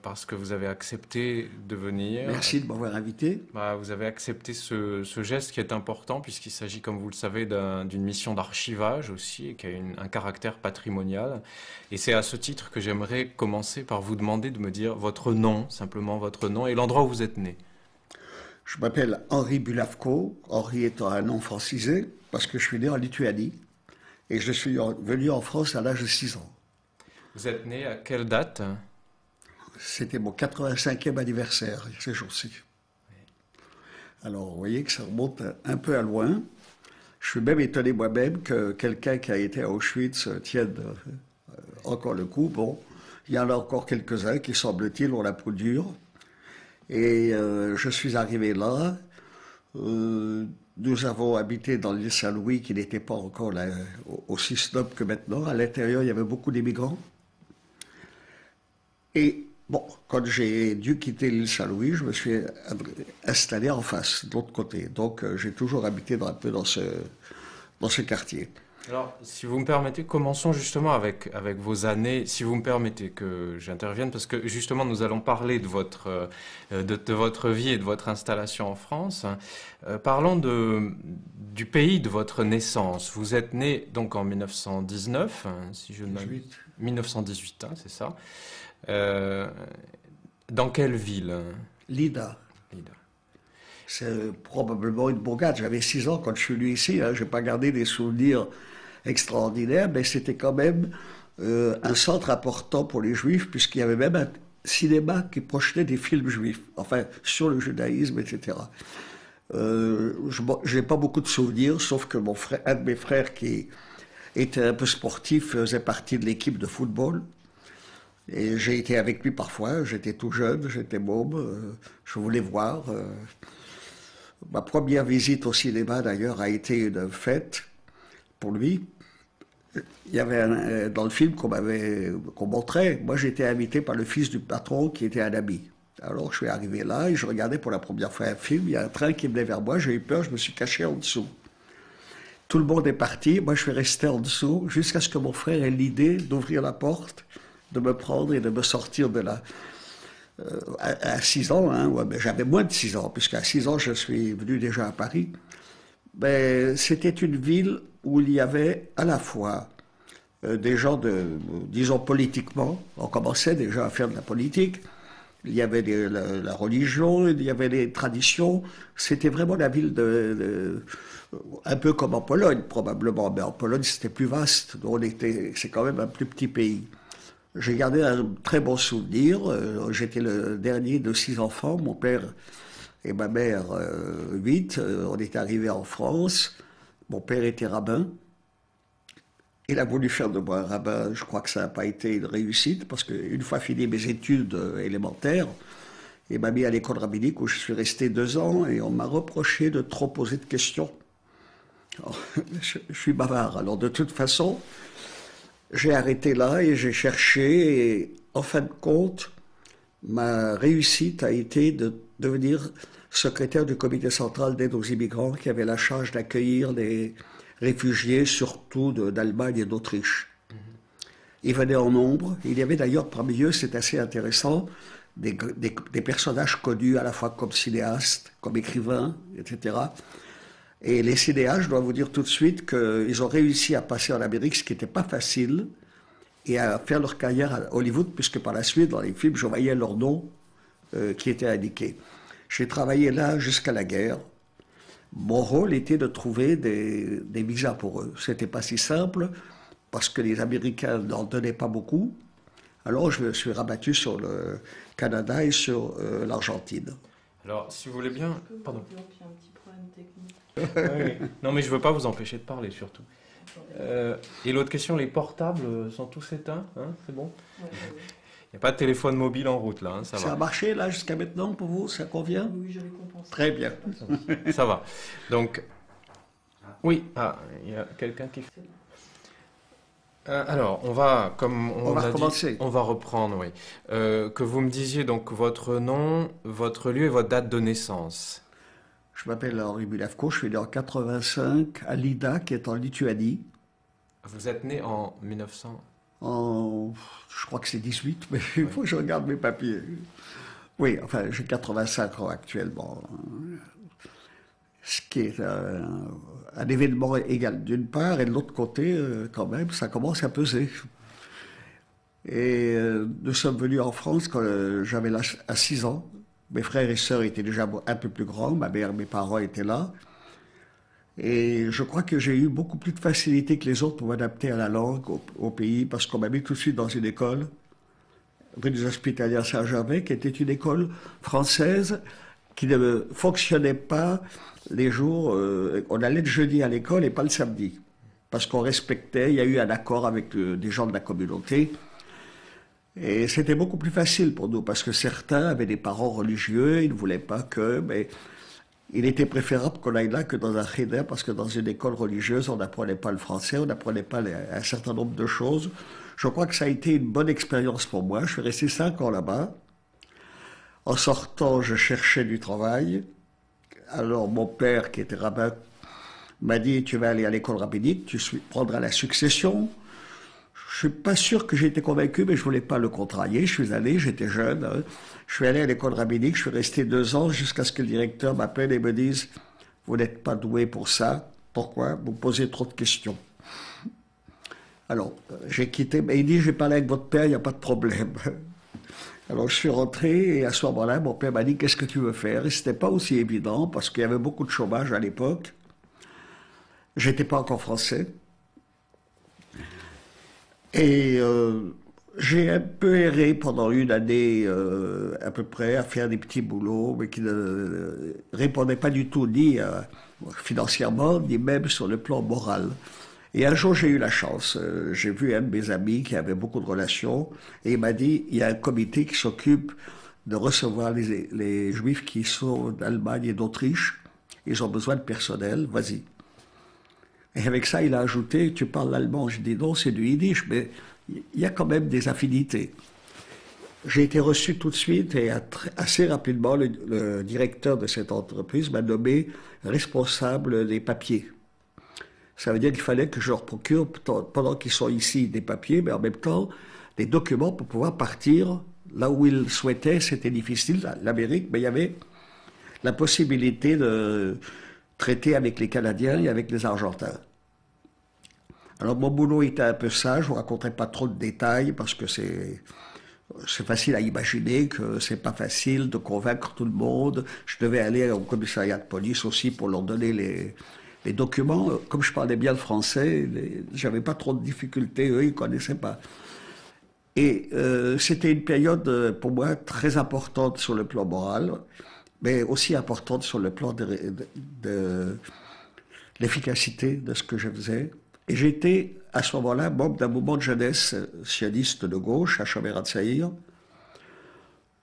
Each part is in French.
parce que vous avez accepté de venir. Merci de m'avoir invité. Vous avez accepté ce geste qui est important puisqu'il s'agit, comme vous le savez, d'une mission d'archivage aussi et qui a un caractère patrimonial. Et c'est à ce titre que j'aimerais commencer par vous demander de me dire votre nom, simplement votre nom et l'endroit où vous êtes né. Je m'appelle Henri Bulavko, Henri étant un nom francisé, parce que je suis né en Lituanie et je suis venu en France à l'âge de 6 ans. Vous êtes né à quelle date? C'était mon 85e anniversaire, ces jours-ci. Alors, vous voyez que ça remonte un peu à loin. Je suis même étonné moi-même que quelqu'un qui a été à Auschwitz tienne encore le coup. Bon, il y en a encore quelques-uns qui, semble-t-il, ont la peau dure. Et je suis arrivé là. Nous avons habité dans l'île Saint-Louis, qui n'était pas encore là, aussi snob que maintenant. À l'intérieur, il y avait beaucoup d'immigrants. Et bon, quand j'ai dû quitter l'île Saint-Louis, je me suis installé en face, de l'autre côté. Donc j'ai toujours habité un peu dans ce quartier. Alors, si vous me permettez, commençons justement avec vos années, si vous me permettez que j'intervienne, parce que justement nous allons parler de votre vie et de votre installation en France. Parlons du pays de votre naissance. Vous êtes né donc en 1919, si je ne m'abuse. 1918, c'est ça. Dans quelle ville? Lida. Lida. C'est probablement une bourgade. J'avais 6 ans quand je suis venu ici. Je n'ai pas gardé des souvenirs extraordinaire, mais c'était quand même un centre important pour les juifs, puisqu'il y avait même un cinéma qui projetait des films juifs, enfin sur le judaïsme, etc. Je n'ai pas beaucoup de souvenirs, sauf que un de mes frères qui était un peu sportif faisait partie de l'équipe de football. Et j'ai été avec lui parfois, j'étais tout jeune, j'étais môme, je voulais voir. Ma première visite au cinéma d'ailleurs a été une fête pour lui. Il y avait dans le film qu'on montrait, moi j'étais invité par le fils du patron qui était un ami. Alors je suis arrivé là et je regardais pour la première fois un film, il y a un train qui venait vers moi, j'ai eu peur, je me suis caché en dessous. Tout le monde est parti, moi je suis resté en dessous jusqu'à ce que mon frère ait l'idée d'ouvrir la porte, de me prendre et de me sortir de là. À 6 ans, j'avais moins de 6 ans, puisqu'à 6 ans je suis venu déjà à Paris. Mais c'était une ville où il y avait à la fois des gens disons politiquement, on commençait déjà à faire de la politique, il y avait la religion, il y avait les traditions, c'était vraiment la ville un peu comme en Pologne probablement, mais en Pologne c'était plus vaste, c'est quand même un plus petit pays. J'ai gardé un très bon souvenir, j'étais le dernier de 6 enfants, mon père et ma mère 8, on est arrivés en France, mon père était rabbin, il a voulu faire de moi un rabbin, je crois que ça n'a pas été une réussite, parce qu'une fois fini mes études élémentaires, il m'a mis à l'école rabbinique où je suis resté 2 ans, et on m'a reproché de trop poser de questions. Alors, je suis bavard, alors de toute façon, j'ai arrêté là et j'ai cherché, et en fin de compte, ma réussite a été de devenir secrétaire du comité central d'aide aux immigrants qui avait la charge d'accueillir les réfugiés, surtout d'Allemagne et d'Autriche. Ils venaient en nombre. Il y avait d'ailleurs parmi eux, c'est assez intéressant, des personnages connus à la fois comme cinéastes, comme écrivains, etc. Et les cinéastes, je dois vous dire tout de suite qu'ils ont réussi à passer en Amérique, ce qui n'était pas facile, et à faire leur carrière à Hollywood, puisque par la suite, dans les films, je voyais leur nom qui était indiqué. J'ai travaillé là jusqu'à la guerre. Mon rôle était de trouver des visas pour eux. C'était pas si simple, parce que les Américains n'en donnaient pas beaucoup. Alors je me suis rabattu sur le Canada et sur l'Argentine. Alors, si vous voulez bien... Pardon. Il y a un petit problème technique. Oui. Non, mais je ne veux pas vous empêcher de parler, surtout. Et l'autre question, les portables sont tous éteints, hein, c'est bon? Ouais. Il n'y a pas de téléphone mobile en route, là, hein, ça Ça va. a marché, là, jusqu'à maintenant, pour vous? Ça convient? Oui, j'avais compensé. Très bien. Ça va. Donc, oui, il y a quelqu'un qui... alors, on va, comme On va a dit, recommencer. on va reprendre, oui. Que vous me disiez donc votre nom, votre lieu et votre date de naissance. Je m'appelle Henri Bulavko, je suis né en 85 à Lida, qui est en Lituanie. Vous êtes né en 1900... Je crois que c'est 18, mais il faut que je regarde mes papiers. Oui, enfin, j'ai 85 ans actuellement. Ce qui est un événement égal d'une part, et de l'autre côté, quand même, ça commence à peser. Et nous sommes venus en France quand j'avais à 6 ans. Mes frères et sœurs étaient déjà un peu plus grands, ma mère, mes parents étaient là. Et je crois que j'ai eu beaucoup plus de facilité que les autres pour m'adapter à la langue, au pays, parce qu'on m'a mis tout de suite dans une école, rue des Hospitaliers à Saint-Gervais, qui était une école française qui ne fonctionnait pas les jours. On allait le jeudi à l'école et pas le samedi, parce qu'on respectait, il y a eu un accord avec des gens de la communauté. Et c'était beaucoup plus facile pour nous, parce que certains avaient des parents religieux, ils ne voulaient pas que... Mais il était préférable qu'on aille là que dans un cheder, parce que dans une école religieuse, on n'apprenait pas le français, on n'apprenait pas un certain nombre de choses. Je crois que ça a été une bonne expérience pour moi. Je suis resté 5 ans là-bas. En sortant, je cherchais du travail. Alors mon père, qui était rabbin, m'a dit, tu vas aller à l'école rabbinique, tu prendras la succession. Je suis pas sûr que j'ai été convaincu, mais je voulais pas le contrarier. Je suis allé, j'étais jeune. Hein. Je suis allé à l'école rabbinique, je suis resté 2 ans jusqu'à ce que le directeur m'appelle et me dise, vous n'êtes pas doué pour ça. Pourquoi? Vous posez trop de questions. Alors, j'ai quitté, mais il dit, je vais parler avec votre père, il n'y a pas de problème. Alors, je suis rentré et à ce moment-là, mon père m'a dit, qu'est-ce que tu veux faire? Et c'était pas aussi évident parce qu'il y avait beaucoup de chômage à l'époque. J'étais pas encore français. Et j'ai un peu erré pendant une année à peu près à faire des petits boulots, mais qui ne répondaient pas du tout ni financièrement, ni même sur le plan moral. Et un jour, j'ai eu la chance. J'ai vu un de mes amis qui avait beaucoup de relations, et il m'a dit, il y a un comité qui s'occupe de recevoir les Juifs qui sont d'Allemagne et d'Autriche. Ils ont besoin de personnel, vas-y. Et avec ça, il a ajouté, tu parles l'allemand. Je dis non, c'est du yiddish, mais il y a quand même des affinités. J'ai été reçu tout de suite et assez rapidement, le directeur de cette entreprise m'a nommé responsable des papiers. Ça veut dire qu'il fallait que je leur procure, pendant qu'ils sont ici, des papiers, mais en même temps, des documents pour pouvoir partir là où ils souhaitaient. C'était difficile, l'Amérique, mais il y avait la possibilité de traiter avec les Canadiens et avec les Argentins. Alors mon boulot était un peu ça, je ne vous raconterai pas trop de détails parce que c'est facile à imaginer que c'est pas facile de convaincre tout le monde. Je devais aller au commissariat de police aussi pour leur donner les documents. Comme je parlais bien le français, j'avais pas trop de difficultés, eux ils connaissaient pas. Et c'était une période pour moi très importante sur le plan moral, mais aussi importante sur le plan de l'efficacité de ce que je faisais. Et j'étais à ce moment-là membre d'un mouvement de jeunesse sioniste de gauche à Shomer HaTzaïr.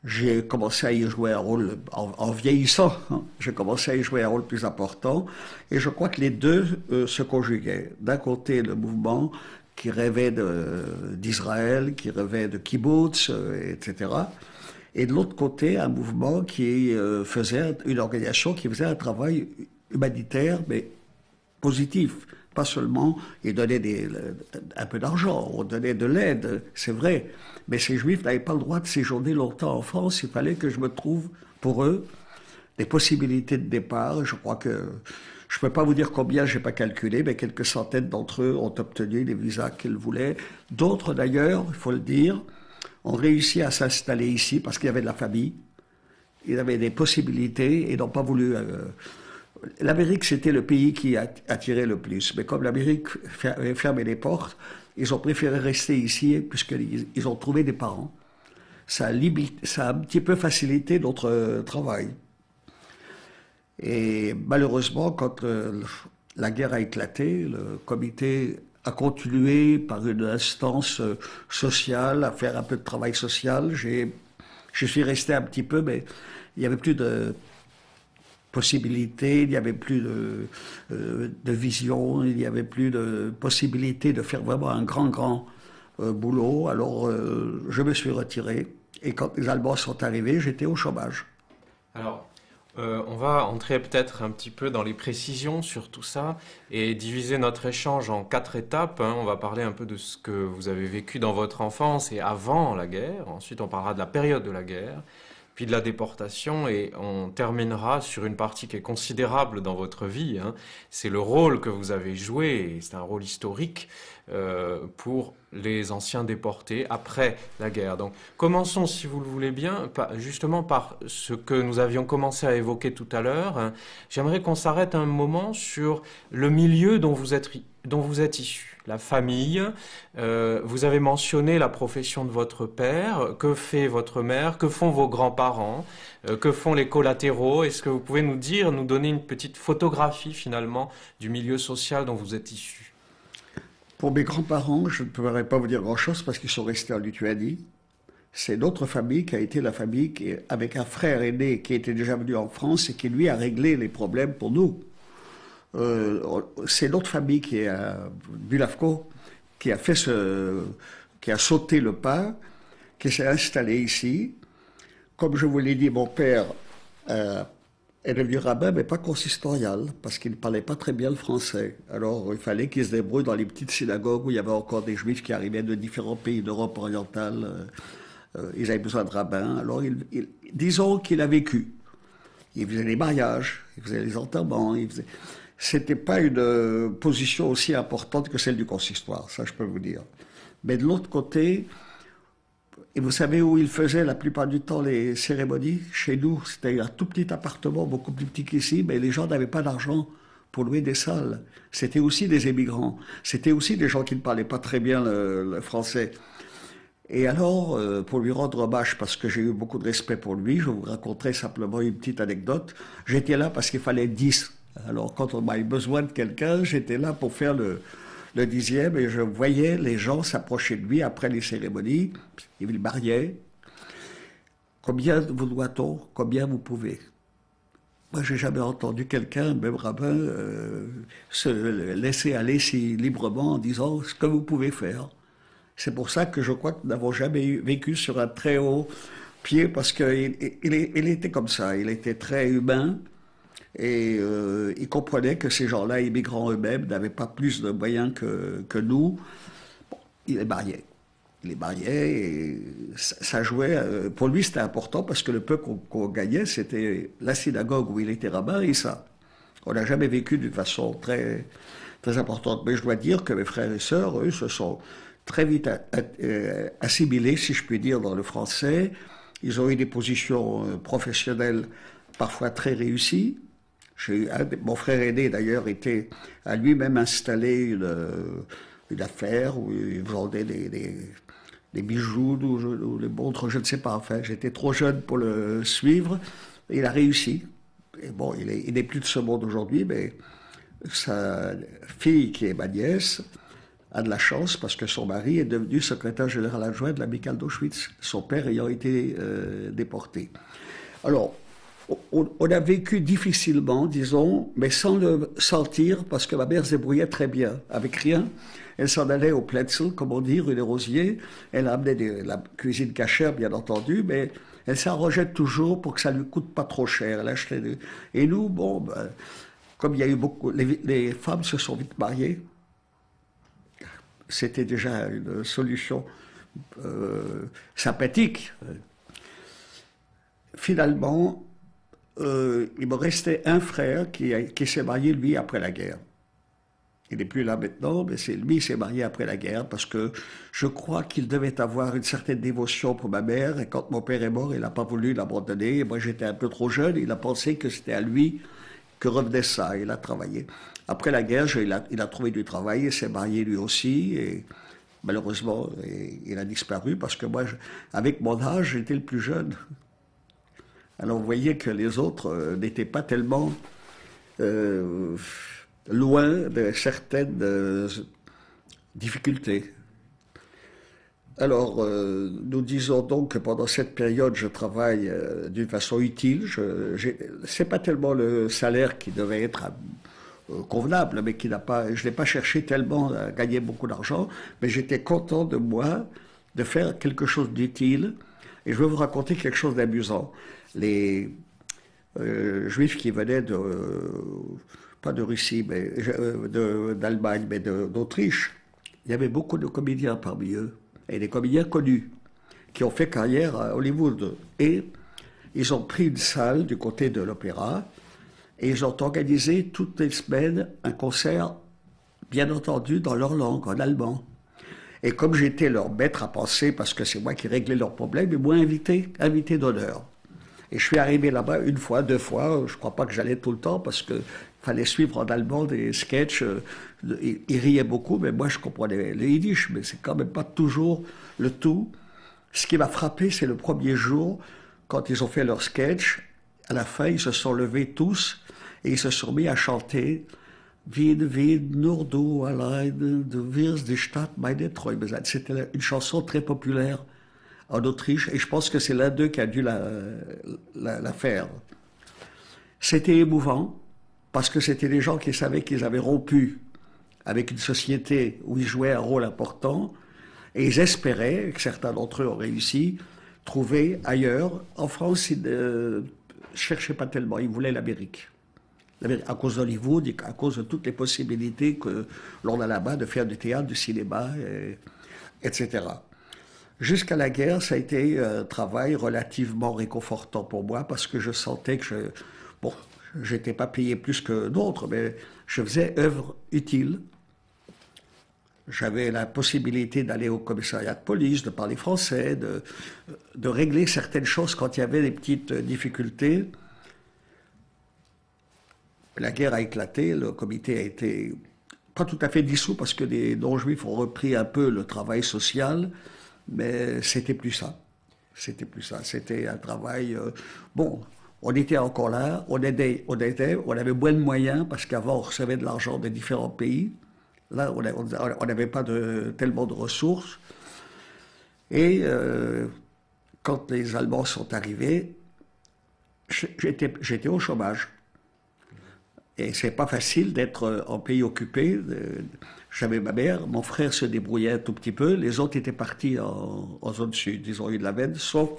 J'ai commencé à y jouer un rôle, en vieillissant, hein, j'ai commencé à y jouer un rôle plus important. Et je crois que les deux se conjuguaient. D'un côté, le mouvement qui rêvait d'Israël, qui rêvait de kibbutz, etc. Et de l'autre côté, un mouvement qui faisait, une organisation qui faisait un travail humanitaire, mais positif. Pas seulement, ils donnaient un peu d'argent, on donnait de l'aide, c'est vrai. Mais ces Juifs n'avaient pas le droit de séjourner longtemps en France. Il fallait que je me trouve, pour eux, des possibilités de départ. Je crois que, je ne peux pas vous dire combien, je n'ai pas calculé, mais quelques centaines d'entre eux ont obtenu les visas qu'ils voulaient. D'autres, d'ailleurs, il faut le dire, ont réussi à s'installer ici parce qu'il y avait de la famille. Ils avaient des possibilités et n'ont pas voulu... L'Amérique, c'était le pays qui attirait le plus. Mais comme l'Amérique avait fermé les portes, ils ont préféré rester ici puisqu'ils ont trouvé des parents. Ça a un petit peu facilité notre travail. Et malheureusement, quand la guerre a éclaté, le comité a continué par une instance sociale à faire un peu de travail social. Je suis resté un petit peu, mais il n'y avait plus de possibilité, il n'y avait plus de vision, il n'y avait plus de possibilité de faire vraiment un grand boulot. Alors je me suis retiré et quand les Allemands sont arrivés, j'étais au chômage. Alors, On va entrer peut-être un petit peu dans les précisions sur tout ça et diviser notre échange en 4 étapes, hein. On va parler un peu de ce que vous avez vécu dans votre enfance et avant la guerre. Ensuite, on parlera de la période de la guerre, puis de la déportation, et on terminera sur une partie qui est considérable dans votre vie, hein. C'est le rôle que vous avez joué, et c'est un rôle historique pour les anciens déportés après la guerre. Donc, commençons, si vous le voulez bien, justement par ce que nous avions commencé à évoquer tout à l'heure, hein. J'aimerais qu'on s'arrête un moment sur le milieu dont vous êtes issu, la famille. Vous avez mentionné la profession de votre père. Que fait votre mère? Que font vos grands-parents? Que font les collatéraux? Est-ce que vous pouvez nous dire, nous donner une petite photographie finalement du milieu social dont vous êtes issu? Pour mes grands-parents, je ne pourrais pas vous dire grand-chose parce qu'ils sont restés en Lituanie. C'est notre famille qui a été la famille avec un frère aîné qui était déjà venu en France et qui lui a réglé les problèmes pour nous. C'est notre famille qui est à Bulavko, qui a qui a sauté le pas, qui s'est installé ici. Comme je vous l'ai dit, mon père est devenu rabbin, mais pas consistorial, parce qu'il ne parlait pas très bien le français. Alors, il fallait qu'il se débrouille dans les petites synagogues où il y avait encore des juifs qui arrivaient de différents pays d'Europe orientale. Ils avaient besoin de rabbins. Alors, disons qu'il a vécu. Il faisait les mariages, il faisait les enterrements, C'était pas une position aussi importante que celle du consistoire, ça je peux vous dire. Mais de l'autre côté, et vous savez où il faisait la plupart du temps les cérémonies? Chez nous, c'était un tout petit appartement, beaucoup plus petit qu'ici, mais les gens n'avaient pas d'argent pour louer des salles. C'était aussi des émigrants. C'était aussi des gens qui ne parlaient pas très bien le français. Et alors, pour lui rendre hommage, parce que j'ai eu beaucoup de respect pour lui, je vous raconterai simplement une petite anecdote. J'étais là parce qu'il fallait 10. Alors, quand on m'a eu besoin de quelqu'un, j'étais là pour faire le 10e et je voyais les gens s'approcher de lui après les cérémonies. Il mariait. Combien vous doit-on? Combien vous pouvez? Moi, j'ai jamais entendu quelqu'un, même rabbin, se laisser aller si librement en disant ce que vous pouvez faire. C'est pour ça que je crois que nous n'avons jamais vécu sur un très haut pied, parce qu'il était comme ça, il était très humain, et il comprenait que ces gens-là, immigrants eux-mêmes, n'avaient pas plus de moyens que nous. Bon, il les mariait. Il les mariait, et ça jouait. Pour lui, c'était important, parce que le peu qu'on gagnait, c'était la synagogue où il était rabbin, et ça. On n'a jamais vécu d'une façon très, très importante. Mais je dois dire que mes frères et sœurs, eux, se sont très vite assimilés, si je puis dire, dans le français. Ils ont eu des positions professionnelles parfois très réussies. Mon frère aîné, d'ailleurs, a lui-même installé une affaire où il vendait des bijoux ou des montres, je ne sais pas. Enfin, j'étais trop jeune pour le suivre. Il a réussi. Et bon, il n'est plus de ce monde aujourd'hui, mais sa fille, qui est ma nièce, a de la chance parce que son mari est devenu secrétaire général adjoint de l'amicale d'Auschwitz, son père ayant été déporté. Alors, on a vécu difficilement, disons, mais sans le sentir, parce que ma mère se débrouillait très bien, avec rien. Elle s'en allait au Pletzel, comme on dit, rue des Rosiers. Elle amenait la cuisine cachère, bien entendu, mais elle s'arrangeait toujours pour que ça lui coûte pas trop cher. Elle achetait Et nous, bon, ben, comme il y a eu beaucoup... Les femmes se sont vite mariées. C'était déjà une solution sympathique. Finalement, il me restait un frère qui s'est marié, lui, après la guerre. Il n'est plus là maintenant, mais lui, il s'est marié après la guerre, parce que je crois qu'il devait avoir une certaine dévotion pour ma mère, et quand mon père est mort, il n'a pas voulu l'abandonner. Moi, j'étais un peu trop jeune, il a pensé que c'était à lui que revenait ça, il a travaillé. Après la guerre, il a trouvé du travail, il s'est marié lui aussi, et malheureusement, il a disparu, parce que moi, avec mon âge, j'étais le plus jeune. Alors vous voyez que les autres n'étaient pas tellement loin de certaines difficultés. Alors, nous disons donc que pendant cette période, je travaille d'une façon utile. C'est pas tellement le salaire qui devait être convenable, mais je n'ai pas cherché tellement à gagner beaucoup d'argent, mais j'étais content de moi de faire quelque chose d'utile. Et je vais vous raconter quelque chose d'amusant. juifs qui venaient pas de Russie, mais d'Allemagne, mais d'Autriche. Il y avait beaucoup de comédiens parmi eux, et des comédiens connus, qui ont fait carrière à Hollywood. Et ils ont pris une salle du côté de l'opéra, et ils ont organisé toutes les semaines un concert, bien entendu, dans leur langue, en allemand. Et comme j'étais leur maître à penser, parce que c'est moi qui réglais leurs problèmes, ils m'ont invité d'honneur. Et je suis arrivé là-bas une fois, deux fois, je ne crois pas que j'allais tout le temps, parce qu'il fallait suivre en allemand des sketchs. Ils riaient beaucoup, mais moi je comprenais le yiddish, mais c'est quand même pas toujours le tout. Ce qui m'a frappé, c'est le premier jour, quand ils ont fait leur sketch, à la fin, ils se sont levés tous, et ils se sont mis à chanter « Wien, Wien, nur du allein, du wirst die Stadt meine Träume sein ». C'était une chanson très populaire en Autriche, et je pense que c'est l'un d'eux qui a dû la faire. C'était émouvant, parce que c'était des gens qui savaient qu'ils avaient rompu avec une société où ils jouaient un rôle important, et ils espéraient, que certains d'entre eux ont réussi, trouver ailleurs. En France, ils ne cherchaient pas tellement, ils voulaient l'Amérique. À cause d'Hollywood et à cause de toutes les possibilités que l'on a là-bas de faire du théâtre, du cinéma, etc. Jusqu'à la guerre, ça a été un travail relativement réconfortant pour moi parce que je sentais que j'étais pas payé plus que d'autres, mais je faisais œuvre utile. J'avais la possibilité d'aller au commissariat de police, de parler français, de régler certaines choses quand il y avait des petites difficultés. La guerre a éclaté, le comité a été pas tout à fait dissous parce que des non-juifs ont repris un peu le travail social, mais c'était plus ça. C'était plus ça. C'était un travail... bon, on était encore là, on aidait, on avait moins de moyens parce qu'avant on recevait de l'argent de différents pays. Là, on n'avait pas tellement de ressources. Et quand les Allemands sont arrivés, j'étais au chômage. Et c'est pas facile d'être en pays occupé. J'avais ma mère, mon frère se débrouillait un tout petit peu, les autres étaient partis en zone sud. Ils ont eu de la veine, sauf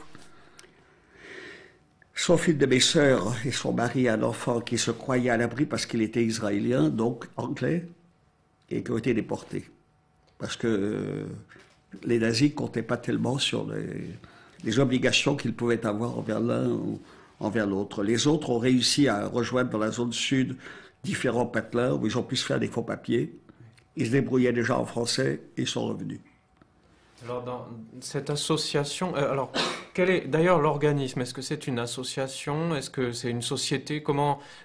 une de mes sœurs et son mari, un enfant qui se croyait à l'abri parce qu'il était israélien, donc anglais, et qui ont été déportés. Parce que les nazis comptaient pas tellement sur les obligations qu'ils pouvaient avoir envers l'un ou envers l'autre. Les autres ont réussi à rejoindre dans la zone sud différents patelins où ils ont pu se faire des faux papiers. Ils se débrouillaient déjà en français et ils sont revenus. Alors, dans cette association, alors, quel est d'ailleurs l'organisme? Est-ce que c'est une association? Est-ce que c'est une société?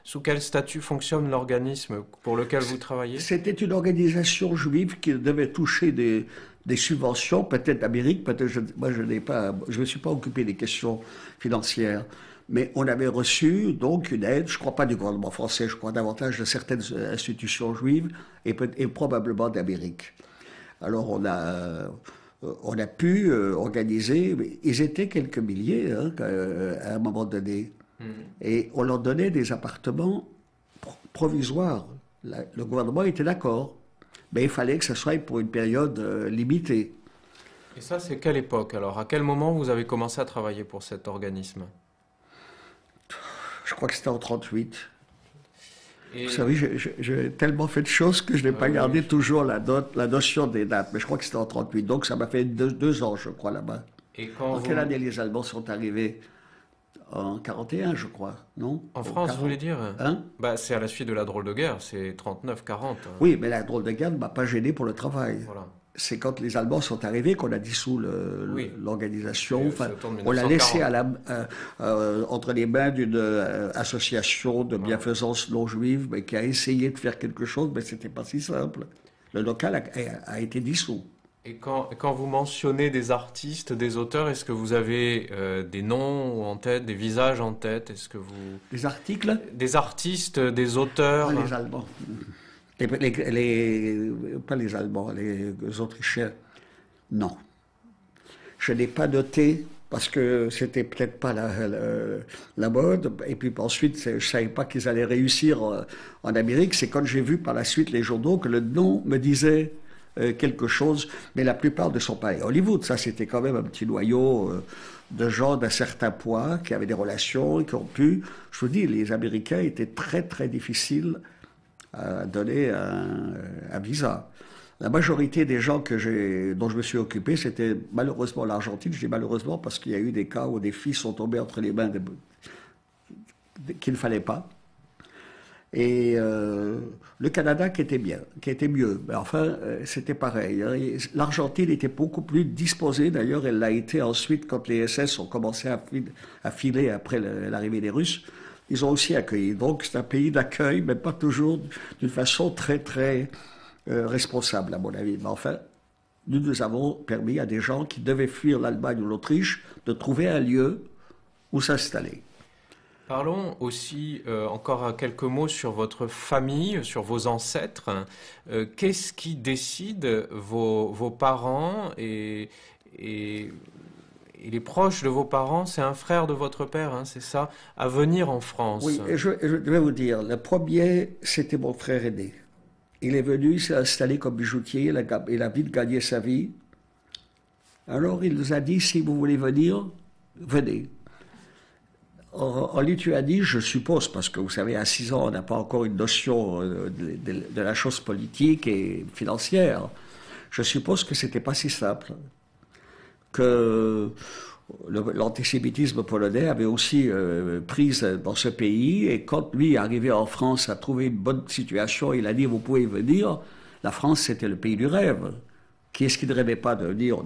Sous quel statut fonctionne l'organisme pour lequel vous travaillez? C'était une organisation juive qui devait toucher des subventions, peut-être d'Amérique, peut-être, moi je ne me suis pas occupé des questions financières. Mais on avait reçu donc une aide, je ne crois pas du gouvernement français, je crois davantage de certaines institutions juives et probablement d'Amérique. Alors on a pu organiser, ils étaient quelques milliers à un moment donné, et on leur donnait des appartements provisoires. Le gouvernement était d'accord, mais il fallait que ce soit pour une période limitée. Et ça, c'est quelle époque? Alors, à quel moment vous avez commencé à travailler pour cet organisme? Je crois que c'était en 1938. Et... Vous savez, j'ai tellement fait de choses que je n'ai pas gardé toujours la notion des dates. Mais je crois que c'était en 1938. Donc ça m'a fait deux ans, je crois, là-bas. En quelle année les Allemands sont arrivés? En 1941, je crois, non? En France, 40. Vous voulez dire? Hein? Bah, c'est à la suite de la drôle de guerre, c'est 39-40. Oui, mais la drôle de guerre ne m'a pas gêné pour le travail. Voilà. C'est quand les Allemands sont arrivés qu'on a dissous l'organisation. Enfin, on l'a 1940. laissé entre les mains d'une association de bienfaisance non juive, mais qui a essayé de faire quelque chose, mais c'était pas si simple. Le local a été dissous. Et quand vous mentionnez des artistes, des auteurs, est-ce que vous avez des noms en tête, des visages en tête? Est-ce que vous... Des articles? Des artistes, des auteurs? Les Allemands. Pas les Allemands, les Autrichiens. Non. Je n'ai pas noté parce que c'était peut-être pas la mode. Et puis ensuite, je ne savais pas qu'ils allaient réussir en Amérique. C'est quand j'ai vu par la suite les journaux que le nom me disait quelque chose. Mais la plupart ne sont pas à Hollywood. Ça, c'était quand même un petit noyau de gens d'un certain poids, qui avaient des relations, qui ont pu... Je vous dis, les Américains étaient très, très difficiles à donner un visa. La majorité des gens dont je me suis occupé, c'était malheureusement l'Argentine. Je dis malheureusement parce qu'il y a eu des cas où des filles sont tombées entre les mains qu'il ne fallait pas. Et le Canada qui était bien, qui était mieux. Mais enfin, c'était pareil. Hein. L'Argentine était beaucoup plus disposée. D'ailleurs, elle l'a été ensuite quand les SS ont commencé à filer après l'arrivée des Russes. Ils ont aussi accueilli. Donc, c'est un pays d'accueil, mais pas toujours d'une façon très, très responsable, à mon avis. Mais enfin, nous avons permis à des gens qui devaient fuir l'Allemagne ou l'Autriche de trouver un lieu où s'installer. Parlons aussi encore quelques mots sur votre famille, sur vos ancêtres. Qu'est-ce qui décide vos parents et les proches de vos parents? C'est un frère de votre père, hein, c'est ça, à venir en France? Oui, et je vais vous dire, le premier, c'était mon frère aîné. Il est venu, il s'est installé comme bijoutier, il a vite gagné sa vie. Alors il nous a dit, si vous voulez venir, venez. En Lituanie, je suppose, parce que vous savez, à 6 ans, on n'a pas encore une notion de la chose politique et financière, je suppose que c'était pas si simple. Que l'antisémitisme polonais avait aussi prise dans ce pays, et quand lui est arrivé en France a trouvé une bonne situation, il a dit vous pouvez venir. La France c'était le pays du rêve. Qui est-ce qui ne rêvait pas de venir,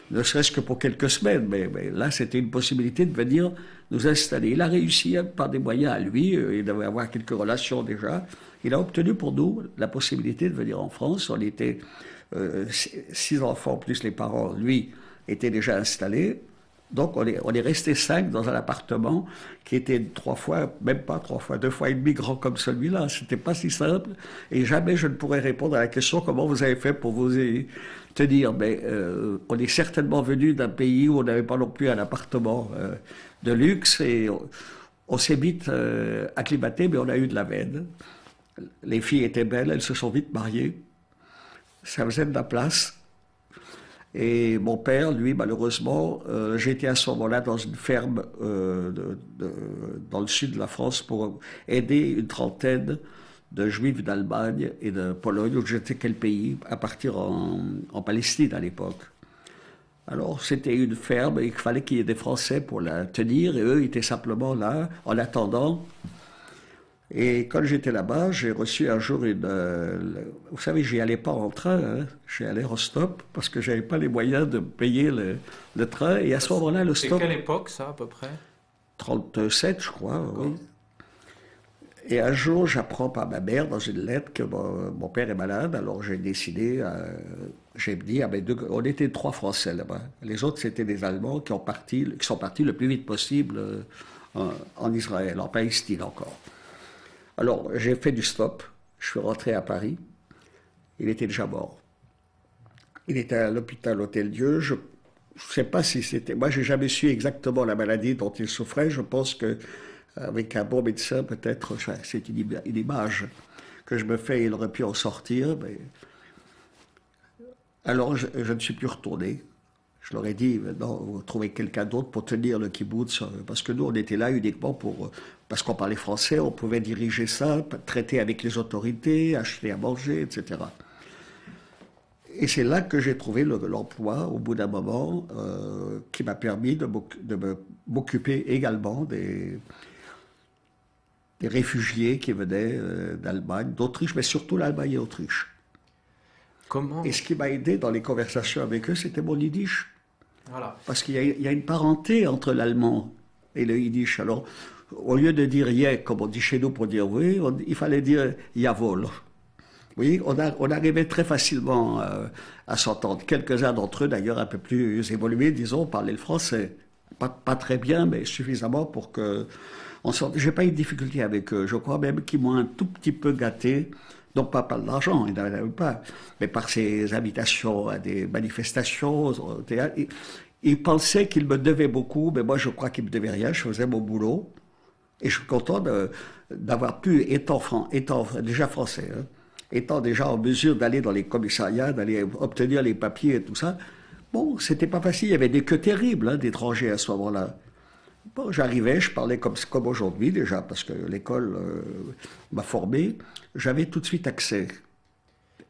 ne serait-ce que pour quelques semaines, mais là c'était une possibilité de venir nous installer. Il a réussi par des moyens à lui, il devait avoir quelques relations déjà, il a obtenu pour nous la possibilité de venir en France. On était 6 enfants plus les parents, lui était déjà installé. Donc on est resté 5 dans un appartement qui était 3 fois, même pas 3 fois, 2 fois et demi grand comme celui-là. C'était pas si simple et jamais je ne pourrais répondre à la question comment vous avez fait pour vous tenir. Mais on est certainement venu d'un pays où on n'avait pas non plus un appartement de luxe et on s'est vite acclimaté, mais on a eu de la veine. Les filles étaient belles, elles se sont vite mariées. Ça faisait de la place. Et mon père, lui, malheureusement, j'étais à ce moment-là dans une ferme dans le sud de la France pour aider une trentaine de Juifs d'Allemagne et de Pologne, ou je ne sais quel pays, à partir en Palestine à l'époque. Alors c'était une ferme et il fallait qu'il y ait des Français pour la tenir, et eux étaient simplement là, en attendant. Et quand j'étais là-bas, j'ai reçu un jour vous savez, j'y allais pas en train, hein, j'y allais en stop, parce que j'avais pas les moyens de payer le train. Et à ce moment-là, le stop... C'est quelle époque, ça, à peu près? 37, je crois, oui. Et un jour, j'apprends par ma mère, dans une lettre, que mon père est malade. Alors j'ai décidé, j'ai dit, on était 3 Français là-bas. Les autres, c'était des Allemands qui sont partis le plus vite possible en Israël, en Palestine encore. Alors, j'ai fait du stop, je suis rentré à Paris, il était déjà mort. Il était à l'hôpital Hôtel-Dieu, je ne sais pas si c'était... Moi, j'ai jamais su exactement la maladie dont il souffrait, je pense qu'avec un bon médecin, peut-être, c'est une image que je me fais, il aurait pu en sortir, mais... Alors, je ne suis plus retourné. Je leur ai dit, non, vous trouvez quelqu'un d'autre pour tenir le kibbutz, parce que nous, on était là uniquement parce qu'on parlait français, on pouvait diriger ça, traiter avec les autorités, acheter à manger, etc. Et c'est là que j'ai trouvé l'emploi, au bout d'un moment, qui m'a permis de m'occuper également des réfugiés qui venaient d'Allemagne, d'Autriche, mais surtout l'Allemagne et l'Autriche. Comment? Et ce qui m'a aidé dans les conversations avec eux, c'était mon yiddish. Voilà. Parce qu'il y a une parenté entre l'allemand et le yiddish. Alors, au lieu de dire yeah, comme on dit chez nous pour dire oui, il fallait dire jawohl. Oui, on arrivait très facilement à s'entendre. Quelques-uns d'entre eux, d'ailleurs, un peu plus évolués, disons, parlaient le français. Pas très bien, mais suffisamment pour que... J'ai pas eu de difficulté avec eux. Je crois même qu'ils m'ont un tout petit peu gâté. Non pas par l'argent, ils n'en avaient pas, mais par ses invitations à des manifestations au théâtre. Ils pensaient qu'ils me devaient beaucoup, mais moi je crois qu'ils me devaient rien, je faisais mon boulot. Et je suis content d'avoir pu, étant déjà français, hein, étant déjà en mesure d'aller dans les commissariats, d'aller obtenir les papiers et tout ça, Bon, c'était pas facile, il y avait des queues terribles hein, d'étrangers à ce moment-là. Bon, j'arrivais, je parlais comme aujourd'hui déjà, parce que l'école m'a formé. J'avais tout de suite accès.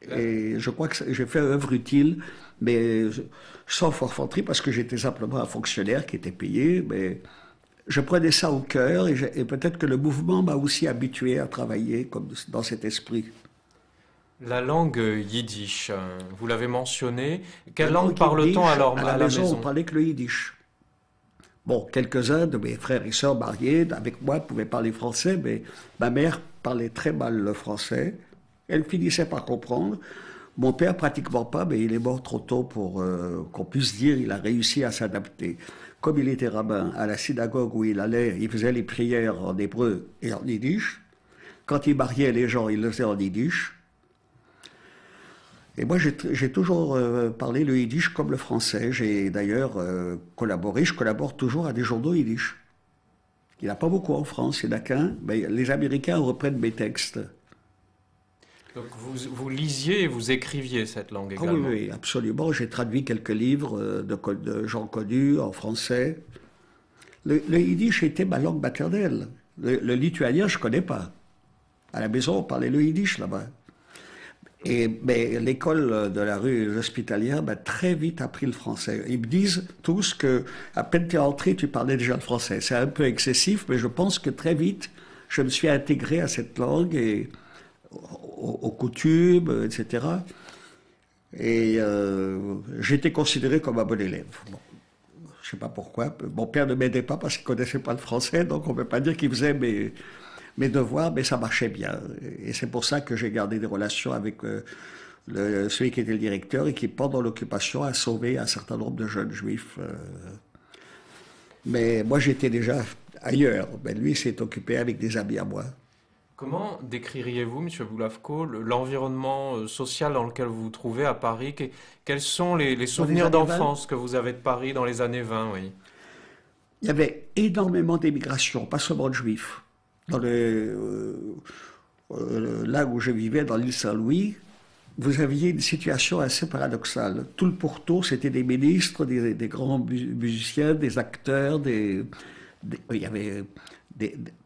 Et je crois que j'ai fait œuvre utile, mais sans forfanterie, parce que j'étais simplement un fonctionnaire qui était payé. Mais je prenais ça au cœur, et peut-être que le mouvement m'a aussi habitué à travailler comme dans cet esprit. La langue yiddish, vous l'avez mentionné. Quelle La langue langue parle-t-on yiddish, alors à à la la maison, on maison? parlait que le yiddish. Bon, quelques-uns de mes frères et sœurs mariés avec moi pouvaient parler français, mais ma mère parlait très mal le français. Elle finissait par comprendre. Mon père, pratiquement pas, mais il est mort trop tôt pour qu'on puisse dire il a réussi à s'adapter. Comme il était rabbin, à la synagogue où il allait, il faisait les prières en hébreu et en yiddish. Quand il mariait les gens, il le faisait en yiddish. Et moi, j'ai toujours parlé le yiddish comme le français. J'ai d'ailleurs collaboré, je collabore toujours à des journaux yiddish. Il n'y en a pas beaucoup en France, il n'y en a qu'un, mais les Américains reprennent mes textes. Donc vous lisiez et vous écriviez cette langue Ah oui, également. oui, absolument. J'ai traduit quelques livres de gens connus en français. Le yiddish était ma langue maternelle. Le lituanien, je ne connais pas. À la maison, on parlait le yiddish là-bas. Mais l'école de la rue hospitalière m'a très vite appris le français. Ils me disent tous que à peine tu es entré, tu parlais déjà le français. C'est un peu excessif, mais je pense que très vite, je me suis intégré à cette langue et aux coutumes, etc. Et j'étais considéré comme un bon élève. Bon, je ne sais pas pourquoi. Mon père ne m'aidait pas parce qu'il ne connaissait pas le français, donc on ne peut pas dire qu'il faisait mes devoirs, mais ça marchait bien. Et c'est pour ça que j'ai gardé des relations avec celui qui était le directeur et qui, pendant l'occupation, a sauvé un certain nombre de jeunes juifs. Mais moi, j'étais déjà ailleurs. Ben, lui s'est occupé avec des amis à moi. Comment décririez-vous, Monsieur Boulavko, l'environnement social dans lequel vous vous trouvez à Paris? Quels sont les Dans les souvenirs années 20, d'enfance que vous avez de Paris dans les années 20, oui? il y avait énormément d'émigration, pas seulement de juifs. Là où je vivais, dans l'île Saint-Louis, vous aviez une situation assez paradoxale. Tout le pourtour, c'était des ministres, des grands musiciens, des acteurs, il y avait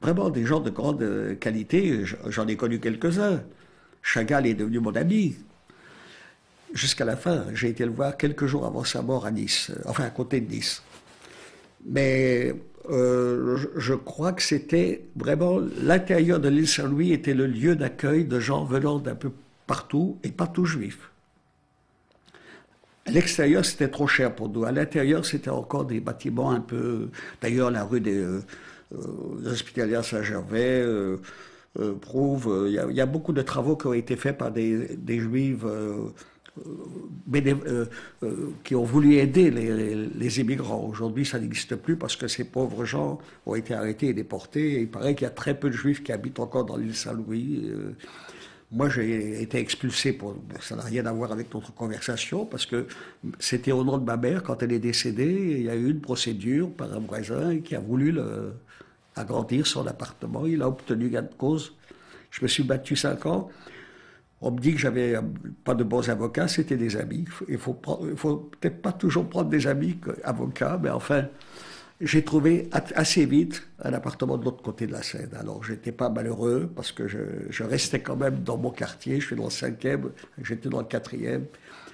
vraiment des gens de grande qualité. J'en ai connu quelques-uns. Chagall est devenu mon ami. Jusqu'à la fin, j'ai été le voir quelques jours avant sa mort à Nice, enfin à côté de Nice. Mais je crois que c'était vraiment l'intérieur de l'île Saint-Louis était le lieu d'accueil de gens venant d'un peu partout et pas tous juifs. À l'extérieur, c'était trop cher pour nous. À l'intérieur, c'était encore des bâtiments un peu. D'ailleurs, la rue des Hospitalières Saint-Gervais prouve. Il y a beaucoup de travaux qui ont été faits par des juifs qui ont voulu aider les immigrants. Aujourd'hui, ça n'existe plus parce que ces pauvres gens ont été arrêtés et déportés. Et il paraît qu'il y a très peu de juifs qui habitent encore dans l'île Saint-Louis. Moi, j'ai été expulsé ça n'a rien à voir avec notre conversation parce que c'était au nom de ma mère quand elle est décédée. Il y a eu une procédure par un voisin qui a voulu agrandir son appartement. Il a obtenu gain de cause. Je me suis battu 5 ans. On me dit que j'avais pas de bons avocats, c'était des amis. Il faut peut-être pas toujours prendre des amis avocats, mais enfin, j'ai trouvé assez vite un appartement de l'autre côté de la Seine. Alors, j'étais pas malheureux parce que je restais quand même dans mon quartier. Je suis dans le 5e, j'étais dans le 4e.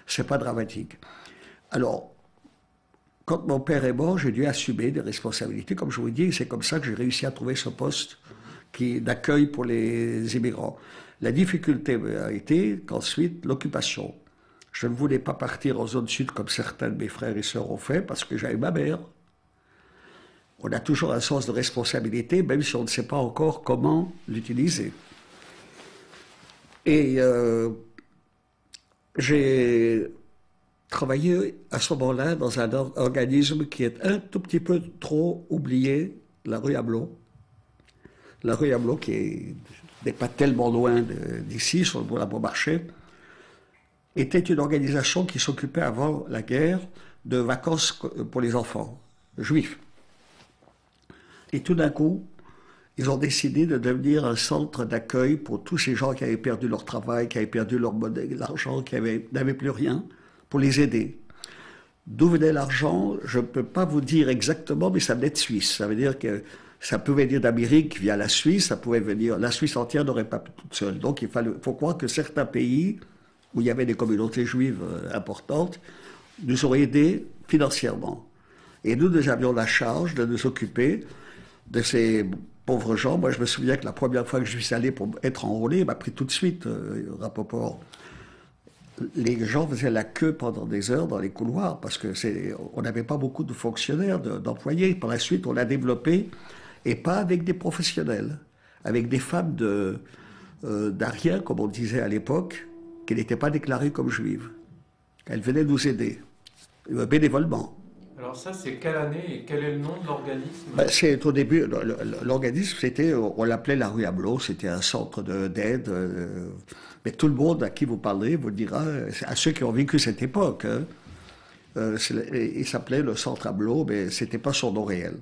C'est pas dramatique. Alors, quand mon père est mort, j'ai dû assumer des responsabilités. Comme je vous dis, c'est comme ça que j'ai réussi à trouver ce poste d'accueil pour les immigrants. La difficulté a été qu'ensuite, l'occupation. Je ne voulais pas partir en zone sud comme certains de mes frères et sœurs ont fait parce que j'avais ma mère. On a toujours un sens de responsabilité, même si on ne sait pas encore comment l'utiliser. Et j'ai travaillé à ce moment-là dans un organisme qui est un tout petit peu trop oublié, la rue Amelot. La rue Amelot qui n'est pas tellement loin d'ici, sur le boulevard Beaumarchais, était une organisation qui s'occupait avant la guerre de vacances pour les enfants juifs. Et tout d'un coup, ils ont décidé de devenir un centre d'accueil pour tous ces gens qui avaient perdu leur travail, qui avaient perdu leur monnaie, l'argent, qui n'avaient plus rien, pour les aider. D'où venait l'argent, je ne peux pas vous dire exactement, mais ça venait de Suisse. Ça veut dire que ça pouvait venir d'Amérique via la Suisse, ça pouvait venir. La Suisse entière n'aurait pas pu toute seule. Donc faut croire que certains pays où il y avait des communautés juives importantes nous auraient aidés financièrement. Et nous avions la charge de nous occuper de ces pauvres gens. Moi, je me souviens que la première fois que je suis allé pour être enrôlé, il m'a pris tout de suite, Rapoport. Les gens faisaient la queue pendant des heures dans les couloirs parce que on n'avait pas beaucoup de fonctionnaires, d'employés. Par la suite, on l'a développé, et pas avec des professionnels, avec des femmes d'Ariens, comme on disait à l'époque, qui n'étaient pas déclarées comme juives. Elles venaient nous aider, bénévolement. Alors ça, c'est quelle année et quel est le nom de l'organisme? C'est au début, l'organisme, on l'appelait la rue Amelot, c'était un centre d'aide. Mais tout le monde à qui vous parlez vous dira, à ceux qui ont vécu cette époque, hein, il s'appelait le centre Amelot, mais c'était pas son nom réel.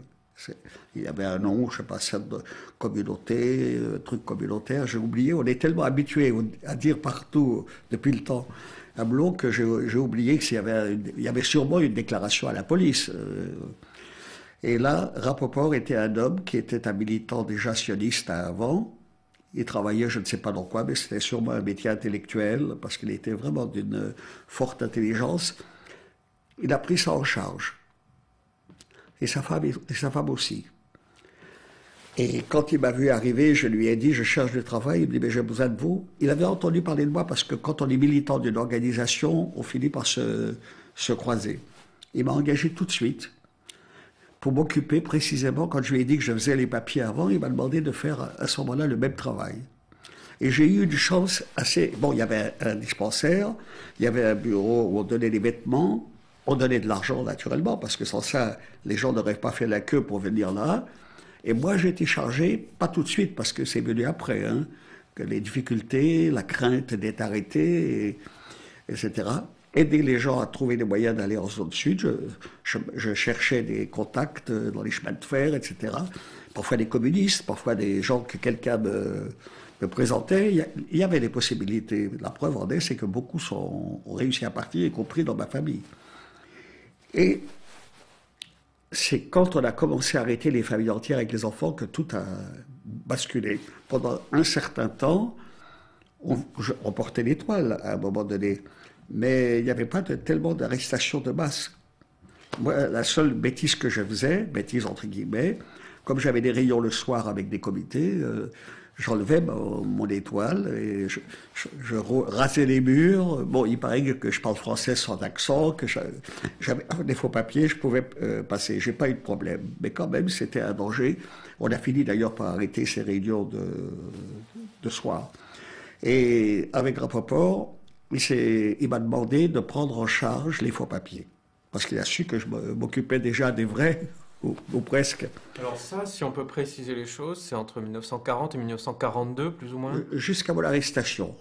Il y avait un nom, je sais pas, centre de communauté, truc communautaire, j'ai oublié. On est tellement habitué à dire partout depuis le temps Amelot que j'ai oublié qu'il y avait sûrement une déclaration à la police. Et là, Rapoport était un homme qui était un militant déjà sioniste avant. Il travaillait, je ne sais pas dans quoi, mais c'était sûrement un métier intellectuel, parce qu'il était vraiment d'une forte intelligence. Il a pris ça en charge. Et sa femme aussi. Et quand il m'a vu arriver, je lui ai dit, je cherche du travail. Il me dit, mais j'ai besoin de vous. Il avait entendu parler de moi parce que quand on est militant d'une organisation, on finit par se croiser. Il m'a engagé tout de suite pour m'occuper précisément. Quand je lui ai dit que je faisais les papiers avant, il m'a demandé de faire à ce moment-là le même travail. Et j'ai eu une chance assez... Bon, il y avait un dispensaire, il y avait un bureau où on donnait des vêtements, on donnait de l'argent naturellement, parce que sans ça, les gens n'auraient pas fait la queue pour venir là. Et moi, j'ai été chargé, pas tout de suite, parce que c'est venu après, hein, que les difficultés, la crainte d'être arrêté, etc. Aider les gens à trouver des moyens d'aller en zone sud. Je cherchais des contacts dans les chemins de fer, etc. Parfois des communistes, parfois des gens que quelqu'un me présentait. Il y avait des possibilités. La preuve en est, c'est que beaucoup ont réussi à partir, y compris dans ma famille. Et c'est quand on a commencé à arrêter les familles entières avec les enfants que tout a basculé. Pendant un certain temps, on portait l'étoile à un moment donné, mais il n'y avait pas tellement d'arrestations de masse. Moi, la seule bêtise que je faisais, bêtise entre guillemets, comme j'avais des réunions le soir avec des comités, j'enlevais mon étoile et je rasais les murs. Bon, il paraît que je parle français sans accent, que j'avais des faux papiers, je pouvais passer. J'ai pas eu de problème. Mais quand même, c'était un danger. On a fini d'ailleurs par arrêter ces réunions de soir. Et avec Rapoport, il m'a demandé de prendre en charge les faux papiers. Parce qu'il a su que je m'occupais déjà des vrais, ou presque. Alors ça, si on peut préciser les choses, c'est entre 1940 et 1942, plus ou moins? Jusqu'à mon arrestation.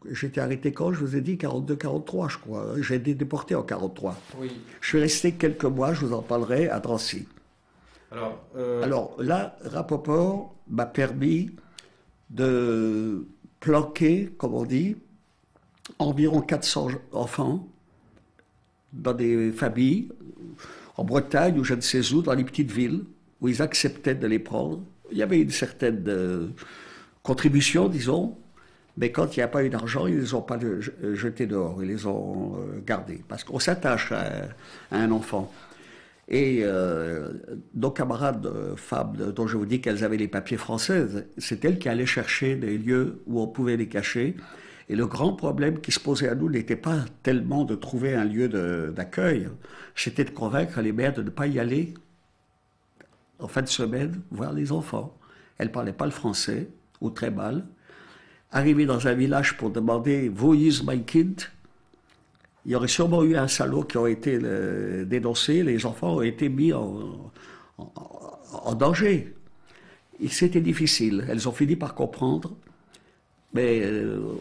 J'étais arrêté quand? Je vous ai dit 42-43, je crois. J'ai été déporté en 43. Oui. Je suis resté quelques mois, je vous en parlerai, à Drancy. Alors là, Rapoport m'a permis de planquer, comme on dit, environ 400 enfants dans des familles, en Bretagne ou je ne sais où, dans les petites villes, où ils acceptaient de les prendre. Il y avait une certaine contribution, disons, mais quand il n'y a pas eu d'argent, ils ne les ont pas jetés dehors, ils les ont gardés. Parce qu'on s'attache à un enfant. Et nos camarades femmes, dont je vous dis qu'elles avaient les papiers françaises, c'est elles qui allaient chercher des lieux où on pouvait les cacher. Et le grand problème qui se posait à nous n'était pas tellement de trouver un lieu d'accueil, c'était de convaincre les mères de ne pas y aller en fin de semaine voir les enfants. Elles ne parlaient pas le français, ou très mal. Arriver dans un village pour demander « Wo ist mein Kind ?», il y aurait sûrement eu un salaud qui aurait été dénoncé, les enfants ont été mis en danger. Et c'était difficile, elles ont fini par comprendre. Mais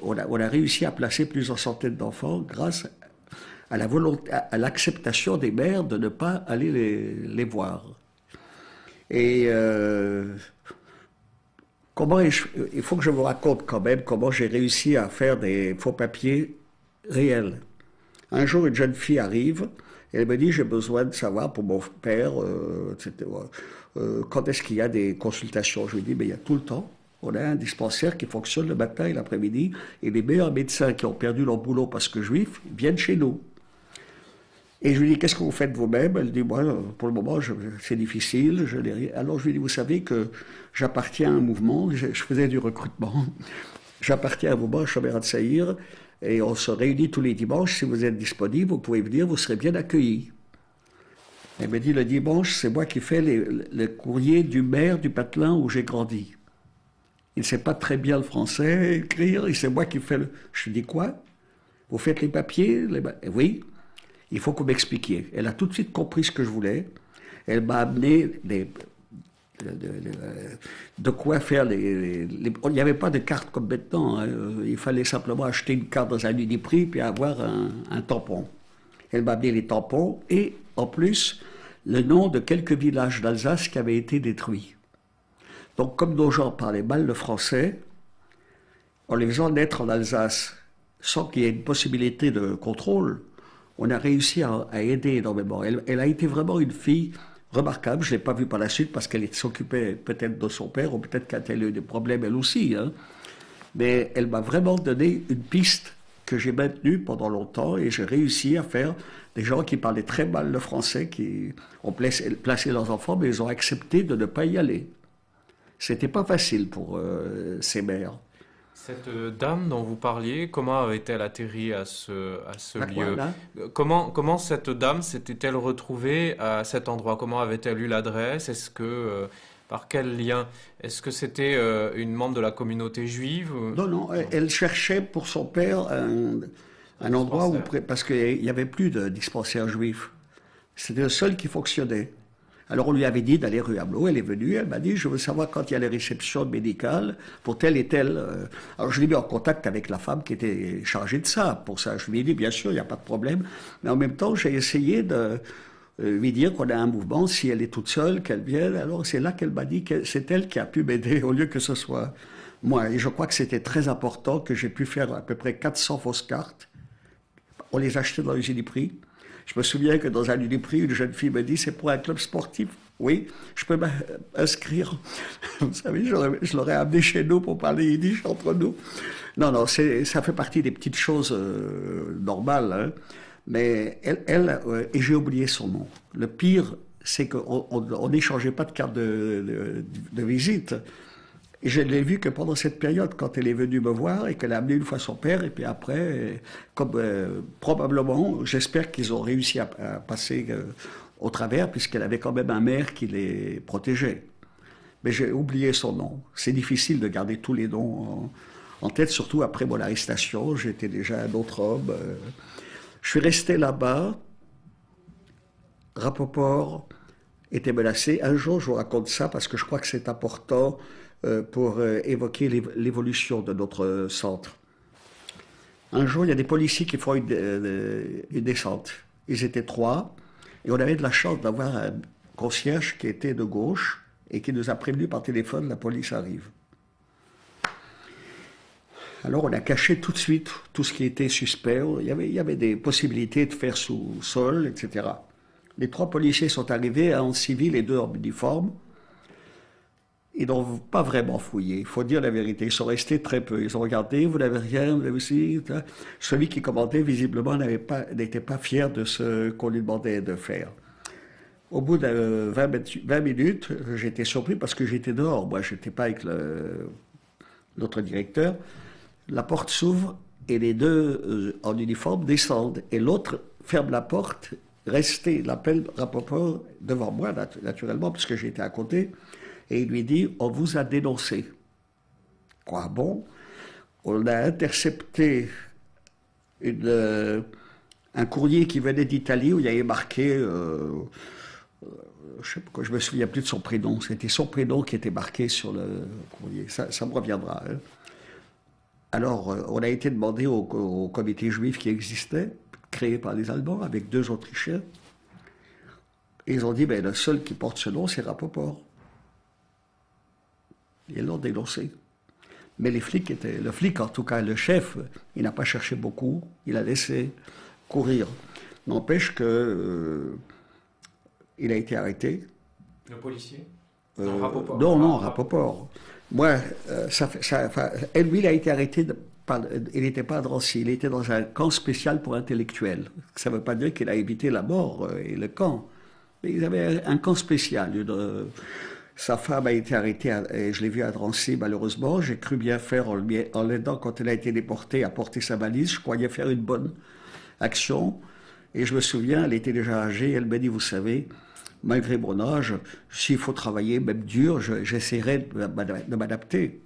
on a réussi à placer plusieurs centaines d'enfants grâce à la volonté, à l'acceptation des mères de ne pas aller les voir. Et il faut que je vous raconte quand même comment j'ai réussi à faire des faux papiers réels. Un jour, une jeune fille arrive, Et elle me dit, j'ai besoin de savoir pour mon père, etc., quand est-ce qu'il y a des consultations. Je lui dis, mais il y a tout le temps. On a un dispensaire qui fonctionne le matin et l'après-midi, et les meilleurs médecins qui ont perdu leur boulot parce que juifs viennent chez nous. Et je lui dis, qu'est-ce que vous faites vous-même? Elle dit, moi, pour le moment, c'est difficile. Alors je lui dis, vous savez que j'appartiens à un mouvement, je faisais du recrutement, j'appartiens à un mouvement, Shomer Hatzair, et on se réunit tous les dimanches. Si vous êtes disponible, vous pouvez venir, vous serez bien accueillis. Elle me dit, le dimanche, c'est moi qui fais le courrier du maire du patelin où j'ai grandi. Il ne sait pas très bien le français, écrire, et c'est moi qui fais le... Je lui dis, quoi? Vous faites les papiers? Oui. Il faut que vous m'expliquiez. Elle a tout de suite compris ce que je voulais. Elle m'a amené de quoi faire il n'y avait pas de carte comme maintenant. Hein. Il fallait simplement acheter une carte dans un Uniprix puis avoir un tampon. Elle m'a amené les tampons et, en plus, le nom de quelques villages d'Alsace qui avaient été détruits. Donc, comme nos gens parlaient mal le français, en les faisant naître en Alsace, sans qu'il y ait une possibilité de contrôle, on a réussi à aider énormément. Elle a été vraiment une fille remarquable. Je ne l'ai pas vue par la suite parce qu'elle s'occupait peut-être de son père ou peut-être qu'elle a eu des problèmes elle aussi. Hein. Mais elle m'a vraiment donné une piste que j'ai maintenue pendant longtemps et j'ai réussi à faire des gens qui parlaient très mal le français, qui ont placé leurs enfants, mais ils ont accepté de ne pas y aller. C'était pas facile pour ces mères. Cette dame dont vous parliez, comment avait-elle atterri à ce lieu? Là, Comment cette dame s'était-elle retrouvée à cet endroit? Comment avait-elle eu l'adresse? Est-ce que, par quel lien? Est-ce que c'était une membre de la communauté juive? non, elle cherchait pour son père un endroit où, parce qu'il n'y avait plus de dispensaire juif. C'était le seul qui fonctionnait. Alors on lui avait dit d'aller rue Hamelot, elle est venue, elle m'a dit, je veux savoir quand il y a les réceptions médicales pour tel et tel. Alors je l'ai mis en contact avec la femme qui était chargée de ça, pour ça. Je lui ai dit, bien sûr, il n'y a pas de problème. Mais en même temps, j'ai essayé de lui dire qu'on a un mouvement, si elle est toute seule, qu'elle vienne. Alors c'est là qu'elle m'a dit que c'est elle qui a pu m'aider au lieu que ce soit moi. Et je crois que c'était très important que j'ai pu faire à peu près 400 fausses cartes. On les achetait dans les Uniprix. Je me souviens que dans un Uniprix, une jeune fille me dit, c'est pour un club sportif. Oui, je peux m'inscrire. Vous savez, je l'aurais amené chez nous pour parler yiddish entre nous. Non, ça fait partie des petites choses normales. Hein. Mais et j'ai oublié son nom. Le pire, c'est qu'on n'échangeait pas de carte de visite. Et je ne l'ai vue que pendant cette période, quand elle est venue me voir et qu'elle a amené une fois son père. Et puis après, comme probablement, j'espère qu'ils ont réussi à passer au travers, puisqu'elle avait quand même un maire qui les protégeait. Mais j'ai oublié son nom. C'est difficile de garder tous les noms en tête, surtout après mon arrestation. J'étais déjà un autre homme. Je suis resté là-bas. Rapoport était menacé. Un jour, je vous raconte ça parce que je crois que c'est important pour évoquer l'évolution de notre centre. Un jour, il y a des policiers qui font une descente. Ils étaient 3, et on avait de la chance d'avoir un concierge qui était de gauche et qui nous a prévenu par téléphone, la police arrive. Alors on a caché tout de suite tout ce qui était suspect. Il y avait des possibilités de faire sous-sol, etc. Les 3 policiers sont arrivés, un en civil et 2 en uniforme. Ils n'ont pas vraiment fouillé, il faut dire la vérité. Ils sont restés très peu. Ils ont regardé, vous n'avez rien, vous avez aussi... Celui qui commandait, visiblement, n'était pas fier de ce qu'on lui demandait de faire. Au bout de 20 minutes, j'étais surpris parce que j'étais dehors. Moi, je n'étais pas avec notre directeur. La porte s'ouvre et les 2 en uniforme descendent. Et l'autre ferme la porte, resté, l'appelle Rapoport devant moi, naturellement, puisque j'étais à côté. Et il lui dit, on vous a dénoncé. Quoi bon? On a intercepté un courrier qui venait d'Italie où il y avait marqué, je me souviens plus de son prénom, c'était son prénom qui était marqué sur le courrier. Ça me reviendra. Hein. Alors, on a été demandé au comité juif qui existait, créé par les Allemands, avec 2 Autrichiens. Et ils ont dit, ben, le seul qui porte ce nom, c'est Rapoport. Ils l'ont dénoncé. Mais le flic en tout cas, le chef, il n'a pas cherché beaucoup, il a laissé courir. N'empêche que il a été arrêté. Le policier? Non, Rapoport. non, Rapoport. Moi, lui, il a été arrêté. Il n'était pas à Drancy, il était dans un camp spécial pour intellectuels. Ça ne veut pas dire qu'il a évité la mort et le camp. Mais il avait un camp spécial. Sa femme a été arrêtée, et je l'ai vue à Drancy, malheureusement. J'ai cru bien faire en l'aidant quand elle a été déportée à porter sa valise. Je croyais faire une bonne action. Et je me souviens, elle était déjà âgée, elle m'a dit, vous savez, malgré mon âge, s'il faut travailler, même dur, j'essaierai de m'adapter.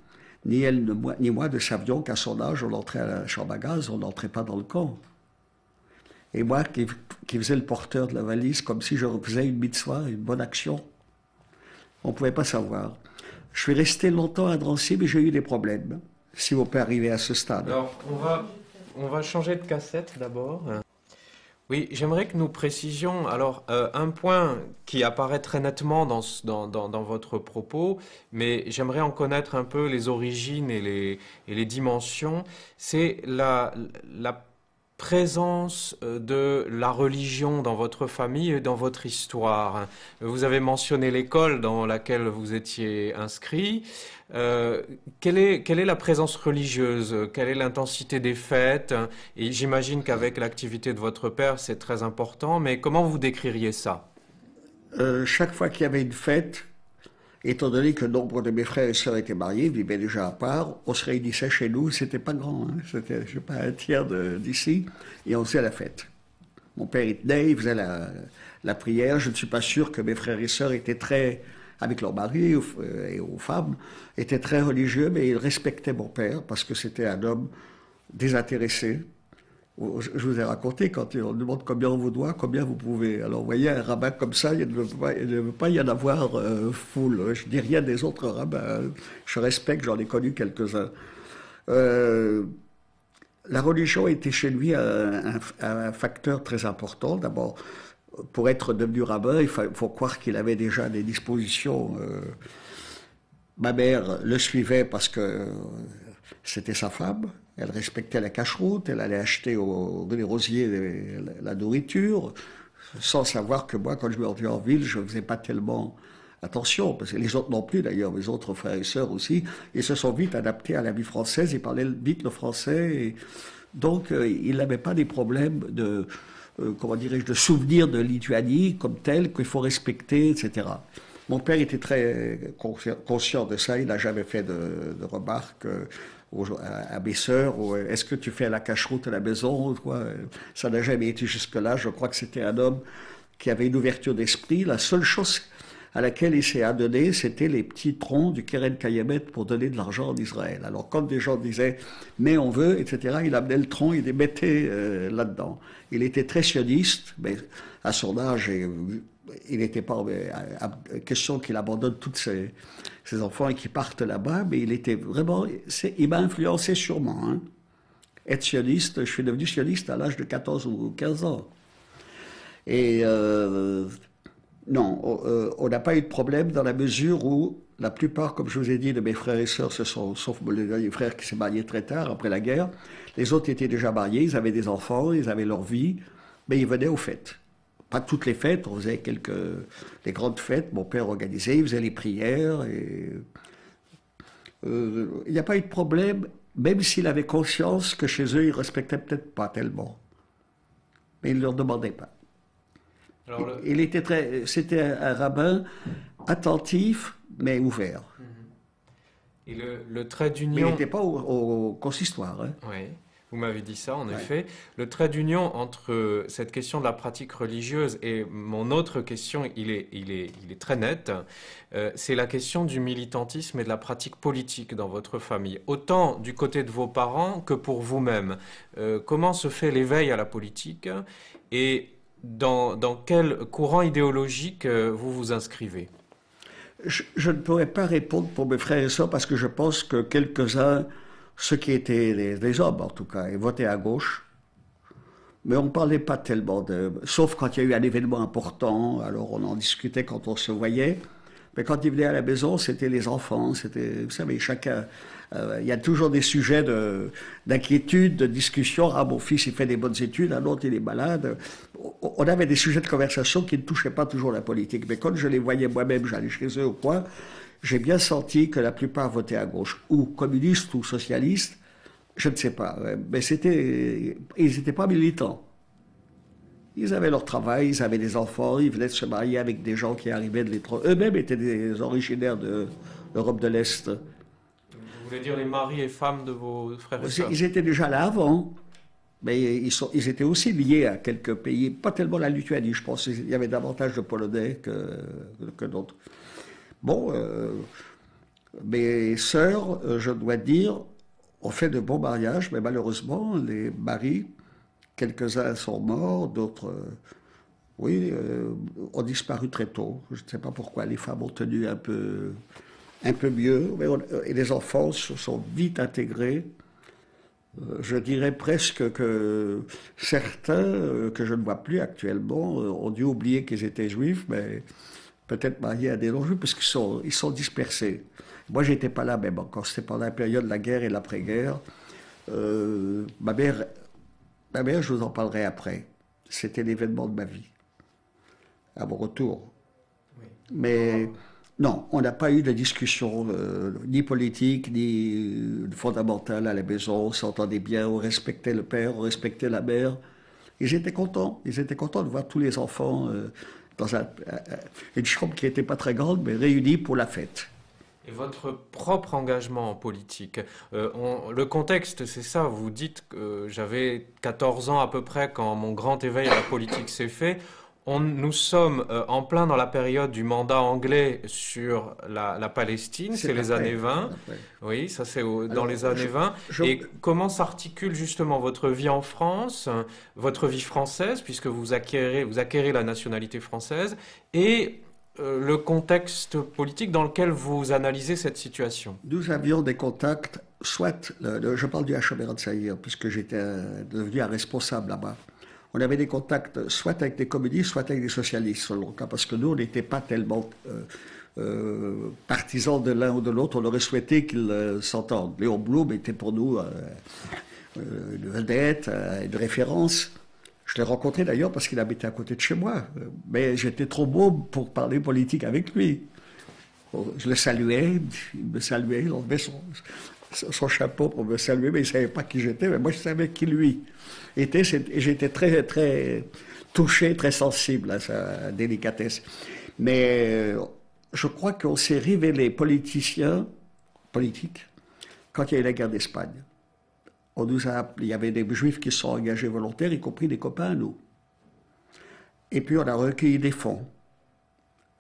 Ni elle, ni moi ne savions qu'à son âge, on entrait à la chambre à gaz, on n'entrait pas dans le camp. Et moi, qui faisais le porteur de la valise, comme si je faisais une mitzvah, une bonne action, on ne pouvait pas savoir. Je suis resté longtemps à Drancy, mais j'ai eu des problèmes, si on peut arriver à ce stade. Alors, on va changer de cassette d'abord. Oui, j'aimerais que nous précisions, alors, un point qui apparaît très nettement dans votre propos, mais j'aimerais en connaître un peu les origines et les dimensions, c'est la présence de la religion dans votre famille et dans votre histoire. Vous avez mentionné l'école dans laquelle vous étiez inscrit. Quelle est la présence religieuse? Quelle est l'intensité des fêtes? Et j'imagine qu'avec l'activité de votre père, c'est très important, mais comment vous décririez ça? Chaque fois qu'il y avait une fête, étant donné que nombre de mes frères et sœurs étaient mariés, vivaient déjà à part, on se réunissait chez nous, c'était pas grand, hein, c'était, je sais pas, un tiers d'ici, et on faisait la fête. Mon père il tenait, il faisait la prière, je ne suis pas sûr que mes frères et sœurs étaient très, avec leurs maris et aux femmes, étaient très religieux, mais ils respectaient mon père, parce que c'était un homme désintéressé. Je vous ai raconté, quand on demande combien on vous doit, combien vous pouvez. Alors, vous voyez, un rabbin comme ça, il ne veut pas y en avoir foule. Je ne dis rien des autres rabbins. Je respecte, j'en ai connu quelques-uns. La religion était chez lui un facteur très important. D'abord, pour être devenu rabbin, il faut croire qu'il avait déjà des dispositions. Ma mère le suivait parce que c'était sa femme. Elle respectait la cache-route, elle allait acheter au rue des Rosiers la nourriture, sans savoir que moi, quand je me rendais en ville, je ne faisais pas tellement attention, parce que les autres non plus d'ailleurs, mes autres frères et sœurs aussi, ils se sont vite adaptés à la vie française, ils parlaient vite le français, et donc ils n'avaient pas des problèmes de, comment dirais-je, de souvenirs de Lituanie comme tel qu'il faut respecter, etc. Mon père était très conscient de ça, il n'a jamais fait de remarques à mes sœurs, ou est-ce que tu fais la cache-route à la maison, quoi. Ça n'a jamais été jusque-là. Je crois que c'était un homme qui avait une ouverture d'esprit. La seule chose à laquelle il s'est adonné, c'était les petits troncs du Keren Kayemet pour donner de l'argent en Israël. Alors quand des gens disaient « mais on veut », etc., il amenait le tronc, il les mettait là-dedans. Il était très sioniste, mais à son âge, il n'était pas question qu'il abandonne tous ses enfants et qu'ils partent là-bas, mais il était vraiment, il m'a influencé sûrement. Hein. Être sioniste, je suis devenu sioniste à l'âge de 14 ou 15 ans. Et non, on n'a pas eu de problème dans la mesure où la plupart, comme je vous ai dit, de mes frères et sœurs, sauf le dernier frère qui s'est marié très tard, après la guerre, les autres étaient déjà mariés, ils avaient des enfants, ils avaient leur vie, mais ils venaient aux fêtes. Pas toutes les fêtes, on faisait les grandes fêtes, mon père organisait, il faisait les prières, et il n'y a pas eu de problème, même s'il avait conscience que chez eux, ils ne respectaient peut-être pas tellement. Mais il ne leur demandait pas. Alors, c'était un rabbin attentif, mais ouvert. Et le trait d'union... Mais il n'était pas au consistoire. Hein. Oui. Vous m'avez dit ça, en effet. Le trait d'union entre cette question de la pratique religieuse et mon autre question, il est très net. C'est la question du militantisme et de la pratique politique dans votre famille, autant du côté de vos parents que pour vous-même. Comment se fait l'éveil à la politique et dans quel courant idéologique vous vous inscrivez? Je ne pourrais pas répondre pour mes frères et sœurs parce que je pense que quelques-uns, ceux qui étaient des hommes en tout cas, ils votaient à gauche. Mais on ne parlait pas tellement sauf quand il y a eu un événement important, alors on en discutait quand on se voyait. Mais quand ils venaient à la maison, c'était les enfants, c'était, vous savez, chacun. Il y a toujours des sujets d'inquiétude, de discussion. Ah, mon fils, il fait des bonnes études, un autre, il est malade. On avait des sujets de conversation qui ne touchaient pas toujours la politique. Mais quand je les voyais moi-même, j'allais chez eux au coin, j'ai bien senti que la plupart votaient à gauche, ou communistes ou socialistes, je ne sais pas. Mais ils n'étaient pas militants. Ils avaient leur travail, ils avaient des enfants, ils venaient de se marier avec des gens qui arrivaient de l'étranger. Eux-mêmes étaient des originaires de l'Europe de l'Est. Vous voulez dire les maris et femmes de vos frères et sœurs? Ils étaient déjà là avant, mais ils étaient aussi liés à quelques pays, pas tellement la Lituanie, je pense. Il y avait davantage de Polonais que d'autres. Bon, mes sœurs, je dois dire, ont fait de bons mariages, mais malheureusement, les maris, quelques-uns sont morts, d'autres, oui, ont disparu très tôt. Je ne sais pas pourquoi. Les femmes ont tenu un peu mieux, et les enfants se sont vite intégrés. Je dirais presque que certains, que je ne vois plus actuellement, ont dû oublier qu'ils étaient juifs, mais peut-être mariés à des non-juifs, parce qu'ils sont dispersés. Moi, j'étais pas là même encore. C'était pendant la période de la guerre et l'après-guerre. Ma mère, je vous en parlerai après. C'était l'événement de ma vie, à mon retour. Oui. Mais non, on n'a pas eu de discussion ni politique, ni fondamentale à la maison. On s'entendait bien, on respectait le père, on respectait la mère. Ils étaient contents. Ils étaient contents de voir tous les enfants dans une chambre qui n'était pas très grande, mais réunis pour la fête. Et votre propre engagement en politique, le contexte, c'est ça, vous dites que j'avais 14 ans à peu près quand mon grand éveil à la politique s'est fait. Nous sommes en plein dans la période du mandat anglais sur la Palestine, c'est les années 20. Oui, ça c'est dans les années 20. Et comment s'articule justement votre vie en France, votre vie française, puisque vous acquérez la nationalité française, et le contexte politique dans lequel vous analysez cette situation? Nous avions des contacts, soit, je parle du HMR de Saïr, puisque j'étais devenu un responsable là-bas. On avait des contacts soit avec des communistes, soit avec des socialistes, selon le cas, parce que nous, on n'était pas tellement partisans de l'un ou de l'autre. On aurait souhaité qu'ils s'entendent. Léon Blum était pour nous une vedette, une référence. Je l'ai rencontré d'ailleurs parce qu'il habitait à côté de chez moi. Mais j'étais trop beau pour parler politique avec lui. Je le saluais, il me saluait, il enlevait son chapeau pour me saluer, mais il ne savait pas qui j'étais, mais moi je savais qui lui était, et j'étais très, très touché, très sensible à sa délicatesse. Mais je crois qu'on s'est révélé politiques quand il y a eu la guerre d'Espagne. Il y avait des juifs qui se sont engagés volontaires, y compris des copains à nous. Et puis on a recueilli des fonds.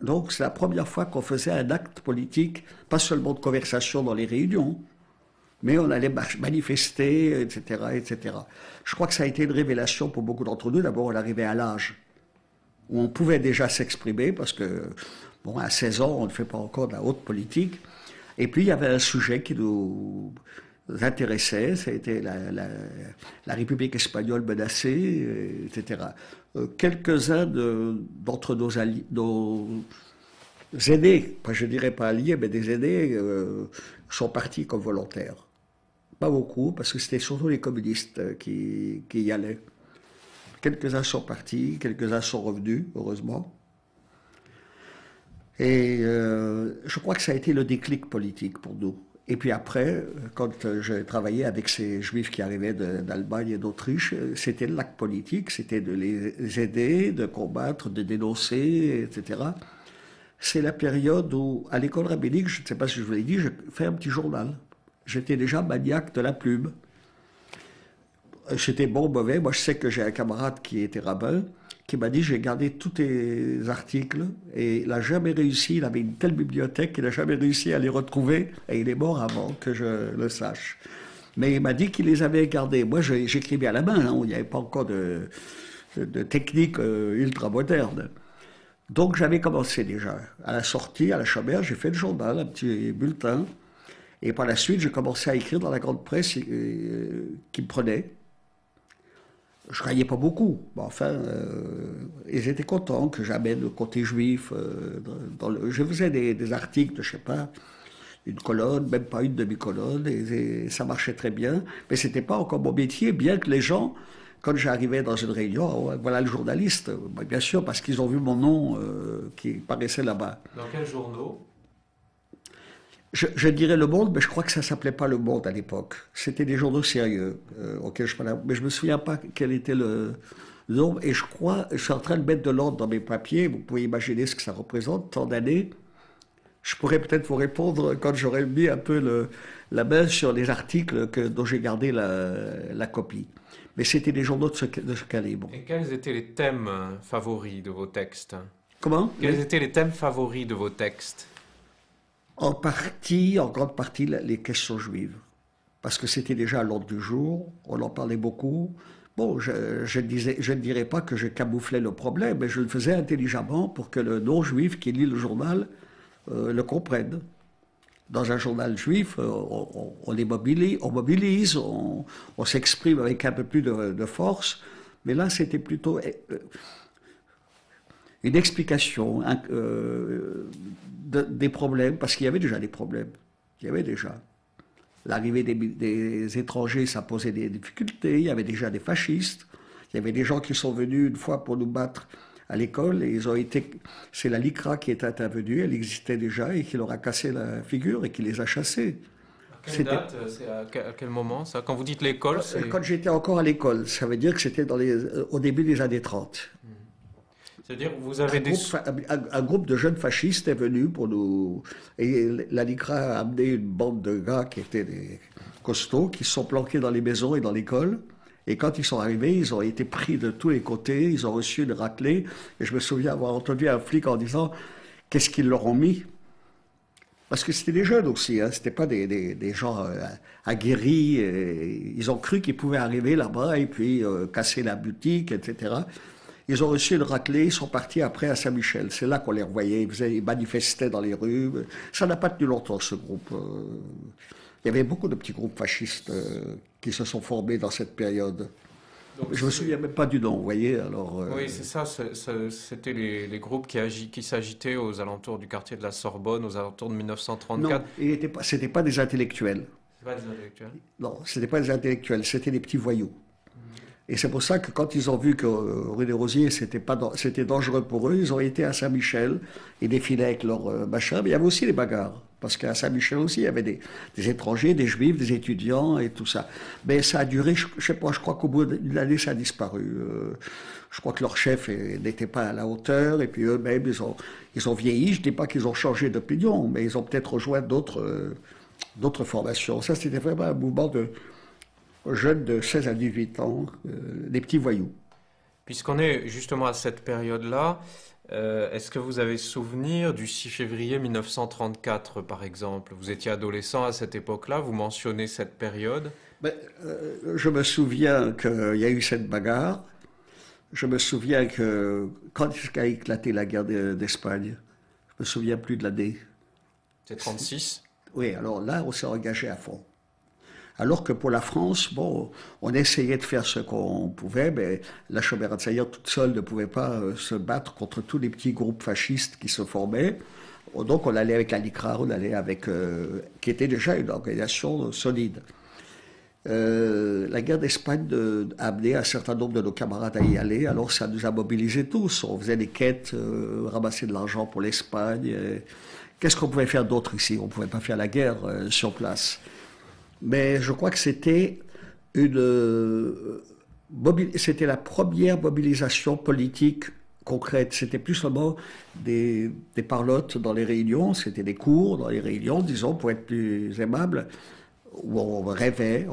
Donc c'est la première fois qu'on faisait un acte politique, pas seulement de conversation dans les réunions, mais on allait manifester, etc., etc. Je crois que ça a été une révélation pour beaucoup d'entre nous. D'abord, on arrivait à l'âge où on pouvait déjà s'exprimer, parce que, bon, à 16 ans, on ne fait pas encore de la haute politique. Et puis, il y avait un sujet qui nous intéressait, c'était la République espagnole menacée, etc. Quelques-uns d'entre nos aînés, je ne dirais pas alliés, mais des aînés, sont partis comme volontaires. Pas beaucoup, parce que c'était surtout les communistes qui y allaient. Quelques-uns sont partis, quelques-uns sont revenus, heureusement. Et je crois que ça a été le déclic politique pour nous. Et puis après, quand j'ai travaillé avec ces juifs qui arrivaient d'Allemagne et d'Autriche, c'était l'acte politique, c'était de les aider, de combattre, de dénoncer, etc. C'est la période où, à l'école rabbinique, je ne sais pas si je vous l'ai dit, je fais un petit journal. J'étais déjà maniaque de la plume. J'étais bon, mauvais. Moi, je sais que j'ai un camarade qui était rabbin, qui m'a dit, j'ai gardé tous tes articles, et il n'a jamais réussi, il avait une telle bibliothèque qu'il n'a jamais réussi à les retrouver, et il est mort avant que je le sache. Mais il m'a dit qu'il les avait gardés. Moi, j'écrivais à la main, hein, il n'y avait pas encore de technique ultra moderne. Donc j'avais commencé déjà. À la sortie, à la Chamère, j'ai fait le journal, un petit bulletin. Et par la suite, j'ai commencé à écrire dans la grande presse qui me prenait. Je gagnais pas beaucoup. Bon, enfin, ils étaient contents que j'amène le côté juif. Je faisais des articles de, je sais pas, une colonne, même pas une demi-colonne, et ça marchait très bien. Mais c'était pas encore mon métier, bien que les gens, quand j'arrivais dans une réunion, oh, voilà le journaliste, bah, bien sûr, parce qu'ils ont vu mon nom qui paraissait là-bas. Dans quels journaux? Je dirais Le Monde, mais je crois que ça s'appelait pas Le Monde à l'époque. C'était des journaux sérieux auxquels je parlais. Mais je me souviens pas quel était le nom. Et je crois, je suis en train de mettre de l'ordre dans mes papiers. Vous pouvez imaginer ce que ça représente, tant d'années. Je pourrais peut-être vous répondre quand j'aurais mis un peu la main sur les articles dont j'ai gardé la copie. Mais c'était des journaux de ce calibre. Et quels étaient les thèmes favoris de vos textes? Comment? Quels étaient les thèmes favoris de vos textes? En grande partie, les questions juives. Parce que c'était déjà à l'ordre du jour, on en parlait beaucoup. Bon, je ne dirais pas que je camouflais le problème, mais je le faisais intelligemment pour que le non-juif qui lit le journal le comprenne. Dans un journal juif, on les mobilise, on s'exprime avec un peu plus de force, mais là c'était plutôt une explication des problèmes, parce qu'il y avait déjà des problèmes. Il y avait déjà. L'arrivée des étrangers, ça posait des difficultés. Il y avait déjà des fascistes. Il y avait des gens qui sont venus une fois pour nous battre à l'école. Et c'est la LICRA qui est intervenue. Elle existait déjà et qui leur a cassé la figure et qui les a chassés. À quelle date? C'est à quel moment ça? Quand vous dites l'école, c'est... Quand j'étais encore à l'école, ça veut dire que c'était au début des années 30. C'est-à-dire vous avez un groupe de jeunes fascistes est venu pour nous... Et la LICRA a amené une bande de gars qui étaient des costauds, qui se sont planqués dans les maisons et dans l'école. Et quand ils sont arrivés, ils ont été pris de tous les côtés, ils ont reçu une raclée. Et je me souviens avoir entendu un flic en disant « Qu'est-ce qu'ils leur ont mis ?» Parce que c'était des jeunes aussi, hein, c'était pas des gens aguerris. Ils ont cru qu'ils pouvaient arriver là-bas et puis casser la boutique, etc. Ils ont reçu une raclée, ils sont partis après à Saint-Michel. C'est là qu'on les revoyait, ils manifestaient dans les rues. Ça n'a pas tenu longtemps, ce groupe. Il y avait beaucoup de petits groupes fascistes qui se sont formés dans cette période. Donc, je ne me souviens même pas du nom, vous voyez. Alors, oui, c'est ça, c'était les groupes qui s'agitaient aux alentours du quartier de la Sorbonne, aux alentours de 1934. Non, ce n'étaient pas des intellectuels. Ce pas des intellectuels? Non, ce n'étaient pas des intellectuels, c'était des petits voyous. Et c'est pour ça que quand ils ont vu que rue des Rosiers, c'était dangereux pour eux, ils ont été à Saint-Michel et défilaient avec leur machin. Mais il y avait aussi des bagarres. Parce qu'à Saint-Michel aussi, il y avait des étrangers, des juifs, des étudiants et tout ça. Mais ça a duré, je sais pas, je crois qu'au bout d'une année, ça a disparu. Je crois que leur chef n'était pas à la hauteur et puis eux-mêmes, ils ont vieilli. Je dis pas qu'ils ont changé d'opinion, mais ils ont peut-être rejoint d'autres formations. Ça, c'était vraiment un mouvement de jeunes de 16 à 18 ans, des petits voyous. Puisqu'on est justement à cette période-là, est-ce que vous avez souvenir du 6 février 1934, par exemple? Vous étiez adolescent à cette époque-là, vous mentionnez cette période. Je me souviens qu'il y a eu cette bagarre. Je me souviens que quand a éclaté la guerre d'Espagne, je me souviens plus de l'année. C'est 36? Oui, alors là, on s'est engagé à fond. Alors que pour la France, bon, on essayait de faire ce qu'on pouvait, mais la Chaumière toute seule ne pouvait pas se battre contre tous les petits groupes fascistes qui se formaient. Donc on allait avec la LICRA, on allait avec, qui était déjà une organisation solide. La guerre d'Espagne a amené un certain nombre de nos camarades à y aller, alors ça nous a mobilisés tous. On faisait des quêtes, ramasser de l'argent pour l'Espagne. Qu'est-ce qu'on pouvait faire d'autre ici? On ne pouvait pas faire la guerre sur place. Mais je crois que c'était la première mobilisation politique concrète. C'était plus seulement des parlottes dans les réunions, c'était des cours dans les réunions, disons, pour être plus aimable, où on rêvait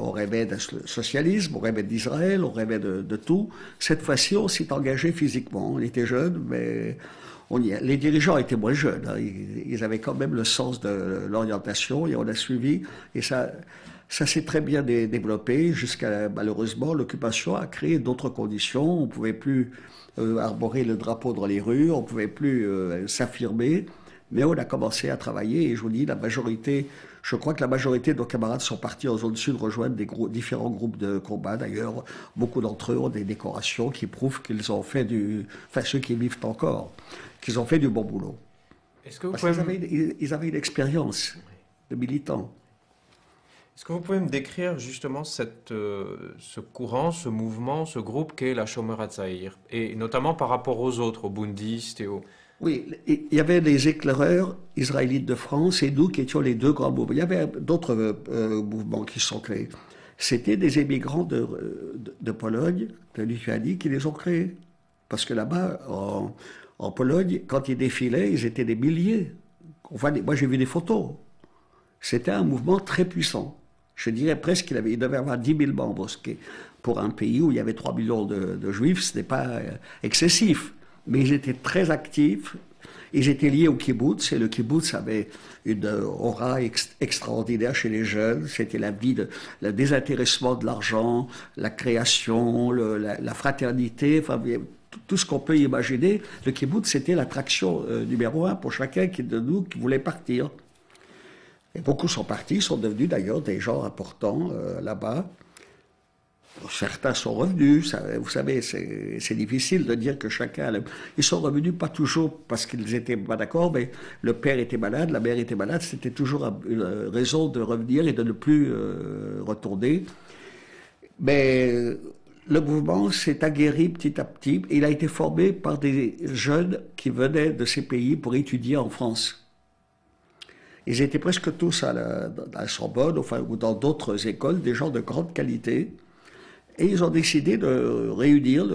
d'un socialisme, on rêvait d'Israël, on rêvait de tout. Cette fois-ci, on s'est engagé physiquement. On était jeunes, mais les dirigeants étaient moins jeunes. Hein. Ils avaient quand même le sens de l'orientation et on a suivi. Et ça s'est très bien développé jusqu'à, malheureusement, l'occupation a créé d'autres conditions. On ne pouvait plus arborer le drapeau dans les rues, on ne pouvait plus s'affirmer. Mais on a commencé à travailler et je vous dis, je crois que la majorité de nos camarades sont partis en zone sud rejoindre différents groupes de combat. D'ailleurs, beaucoup d'entre eux ont des décorations qui prouvent qu'ils ont fait enfin ceux qui vivent encore, qu'ils ont fait du bon boulot. Est-ce que vous Parce pouvez qu'ils avaient une expérience de militants. Est-ce que vous pouvez me décrire justement ce courant, ce mouvement, ce groupe qu'est la Shomer HaTzaïr, et notamment par rapport aux autres, aux bundistes et aux... Oui, il y avait les éclaireurs israélites de France et nous qui étions les deux grands mouvements. Il y avait d'autres mouvements qui se sont créés. C'était des émigrants de Pologne, de Lituanie qui les ont créés. Parce que là-bas, en Pologne, quand ils défilaient, ils étaient des milliers. Enfin, moi, j'ai vu des photos. C'était un mouvement très puissant. Je dirais presque qu'il devait avoir 10 000 membres, ce qui, pour un pays où il y avait 3 millions de juifs, ce n'est pas excessif. Mais ils étaient très actifs, ils étaient liés au kibbutz, et le kibbutz avait une aura extraordinaire chez les jeunes. C'était la vie, le désintéressement de l'argent, la création, la fraternité, enfin, tout ce qu'on peut imaginer. Le kibbutz, c'était l'attraction numéro un pour chacun de nous qui voulait partir. Et beaucoup sont partis, sont devenus d'ailleurs des gens importants là-bas. Certains sont revenus, vous savez, c'est difficile de dire que chacun... Ils sont revenus pas toujours parce qu'ils étaient pas d'accord, mais le père était malade, la mère était malade, c'était toujours une raison de revenir et de ne plus retourner. Mais le mouvement s'est aguerri petit à petit. Il a été formé par des jeunes qui venaient de ces pays pour étudier en France. Ils étaient presque tous à la Sorbonne, enfin, ou dans d'autres écoles, des gens de grande qualité. Et ils ont décidé de réunir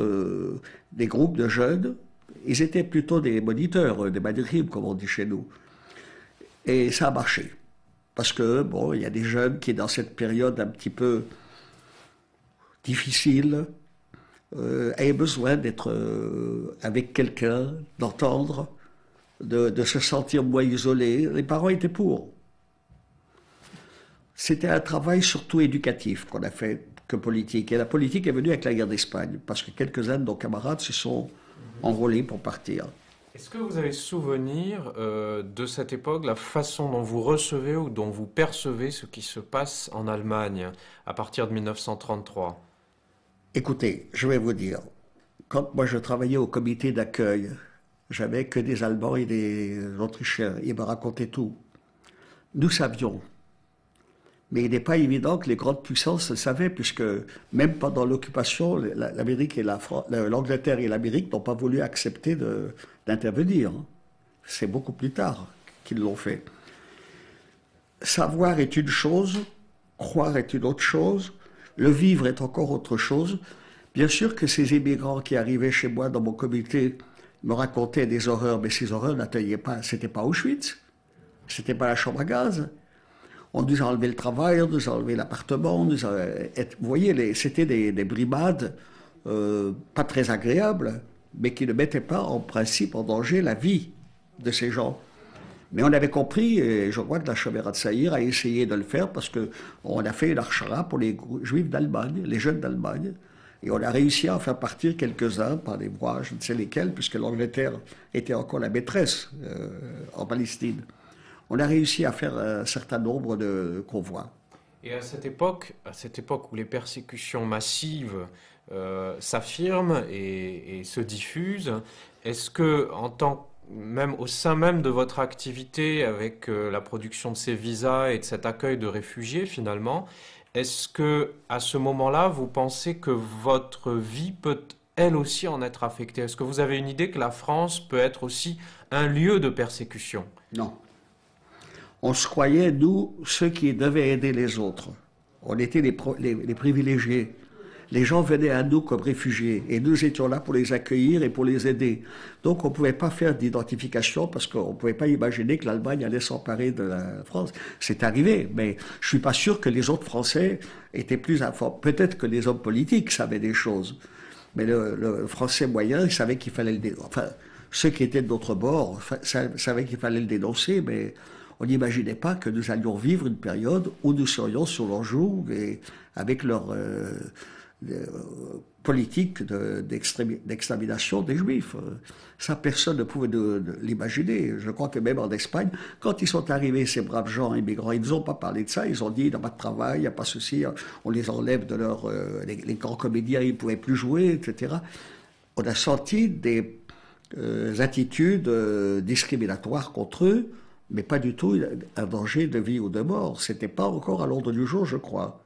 des groupes de jeunes. Ils étaient plutôt des moniteurs, des madrims, comme on dit chez nous. Et ça a marché. Parce que, bon, il y a des jeunes qui, dans cette période un petit peu difficile, avaient besoin d'être avec quelqu'un, d'entendre, de se sentir moins isolés. Les parents étaient pour. C'était un travail surtout éducatif qu'on a fait que politique. Et la politique est venue avec la guerre d'Espagne, parce que quelques-uns de nos camarades se sont enrôlés pour partir. Est-ce que vous avez souvenir de cette époque, la façon dont vous recevez ou dont vous percevez ce qui se passe en Allemagne à partir de 1933? Écoutez, je vais vous dire, quand moi je travaillais au comité d'accueil, j'avais que des Allemands et des Autrichiens, ils me racontaient tout. Nous savions. Mais il n'est pas évident que les grandes puissances le savaient, puisque même pendant l'occupation, l'Amérique et l'Angleterre et l'Amérique n'ont pas voulu accepter d'intervenir. C'est beaucoup plus tard qu'ils l'ont fait. Savoir est une chose, croire est une autre chose, le vivre est encore autre chose. Bien sûr que ces immigrants qui arrivaient chez moi dans mon comité me racontaient des horreurs, mais ces horreurs n'atteignaient pas, c'était pas Auschwitz, c'était pas la chambre à gaz. On nous a enlevé le travail, on nous a enlevé l'appartement. Vous voyez, c'était des brimades pas très agréables, mais qui ne mettaient pas en principe en danger la vie de ces gens. Mais on avait compris, et je crois que la Shomer HaTzaïr a essayé de le faire parce qu'on a fait une archara pour les juifs d'Allemagne, les jeunes d'Allemagne, et on a réussi à en faire partir quelques-uns par des voies, je ne sais lesquelles, puisque l'Angleterre était encore la maîtresse en Palestine. On a réussi à faire un certain nombre de convois. Et à cette époque où les persécutions massives s'affirment et se diffusent, est-ce que, même au sein même de votre activité avec la production de ces visas et de cet accueil de réfugiés finalement, est-ce que à ce moment-là, vous pensez que votre vie peut elle aussi en être affectée? Est-ce que vous avez une idée que la France peut être aussi un lieu de persécution? Non. On se croyait, nous, ceux qui devaient aider les autres. On était les privilégiés. Les gens venaient à nous comme réfugiés et nous étions là pour les accueillir et pour les aider. Donc on ne pouvait pas faire d'identification parce qu'on ne pouvait pas imaginer que l'Allemagne allait s'emparer de la France. C'est arrivé, mais je ne suis pas sûr que les autres Français étaient plus informés. Peut-être que les hommes politiques savaient des choses, mais le Français moyen, il savait qu'il fallait le dénoncer. Enfin, ceux qui étaient de notre bord savaient qu'il fallait le dénoncer, mais on n'imaginait pas que nous allions vivre une période où nous serions sur leur joug et avec politique d'extermination des Juifs. Ça, personne ne pouvait l'imaginer. Je crois que même en Espagne, quand ils sont arrivés, ces braves gens immigrants, ils ne nous ont pas parlé de ça. Ils ont dit, il n'y a pas de travail, il n'y a pas ceci, on les enlève de leur... les grands comédiens, ils ne pouvaient plus jouer, etc. On a senti des attitudes discriminatoires contre eux, mais pas du tout un danger de vie ou de mort. C'était pas encore à l'ordre du jour, je crois.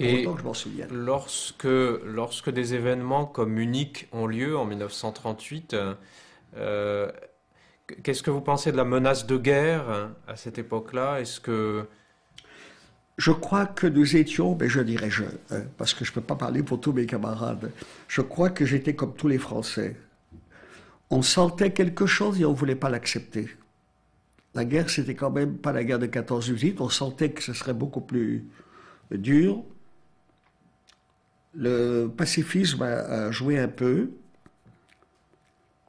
Et Autant que je m'en souviens. lorsque des événements comme Munich ont lieu en 1938, qu'est-ce que vous pensez de la menace de guerre à cette époque-là? Est-ce que... Je crois que nous étions, mais je dirais parce que je ne peux pas parler pour tous mes camarades, je crois que j'étais comme tous les Français. On sentait quelque chose et on ne voulait pas l'accepter. La guerre, c'était quand même pas la guerre de 14-18, on sentait que ce serait beaucoup plus dur. Le pacifisme a joué un peu,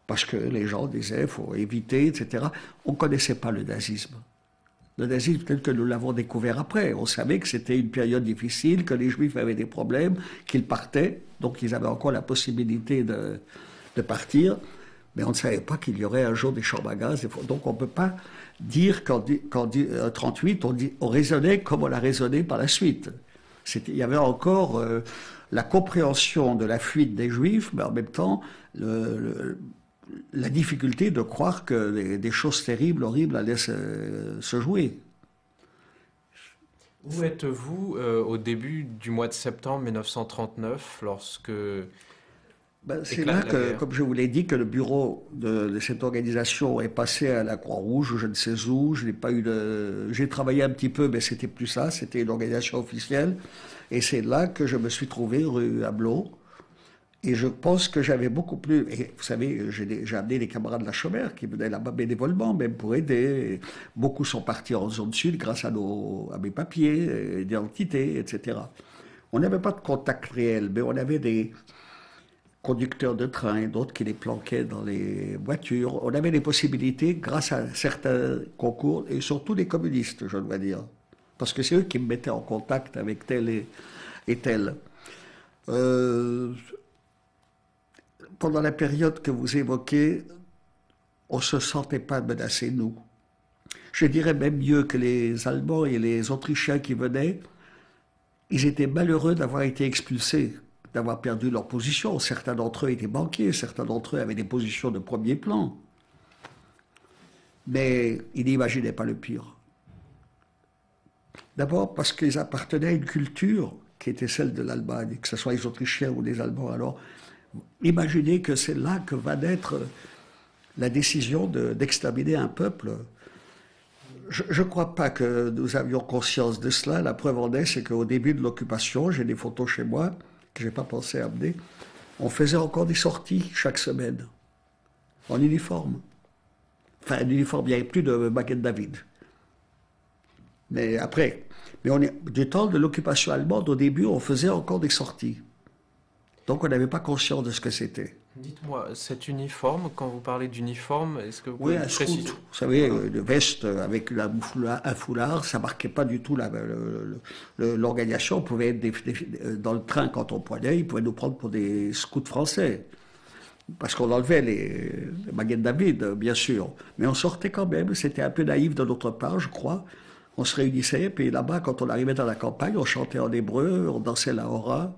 parce que les gens disaient, il faut éviter, etc. On ne connaissait pas le nazisme. Le nazisme, tel que nous l'avons découvert après. On savait que c'était une période difficile, que les Juifs avaient des problèmes, qu'ils partaient, donc ils avaient encore la possibilité de partir, mais on ne savait pas qu'il y aurait un jour des chambres à gaz. Donc on ne peut pas dire qu'en 1938, on raisonnait comme on a raisonné par la suite. Il y avait encore la compréhension de la fuite des Juifs, mais en même temps la difficulté de croire que des choses terribles, horribles allaient se jouer. Où êtes-vous au début du mois de septembre 1939, lorsque C'est là que, comme je vous l'ai dit, que le bureau de cette organisation est passé à la Croix-Rouge, je ne sais où, je n'ai pas eu j'ai travaillé un petit peu, mais c'était plus ça, c'était une organisation officielle, et c'est là que je me suis trouvé rue Amelot. Et je pense que j'avais beaucoup plus... Et vous savez, j'ai amené des camarades de la Chomère qui venaient là-bas bénévolement, même pour aider. Beaucoup sont partis en zone sud grâce à mes papiers d'identité, etc. On n'avait pas de contact réel, mais on avait des conducteurs de train et d'autres qui les planquaient dans les voitures. On avait des possibilités grâce à certains concours, et surtout des communistes, je dois dire. Parce que c'est eux qui me mettaient en contact avec tel et tel. Pendant la période que vous évoquez, on ne se sentait pas menacés, nous. Je dirais même mieux que les Allemands et les Autrichiens qui venaient, ils étaient malheureux d'avoir été expulsés, d'avoir perdu leur position. Certains d'entre eux étaient banquiers, certains d'entre eux avaient des positions de premier plan. Mais ils n'imaginaient pas le pire. D'abord parce qu'ils appartenaient à une culture qui était celle de l'Allemagne, que ce soit les Autrichiens ou les Allemands. Alors, imaginez que c'est là que va naître la décision d'exterminer un peuple. Je ne crois pas que nous avions conscience de cela. La preuve en est, c'est qu'au début de l'occupation, j'ai des photos chez moi que je n'ai pas pensé à amener, on faisait encore des sorties chaque semaine, en uniforme. Enfin, en uniforme, il n'y avait plus de Magen David. Mais après, du temps de l'occupation allemande, au début, on faisait encore des sorties. Donc on n'avait pas conscience de ce que c'était. Dites-moi, cet uniforme, quand vous parlez d'uniforme, est-ce que vous Oui, pouvez un préciser? scout. Vous savez, une veste avec un foulard, ça ne marquait pas du tout l'organisation. On pouvait être dans le train, quand on prenait, ils pouvaient nous prendre pour des scouts français. Parce qu'on enlevait les Magen David, bien sûr. Mais on sortait quand même, c'était un peu naïf de notre part, je crois. On se réunissait, puis là-bas, quand on arrivait dans la campagne, on chantait en hébreu, on dansait la hora.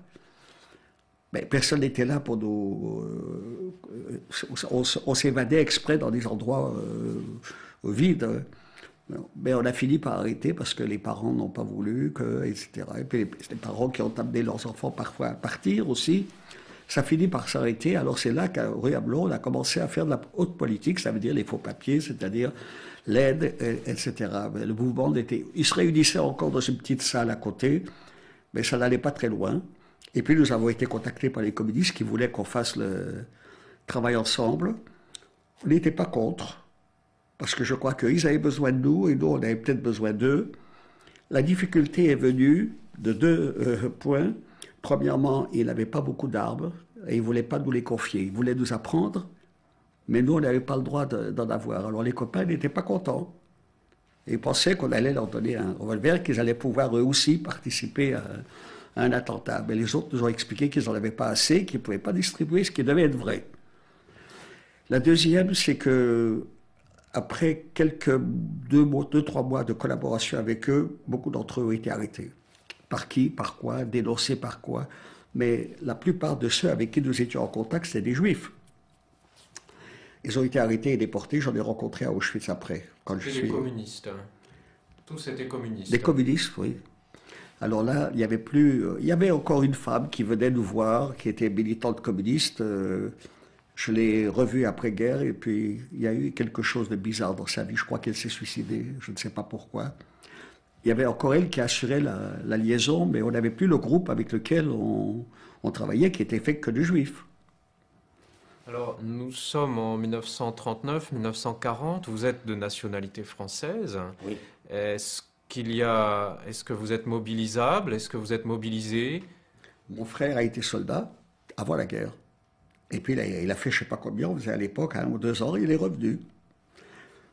Mais personne n'était là pour nous... on s'évadait exprès dans des endroits vides. Mais on a fini par arrêter parce que les parents n'ont pas voulu, etc. Et puis les parents qui ont amené leurs enfants parfois à partir aussi. Ça finit par s'arrêter. Alors c'est là qu'à rue Amelot, on a commencé à faire de la haute politique, ça veut dire les faux papiers, c'est-à-dire l'aide, etc. Le mouvement il se réunissait encore dans une petite salle à côté, mais ça n'allait pas très loin. Et puis nous avons été contactés par les communistes qui voulaient qu'on fasse le travail ensemble. On n'était pas contre, parce que je crois qu'ils avaient besoin de nous et nous on avait peut-être besoin d'eux. La difficulté est venue de deux points. Premièrement, ils n'avaient pas beaucoup d'armes et ils ne voulaient pas nous les confier. Ils voulaient nous apprendre, mais nous on n'avait pas le droit d'en avoir. Alors les copains n'étaient pas contents. Ils pensaient qu'on allait leur donner un revolver, qu'ils allaient pouvoir eux aussi participer à un attentat. Mais les autres nous ont expliqué qu'ils n'en avaient pas assez, qu'ils ne pouvaient pas distribuer ce qui devait être vrai. La deuxième, c'est que après quelques 2-3 mois de collaboration avec eux, beaucoup d'entre eux ont été arrêtés. Par qui, par quoi, dénoncés par quoi. Mais la plupart de ceux avec qui nous étions en contact, c'était des juifs. Ils ont été arrêtés et déportés. J'en ai rencontré à Auschwitz après. Des communistes. Tous étaient communistes. Des communistes, oui. Alors là, il y avait plus. Il y avait encore une femme qui venait nous voir, qui était militante communiste. Je l'ai revue après-guerre et puis il y a eu quelque chose de bizarre dans sa vie. Je crois qu'elle s'est suicidée. Je ne sais pas pourquoi. Il y avait encore elle qui assurait la liaison, mais on n'avait plus le groupe avec lequel on travaillait, qui était fait que de juifs. Alors, nous sommes en 1939-1940. Vous êtes de nationalité française. Oui. Est-ce que vous êtes mobilisable? Est-ce que vous êtes mobilisé? Mon frère a été soldat avant la guerre. Et puis il a fait je ne sais pas combien, on faisait à l'époque, 1 ou 2 ans, il est revenu.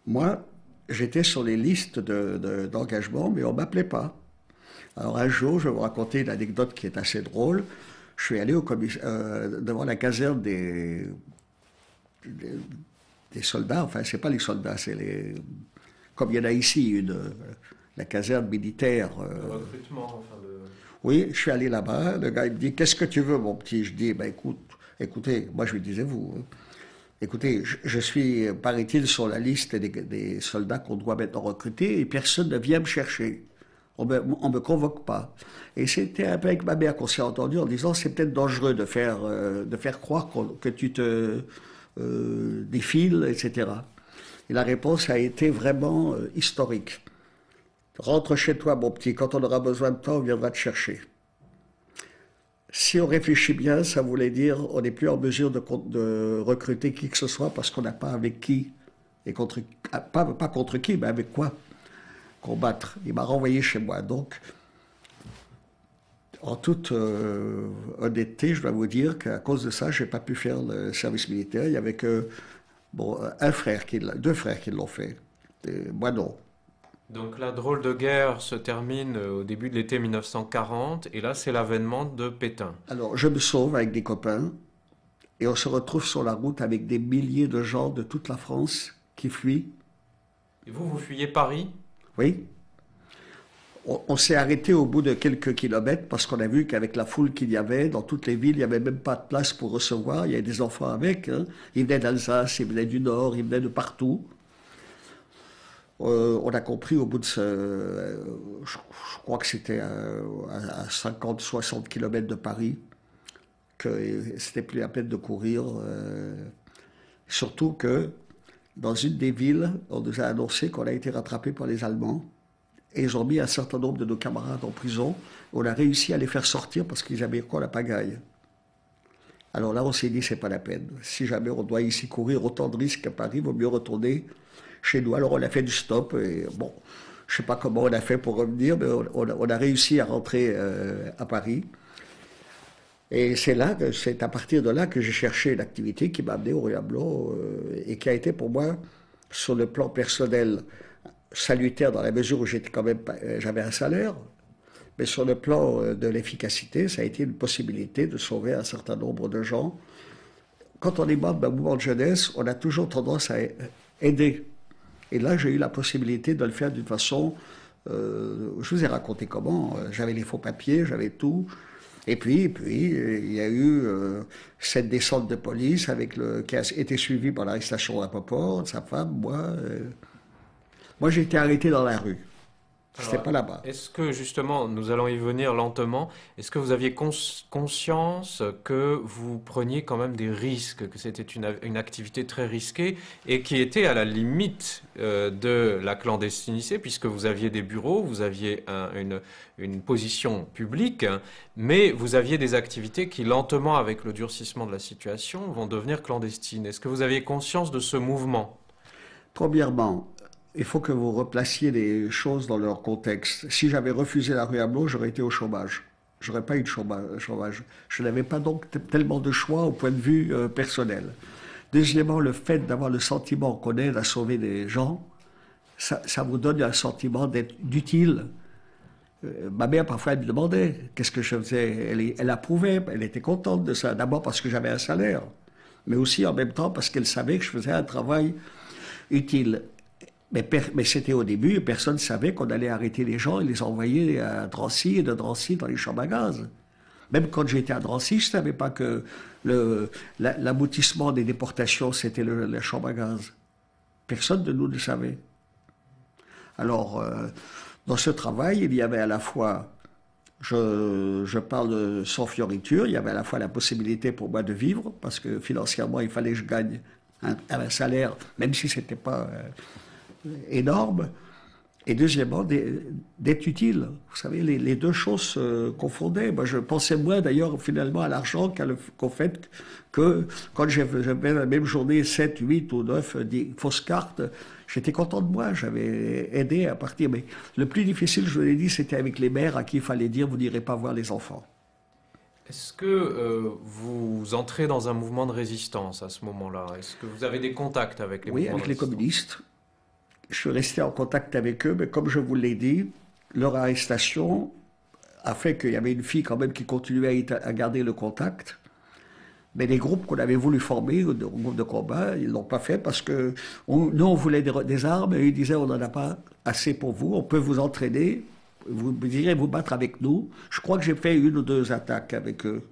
Moi, j'étais sur les listes d'engagement, mais on ne m'appelait pas. Alors un jour, je vais vous raconter une anecdote qui est assez drôle. Je suis allé devant la caserne des soldats, enfin, ce n'est pas les soldats, c'est les... Comme il y en a ici, la caserne militaire. Le recrutement, enfin de... Oui, je suis allé là-bas, le gars il me dit « Qu'est-ce que tu veux, mon petit ?» Je dis ben, écoutez, moi je lui disais vous, écoutez, je suis, paraît-il, sur la liste des soldats qu'on doit maintenant recruter et personne ne vient me chercher. On me convoque pas. » Et c'était un peu avec ma mère qu'on s'est entendu en disant c'est peut-être dangereux de faire croire que tu te défiles, etc. Et la réponse a été vraiment historique. Rentre chez toi, mon petit, quand on aura besoin de toi, on viendra te chercher. Si on réfléchit bien, ça voulait dire on n'est plus en mesure de recruter qui que ce soit parce qu'on n'a pas avec qui, et pas contre qui, mais avec quoi combattre. Il m'a renvoyé chez moi. Donc, en toute honnêteté, je dois vous dire qu'à cause de ça, je n'ai pas pu faire le service militaire. Il n'y avait que deux frères qui l'ont fait. Et moi, non. Donc la drôle de guerre se termine au début de l'été 1940, et là c'est l'avènement de Pétain. Alors je me sauve avec des copains, et on se retrouve sur la route avec des milliers de gens de toute la France qui fuient. Et vous fuyez Paris? Oui. On s'est arrêté au bout de quelques kilomètres parce qu'on a vu qu'avec la foule qu'il y avait, dans toutes les villes, il n'y avait même pas de place pour recevoir. Il y avait des enfants avec. Hein. Ils venaient d'Alsace, ils venaient du Nord, ils venaient de partout. On a compris au bout de je crois que c'était à 50-60 km de Paris, que c'était plus la peine de courir. Surtout que dans une des villes, on nous a annoncé qu'on a été rattrapé par les Allemands. Et ils ont mis un certain nombre de nos camarades en prison. On a réussi à les faire sortir parce qu'ils avaient quoi la pagaille. Alors là, on s'est dit, c'est pas la peine. Si jamais on doit ici courir autant de risques qu'à Paris, il vaut mieux retourner chez nous. Alors on a fait du stop. Et bon, je sais pas comment on a fait pour revenir, mais on a réussi à rentrer à Paris. Et c'est à partir de là que j'ai cherché l'activité qui m'a amené au Riablo et qui a été pour moi, sur le plan personnel, salutaire dans la mesure où j'avais un salaire, mais sur le plan de l'efficacité, ça a été une possibilité de sauver un certain nombre de gens. Quand on est membre d'un mouvement de jeunesse, on a toujours tendance à aider. Et là, j'ai eu la possibilité de le faire d'une façon... je vous ai raconté comment. J'avais les faux papiers, j'avais tout. Et puis il y a eu cette descente de police qui a été suivie par l'arrestation d'un Popor, de sa femme, moi... Moi, j'ai été arrêté dans la rue. C'était pas là-bas. Est-ce que, justement, nous allons y venir lentement, est-ce que vous aviez conscience que vous preniez quand même des risques, que c'était une activité très risquée et qui était à la limite de la clandestinité, puisque vous aviez des bureaux, vous aviez une position publique, mais vous aviez des activités qui, lentement, avec le durcissement de la situation, vont devenir clandestines. Est-ce que vous aviez conscience de ce mouvement? Premièrement, il faut que vous replaciez les choses dans leur contexte. Si j'avais refusé la rue Hamelot, j'aurais été au chômage. J'aurais pas eu de chômage. Je n'avais pas donc tellement de choix au point de vue personnel. Deuxièmement, le fait d'avoir le sentiment qu'on aide à sauver des gens, ça vous donne un sentiment d'être utile. Ma mère, parfois, elle me demandait qu'est-ce que je faisais. Elle approuvait, elle était contente de ça. D'abord parce que j'avais un salaire, mais aussi en même temps parce qu'elle savait que je faisais un travail utile. Mais c'était au début, et personne ne savait qu'on allait arrêter les gens et les envoyer à Drancy et de Drancy dans les chambres à gaz. Même quand j'étais à Drancy, je ne savais pas que l'aboutissement des déportations, c'était la chambre à gaz. Personne de nous ne le savait. Alors, dans ce travail, il y avait à la fois, je parle sans fioriture, il y avait à la fois la possibilité pour moi de vivre, parce que financièrement, il fallait que je gagne un salaire, même si ce n'était pas énorme. Et deuxièmement, d'être utile. Vous savez, les deux choses se confondaient. Moi, je pensais moins d'ailleurs finalement à l'argent qu'au fait que quand j'avais la même journée 7, 8 ou 9 fausses cartes, j'étais content de moi. J'avais aidé à partir. Mais le plus difficile, je vous l'ai dit, c'était avec les mères à qui il fallait dire vous n'irez pas voir les enfants. Est-ce que vous entrez dans un mouvement de résistance à ce moment-là? Est-ce que vous avez des contacts avec les Oui, mouvements avec de les résistance? communistes. Je suis resté en contact avec eux, mais comme je vous l'ai dit, leur arrestation a fait qu'il y avait une fille quand même qui continuait à garder le contact. Mais les groupes qu'on avait voulu former, les groupes de combat, ils ne l'ont pas fait parce que nous, on voulait des armes et ils disaient on n'en a pas assez pour vous, on peut vous entraîner, vous irez vous battre avec nous. Je crois que j'ai fait 1 ou 2 attaques avec eux.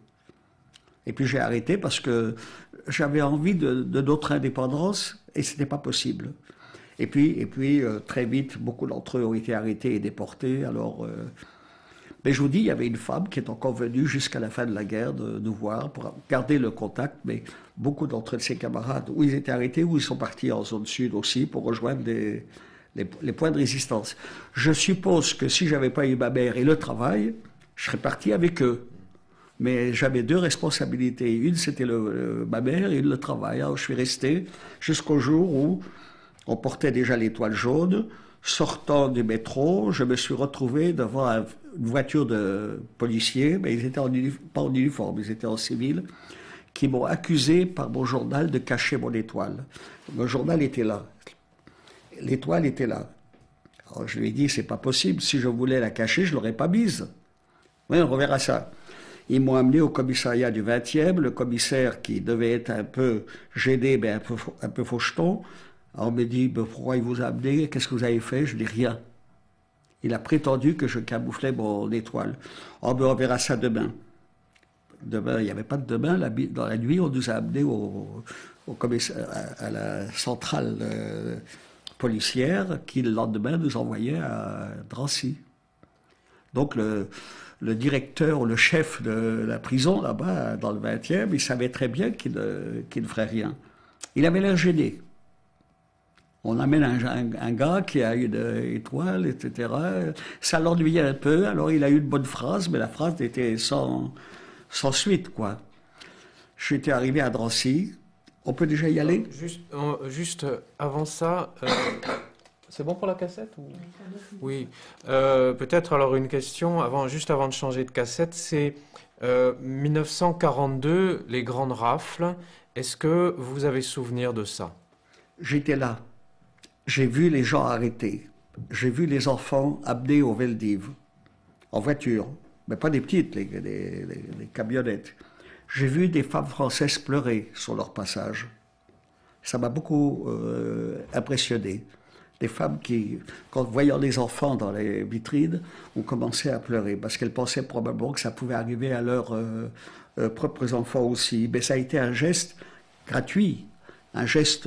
Et puis j'ai arrêté parce que j'avais envie de notre indépendance et ce n'était pas possible. Et puis très vite, beaucoup d'entre eux ont été arrêtés et déportés. Alors, mais je vous dis, il y avait une femme qui est encore venue jusqu'à la fin de la guerre nous voir pour garder le contact. Mais beaucoup d'entre ses camarades, ou ils étaient arrêtés, ou ils sont partis en zone sud aussi pour rejoindre les points de résistance. Je suppose que si j'avais pas eu ma mère et le travail, je serais parti avec eux. Mais j'avais 2 responsabilités. Une, c'était ma mère, et une, le travail. Alors, je suis resté jusqu'au jour où on portait déjà l'étoile jaune. Sortant du métro, je me suis retrouvé devant une voiture de policiers, mais ils étaient pas en uniforme, ils étaient en civil, qui m'ont accusé par mon journal de cacher mon étoile. Mon journal était là. L'étoile était là. Alors je lui ai dit, c'est pas possible, si je voulais la cacher, je l'aurais pas mise. Oui, on reverra ça. Ils m'ont amené au commissariat du 20e, le commissaire qui devait être un peu gêné, mais un peu faucheton. Alors on me dit, pourquoi il vous a amené? Qu'est-ce que vous avez fait? Je dis rien. Il a prétendu que je camouflais mon étoile. On verra ça demain. Demain, il n'y avait pas de demain. Dans la nuit, on nous a amenés à la centrale policière qui, le lendemain, nous envoyait à Drancy. Donc le directeur, le chef de la prison, là-bas, dans le 20e, il savait très bien qu'il ne ferait rien. Il avait l'air gêné. On amène un gars qui a une étoile, etc. Ça l'ennuyait un peu, alors il a eu une bonne phrase, mais la phrase était sans suite, quoi. J'étais arrivé à Drancy. On peut déjà y aller? Juste avant ça, c'est bon pour la cassette ou... Oui. Peut-être alors une question, juste avant de changer de cassette, c'est 1942, les grandes rafles. Est-ce que vous avez souvenir de ça? J'étais là. J'ai vu les gens arrêtés. J'ai vu les enfants amenés au Veldiv, en voiture, mais pas des petites, les camionnettes. J'ai vu des femmes françaises pleurer sur leur passage. Ça m'a beaucoup impressionné. Des femmes qui, quand voyant les enfants dans les vitrines, ont commencé à pleurer parce qu'elles pensaient probablement que ça pouvait arriver à leurs propres enfants aussi. Mais ça a été un geste gratuit, un geste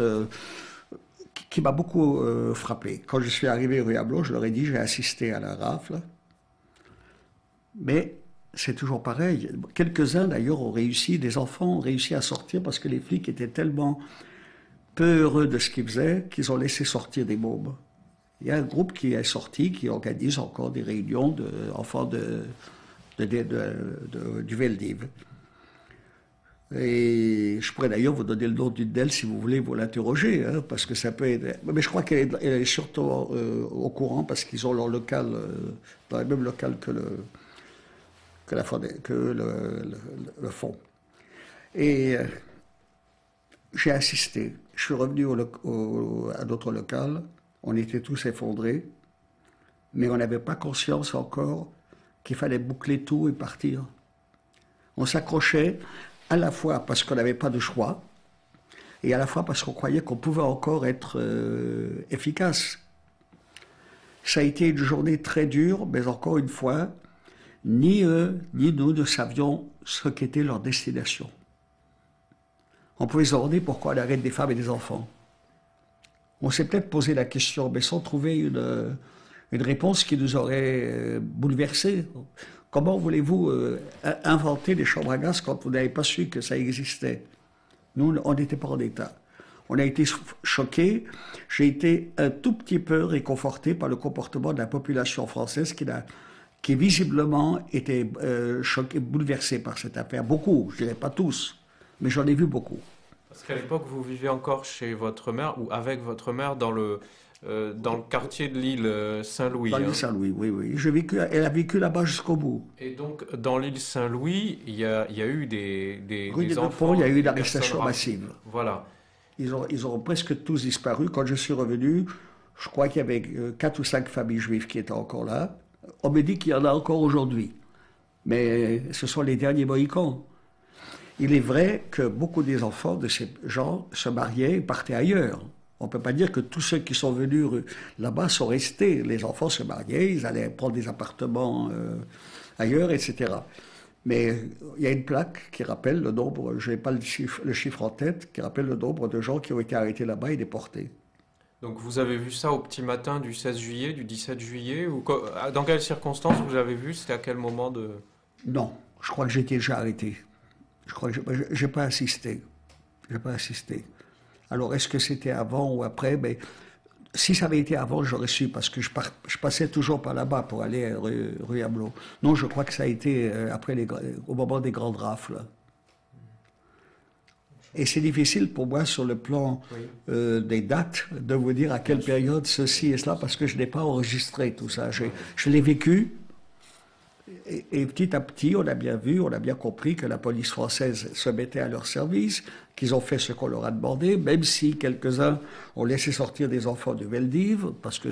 qui m'a beaucoup frappé. Quand je suis arrivé rue Hablot, je leur ai dit j'ai assisté à la rafle. Mais c'est toujours pareil. Quelques-uns d'ailleurs ont réussi, des enfants ont réussi à sortir parce que les flics étaient tellement peu heureux de ce qu'ils faisaient qu'ils ont laissé sortir des mômes. Il y a un groupe qui est sorti, qui organise encore des réunions d'enfants du Veldiv. Et je pourrais d'ailleurs vous donner le nom d'une d'elles si vous voulez vous l'interroger, hein, parce que ça peut être... Mais je crois qu'elle est surtout au courant parce qu'ils ont leur local, dans le même local que le fond. Et j'ai assisté. Je suis revenu à notre local. On était tous effondrés. mais on n'avait pas conscience encore qu'il fallait boucler tout et partir. On s'accrochait à la fois parce qu'on n'avait pas de choix, et à la fois parce qu'on croyait qu'on pouvait encore être efficace. Ça a été une journée très dure, mais encore une fois, ni eux, ni nous ne savions ce qu'était leur destination. On pouvait se demander pourquoi on arrête des femmes et des enfants. On s'est peut-être posé la question, mais sans trouver une réponse qui nous aurait bouleversés. Comment voulez-vous inventer des chambres à gaz quand vous n'avez pas su que ça existait? Nous, on n'était pas en état. On a été choqués. J'ai été un tout petit peu réconforté par le comportement de la population française qui visiblement était choquée, bouleversée par cette affaire. Beaucoup, je dirais pas tous, mais j'en ai vu beaucoup. Parce qu'à l'époque, vous vivez encore chez votre mère ou avec votre mère dans le quartier de l'île Saint-Louis. Dans l'île Saint-Louis, oui, oui. Elle a vécu là-bas jusqu'au bout. Et donc, dans l'île Saint-Louis, il y a eu Rue des enfants... il y a eu une arrestation massive. Voilà. Ils ont presque tous disparu. Quand je suis revenu, je crois qu'il y avait 4 ou 5 familles juives qui étaient encore là. On me dit qu'il y en a encore aujourd'hui. Mais ce sont les derniers Mohicans. Il est vrai que beaucoup des enfants de ces gens se mariaient et partaient ailleurs. On ne peut pas dire que tous ceux qui sont venus là-bas sont restés. Les enfants se mariaient, ils allaient prendre des appartements ailleurs, etc. Mais il y a une plaque qui rappelle le nombre, je n'ai pas le chiffre en tête, qui rappelle le nombre de gens qui ont été arrêtés là-bas et déportés. Donc vous avez vu ça au petit matin du 16 juillet, du 17 juillet ou dans quelles circonstances vous avez vu? C'était à quel moment de... Non, je crois que j'étais déjà arrêté. Je crois que je n'ai pas assisté. Je n'ai pas assisté. Alors, est-ce que c'était avant ou après? Mais si ça avait été avant, j'aurais su, parce que je passais toujours par là-bas pour aller rue Hamelot. Non, je crois que ça a été après au moment des grandes rafles. Et c'est difficile pour moi, sur le plan des dates, de vous dire à quelle période ceci et cela, parce que je n'ai pas enregistré tout ça. Je l'ai vécu. Et petit à petit, on a bien vu, on a bien compris que la police française se mettait à leur service, qu'ils ont fait ce qu'on leur a demandé, même si quelques-uns ont laissé sortir des enfants de Veldiv, parce que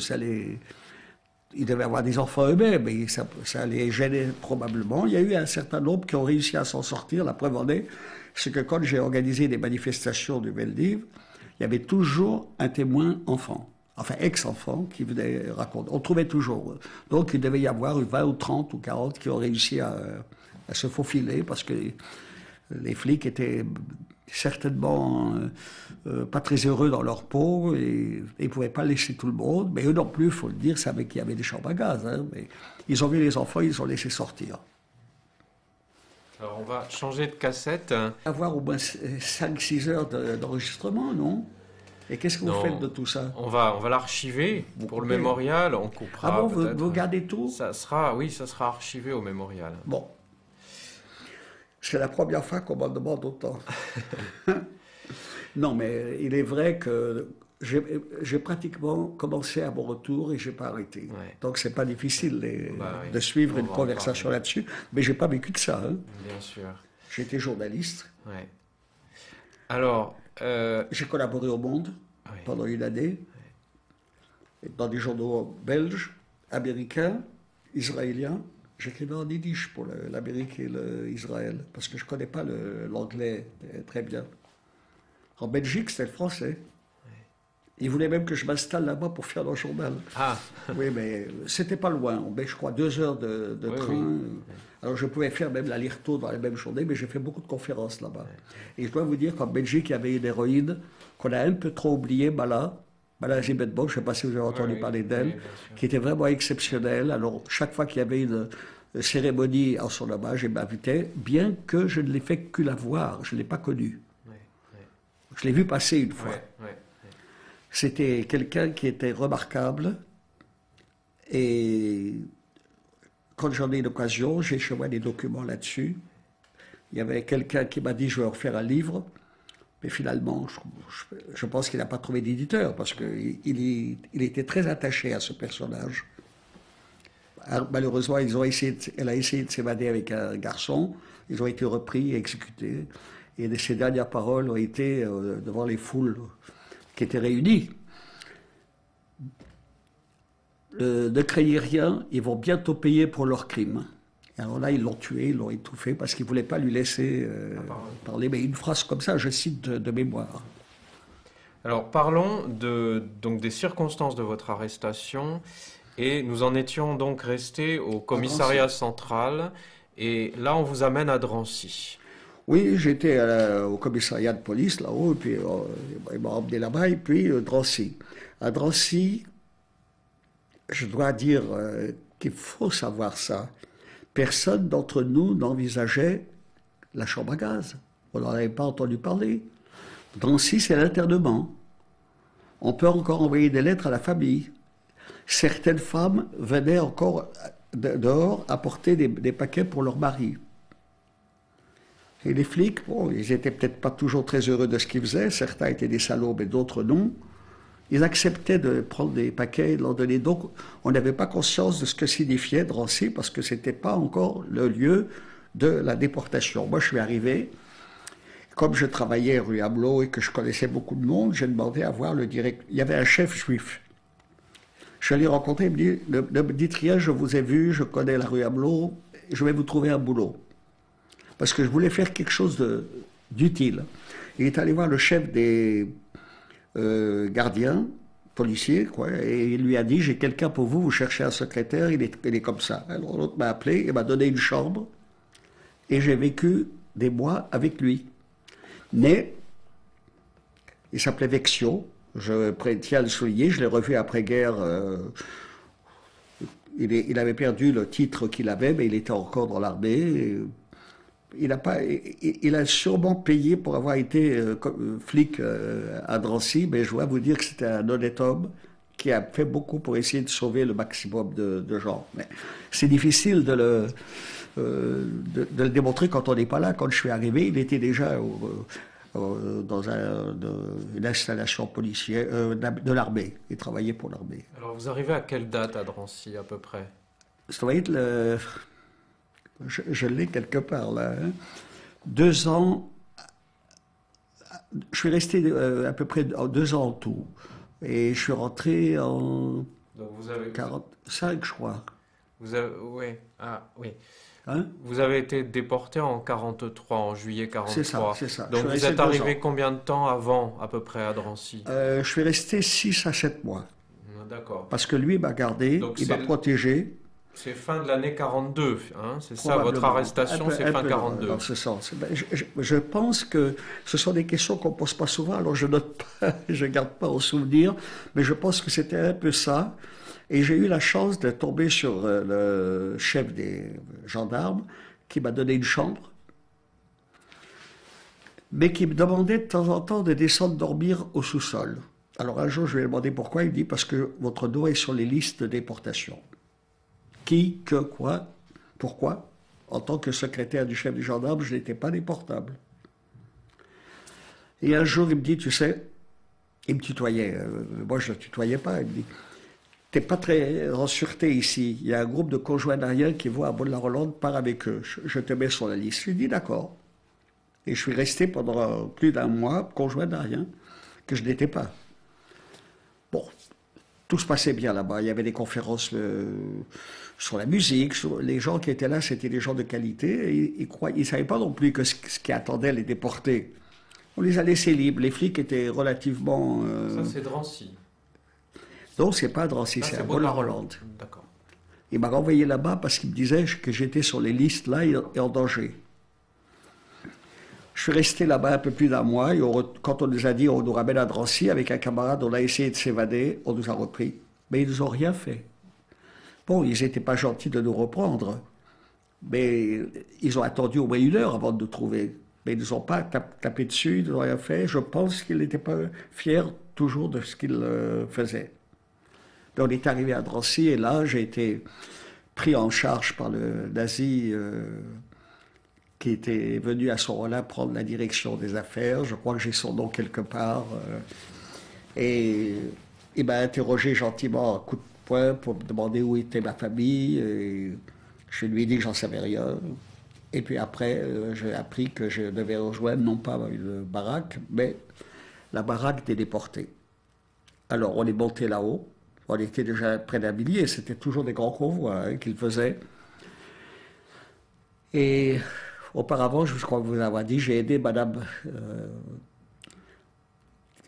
ils devaient avoir des enfants eux-mêmes, et ça les gênait probablement. Il y a eu un certain nombre qui ont réussi à s'en sortir. La preuve en est, c'est que quand j'ai organisé des manifestations de Veldiv, il y avait toujours un témoin enfant. Enfin, ex-enfants qui venaient raconter. On trouvait toujours. Donc, il devait y avoir 20 ou 30 ou 40 qui ont réussi à se faufiler parce que les flics étaient certainement pas très heureux dans leur peau et ils ne pouvaient pas laisser tout le monde. Mais eux non plus, il faut le dire, savaient qu'il y avait des chambres à gaz. Hein, mais ils ont vu les enfants, ils ont laissé sortir. Alors, on va changer de cassette. Avoir au moins 5-6 heures d'enregistrement, non? Et qu'est-ce que vous faites de tout ça? On va l'archiver pour le mémorial, on coupera. Ah bon, vous gardez tout? Ça sera archivé au mémorial. Bon. C'est la première fois qu'on m'en demande autant. Non, mais il est vrai que j'ai pratiquement commencé à mon retour et je n'ai pas arrêté. Ouais. Donc c'est pas difficile de suivre une conversation là-dessus. Mais je n'ai pas vécu que ça. Hein. Bien sûr. J'étais journaliste. Ouais. Alors... J'ai collaboré au Monde pendant une année, dans des journaux belges, américains, israéliens. J'écrivais en yiddish pour l'Amérique et l'Israël, parce que je ne connais pas l'anglais très bien. En Belgique, c'était le français. Ils voulaient même que je m'installe là-bas pour faire leur journal. Ah. Oui, mais c'était pas loin. On met, je crois, 2 heures de train. Oui. Alors je pouvais faire même l'aller-retour dans la même journée, mais j'ai fait beaucoup de conférences là-bas. Et je dois vous dire qu'en Belgique, il y avait une héroïne qu'on a un peu trop oubliée, Mala Zibetbo, je ne sais pas si vous avez entendu parler d'elle, qui était vraiment exceptionnelle. Alors chaque fois qu'il y avait une cérémonie en son hommage, elle m'invitait, bien que je ne l'ai fait que la voir, je ne l'ai pas connue. Je l'ai vue passer une fois. C'était quelqu'un qui était remarquable et quand j'en ai l'occasion, j'ai chez moi des documents là-dessus. Il y avait quelqu'un qui m'a dit je vais en faire un livre, mais finalement je pense qu'il n'a pas trouvé d'éditeur parce qu'il était très attaché à ce personnage. Alors, malheureusement, elle a essayé de s'évader avec un garçon, ils ont été repris et exécutés et ses dernières paroles ont été devant les foules qui étaient réunis. ne craignez rien, ils vont bientôt payer pour leurs crimes. Et alors là, ils l'ont tué, ils l'ont étouffé parce qu'ils ne voulaient pas lui laisser parler. Mais une phrase comme ça, je cite de mémoire. Alors parlons donc des circonstances de votre arrestation et nous en étions donc restés au commissariat central et là on vous amène à Drancy. Oui, j'étais au commissariat de police là-haut, et puis ils m'ont emmené là-bas, et puis Drancy. À Drancy, je dois dire qu'il faut savoir ça. Personne d'entre nous n'envisageait la chambre à gaz. On n'en avait pas entendu parler. Drancy, c'est l'internement. On peut encore envoyer des lettres à la famille. Certaines femmes venaient encore dehors apporter des paquets pour leur mari. Et les flics, bon, ils n'étaient peut-être pas toujours très heureux de ce qu'ils faisaient. Certains étaient des salauds, mais d'autres non. Ils acceptaient de prendre des paquets et de leur donner. Donc, on n'avait pas conscience de ce que signifiait Drancy parce que ce n'était pas encore le lieu de la déportation. Moi, je suis arrivé. Comme je travaillais rue Hamelot et que je connaissais beaucoup de monde, j'ai demandé à voir le directeur. Il y avait un chef juif. Je l'ai rencontré, il me dit, ne me dites rien, je vous ai vu, je connais la rue Hamelot, je vais vous trouver un boulot. Parce que je voulais faire quelque chose d'utile. Il est allé voir le chef des gardiens, policiers, quoi, et il lui a dit, j'ai quelqu'un pour vous, vous cherchez un secrétaire, il est comme ça. Alors l'autre m'a appelé, il m'a donné une chambre, et j'ai vécu des mois avec lui. Mais, il s'appelait Vexio, je tiens à le souligner, je l'ai revu après-guerre, il avait perdu le titre qu'il avait, mais il était encore dans l'armée. Il a sûrement payé pour avoir été flic à Drancy, mais je dois vous dire que c'était un honnête homme qui a fait beaucoup pour essayer de sauver le maximum de gens. Mais c'est difficile de le démontrer quand on n'est pas là. Quand je suis arrivé, il était déjà dans une installation policière de l'armée. Il travaillait pour l'armée. Alors vous arrivez à quelle date à Drancy à peu près? Ça doit être je l'ai quelque part là. 2 ans. Je suis resté à peu près 2 ans en tout. Et je suis rentré en Donc vous avez 45, je crois. oui. Ah oui. Hein? Vous avez été déporté en 43, en juillet 43. C'est ça. Donc vous êtes arrivé combien de temps avant à peu près à Drancy? Je suis resté 6 à 7 mois. D'accord. Parce que lui m'a gardé, il m'a protégé. C'est fin de l'année 42, hein, c'est ça, votre arrestation, c'est fin 42. Dans ce sens. Je pense que ce sont des questions qu'on ne pose pas souvent, alors je note pas, je ne garde pas en souvenir, mais je pense que c'était un peu ça. Et j'ai eu la chance de tomber sur le chef des gendarmes qui m'a donné une chambre, mais qui me demandait de temps en temps de descendre dormir au sous-sol. Alors un jour, je lui ai demandé pourquoi. Il me dit parce que votre nom est sur les listes de déportation. Qui, que, quoi, pourquoi? En tant que secrétaire du chef des gendarmes, je n'étais pas déportable. Et un jour, il me dit, tu sais, il me tutoyait. Moi, je ne le tutoyais pas. Il me dit, t'es pas très en sûreté ici. Il y a un groupe de conjoints d'Ariens qui vont à Bonne-la-Rolande, pars avec eux. Je te mets sur la liste. Je lui ai dit, d'accord. Et je suis resté pendant plus d'1 mois, conjoint d'Ariens, que je n'étais pas. Bon, tout se passait bien là-bas. Il y avait des conférences sur la musique. Les gens qui étaient là, c'était des gens de qualité. Et ils ne savaient pas non plus que ce qui attendait les déportés. On les a laissés libres. Les flics étaient relativement... Ça, c'est Drancy. Non, c'est pas Drancy, c'est à Bonne-la-Rolande. D'accord. Il m'a renvoyé là-bas parce qu'il me disait que j'étais sur les listes là et en danger. Je suis resté là-bas un peu plus d'1 mois. Et quand on nous a dit on nous ramène à Drancy avec un camarade, on a essayé de s'évader, on nous a repris. Mais ils nous ont rien fait. Bon, ils n'étaient pas gentils de nous reprendre. Mais ils ont attendu au moins 1 heure avant de nous trouver. Mais ils ne nous ont pas tapé dessus, ils n'ont rien fait. Je pense qu'ils n'étaient pas fiers toujours de ce qu'ils faisaient. Mais on est arrivé à Drancy et là, j'ai été pris en charge par le nazi qui était venu à ce moment-là prendre la direction des affaires. Je crois que j'ai son nom quelque part. Et il m'a interrogé gentiment à coup de poing pour me demander où était ma famille. Et je lui ai dit que j'en savais rien. Et puis après, j'ai appris que je devais rejoindre non pas une baraque, mais la baraque des déportés. Alors on est monté là-haut, On était déjà près d'un millier, c'était toujours des grands convois hein, qu'ils faisaient. Et auparavant, je crois vous avoir dit, j'ai aidé Madame,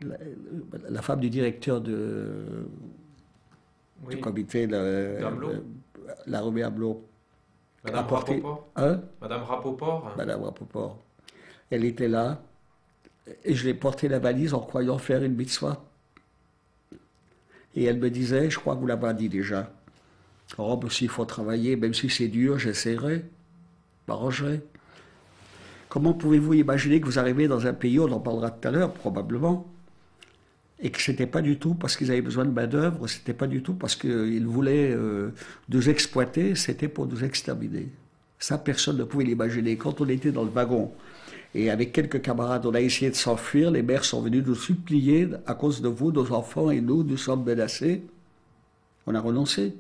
la, la femme du directeur du Oui, comité, d'Amelot. la Romée Amelot, Madame apporter, Rapoport. hein, Madame Rapoport. Madame Rapoport. Elle était là, et je l'ai porté la valise en croyant faire une mitzvah. Et elle me disait, je crois que vous l'avez dit déjà, oh, mais s'il faut travailler, même si c'est dur, j'essaierai, m'arrangerai. Comment pouvez-vous imaginer que vous arrivez dans un pays, on en parlera tout à l'heure probablement, et que ce n'était pas du tout parce qu'ils avaient besoin de main-d'œuvre, ce n'était pas du tout parce qu'ils voulaient nous exploiter, c'était pour nous exterminer. Ça, personne ne pouvait l'imaginer. Quand on était dans le wagon, et avec quelques camarades, on a essayé de s'enfuir, les mères sont venues nous supplier, à cause de vous, nos enfants et nous sommes menacés. On a renoncé.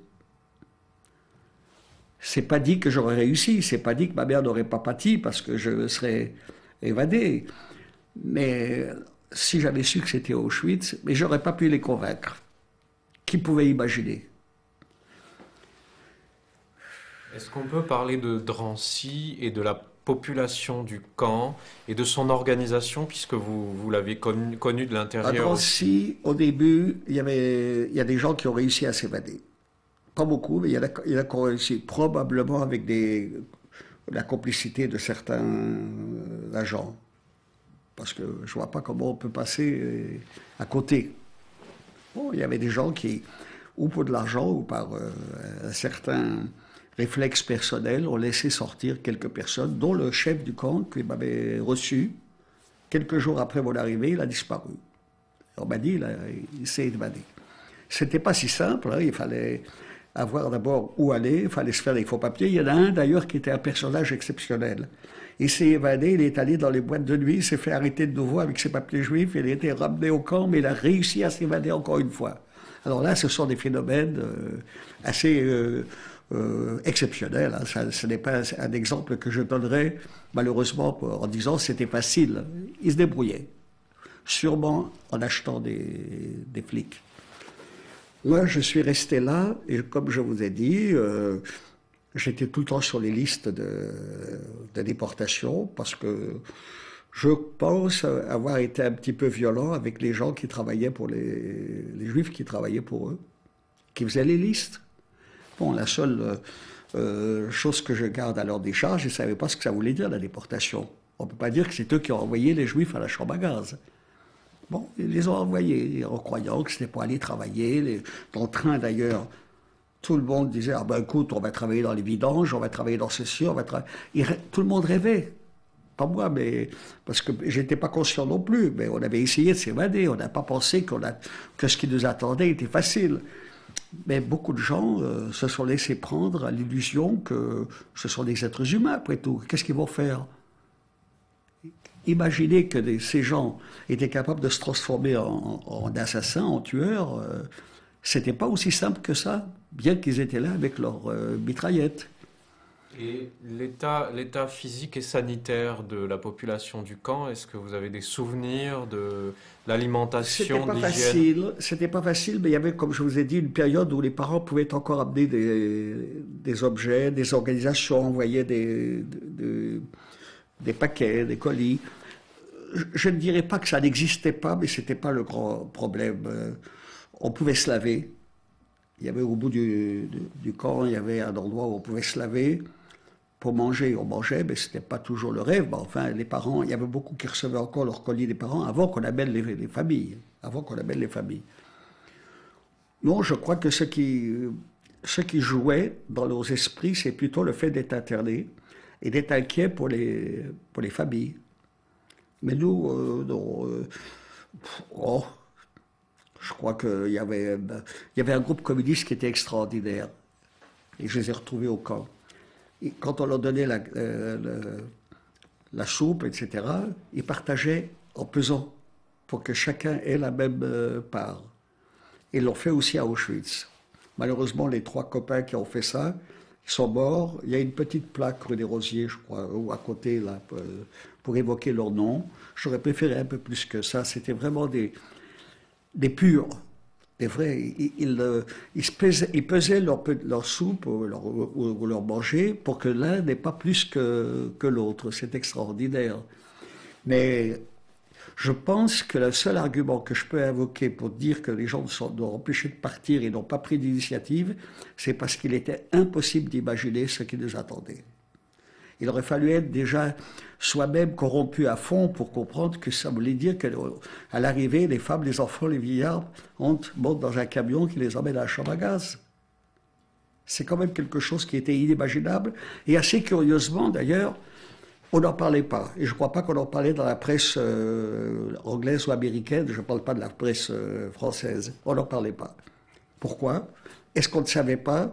C'est pas dit que j'aurais réussi, c'est pas dit que ma mère n'aurait pas pâti parce que je serais évadé. Mais si j'avais su que c'était Auschwitz, mais j'aurais pas pu les convaincre. Qui pouvait imaginer? Est-ce qu'on peut parler de Drancy et de la population du camp et de son organisation, puisque vous l'avez connu de À l'intérieur aussi? Drancy, au début, il y a des gens qui ont réussi à s'évader. Pas beaucoup, mais il y en a qui ont réussi, probablement avec la complicité de certains agents. Parce que je ne vois pas comment on peut passer à côté. Bon, il y avait des gens qui, ou pour de l'argent, ou par un certain réflexe personnel, ont laissé sortir quelques personnes, dont le chef du camp qui m'avait reçu. Quelques jours après mon arrivée, il a disparu. On m'a dit, il s'est évadé. C'était pas si simple, hein, il fallait avoir d'abord où aller, il fallait se faire des faux papiers. Il y en a un d'ailleurs qui était un personnage exceptionnel. Il s'est évadé, il est allé dans les boîtes de nuit, il s'est fait arrêter de nouveau avec ses papiers juifs, il a été ramené au camp, mais il a réussi à s'évader encore une fois. Alors là, ce sont des phénomènes assez exceptionnels. Hein. Ce n'est pas un exemple que je donnerais, malheureusement, en disant c'était facile. Il se débrouillait, sûrement en achetant des flics. Moi, je suis resté là, et comme je vous ai dit, j'étais tout le temps sur les listes de déportation, parce que je pense avoir été un petit peu violent avec les gens qui travaillaient pour les Juifs qui travaillaient pour eux, qui faisaient les listes. Bon, la seule chose que je garde à leur décharge, je ne savais pas ce que ça voulait dire, la déportation. On ne peut pas dire que c'est eux qui ont envoyé les Juifs à la chambre à gaz. Bon, ils les ont envoyés en croyant que c'était pour aller travailler. Dans le train d'ailleurs, tout le monde disait, ah ben écoute, on va travailler dans les vidanges, on va travailler dans ceci, on va travailler... Tout le monde rêvait. Pas moi, mais parce que j'étais pas conscient non plus, mais on avait essayé de s'évader, on n'a pas pensé que ce qui nous attendait était facile. Mais beaucoup de gens se sont laissés prendre à l'illusion que ce sont des êtres humains après tout. Qu'est-ce qu'ils vont faire? Imaginez que ces gens étaient capables de se transformer en assassins, en tueurs. C'était pas aussi simple que ça, bien qu'ils étaient là avec leurs mitraillettes. Et l'état physique et sanitaire de la population du camp, est-ce que vous avez des souvenirs de l'alimentation, de l'hygiène? C'était pas facile, mais il y avait, comme je vous ai dit, une période où les parents pouvaient encore amener des objets, des organisations, envoyer des paquets, des colis. Je ne dirais pas que ça n'existait pas, mais ce n'était pas le grand problème. On pouvait se laver. Il y avait au bout du camp, il y avait un endroit où on pouvait se laver. Pour manger, on mangeait, mais ce n'était pas toujours le rêve. Mais enfin, les parents, il y avait beaucoup qui recevaient encore leur colis des parents avant qu'on amène les familles. Avant qu'on amène les familles. Non, je crois que ce qui jouait dans nos esprits, c'est plutôt le fait d'être interné et d'être inquiet pour les familles. Mais nous, non, oh, je crois qu'il y avait un groupe communiste qui était extraordinaire. Et je les ai retrouvés au camp. Et quand on leur donnait la soupe, etc., ils partageaient en pesant pour que chacun ait la même part. Et ils l'ont fait aussi à Auschwitz. Malheureusement, les 3 copains qui ont fait ça, ils sont morts. Il y a une petite plaque rue des Rosiers, je crois, ou à côté, là, pour évoquer leur nom. J'aurais préféré un peu plus que ça. C'était vraiment des purs, des vrais. Ils pesaient leur soupe ou leur manger pour que l'un n'ait pas plus que l'autre. C'est extraordinaire. Mais je pense que le seul argument que je peux invoquer pour dire que les gens sont empêchés de partir et n'ont pas pris d'initiative, c'est parce qu'il était impossible d'imaginer ce qui nous attendait. Il aurait fallu être déjà soi-même corrompu à fond pour comprendre que ça voulait dire qu'à l'arrivée, les femmes, les enfants, les vieillards montent dans un camion qui les emmène à la chambre à gaz. C'est quand même quelque chose qui était inimaginable. Et assez curieusement, d'ailleurs, on n'en parlait pas. Et je ne crois pas qu'on en parlait dans la presse anglaise ou américaine. Je ne parle pas de la presse française. On n'en parlait pas. Pourquoi? Est-ce qu'on ne savait pas?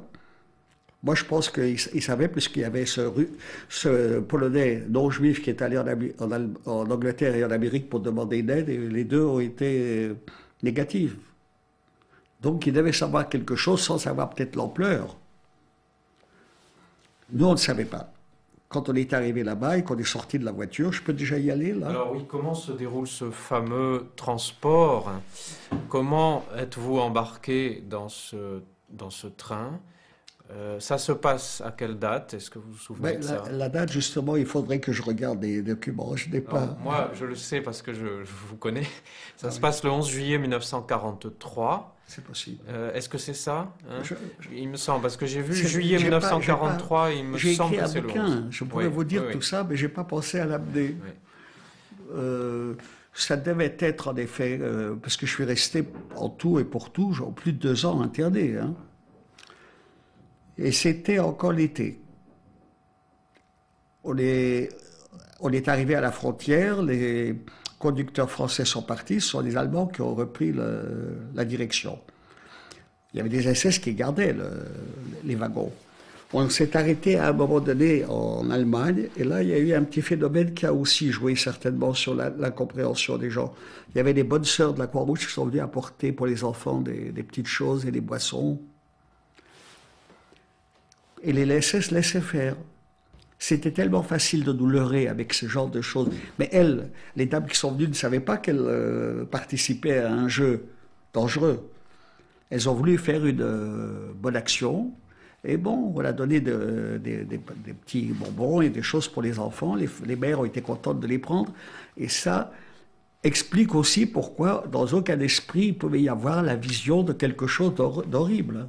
Moi, je pense qu'ils savaient, puisqu'il y avait ce Polonais non-juif qui est allé en Angleterre et en Amérique pour demander une aide, et les deux ont été négatifs. Donc, ils devaient savoir quelque chose sans savoir peut-être l'ampleur. Nous, on ne savait pas. Quand on est arrivé là-bas et qu'on est sorti de la voiture, je peux déjà y aller, là? Alors oui, comment se déroule ce fameux transport? Comment êtes-vous embarqué dans ce train? Ça se passe à quelle date? Est-ce que vous vous souvenez de ça? La date, justement, il faudrait que je regarde les documents. Je n'ai pas... Moi, je le sais parce que je vous connais. Ça se passe le 11 juillet 1943. C'est possible. Est-ce que c'est ça, hein? Il me semble, parce que j'ai vu C'est- juillet j'ai 1943, il me J'ai semble écrit que un c'est le bouquin, 11. je pourrais Oui, vous dire oui, tout oui. ça, mais je n'ai pas pensé à l'amener. Oui. Ça devait être en effet, parce que je suis resté en tout et pour tout, genre, plus de 2 ans interné. Hein. Et c'était encore l'été. On est arrivé à la frontière, les conducteurs français sont partis, ce sont les Allemands qui ont repris la direction. Il y avait des SS qui gardaient les wagons. On s'est arrêté à un moment donné en Allemagne, et là, il y a eu un petit phénomène qui a aussi joué certainement sur la compréhension des gens. Il y avait des bonnes sœurs de la Croix-Rouge qui sont venues apporter pour les enfants des petites choses et des boissons. Et les SS laissaient faire. C'était tellement facile de nous leurrer avec ce genre de choses. Mais elles, les dames qui sont venues, ne savaient pas qu'elles participaient à un jeu dangereux. Elles ont voulu faire une bonne action. Et bon, on a donné des petits bonbons et des choses pour les enfants. Les mères ont été contentes de les prendre. Et ça explique aussi pourquoi, dans aucun esprit, il pouvait y avoir la vision de quelque chose d'horrible.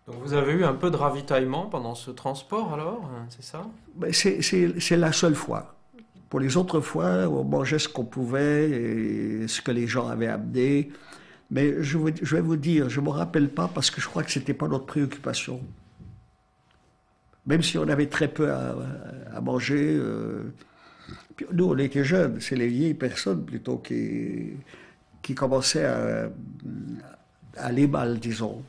Donc vous avez eu un peu de ravitaillement pendant ce transport alors, hein, c'est ça? Ben, c'est la seule fois. Pour les autres fois, on mangeait ce qu'on pouvait et ce que les gens avaient amené. Mais je vais vous dire, je ne me rappelle pas parce que je crois que ce n'était pas notre préoccupation. Même si on avait très peu à manger. Puis nous, on était jeunes, c'est les vieilles personnes plutôt qui commençaient à aller mal, disons.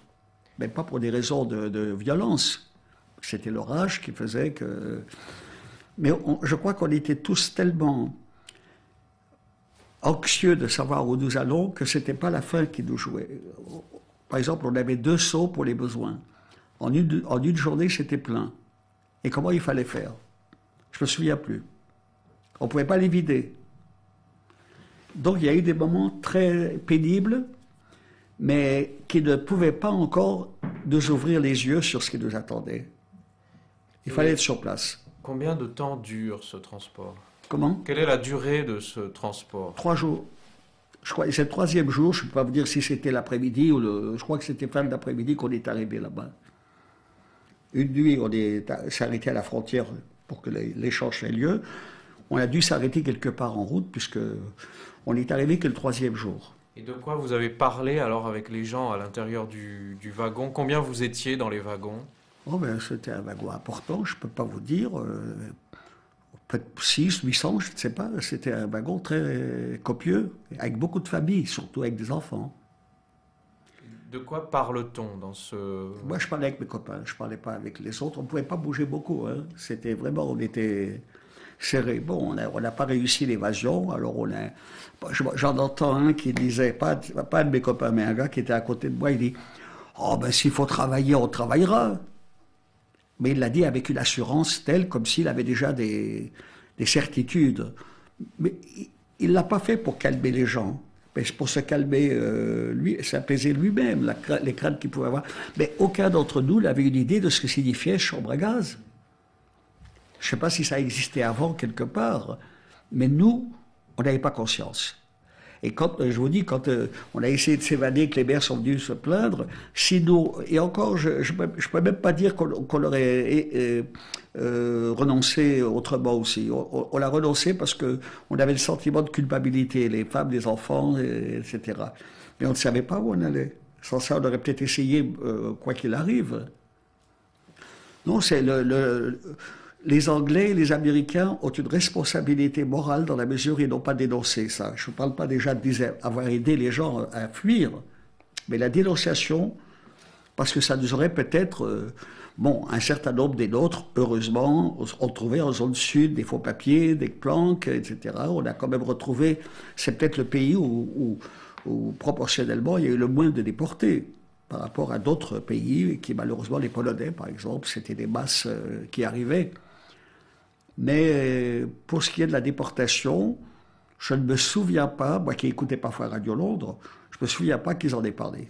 Mais pas pour des raisons de violence. C'était l'orage qui faisait que... Mais je crois qu'on était tous tellement anxieux de savoir où nous allons que ce n'était pas la faim qui nous jouait. Par exemple, on avait 2 seaux pour les besoins. En une journée, c'était plein. Et comment il fallait faire? Je ne me souviens plus. On ne pouvait pas les vider. Donc il y a eu des moments très pénibles, mais qui ne pouvaient pas encore nous ouvrir les yeux sur ce qui nous attendait. Il fallait être sur place. Combien de temps dure ce transport? Comment? Quelle est la durée de ce transport? 3 jours. Je crois, c'est le 3e jour, je ne peux pas vous dire si c'était l'après-midi ou je crois que c'était fin de l'après-midi qu'on est arrivé là-bas. Une nuit, on s'est arrêté à la frontière pour que l'échange ait lieu. On a dû s'arrêter quelque part en route puisque on n'est arrivé que le 3e jour. Et de quoi vous avez parlé alors avec les gens à l'intérieur du wagon? Combien vous étiez dans les wagons? Oh ben, c'était un wagon important, je ne peux pas vous dire. Peut-être 600, 800, je ne sais pas. C'était un wagon très copieux, avec beaucoup de familles, surtout avec des enfants. De quoi parle-t-on dans ce... Moi, je parlais avec mes copains, je ne parlais pas avec les autres. On ne pouvait pas bouger beaucoup. Hein. C'était vraiment, on était serrés. Bon, on n'a pas réussi l'évasion, alors j'en entends un qui disait, pas un de mes copains, mais un gars qui était à côté de moi, il dit « Oh, ben s'il faut travailler, on travaillera ». Mais il l'a dit avec une assurance telle, comme s'il avait déjà des certitudes. Mais il ne l'a pas fait pour calmer les gens. mais pour se calmer, lui, s'apaiser lui-même, les craintes qu'il pouvait avoir. Mais aucun d'entre nous n'avait une idée de ce que signifiait chambre à gaz. Je ne sais pas si ça existait avant quelque part, mais nous, on n'avait pas conscience. Et quand, je vous dis, quand on a essayé de s'évader, que les maires sont venus se plaindre, si nous, et encore, je ne peux même pas dire qu'on aurait renoncé autrement aussi. On a renoncé parce qu'on avait le sentiment de culpabilité, les femmes, les enfants, etc. Mais on ne savait pas où on allait. Sans ça, on aurait peut-être essayé, quoi qu'il arrive. Non, c'est les Anglais et les Américains ont une responsabilité morale dans la mesure où ils n'ont pas dénoncé ça. Je ne parle pas déjà d'avoir aidé les gens à fuir, mais la dénonciation, parce que ça nous aurait peut-être... bon, un certain nombre des nôtres, heureusement, ont trouvé en zone sud des faux papiers, des planques, etc. On a quand même retrouvé... C'est peut-être le pays où proportionnellement, il y a eu le moins de déportés par rapport à d'autres pays qui, malheureusement, les Polonais, par exemple, c'était des masses qui arrivaient. Mais pour ce qui est de la déportation, je ne me souviens pas, moi qui écoutais parfois Radio Londres, je ne me souviens pas qu'ils en aient parlé.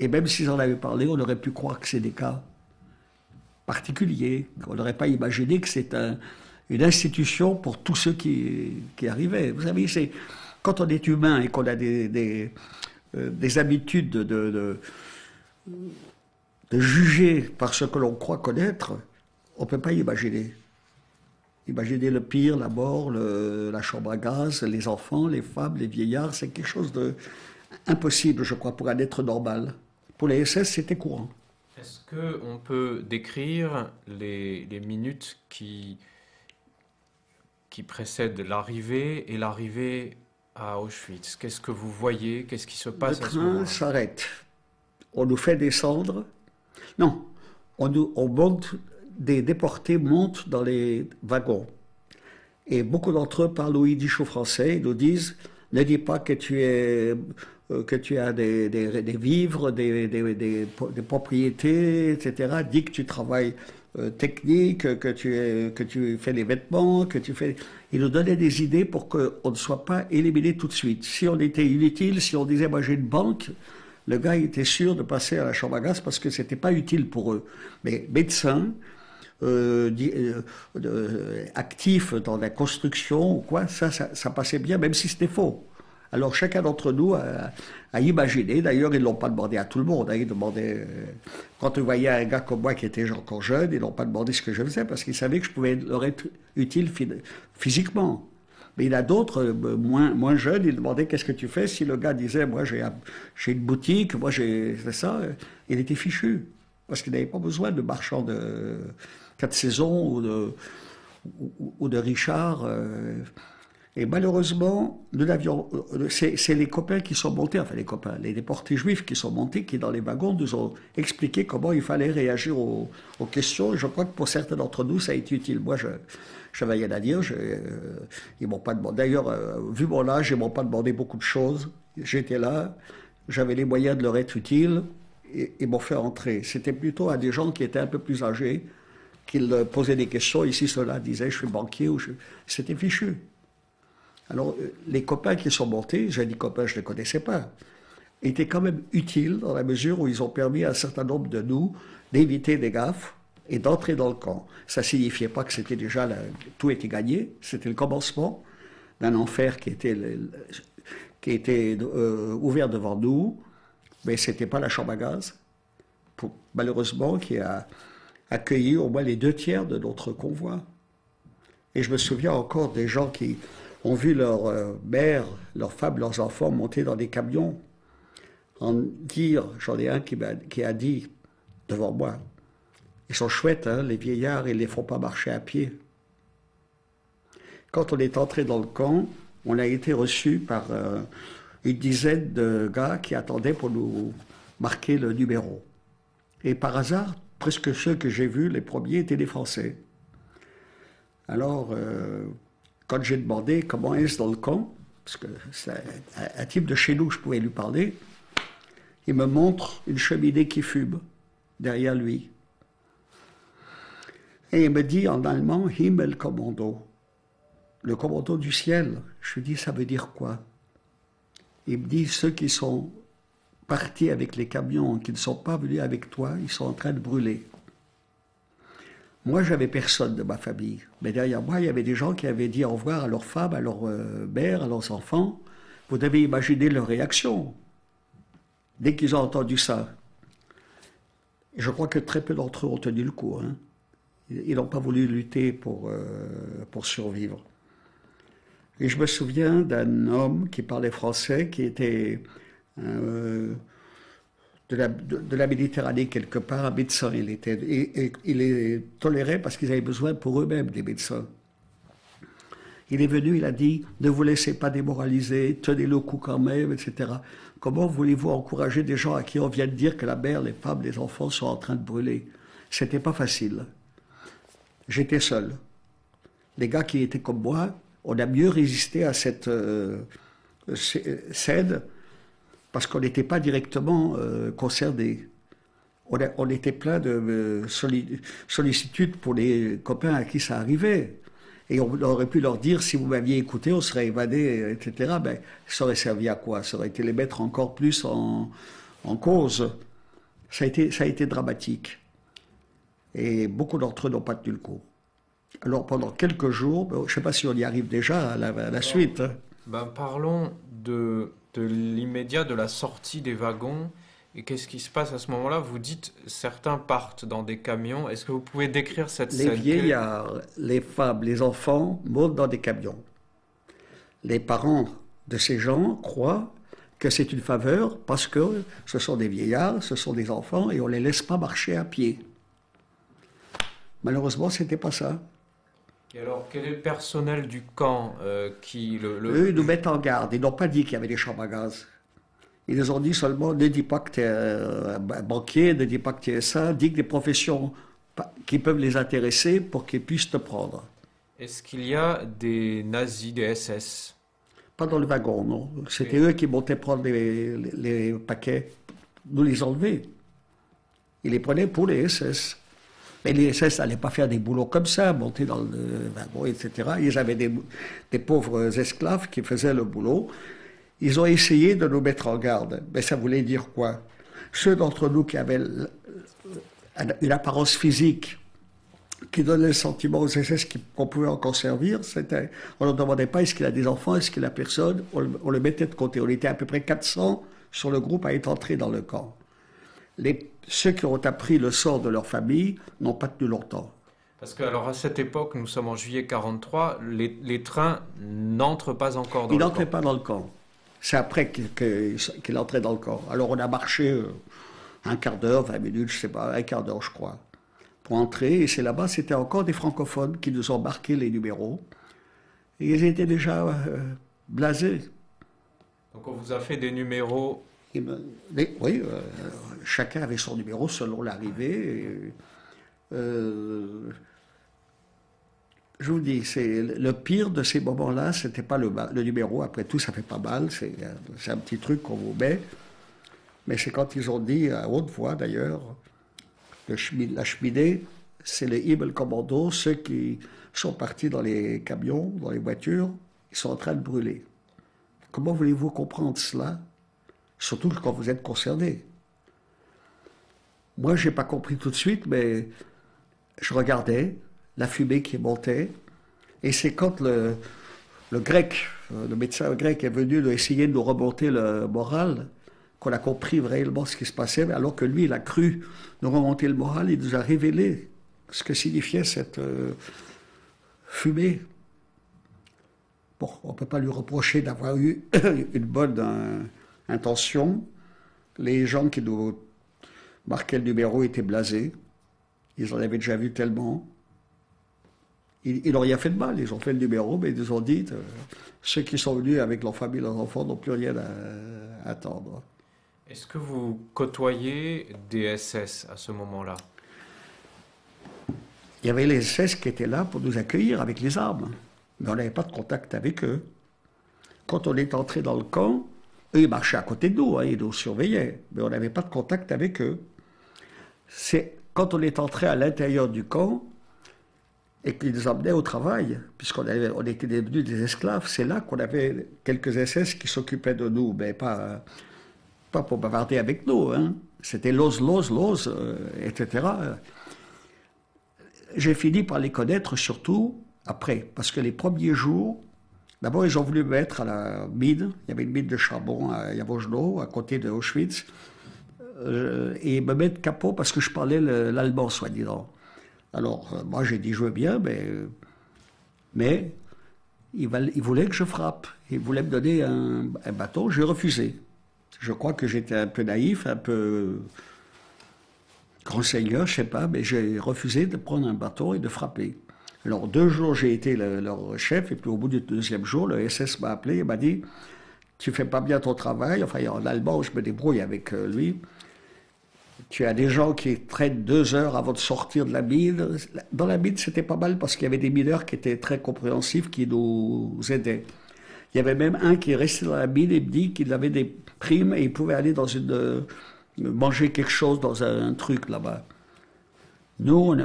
Et même s'ils en avaient parlé, on aurait pu croire que c'est des cas particuliers. On n'aurait pas imaginé que c'est une institution pour tous ceux qui arrivaient. Vous savez, quand on est humain et qu'on a des habitudes de juger par ce que l'on croit connaître, on ne peut pas imaginer. Imaginer le pire, la mort, la chambre à gaz, les enfants, les femmes, les vieillards, c'est quelque chose d'impossible, je crois, pour un être normal. Pour les SS, c'était courant. Est-ce qu'on peut décrire les minutes qui précèdent l'arrivée et l'arrivée à Auschwitz? Qu'est-ce que vous voyez? Qu'est-ce qui se passe à ce moment-là? Le train s'arrête. On nous fait descendre. Non, on monte, des déportés montent dans les wagons. Et beaucoup d'entre eux parlent au yiddish au français. Ils nous disent, ne dis pas que tu as des vivres, des propriétés, etc. Dis que tu travailles technique, que tu fais les vêtements, que tu fais... Il nous donnait des idées pour qu'on ne soit pas éliminé tout de suite. Si on était inutile, si on disait, moi j'ai une banque, le gars était sûr de passer à la chambre à gaz parce que c'était pas utile pour eux. Mais médecins, actifs dans la construction ou quoi, ça passait bien, même si c'était faux. Alors chacun d'entre nous a imaginé, d'ailleurs ils ne l'ont pas demandé à tout le monde, hein, ils demandaient, quand ils voyaient un gars comme moi qui était encore jeune, ils n'ont pas demandé ce que je faisais parce qu'ils savaient que je pouvais leur être utile physiquement. Mais il y en a d'autres, moins jeunes, ils demandaient qu'est-ce que tu fais. Si le gars disait, moi j'ai une boutique, moi j'ai ça, il était fichu. Parce qu'il n'avait pas besoin de marchands de 4 saisons ou de Richard. Et malheureusement, c'est les copains qui sont montés, enfin les copains, les déportés juifs qui sont montés, qui dans les wagons nous ont expliqué comment il fallait réagir aux questions. Et je crois que pour certains d'entre nous, ça a été utile. Moi, je n'avais rien à dire. Ils m'ont pas demandé. D'ailleurs, vu mon âge, ils m'ont pas demandé beaucoup de choses. J'étais là, j'avais les moyens de leur être utile, et ils m'ont fait entrer. C'était plutôt à des gens qui étaient un peu plus âgés, qu'ils posaient des questions. Ici, ceux-là disaient, je suis banquier, c'était fichu. Alors, les copains qui sont montés, j'ai dit copains, je ne les connaissais pas, étaient quand même utiles dans la mesure où ils ont permis à un certain nombre de nous d'éviter des gaffes et d'entrer dans le camp. Ça ne signifiait pas que c'était déjà tout était gagné, c'était le commencement d'un enfer qui était ouvert devant nous, mais ce n'était pas la chambre à gaz, malheureusement, qui a accueilli au moins les 2/3 de notre convoi. Et je me souviens encore des gens qui ont vu leur mère, leurs femmes, leurs enfants monter dans des camions. J'en ai un qui a dit devant moi, ils sont chouettes, hein, les vieillards, ils ne les font pas marcher à pied. Quand on est entré dans le camp, on a été reçu par une dizaine de gars qui attendaient pour nous marquer le numéro. Et par hasard, presque ceux que j'ai vus, les premiers, étaient des Français. Alors, quand j'ai demandé comment est-ce dans le camp, parce que c'est un type de chez nous, je pouvais lui parler, il me montre une cheminée qui fume derrière lui. Et il me dit en allemand, Himmelkommando, le commando du ciel. Je lui dis, ça veut dire quoi? Il me dit, ceux qui sont partis avec les camions, qui ne sont pas venus avec toi, ils sont en train de brûler. Moi, j'avais personne de ma famille. Mais derrière moi, il y avait des gens qui avaient dit au revoir à leurs femmes, à leurs mères, à leurs enfants. Vous devez imaginer leur réaction dès qu'ils ont entendu ça. Et je crois que très peu d'entre eux ont tenu le coup. Hein. Ils n'ont pas voulu lutter pour survivre. Et je me souviens d'un homme qui parlait français, qui était de la Méditerranée quelque part, un médecin. Il les tolérait parce qu'ils avaient besoin pour eux-mêmes des médecins. Il est venu, il a dit, ne vous laissez pas démoraliser, tenez le coup quand même, etc. Comment voulez-vous encourager des gens à qui on vient de dire que la mère, les femmes, les enfants sont en train de brûler? C'était pas facile. J'étais seul. Les gars qui étaient comme moi, on a mieux résisté à cette scène parce qu'on n'était pas directement concernés. On était plein de sollicitude pour les copains à qui ça arrivait. Et on aurait pu leur dire, si vous m'aviez écouté, on serait évadés, etc. Ben, ça aurait servi à quoi? Ça aurait été les mettre encore plus en cause. Ça a été dramatique. Et beaucoup d'entre eux n'ont pas tenu le coup. Alors pendant quelques jours, je ne sais pas si on y arrive déjà à la suite. Ben, parlons de l'immédiat, de la sortie des wagons. Et qu'est-ce qui se passe à ce moment-là? Vous dites, certains partent dans des camions. Est-ce que vous pouvez décrire cette scène? Les vieillards, les femmes, les enfants montent dans des camions. Les parents de ces gens croient que c'est une faveur parce que ce sont des vieillards, ce sont des enfants et on ne les laisse pas marcher à pied. Malheureusement, ce n'était pas ça. Et alors, quel est le personnel du camp qui... Eux, ils nous mettent en garde. Ils n'ont pas dit qu'il y avait des chambres à gaz. Ils nous ont dit seulement, ne dis pas que tu es un banquier, ne dis pas que tu es ça, dis que des professions qui peuvent les intéresser pour qu'ils puissent te prendre. Est-ce qu'il y a des nazis, des SS? Pas dans le wagon, non. C'était eux qui montaient prendre les paquets, nous les enlever. Ils les prenaient pour les SS. Mais les SS n'allaient pas faire des boulots comme ça, monter dans le wagon, etc. Ils avaient des pauvres esclaves qui faisaient le boulot. Ils ont essayé de nous mettre en garde. Mais ça voulait dire quoi? Ceux d'entre nous qui avaient une apparence physique, qui donnait le sentiment aux SS qu'on pouvait encore servir, on ne leur demandait pas est-ce qu'il a des enfants, est-ce qu'il a personne, on le mettait de côté. On était à peu près 400 sur le groupe à être entrés dans le camp. Ceux qui ont appris le sort de leur famille n'ont pas tenu longtemps. Parce que, alors, à cette époque, nous sommes en juillet 1943, les trains n'entrent pas encore dans le camp. Ils n'entraient pas dans le camp. C'est après qu'il entrait dans le camp. Alors on a marché un quart d'heure, 20 minutes, je ne sais pas, un quart d'heure je crois, pour entrer. Et c'est là-bas, c'était encore des francophones qui nous ont marqué les numéros. Et ils étaient déjà blasés. Donc on vous a fait des numéros... Oui, chacun avait son numéro selon l'arrivée. Je vous dis, c'est le pire de ces moments-là, c'était pas le numéro. Après tout, ça fait pas mal. C'est un petit truc qu'on vous met. Mais c'est quand ils ont dit, à haute voix d'ailleurs, la cheminée, c'est le Himmelkommando, ceux qui sont partis dans les camions, dans les voitures, ils sont en train de brûler. Comment voulez-vous comprendre cela? Surtout quand vous êtes concerné. Moi, je n'ai pas compris tout de suite, mais je regardais la fumée qui montait, et c'est quand le grec, le médecin grec est venu essayer de nous remonter le moral, qu'on a compris réellement ce qui se passait, alors que lui, il a cru nous remonter le moral, il nous a révélé ce que signifiait cette fumée. Bon, on ne peut pas lui reprocher d'avoir eu une bonne intention. Les gens qui nous marquaient le numéro étaient blasés, ils en avaient déjà vu tellement. Ils n'ont rien fait de mal, ils ont fait le numéro, mais ils nous ont dit ceux qui sont venus avec leur famille, leurs enfants n'ont plus rien à attendre. Est-ce que vous côtoyez des SS à ce moment-là? Il y avait les SS qui étaient là pour nous accueillir avec les armes, mais on n'avait pas de contact avec eux. Quand on est entré dans le camp, eux ils marchaient à côté de nous, hein, ils nous surveillaient, mais on n'avait pas de contact avec eux. C'est quand on est entré à l'intérieur du camp, et qui nous emmenait au travail, on était devenus des esclaves. C'est là qu'on avait quelques SS qui s'occupaient de nous, mais pas pour bavarder avec nous. Hein. C'était los, etc. J'ai fini par les connaître surtout après, parce que les premiers jours, d'abord ils ont voulu me mettre à la mine, il y avait une mine de charbon à Yavojno, à côté de Auschwitz, et me mettre capot parce que je parlais l'allemand, soi-disant. Alors, moi j'ai dit je veux bien, mais il voulait que je frappe, il voulait me donner un bâton, j'ai refusé. Je crois que j'étais un peu naïf, un peu grand seigneur, je sais pas, mais j'ai refusé de prendre un bâton et de frapper. Alors 2 jours j'ai été leur chef, et puis au bout du 2e jour, le SS m'a appelé et m'a dit « Tu fais pas bien ton travail », enfin en allemand je me débrouille avec lui. « Tu as des gens qui traînent 2 heures avant de sortir de la mine ». Dans la mine c'était pas mal parce qu'il y avait des mineurs qui étaient très compréhensifs, qui nous aidaient. Il y avait même un qui est resté dans la mine et me dit qu'il avait des primes et il pouvait aller dans manger quelque chose dans un truc là-bas. Nous,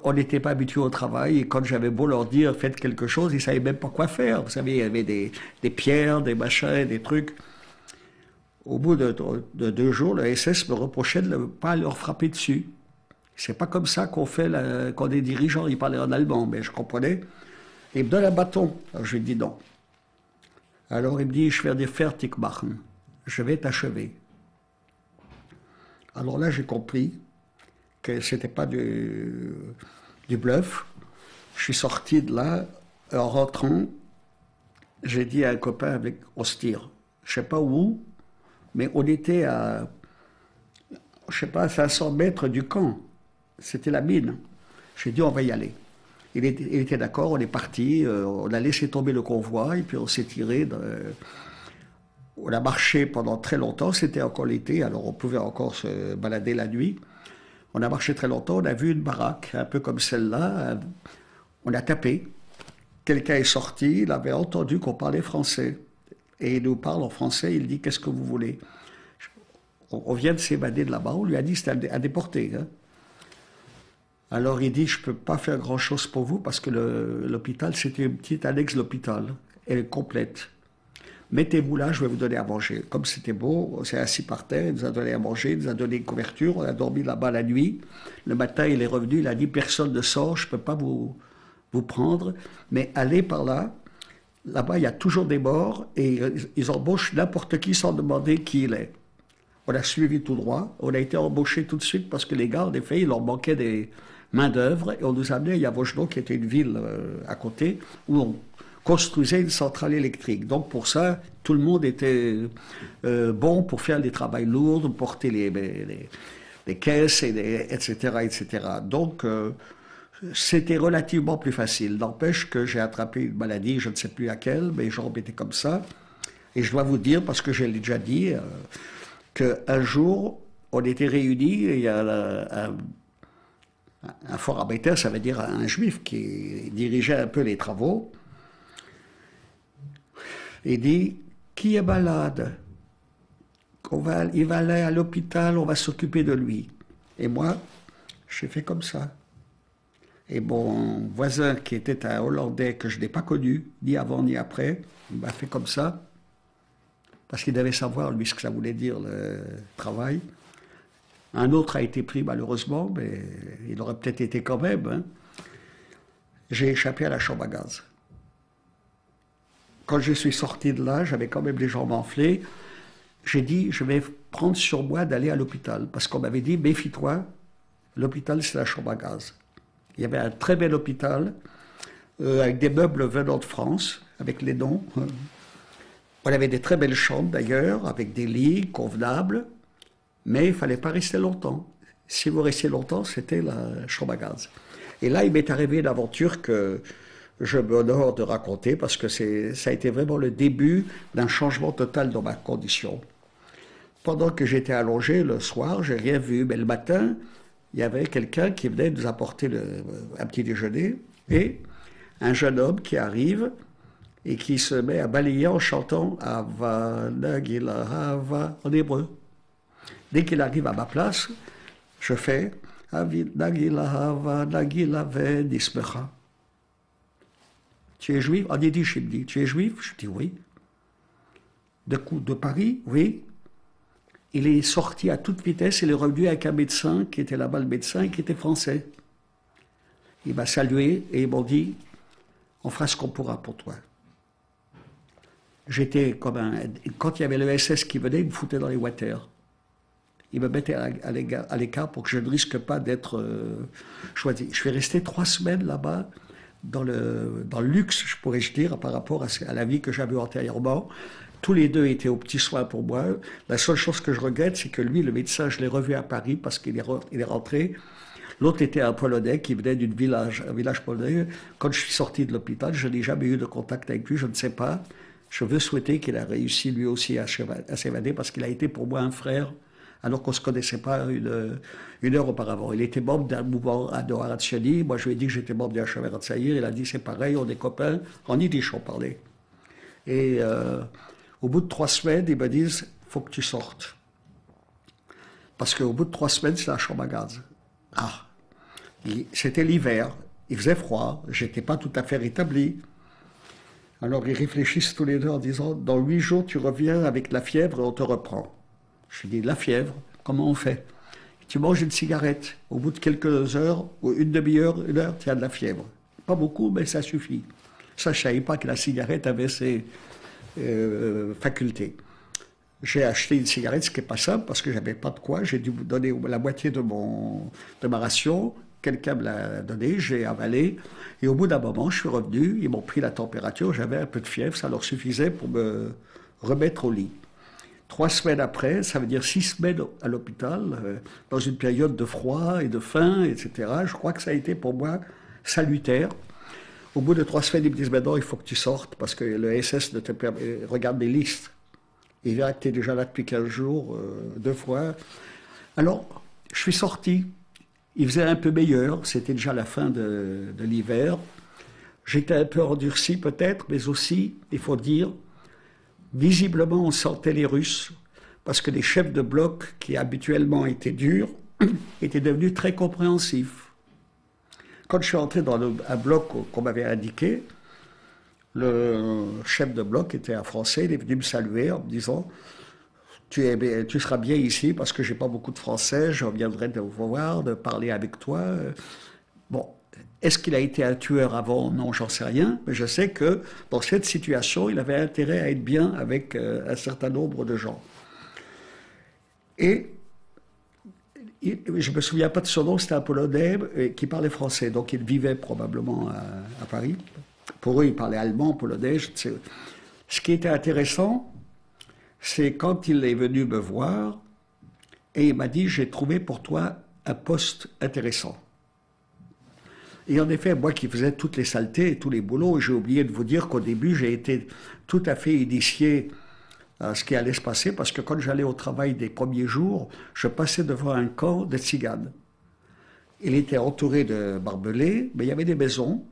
on n'était pas habitués au travail et quand j'avais beau leur dire faites quelque chose, ils ne savaient même pas quoi faire. Vous savez, il y avait des pierres, des machins, des trucs. Au bout de 2 jours, le SS me reprochait de ne pas leur frapper dessus. C'est pas comme ça qu'on fait quand on est dirigeant. Il parlait en allemand, mais je comprenais. Il me donne un bâton. Alors je lui dis non. Alors il me dit, je vais dir fertig machen. Je vais t'achever. Alors là, j'ai compris que c'était pas du bluff. Je suis sorti de là. En rentrant, j'ai dit à un copain on se tire. Je sais pas où, mais on était à, je sais pas, 500 mètres du camp. C'était la mine. J'ai dit, on va y aller. Il était d'accord, on est parti, on a laissé tomber le convoi et puis on s'est tiré. On a marché pendant très longtemps, c'était encore l'été, alors on pouvait encore se balader la nuit. On a marché très longtemps, on a vu une baraque, un peu comme celle-là. On a tapé. Quelqu'un est sorti, il avait entendu qu'on parlait français. Et il nous parle en français, il dit « Qu'est-ce que vous voulez ?» On vient de s'évader de là-bas, on lui a dit c'était à déporter. Hein. Alors il dit, je ne peux pas faire grand-chose pour vous parce que l'hôpital, c'était une petite annexe de l'hôpital. Elle est complète. Mettez-vous là, je vais vous donner à manger. Comme c'était beau, on s'est assis par terre, il nous a donné à manger, il nous a donné une couverture, on a dormi là-bas la nuit. Le matin, il est revenu, il a dit, personne ne sort, je ne peux pas vous prendre, mais allez par là. Là-bas, il y a toujours des morts et ils embauchent n'importe qui sans demander qui il est. On a suivi tout droit, on a été embauchés tout de suite parce que les gars, en effet, il leur manquait des main-d'œuvre et on nous a amenés à Yavojno, qui était une ville à côté, où on construisait une centrale électrique. Donc pour ça, tout le monde était bon pour faire des travaux lourds, porter les caisses, etc., etc. Donc c'était relativement plus facile. N'empêche que j'ai attrapé une maladie, je ne sais plus laquelle, mais j'en étais comme ça. Et je dois vous dire, parce que je l'ai déjà dit, qu'un jour, on était réunis, et il y a un Vorarbeiter, ça veut dire un juif qui dirigeait un peu les travaux. Il dit, qui est malade? Il va aller à l'hôpital, on va s'occuper de lui. Et moi, j'ai fait comme ça. Et mon voisin, qui était un Hollandais que je n'ai pas connu, ni avant ni après, il m'a fait comme ça, parce qu'il devait savoir, lui, ce que ça voulait dire, le travail. Un autre a été pris, malheureusement, mais il aurait peut-être été quand même. Hein. J'ai échappé à la chambre à gaz. Quand je suis sorti de là, j'avais quand même les jambes enflées. J'ai dit, je vais prendre sur moi d'aller à l'hôpital, parce qu'on m'avait dit, méfie-toi, l'hôpital, c'est la chambre à gaz. Il y avait un très bel hôpital, avec des meubles venant de France, avec les noms. On avait des très belles chambres d'ailleurs, avec des lits convenables, mais il ne fallait pas rester longtemps. Si vous restiez longtemps, c'était la chambre à gaz. Et là, il m'est arrivé une aventure que je m'honore de raconter, parce que ça a été vraiment le début d'un changement total dans ma condition. Pendant que j'étais allongé le soir, je n'ai rien vu, mais le matin, il y avait quelqu'un qui venait nous apporter un petit déjeuner, et un jeune homme qui arrive et qui se met à balayer en chantant « Hava Nagila Hava » en hébreu. Dès qu'il arrive à ma place, je fais Tu es juif? En yiddish, il me dit, tu es juif? Je dis oui. De Paris? Oui. Il est sorti à toute vitesse, il est revenu avec un médecin qui était là-bas, le médecin, qui était français. Il m'a salué et ils m'ont dit, on fera ce qu'on pourra pour toi. J'étais comme un... Quand il y avait le SS qui venait, il me foutait dans les water. Il me mettait à l'écart pour que je ne risque pas d'être choisi. Je suis resté 3 semaines là-bas, dans le luxe, je pourrais dire, par rapport à la vie que j'avais antérieurement. Tous les deux étaient aux petits soins pour moi. La seule chose que je regrette, c'est que lui, le médecin, je l'ai revu à Paris parce qu'il est rentré. L'autre était un Polonais qui venait un village polonais. Quand je suis sorti de l'hôpital, je n'ai jamais eu de contact avec lui, je ne sais pas. Je veux souhaiter qu'il a réussi lui aussi à s'évader parce qu'il a été pour moi un frère, alors qu'on ne se connaissait pas une heure auparavant. Il était membre d'un mouvement à Noir Hatzioni. Moi, je lui ai dit que j'étais membre d'un Shomer Hatzair. Il a dit c'est pareil, on est copains. En yiddish, on parlait. Et au bout de 3 semaines, ils me disent faut que tu sortes. Parce qu'au bout de 3 semaines, c'est la chambre à gaz. Ah, c'était l'hiver, il faisait froid, j'étais pas tout à fait rétabli. Alors ils réfléchissent tous les deux en disant dans 8 jours, tu reviens avec la fièvre et on te reprend. Je lui dis la fièvre, comment on fait? Tu manges une cigarette, au bout de quelques heures, ou une demi-heure, 1 heure, tu as de la fièvre. Pas beaucoup, mais ça suffit. Ça, je ne savais pas que la cigarette avait ses facultés. J'ai acheté une cigarette, ce qui n'est pas simple, parce que je n'avais pas de quoi. J'ai dû vous donner la moitié de ma ration. Quelqu'un me l'a donné, j'ai avalé. Et au bout d'un moment, je suis revenu, ils m'ont pris la température, j'avais un peu de fièvre, ça leur suffisait pour me remettre au lit. 3 semaines après, ça veut dire 6 semaines à l'hôpital, dans une période de froid et de faim, etc. Je crois que ça a été pour moi salutaire. Au bout de 3 semaines, ils me disent maintenant, il faut que tu sortes, parce que le SS ne te permet, regarde les listes. Il verra que tu es déjà là depuis 15 jours, 2 fois. Alors, je suis sorti. Il faisait un peu meilleur. C'était déjà la fin de l'hiver. J'étais un peu endurci peut-être, mais aussi, il faut dire, visiblement, on sentait les Russes, parce que les chefs de bloc, qui habituellement étaient durs, étaient devenus très compréhensifs. Quand je suis entré dans un bloc qu'on m'avait indiqué, le chef de bloc était un Français, il est venu me saluer en me disant tu seras bien ici parce que j'ai pas beaucoup de Français, je reviendrai te voir, de parler avec toi. Bon, est-ce qu'il a été un tueur avant? Non, j'en sais rien, mais je sais que dans cette situation, il avait intérêt à être bien avec un certain nombre de gens. Et je ne me souviens pas de son nom, c'était un Polonais qui parlait français, donc il vivait probablement à Paris. Pour eux, ils parlaient allemand, polonais. Ce qui était intéressant, c'est quand il est venu me voir et il m'a dit « J'ai trouvé pour toi un poste intéressant ». Et en effet, moi qui faisais toutes les saletés et tous les boulots, j'ai oublié de vous dire qu'au début, j'ai été tout à fait initié à ce qui allait se passer, parce que quand j'allais au travail des premiers jours, je passais devant un camp de tziganes. Il était entouré de barbelés, mais il y avait des maisons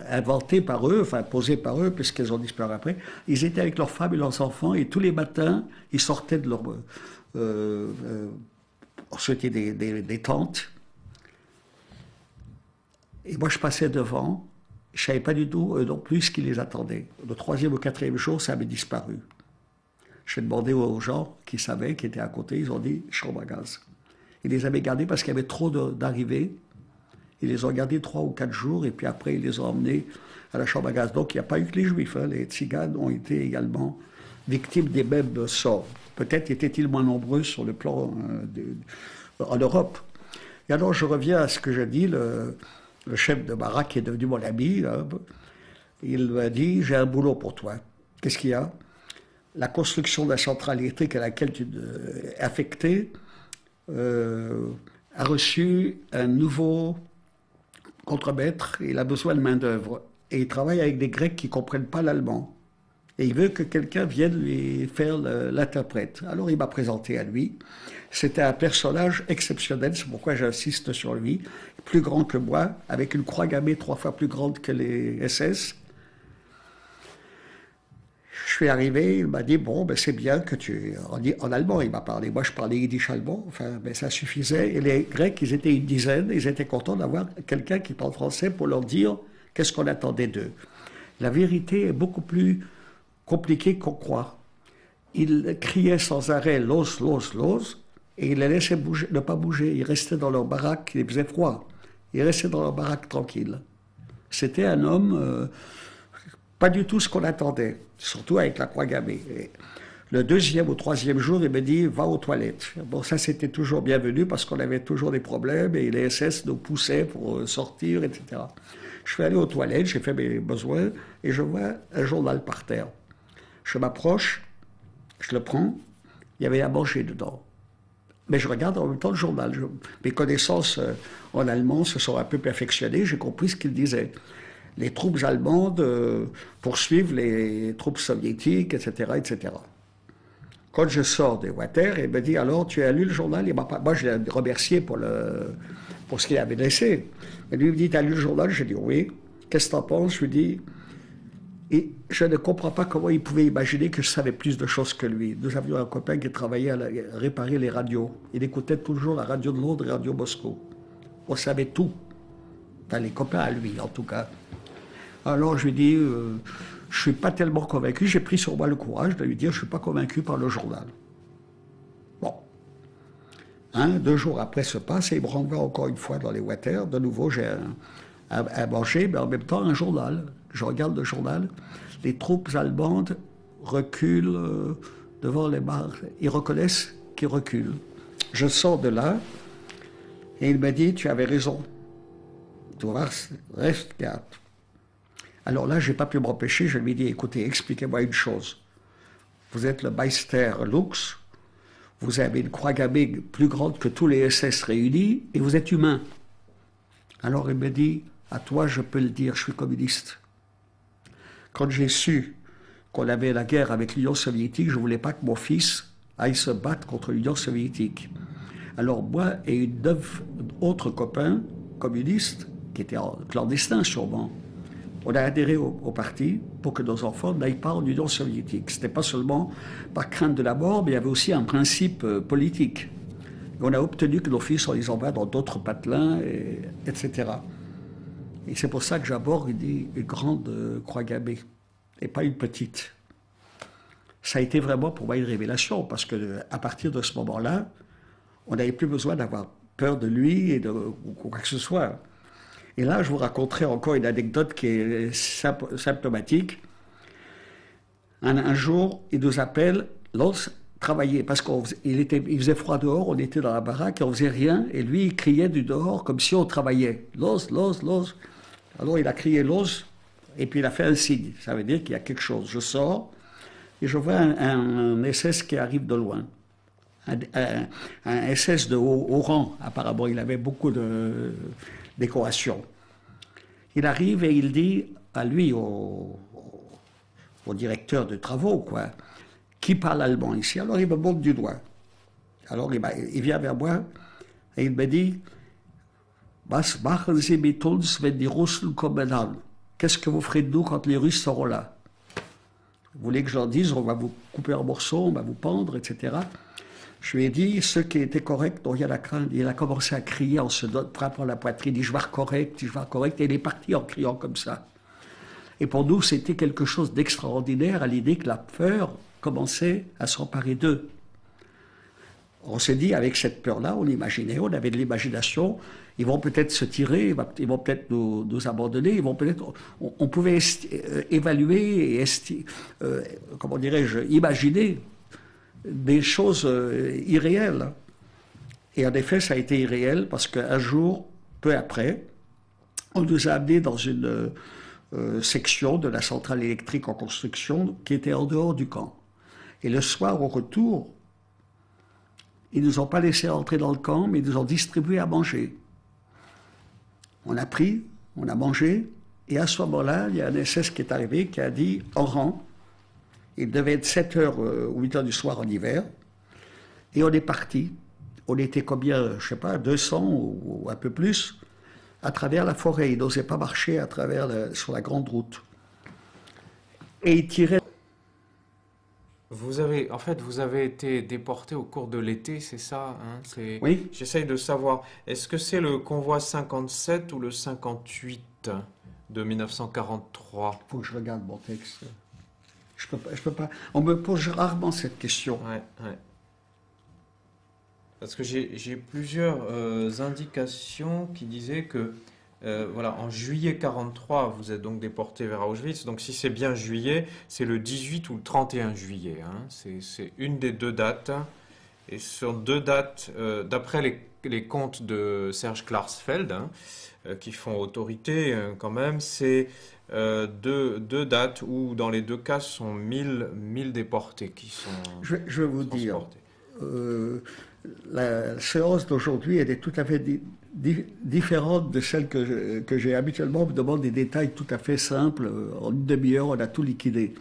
inventées par eux, enfin posées par eux, puisqu'elles ont disparu après. Ils étaient avec leurs femmes et leurs enfants, et tous les matins, ils sortaient de leur... c'était des tentes. Et moi, je passais devant, je ne savais pas du tout non plus ce qui les attendait. Le 3e ou 4e jour, ça avait disparu. J'ai demandé aux gens qui savaient, qui étaient à côté, ils ont dit « chambre à gaz ». Ils les avaient gardés parce qu'il y avait trop d'arrivées. Ils les ont gardés 3 ou 4 jours et puis après, ils les ont emmenés à la chambre à gaz. Donc, il n'y a pas eu que les Juifs. Hein. Les Tziganes ont été également victimes des mêmes sorts. Peut-être étaient-ils moins nombreux sur le plan en Europe. Et alors, je reviens à ce que j'ai dit, le chef de baraque qui est devenu mon ami. Là, il m'a dit, j'ai un boulot pour toi. Qu'est-ce qu'il y a? La construction de la centrale électrique à laquelle tu es affecté a reçu un nouveau contremaître, il a besoin de main-d'œuvre. Et il travaille avec des Grecs qui ne comprennent pas l'allemand. Et il veut que quelqu'un vienne lui faire l'interprète. Alors il m'a présenté à lui. C'était un personnage exceptionnel, c'est pourquoi j'insiste sur lui. Plus grand que moi, avec une croix gammée 3 fois plus grande que les SS. Je suis arrivé, il m'a dit, bon, ben c'est bien que tu... En allemand, il m'a parlé. Moi, je parlais yiddish allemand, enfin, ben, ça suffisait. Et les Grecs, ils étaient une dizaine, ils étaient contents d'avoir quelqu'un qui parle français pour leur dire qu'est-ce qu'on attendait d'eux. La vérité est beaucoup plus compliquée qu'on croit. Ils criaient sans arrêt, los, los, los, et ils les laissaient bouger, ne pas bouger. Ils restaient dans leur baraque, il faisait froid. Ils restaient dans leur baraque tranquille. C'était un homme... pas du tout ce qu'on attendait, surtout avec la croix gammée. Et le deuxième ou troisième jour, il me dit, va aux toilettes. Bon, ça, c'était toujours bienvenu parce qu'on avait toujours des problèmes et les SS nous poussaient pour sortir, etc. Je suis allé aux toilettes, j'ai fait mes besoins et je vois un journal par terre. Je m'approche, je le prends, il y avait à manger dedans. Mais je regarde en même temps le journal. Mes connaissances en allemand se sont un peu perfectionnées, j'ai compris ce qu'il disait. Les troupes allemandes poursuivent les troupes soviétiques, etc., etc. Quand je sors des Water, il me dit, alors, tu as lu le journal? Moi, je l'ai remercié pour ce qu'il avait laissé. Et lui, il me dit, tu as lu le journal? Je dis, oui. Qu'est-ce que tu en penses? Je lui dis, et je ne comprends pas comment il pouvait imaginer que je savais plus de choses que lui. Nous avions un copain qui travaillait à réparer les radios. Il écoutait toujours la radio de Londres et la radio Moscou. On savait tout. Enfin, les copains à lui, en tout cas. Alors je lui dis, je ne suis pas tellement convaincu. J'ai pris sur moi le courage de lui dire, je ne suis pas convaincu par le journal. Bon. 2 jours après se passe et il me renvoie encore une fois dans les Water. De nouveau, j'ai à manger, mais en même temps un journal. Je regarde le journal. Les troupes allemandes reculent devant les barres. Ils reconnaissent qu'ils reculent. Je sors de là et il me dit, tu avais raison. Tu vois, reste garde. Alors là, je n'ai pas pu m'empêcher, je lui ai dit, écoutez, expliquez-moi une chose. Vous êtes le Meister Lux, vous avez une croix gammée plus grande que tous les SS réunis, et vous êtes humain. Alors il me dit, à toi je peux le dire, je suis communiste. Quand j'ai su qu'on avait la guerre avec l'Union soviétique, je ne voulais pas que mon fils aille se battre contre l'Union soviétique. Alors moi et 9 autres copains communistes, qui étaient clandestins sûrement, on a adhéré au parti pour que nos enfants n'aillent pas en Union soviétique. Ce n'était pas seulement par crainte de la mort, mais il y avait aussi un principe politique. Et on a obtenu que nos fils, on les envoie dans d'autres patelins, etc. Et c'est pour ça que j'aborde une grande croix gammée, et pas une petite. Ça a été vraiment pour moi une révélation, parce qu'à partir de ce moment-là, on n'avait plus besoin d'avoir peur de lui ou quoi que ce soit. Et là, je vous raconterai encore une anecdote qui est symptomatique. Un jour, il nous appelle, Los, travailler, parce qu'il faisait froid dehors, on était dans la baraque, et on faisait rien, et lui, il criait du dehors comme si on travaillait. Los, los, los. Alors, il a crié Los, et puis il a fait un signe. Ça veut dire qu'il y a quelque chose. Je sors, et je vois un SS qui arrive de loin. Un SS de haut rang, apparemment, il avait beaucoup de décoration. Il arrive et il dit à lui, au directeur de travaux, quoi, qui parle allemand ici. Alors il me montre du doigt. Alors il vient vers moi et il me dit, was machen Sie mit uns, wenn die Russen kommen an? Qu'est-ce que vous ferez de nous quand les Russes seront là? Vous voulez que je leur dise, on va vous couper en morceaux, on va vous pendre, etc. Je lui ai dit, ce qui était correct, dont il y a la crainte, il a commencé à crier en se frappant la poitrine, il dit, je vais correct, et il est parti en criant comme ça. Et pour nous, c'était quelque chose d'extraordinaire à l'idée que la peur commençait à s'emparer d'eux. On s'est dit, avec cette peur-là, on imaginait, on avait de l'imagination, ils vont peut-être se tirer, ils vont peut-être nous abandonner, ils vont peut-être... On pouvait évaluer et comment dirais-je, imaginer des choses irréelles. Et en effet, ça a été irréel parce qu'un jour, peu après, on nous a amenés dans une section de la centrale électrique en construction qui était en dehors du camp. Et le soir, au retour, ils ne nous ont pas laissé entrer dans le camp, mais ils nous ont distribué à manger. On a pris, on a mangé, et à ce moment-là, il y a un SS qui est arrivé qui a dit en rang. Il devait être 7h ou 8h du soir en hiver. Et on est parti. On était combien, je ne sais pas, 200 ou un peu plus, à travers la forêt. Il n'osait pas marcher sur la grande route. Et il tirait. En fait, vous avez été déporté au cours de l'été, c'est ça, hein? Oui, J'essaye de savoir, est-ce que c'est le convoi 57 ou le 58 de 1943? il faut que je regarde mon texte. Je peux pas. On me pose rarement cette question. Ouais, ouais. Parce que j'ai plusieurs indications qui disaient que, voilà, en juillet 43, vous êtes donc déporté vers Auschwitz. Donc si c'est bien juillet, c'est le 18 ou le 31 juillet, hein. C'est une des deux dates. Et sur deux dates, d'après les comptes de Serge Klarsfeld, hein, qui font autorité quand même, c'est deux dates où dans les deux cas, ce sont 1000 déportés qui sont Je vais vous dire, transportés. la séance d'aujourd'hui, elle est tout à fait différente de celle que j'ai habituellement. On me demande des détails tout à fait simples. En une demi-heure, on a tout liquidé.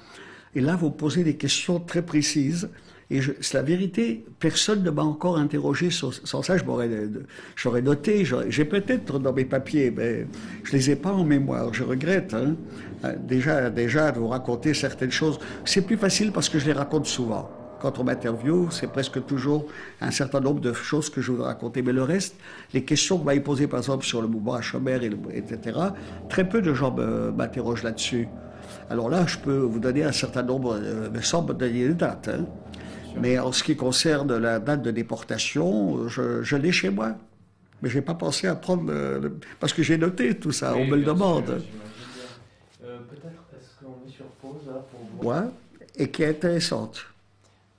Et là, vous posez des questions très précises. Et c'est la vérité, personne ne m'a encore interrogé sur ça. J'aurais noté, j'ai peut-être dans mes papiers, mais je les ai pas en mémoire. Je regrette, hein. Déjà de vous raconter certaines choses. C'est plus facile parce que je les raconte souvent. Quand on m'interviewe, c'est presque toujours un certain nombre de choses que je voudrais raconter. Mais le reste, les questions que vous m'avez posées, par exemple, sur le mouvement Hachomer, etc., très peu de gens m'interrogent là-dessus. Alors là, je peux vous donner un certain nombre, mais sans me donner des dates, hein. Mais en ce qui concerne la date de déportation, je l'ai chez moi. Mais je n'ai pas pensé à prendre... parce que j'ai noté tout ça, on me le demande. Peut-être, est-ce qu'on est sur pause là pour voir? Ouais, et qui est intéressante.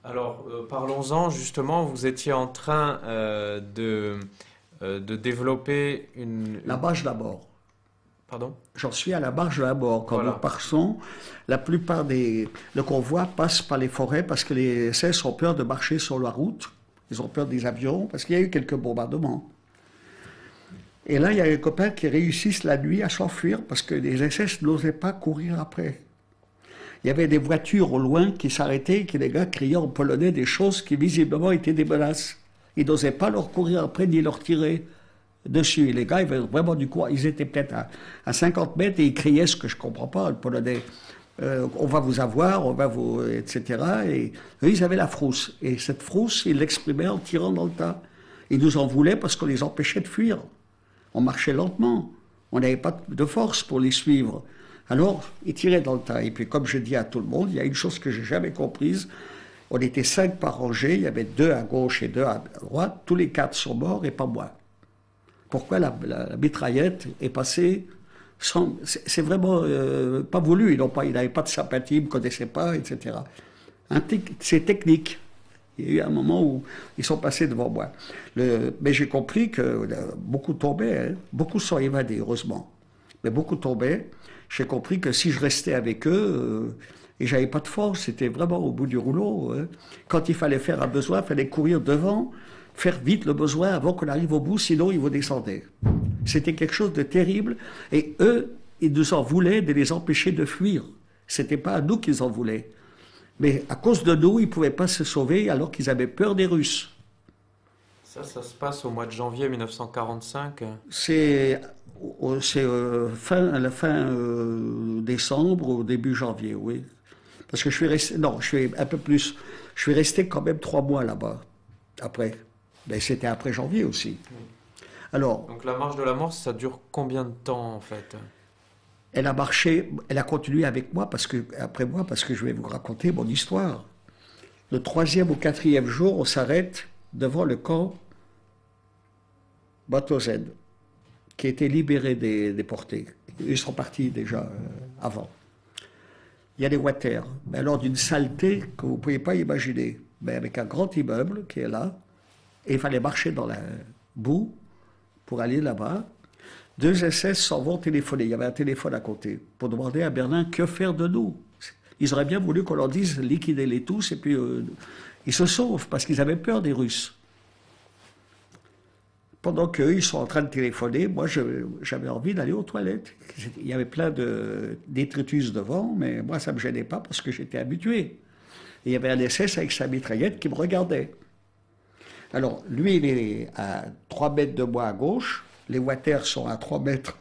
Alors, parlons-en justement, vous étiez en train de développer La marche de la mort. Pardon? J'en suis à la marche de la mort. Quand Voilà. nous partons, la plupart le convoi passe par les forêts parce que les SS ont peur de marcher sur la route. Ils ont peur des avions parce qu'il y a eu quelques bombardements. Et là, il y a un copain qui réussissent la nuit à s'enfuir parce que les SS n'osaient pas courir après. Il y avait des voitures au loin qui s'arrêtaient et que les gars criaient en polonais des choses qui visiblement étaient des menaces. Ils n'osaient pas leur courir après ni leur tirer dessus. Et les gars, ils avaient vraiment du courage. Ils étaient peut-être à 50 mètres et ils criaient ce que je ne comprends pas, le polonais. On va vous avoir, on va vous... etc. Et eux, ils avaient la frousse. Et cette frousse, ils l'exprimaient en tirant dans le tas. Ils nous en voulaient parce qu'on les empêchait de fuir. On marchait lentement. On n'avait pas de force pour les suivre. Alors, ils tiraient dans le tas. Et puis, comme je dis à tout le monde, il y a une chose que j'ai jamais comprise. On était 5 par rangée. Il y avait 2 à gauche et 2 à droite. Tous les 4 sont morts et pas moi. Pourquoi la mitraillette est passée sans... C'est vraiment pas voulu. Ils n'avaient pas de sympathie, ils ne me connaissaient pas, etc. C'est technique. Il y a eu un moment où ils sont passés devant moi. Mais j'ai compris que beaucoup tombaient, hein. Beaucoup sont évadés, heureusement. Mais beaucoup tombaient. J'ai compris que si je restais avec eux, et j'avais pas de force, c'était vraiment au bout du rouleau, hein. Quand il fallait faire un besoin, il fallait courir devant, faire vite le besoin avant qu'on arrive au bout, sinon ils vous descendaient. C'était quelque chose de terrible. Et eux, ils nous en voulaient de les empêcher de fuir. C'était pas à nous qu'ils en voulaient. Mais à cause de nous, ils ne pouvaient pas se sauver alors qu'ils avaient peur des Russes. Ça se passe au mois de janvier 1945. C'est la fin décembre, au début janvier, oui. Parce que je suis resté, non, je suis un peu plus, je suis resté quand même 3 mois là-bas, après. Mais c'était après janvier aussi. Alors, Donc la marche de la mort, ça dure combien de temps en fait? elle a marché, elle a continué avec moi, après moi, parce que je vais vous raconter mon histoire. Le 3e ou 4e jour, on s'arrête devant le camp Batozen, qui a été libéré des déportés. Ils sont partis déjà avant. Il y a des water, mais alors d'une saleté que vous ne pouvez pas imaginer. Mais avec un grand immeuble qui est là, et il fallait marcher dans la boue pour aller là-bas. 2 SS s'en vont téléphoner. Il y avait un téléphone à côté pour demander à Berlin que faire de nous. Ils auraient bien voulu qu'on leur dise liquidez-les tous et puis ils se sauvent parce qu'ils avaient peur des Russes. Pendant qu'eux, ils sont en train de téléphoner, moi j'avais envie d'aller aux toilettes. Il y avait plein de détritus devant, mais moi ça ne me gênait pas parce que j'étais habitué. Et il y avait un SS avec sa mitraillette qui me regardait. Alors lui, il est à 3 mètres de moi à gauche. Les water sont à 3 mètres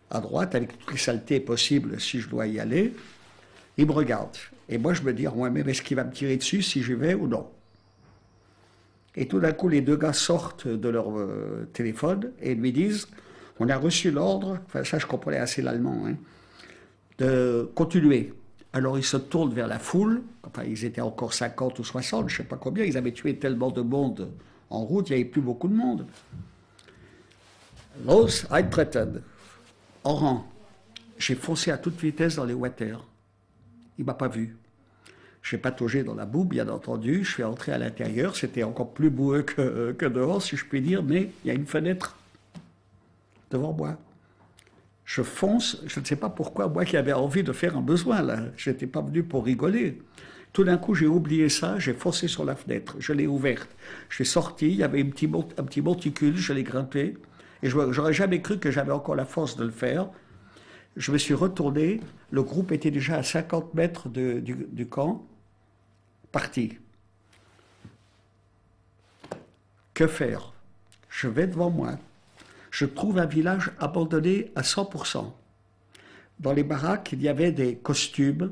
à droite, avec toutes les saletés possibles si je dois y aller. Il me regarde. Et moi, je me dis en moi-même, est-ce qu'il va me tirer dessus si j'y vais ou non? Et tout d'un coup, les deux gars sortent de leur téléphone et lui disent, on a reçu l'ordre, enfin ça je comprenais assez l'allemand, hein, de continuer. Alors ils se tournent vers la foule, enfin ils étaient encore 50 ou 60, je ne sais pas combien, ils avaient tué tellement de monde en route, il n'y avait plus beaucoup de monde. Los eintreten, en rang. J'ai foncé à toute vitesse dans les water. Il ne m'a pas vu. J'ai pataugé dans la boue, bien entendu. Je suis entré à l'intérieur. C'était encore plus boueux que dehors, si je puis dire, mais il y a une fenêtre devant moi. Je fonce, je ne sais pas pourquoi, moi qui avais envie de faire un besoin, là. Je n'étais pas venu pour rigoler. Tout d'un coup, j'ai oublié ça, j'ai foncé sur la fenêtre. Je l'ai ouverte. Je suis sorti, il y avait un petit monticule, je l'ai grimpé. Et je n'aurais jamais cru que j'avais encore la force de le faire. Je me suis retourné, le groupe était déjà à 50 mètres du camp, parti. Que faire? Je vais devant moi. Je trouve un village abandonné à 100%. Dans les baraques, il y avait des costumes,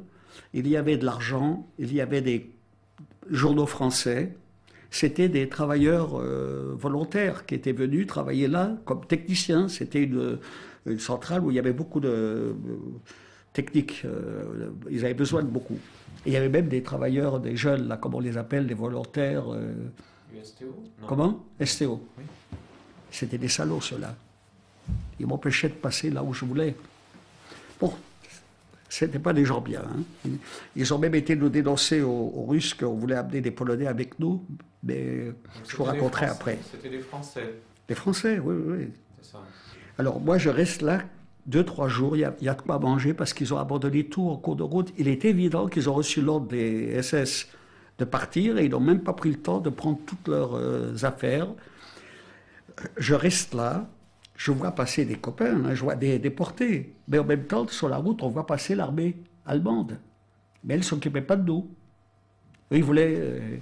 il y avait de l'argent, il y avait des journaux français. C'était des travailleurs volontaires qui étaient venus travailler là comme techniciens. C'était une centrale où il y avait beaucoup de techniques. Ils avaient besoin de beaucoup. Et il y avait même des travailleurs, des jeunes, là, comme on les appelle, des volontaires. STO? Comment? STO. Oui. C'était des salauds, ceux-là. Ils m'empêchaient de passer là où je voulais. Bon, c'était pas des gens bien. Hein. Ils ont même été nous dénoncer aux Russes qu'on voulait amener des Polonais avec nous, mais je vous raconterai après. C'était des Français. Des Français, oui, oui. C'est ça. Alors moi, je reste là 2-3 jours, il y a de quoi manger parce qu'ils ont abandonné tout en cours de route. Il est évident qu'ils ont reçu l'ordre des SS de partir et ils n'ont même pas pris le temps de prendre toutes leurs affaires. Je reste là, je vois passer des copains, hein, je vois des déportés. Mais en même temps, sur la route, on voit passer l'armée allemande. Mais elle ne s'occupait pas de nous. Ils voulaient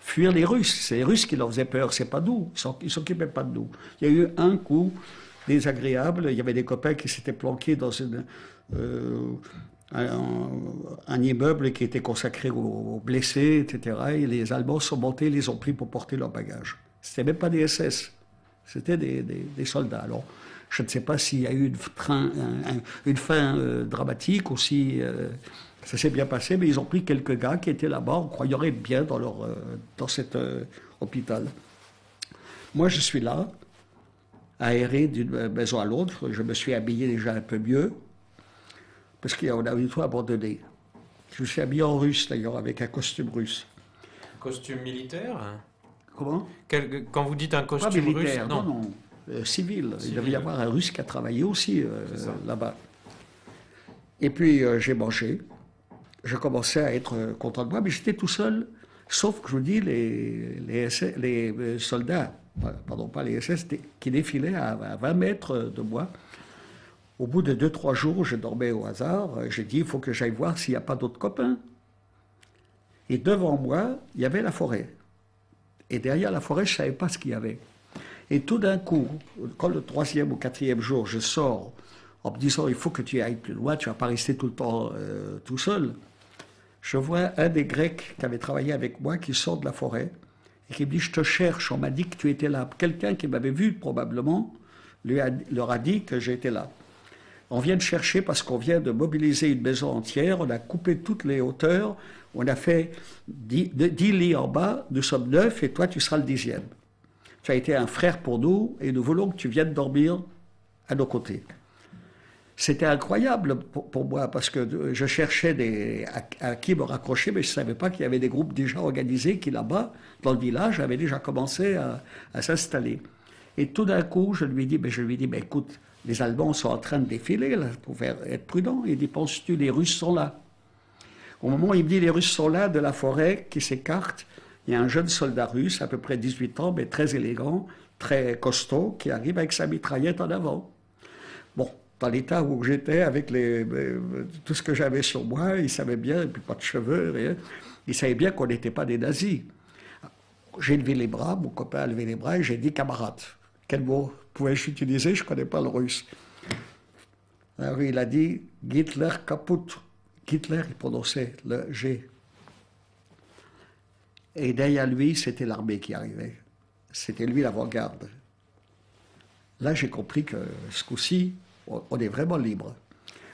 fuir les Russes. C'est les Russes qui leur faisaient peur, c'est pas nous. Ils ne s'occupaient pas de nous. Il y a eu un coup désagréable. Il y avait des copains qui s'étaient planqués dans un immeuble qui était consacré aux blessés, etc. Et les Allemands sont montés, ils les ont pris pour porter leurs bagages. C'était même pas des SS. C'était des soldats. Alors, je ne sais pas s'il y a eu une fin dramatique ou si ça s'est bien passé, mais ils ont pris quelques gars qui étaient là-bas, on croyait bien dans cet hôpital. Moi, je suis là, aéré d'une maison à l'autre. Je me suis habillé déjà un peu mieux, parce qu'on a eu tout abandonné. Je me suis habillé en russe, d'ailleurs, avec un costume russe. Costume militaire? Comment? Quand vous dites un Pas costume militaire, russe, non. Civil. Il devait y avoir un russe qui a travaillé aussi là-bas. Et puis j'ai mangé. Je commençais à être content de moi, mais j'étais tout seul. Sauf que je vous dis, les soldats, pardon, pas les SS, qui défilaient à 20 mètres de moi. Au bout de 2-3 jours, je dormais au hasard. J'ai dit, il faut que j'aille voir s'il n'y a pas d'autres copains. Et devant moi, il y avait la forêt. Et derrière la forêt, je ne savais pas ce qu'il y avait. Et tout d'un coup, quand le 3e ou 4e jour, je sors en me disant, il faut que tu ailles plus loin, tu ne vas pas rester tout le temps tout seul. Je vois un des Grecs qui avait travaillé avec moi qui sort de la forêt et qui me dit, je te cherche, on m'a dit que tu étais là. Quelqu'un qui m'avait vu probablement leur a dit que j'étais là. On vient de chercher parce qu'on vient de mobiliser une maison entière, on a coupé toutes les hauteurs, on a fait 10 lits en bas, nous sommes 9 et toi tu seras le 10e. Tu as été un frère pour nous et nous voulons que tu viennes dormir à nos côtés. C'était incroyable pour moi parce que je cherchais à qui me raccrocher, mais je ne savais pas qu'il y avait des groupes déjà organisés qui là-bas, dans le village, avaient déjà commencé à s'installer. Et tout d'un coup, je lui dis, écoute, les Allemands sont en train de défiler, là, il faut être prudent. Il dit, penses-tu, les Russes sont là? Au moment où il me dit, les Russes sont là, de la forêt qui s'écarte, il y a un jeune soldat russe, à peu près 18 ans, mais très élégant, très costaud, qui arrive avec sa mitraillette en avant. Bon, dans l'état où j'étais, avec tout ce que j'avais sur moi, il savait bien, et puis pas de cheveux, rien. Il savait bien qu'on n'était pas des nazis. J'ai levé les bras, mon copain a levé les bras, et j'ai dit, camarade. Quel mot pouvais-je utiliser? Je ne connais pas le russe. Alors il a dit, Hitler kaput. Hitler, il prononçait le G. Et derrière lui, c'était l'armée qui arrivait. C'était lui l'avant-garde. Là, j'ai compris que ce coup-ci, on est vraiment libre.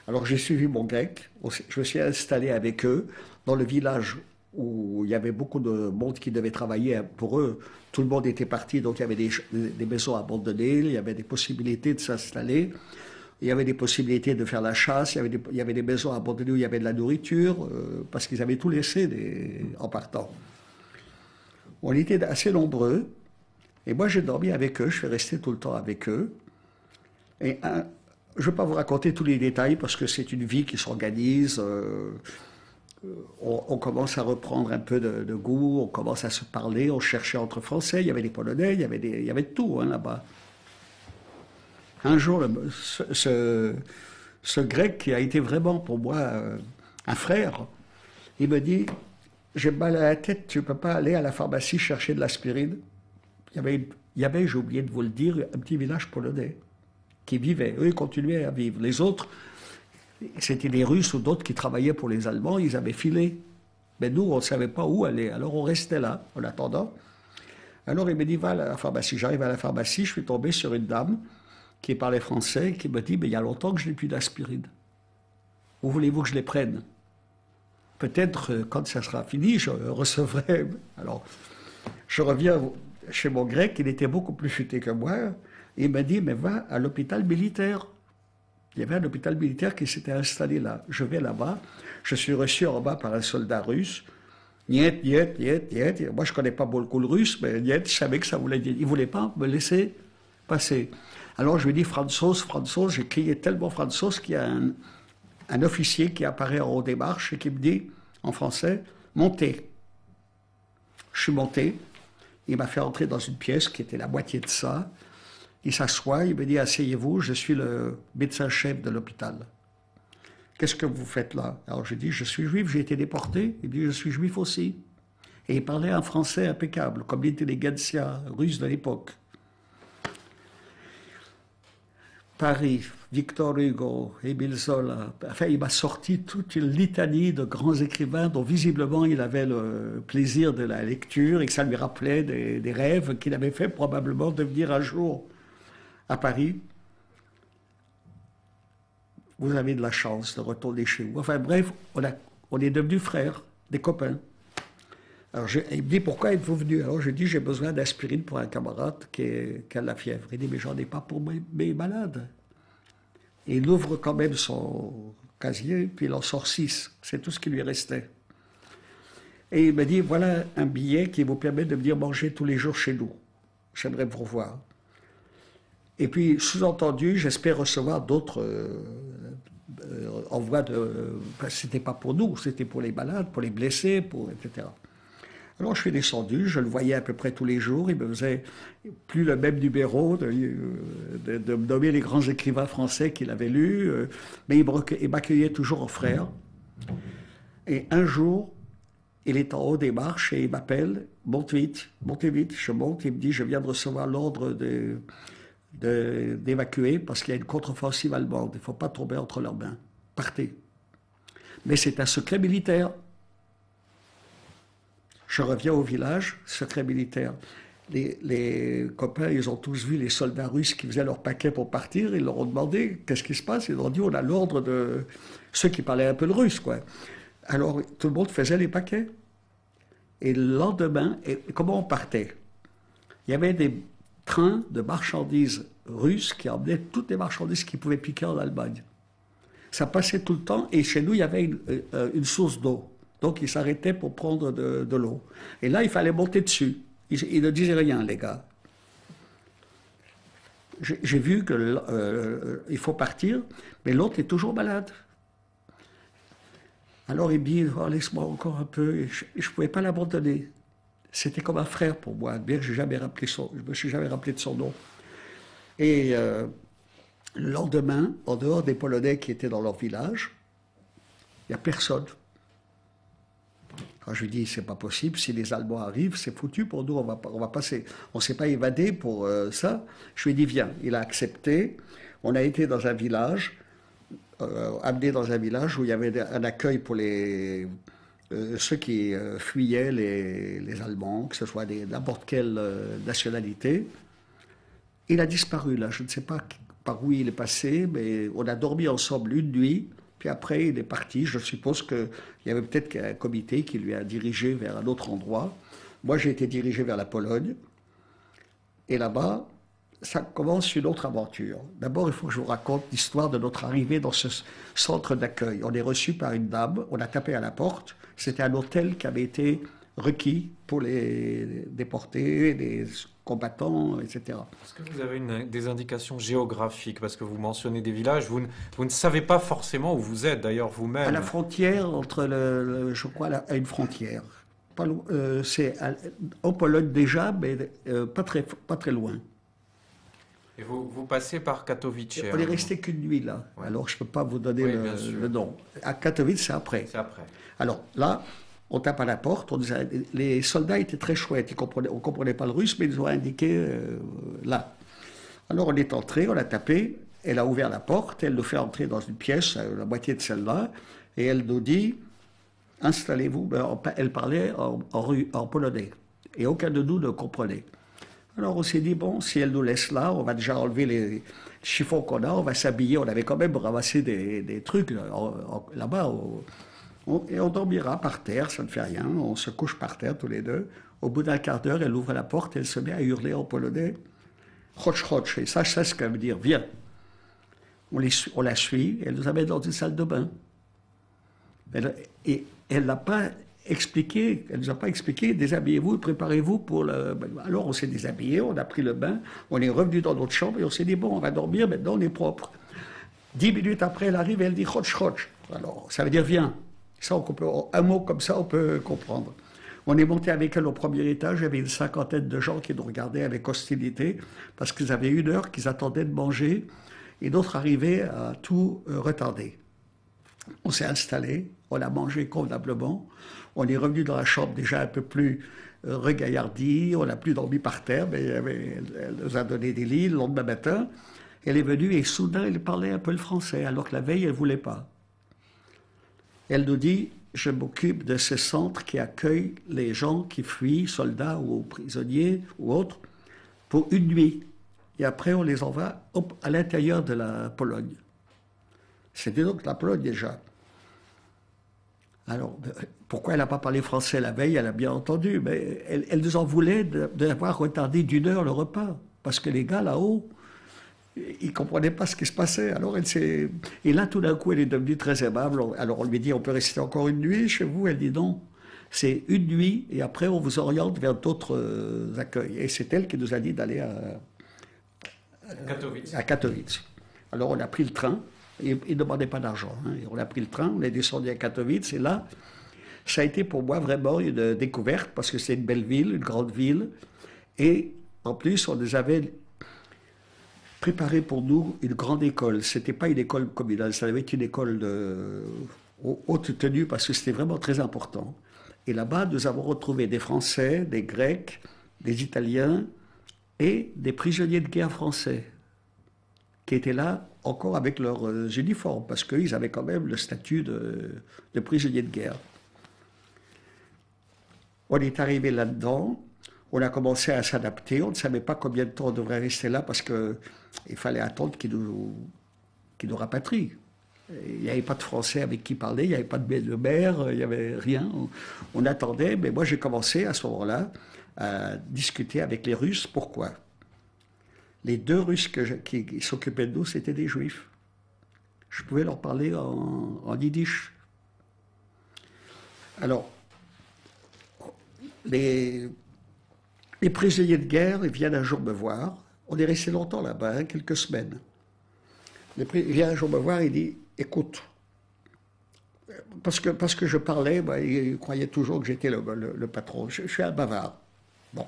Alors j'ai suivi mon grec, je me suis installé avec eux dans le village où il y avait beaucoup de monde qui devait travailler pour eux. Tout le monde était parti, donc il y avait des maisons abandonnées, il y avait des possibilités de s'installer, il y avait des possibilités de faire la chasse, il y avait des maisons abandonnées où il y avait de la nourriture, parce qu'ils avaient tout laissé en partant. On était assez nombreux, et moi j'ai dormi avec eux, je suis resté tout le temps avec eux. Et je ne vais pas vous raconter tous les détails parce que c'est une vie qui s'organise. On commence à reprendre un peu de goût, on commence à se parler, on cherchait entre Français, il y avait des Polonais, il y avait de tout hein, là-bas. Un jour, ce Grec qui a été vraiment pour moi un frère, il me dit, j'ai mal à la tête, tu ne peux pas aller à la pharmacie chercher de l'aspirine. Il y avait, j'ai oublié de vous le dire, un petit village polonais qui vivaient. Eux, ils continuaient à vivre. Les autres, c'était des Russes ou d'autres qui travaillaient pour les Allemands, ils avaient filé. Mais nous, on ne savait pas où aller. Alors on restait là, en attendant. Alors il me dit, va à la pharmacie. J'arrive à la pharmacie, je suis tombé sur une dame qui parlait français, qui me dit, mais il y a longtemps que je n'ai plus d'aspirine. Où voulez-vous que je les prenne? Peut-être, quand ça sera fini, je recevrai. Alors, je reviens chez mon grec, il était beaucoup plus futé que moi. Il m'a dit, mais va à l'hôpital militaire. Il y avait un hôpital militaire qui s'était installé là. Je vais là-bas. Je suis reçu en bas par un soldat russe. Niet, niet, niet, niet. Moi, je ne connais pas beaucoup le russe, mais niet, je savais que ça voulait dire. Il ne voulait pas me laisser passer. Alors, je lui ai dit, Franzos, Franzos. J'ai crié tellement Franzos qu'il y a un officier qui apparaît en haut des marches et qui me dit, en français, montez. Je suis monté. Il m'a fait entrer dans une pièce qui était la moitié de ça. Il s'assoit, il me dit, asseyez-vous, je suis le médecin-chef de l'hôpital. Qu'est-ce que vous faites là? Alors je dis, je suis juif, j'ai été déporté. Il dit, je suis juif aussi. Et il parlait un français impeccable, comme l'intelligentsia russe de l'époque. Paris, Victor Hugo, Émile Zola. Enfin, il m'a sorti toute une litanie de grands écrivains dont visiblement il avait le plaisir de la lecture et que ça lui rappelait des rêves qu'il avait fait probablement devenir un jour à Paris. Vous avez de la chance de retourner chez vous. Enfin bref, on est devenus frères, des copains. Alors il me dit, pourquoi êtes-vous venu? Alors je dis, j'ai besoin d'aspirine pour un camarade qui a de la fièvre. Il dit, mais j'en ai pas pour mes malades. Et il ouvre quand même son casier, puis il en sort 6. C'est tout ce qui lui restait. Et il me dit, voilà un billet qui vous permet de venir manger tous les jours chez nous. J'aimerais vous revoir. Et puis, sous-entendu, j'espère recevoir d'autres envois de... C'était pas pour nous, c'était pour les malades, pour les blessés, etc. Alors je suis descendu, je le voyais à peu près tous les jours, il me faisait plus le même numéro de me nommer les grands écrivains français qu'il avait lus, mais il m'accueillait toujours en frère. Et un jour, il est en haut des marches et il m'appelle, montez vite, je monte, il me dit, je viens de recevoir l'ordre d'évacuer parce qu'il y a une contre-offensive allemande, il ne faut pas tomber entre leurs mains, partez. Mais c'est un secret militaire. Je reviens au village, secret militaire. Les copains, ils ont tous vu les soldats russes qui faisaient leur paquet pour partir. Ils leur ont demandé qu'est-ce qui se passe. Ils leur ont dit on a l'ordre de ceux qui parlaient un peu le russe, quoi. Alors tout le monde faisait les paquets. Et le lendemain, comment on partait? Il y avait des trains de marchandises russes qui emmenaient toutes les marchandises qui pouvaient piquer en Allemagne. Ça passait tout le temps et chez nous, il y avait une source d'eau. Donc, ils s'arrêtaient pour prendre de l'eau. Et là, il fallait monter dessus. Ils ne disaient rien, les gars. J'ai vu qu'il faut partir, mais l'autre est toujours malade. Alors, il me dit, oh, laisse-moi encore un peu. Et je ne pouvais pas l'abandonner. C'était comme un frère pour moi, bien que je ne me suis jamais rappelé de son nom. Et le lendemain, en dehors des Polonais qui étaient dans leur village, il n'y a personne. Quand je lui dis, c'est pas possible, si les Allemands arrivent, c'est foutu pour nous, on va passer. On ne s'est pas évadé pour ça. Je lui ai dit, viens. Il a accepté. On a été dans un village. amené dans un village où il y avait un accueil pour ceux qui fuyaient les Allemands, que ce soit n'importe quelle nationalité. Il a disparu là, je ne sais pas par où il est passé, mais on a dormi ensemble une nuit, puis après il est parti. Je suppose qu'il y avait peut-être un comité qui lui a dirigé vers un autre endroit. Moi j'ai été dirigé vers la Pologne, et là-bas, ça commence une autre aventure. D'abord, il faut que je vous raconte l'histoire de notre arrivée dans ce centre d'accueil. On est reçu par une dame, on a tapé à la porte. C'était un hôtel qui avait été requis pour les déportés, les combattants, etc. Est-ce que vous avez des indications géographiques? Parce que vous mentionnez des villages, vous ne savez pas forcément où vous êtes, d'ailleurs vous-même. À la frontière, entre je crois, à une frontière. C'est en Pologne déjà, mais pas très loin. Et vous passez par Katowice. On est resté qu'une nuit là. Ouais. Alors je ne peux pas vous donner le nom. À Katowice, c'est après. C'est après. Alors là, on tape à la porte. Les soldats étaient très chouettes. On ne comprenait pas le russe, mais ils ont indiqué là. Alors on est entré, on a tapé. Elle a ouvert la porte. Elle nous fait entrer dans une pièce, la moitié de celle-là. Et elle nous dit, installez-vous. Elle parlait en polonais. Et aucun de nous ne comprenait. Alors on s'est dit, bon, si elle nous laisse là, on va déjà enlever les chiffons qu'on a, on va s'habiller. On avait quand même ramassé des trucs là-bas. Et on dormira par terre, ça ne fait rien. On se couche par terre tous les deux. Au bout d'un quart d'heure, elle ouvre la porte, elle se met à hurler en polonais. Chodź, chodź. Et ça, je sais ce qu'elle veut dire. Viens. On la suit, elle nous amène dans une salle de bain. Et elle n'a pas expliqué, elle nous a pas expliqué, déshabillez-vous, préparez-vous pour le... Alors on s'est déshabillé, on a pris le bain, on est revenu dans notre chambre et on s'est dit, bon, on va dormir, maintenant on est propre. 10 minutes après, elle arrive et elle dit, chodź, chodź. Alors, ça veut dire viens. Ça, un mot comme ça, on peut comprendre. On est monté avec elle au premier étage, il y avait une cinquantaine de gens qui nous regardaient avec hostilité, parce qu'ils avaient 1 heure qu'ils attendaient de manger, et d'autres arrivaient à tout retarder. On s'est installé, on a mangé convenablement, on est revenu dans la chambre déjà un peu plus regaillardi, on n'a plus dormi par terre, mais elle nous a donné des lits le lendemain matin. Elle est venue et soudain elle parlait un peu le français, alors que la veille elle ne voulait pas. Elle nous dit, je m'occupe de ce centre qui accueille les gens qui fuient, soldats ou prisonniers ou autres, pour 1 nuit. Et après on les envoie à l'intérieur de la Pologne. C'était donc la Pologne déjà. Alors, pourquoi elle n'a pas parlé français la veille? Elle a bien entendu, mais elle nous en voulait d'avoir retardé d'1 heure le repas. Parce que les gars là-haut, ils ne comprenaient pas ce qui se passait. Alors et là, tout d'un coup, elle est devenue très aimable. Alors on lui dit, on peut rester encore 1 nuit chez vous? Elle dit non, c'est 1 nuit et après on vous oriente vers d'autres accueils. Et c'est elle qui nous a dit d'aller à Katowice. Alors on a pris le train. Il ne demandait pas d'argent. Hein. On a pris le train, on est descendu à Katowice, et là, ça a été pour moi vraiment une découverte, parce que c'est une belle ville, une grande ville, et en plus, on nous avait préparé pour nous une grande école. Ce n'était pas une école communale, ça devait être une école de haute tenue, parce que c'était vraiment très important. Et là-bas, nous avons retrouvé des Français, des Grecs, des Italiens, et des prisonniers de guerre français, qui étaient là encore avec leurs uniformes, parce qu'ils avaient quand même le statut de prisonniers de guerre. On est arrivé là-dedans, on a commencé à s'adapter, on ne savait pas combien de temps on devrait rester là, parce qu'il fallait attendre qu'ils nous rapatrient. Il n'y avait pas de Français avec qui parler, il n'y avait pas de maire, il n'y avait rien. On attendait, mais moi j'ai commencé à ce moment-là à discuter avec les Russes. Pourquoi ? Les 2 Russes qui s'occupaient de nous, c'était des Juifs. Je pouvais leur parler en yiddish. Alors, les prisonniers de guerre, ils viennent un jour me voir. On est resté longtemps là-bas, quelques semaines. Il vient un jour me voir, il dit, écoute, parce que je parlais, il croyait toujours que j'étais le patron. Je suis un bavard. Bon.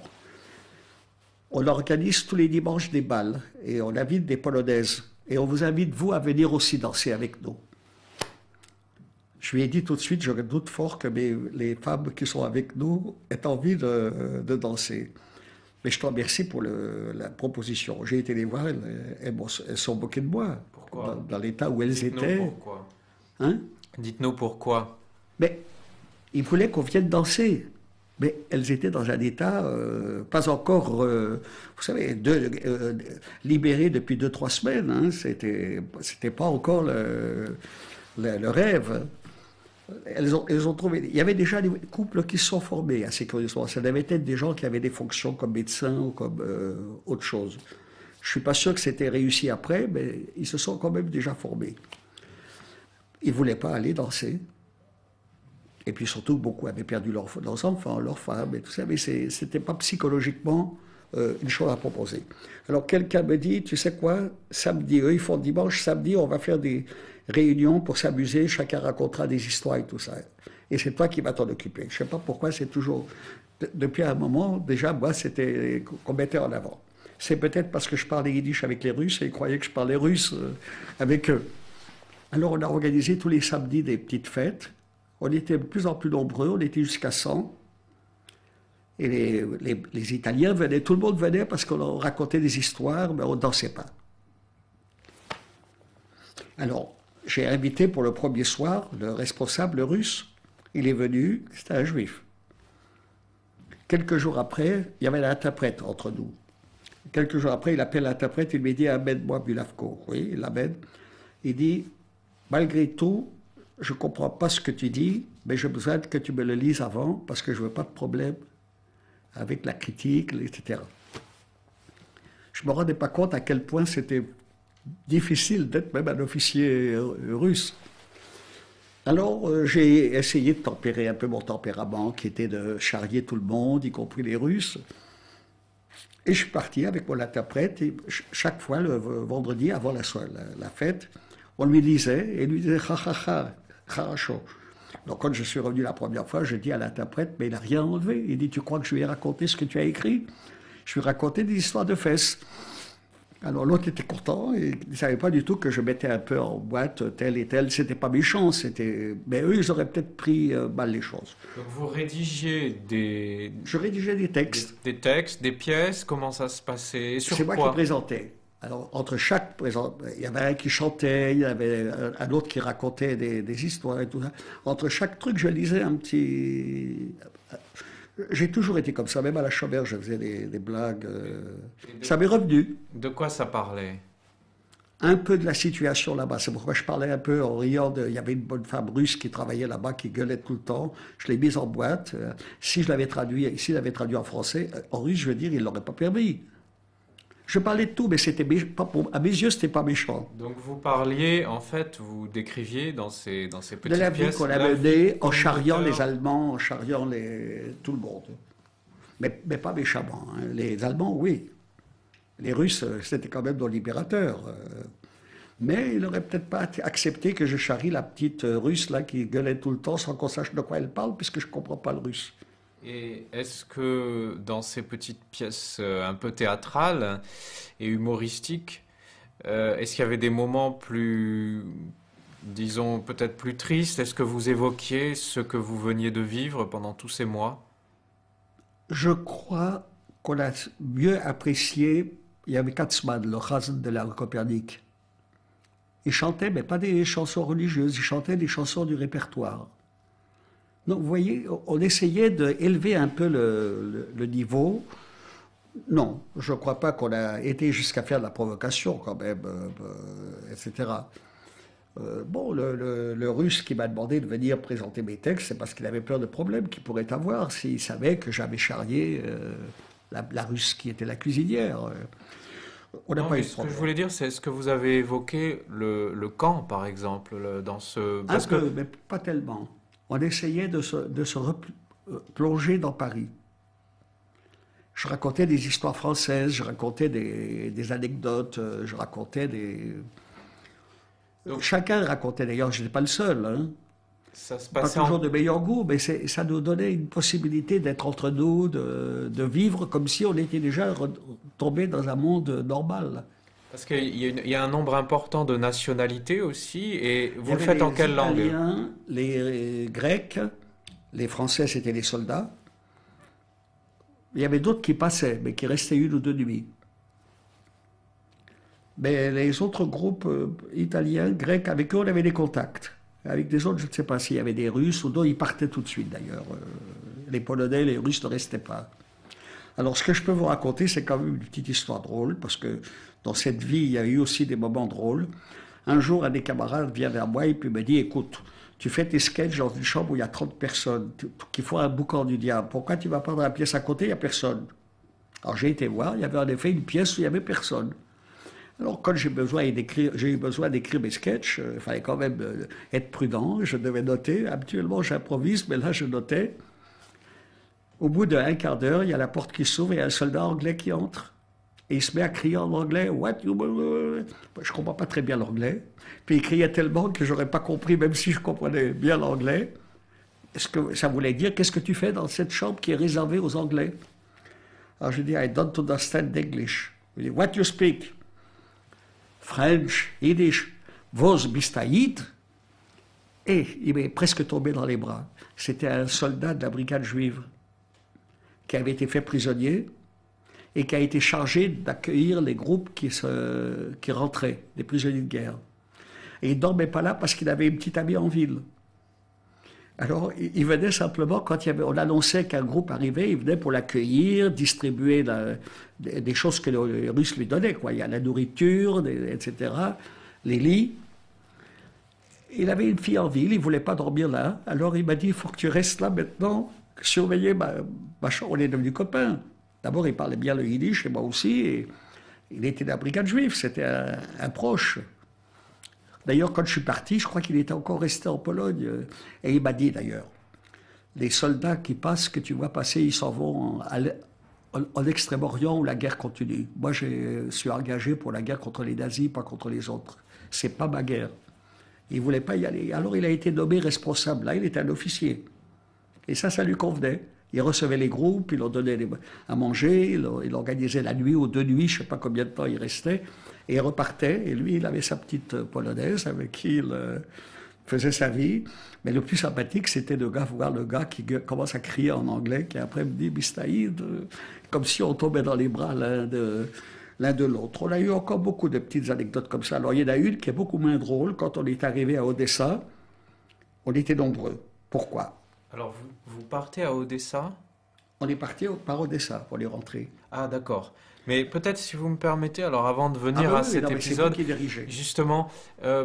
On organise tous les dimanches des bals et on invite des Polonaises. Et on vous invite, vous, à venir aussi danser avec nous. Je lui ai dit tout de suite, je doute fort que les femmes qui sont avec nous aient envie de danser. Mais je te remercie pour la proposition. J'ai été les voir, elles sont moquées de moi. Pourquoi? dans l'état où elles Dites-nous étaient. pourquoi. Hein? Dites-nous pourquoi. Mais ils voulaient qu'on vienne danser. Mais elles étaient dans un état pas encore, vous savez, libérées depuis 2-3 semaines. Hein. C'était pas encore le rêve. Elles ont trouvé. Il y avait déjà des couples qui se sont formés, assez curieusement. Ça devait être des gens qui avaient des fonctions comme médecins ou comme autre chose. Je suis pas sûr que c'était réussi après, mais ils se sont quand même déjà formés. Ils voulaient pas aller danser. Et puis surtout, beaucoup avaient perdu leurs enfants, leurs femmes et tout ça, mais c'était pas psychologiquement une chose à proposer. Alors quelqu'un me dit, tu sais quoi, samedi, eux ils font dimanche, samedi, on va faire des réunions pour s'amuser, chacun racontera des histoires et tout ça. Et c'est toi qui vas t'en occuper. Je sais pas pourquoi, c'est toujours... Depuis un moment, déjà, moi, c'était qu'on mettait en avant. C'est peut-être parce que je parlais yiddish avec les Russes et ils croyaient que je parlais russe avec eux. Alors on a organisé tous les samedis des petites fêtes. On était de plus en plus nombreux, on était jusqu'à 100. Et les Italiens venaient, tout le monde venait parce qu'on leur racontait des histoires, mais on ne dansait pas. Alors, j'ai invité pour le premier soir le responsable russe. Il est venu, c'était un juif. Quelques jours après, il y avait l'interprète entre nous. Quelques jours après, il appelle l'interprète, il me dit amène-moi Bulavko. Oui, il l'amène. Il dit malgré tout, je ne comprends pas ce que tu dis, mais j'ai besoin que tu me le lises avant parce que je ne veux pas de problème avec la critique, etc. Je ne me rendais pas compte à quel point c'était difficile d'être même un officier russe. Alors, j'ai essayé de tempérer un peu mon tempérament, qui était de charrier tout le monde, y compris les Russes. Et je suis parti avec mon interprète, et chaque fois, le vendredi, avant la fête, on lui lisait, et il lui disait « ha ha ha ». Donc quand je suis revenu la première fois, je dis à l'interprète, mais il n'a rien enlevé. Il dit, tu crois que je lui ai raconté ce que tu as écrit? Je lui ai raconté des histoires de fesses. Alors l'autre était content, et il ne savait pas du tout que je mettais un peu en boîte tel et tel. C'était pas méchant, mais eux, ils auraient peut-être pris mal les choses. Donc vous rédigiez Je rédigeais des textes. Des textes, des pièces, comment ça se passait? Et sur C'est moi quoi? qui présentais. Alors, entre chaque il y avait un qui chantait, il y avait un autre qui racontait des histoires et tout ça. Entre chaque truc, je lisais un petit... J'ai toujours été comme ça, même à la Chaumière, je faisais des blagues. Ça m'est revenu. De quoi ça parlait? Un peu de la situation là-bas. C'est pourquoi je parlais un peu en riant. Il y avait une bonne femme russe qui travaillait là-bas, qui gueulait tout le temps. Je l'ai mise en boîte. Si je l'avais traduit, s'il l'avait traduit en français, en russe, je veux dire, il ne l'aurait pas permis. Je parlais de tout, mais à mes yeux, c'était pas méchant. Donc vous parliez, en fait, vous décriviez dans ces petites pièces... De la vie qu'on a menée en charriant les Allemands, en charriant tout le monde. Mais pas méchamment. Hein. Les Allemands, oui. Les Russes, c'était quand même nos libérateurs. Mais il n'aurait peut-être pas accepté que je charrie la petite Russe là, qui gueulait tout le temps sans qu'on sache de quoi elle parle, puisque je ne comprends pas le russe. Et est-ce que dans ces petites pièces un peu théâtrales et humoristiques, est-ce qu'il y avait des moments plus, disons, peut-être plus tristes? Est-ce que vous évoquiez ce que vous veniez de vivre pendant tous ces mois? Je crois qu'on a mieux apprécié, il y avait Katzmann, le Rasen de la Copernic. Il chantait, mais pas des chansons religieuses, il chantait des chansons du répertoire. Donc, vous voyez, on essayait d'élever un peu le niveau. Non, je ne crois pas qu'on a été jusqu'à faire de la provocation, quand même, etc. Bon, le Russe qui m'a demandé de venir présenter mes textes, c'est parce qu'il avait peur de problèmes qu'il pourrait avoir s'il savait que j'avais charrié la Russe qui était la cuisinière. On n'a Non, pas mais eu de ce que problème. je voulais dire, c'est ce que vous avez évoqué, le camp, par exemple, dans ce... Un Parce peu, que mais pas tellement. On essayait de se plonger dans Paris. Je racontais des histoires françaises, je racontais des anecdotes, je racontais des... Donc- Chacun racontait, d'ailleurs, je n'étais pas le seul. Hein. ça se Pas passait toujours en... de meilleur goût, mais ça nous donnait une possibilité d'être entre nous, de vivre comme si on était déjà tombé dans un monde normal. Parce qu'il y a un nombre important de nationalités aussi, et Il y vous le avait faites en les quelle langue? Italiens, les Grecs, les Français, c'était les soldats. Il y avait d'autres qui passaient, mais qui restaient une ou deux nuits. Mais les autres groupes italiens, grecs, avec eux, on avait des contacts. Avec des autres, je ne sais pas s'il y avait des Russes ou d'autres, ils partaient tout de suite d'ailleurs. Les Polonais, les Russes ne restaient pas. Alors, ce que je peux vous raconter, c'est quand même une petite histoire drôle, parce que dans cette vie, il y a eu aussi des moments drôles. Un jour, un des camarades vient vers moi et puis me dit, écoute, tu fais tes sketchs dans une chambre où il y a 30 personnes, qu'il faut un boucan du diable. Pourquoi tu ne vas pas dans la pièce à côté, il n'y a personne? Alors, j'ai été voir, il y avait en effet une pièce où il n'y avait personne. Alors, quand j'ai eu besoin d'écrire mes sketchs, il fallait quand même être prudent, je devais noter. Habituellement, j'improvise, mais là, je notais. Au bout d'un quart d'heure, il y a la porte qui s'ouvre et il y a un soldat anglais qui entre. Et il se met à crier en anglais, What you... Je ne comprends pas très bien l'anglais. Puis il criait tellement que je n'aurais pas compris, même si je comprenais bien l'anglais. Est-ce que ça voulait dire, qu'est-ce que tu fais dans cette chambre qui est réservée aux Anglais? Alors je dis, I don't understand English. Il dit, What you speak? French, Yiddish, vos bistaïd? Et il m'est presque tombé dans les bras. C'était un soldat de la brigade juive qui avait été fait prisonnier et qui a été chargé d'accueillir les groupes qui rentraient, des prisonniers de guerre. Et il ne dormait pas là parce qu'il avait une petite amie en ville. Alors, il venait simplement, quand on annonçait qu'un groupe arrivait, il venait pour l'accueillir, distribuer des choses que les Russes lui donnaient, quoi. Il y a la nourriture, etc., les lits. Il avait une fille en ville, il ne voulait pas dormir là. Alors il m'a dit, il faut que tu restes là maintenant, surveiller ma chambre. On est devenus copains. D'abord, il parlait bien le yiddish, et moi aussi. Et il était de la brigade juive, c'était un proche. D'ailleurs, quand je suis parti, je crois qu'il était encore resté en Pologne. Et il m'a dit d'ailleurs, les soldats qui passent, que tu vois passer, ils s'en vont en Extrême-Orient où la guerre continue. Moi, je suis engagé pour la guerre contre les nazis, pas contre les autres. C'est pas ma guerre. Il ne voulait pas y aller. Alors il a été nommé responsable. Là, il était un officier. Et ça lui convenait. Il recevait les groupes, il leur donnait à manger, il organisait la nuit ou 2 nuits, je ne sais pas combien de temps il restait, et il repartait. Et lui, il avait sa petite polonaise avec qui il faisait sa vie. Mais le plus sympathique, c'était de voir le gars qui commence à crier en anglais, qui après me dit « Bistaïd », comme si on tombait dans les bras l'un de l'autre. On a eu encore beaucoup de petites anecdotes comme ça. Alors il y en a une qui est beaucoup moins drôle. Quand on est arrivé à Odessa, on était nombreux. Pourquoi? Alors, vous partez à Odessa? On est parti par Odessa pour les rentrer. Ah, d'accord. Mais peut-être, si vous me permettez, alors avant de venir à cet épisode, justement,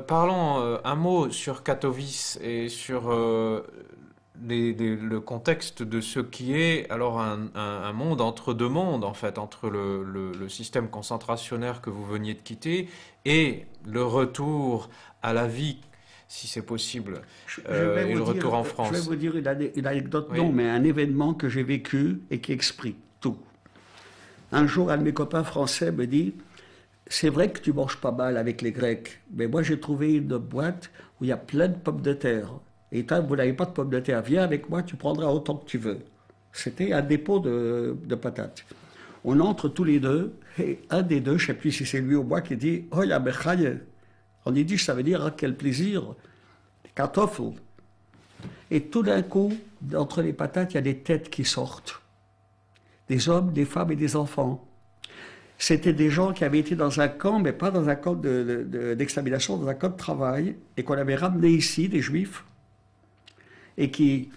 parlons un mot sur Katowice et sur le contexte de ce qui est alors un monde entre deux mondes, en fait, entre le système concentrationnaire que vous veniez de quitter et le retour à la vie, si c'est possible, et le retour en France. Je vais vous dire une anecdote, oui. Non, mais un événement que j'ai vécu et qui explique tout. Un jour, un de mes copains français me dit, c'est vrai que tu manges pas mal avec les Grecs, mais moi j'ai trouvé une boîte où il y a plein de pommes de terre. Et toi, vous n'avez pas de pommes de terre, viens avec moi, tu prendras autant que tu veux. C'était un dépôt de patates. On entre tous les deux, et un des deux, je ne sais plus si c'est lui ou moi, qui dit, oh, la mechaye. En yiddish, ça veut dire, ah, quel plaisir, des kartoffeln. Et tout d'un coup, entre les patates, il y a des têtes qui sortent. Des hommes, des femmes et des enfants. C'était des gens qui avaient été dans un camp, mais pas dans un camp d'extermination, dans un camp de travail, et qu'on avait ramenés ici, des juifs, et qui,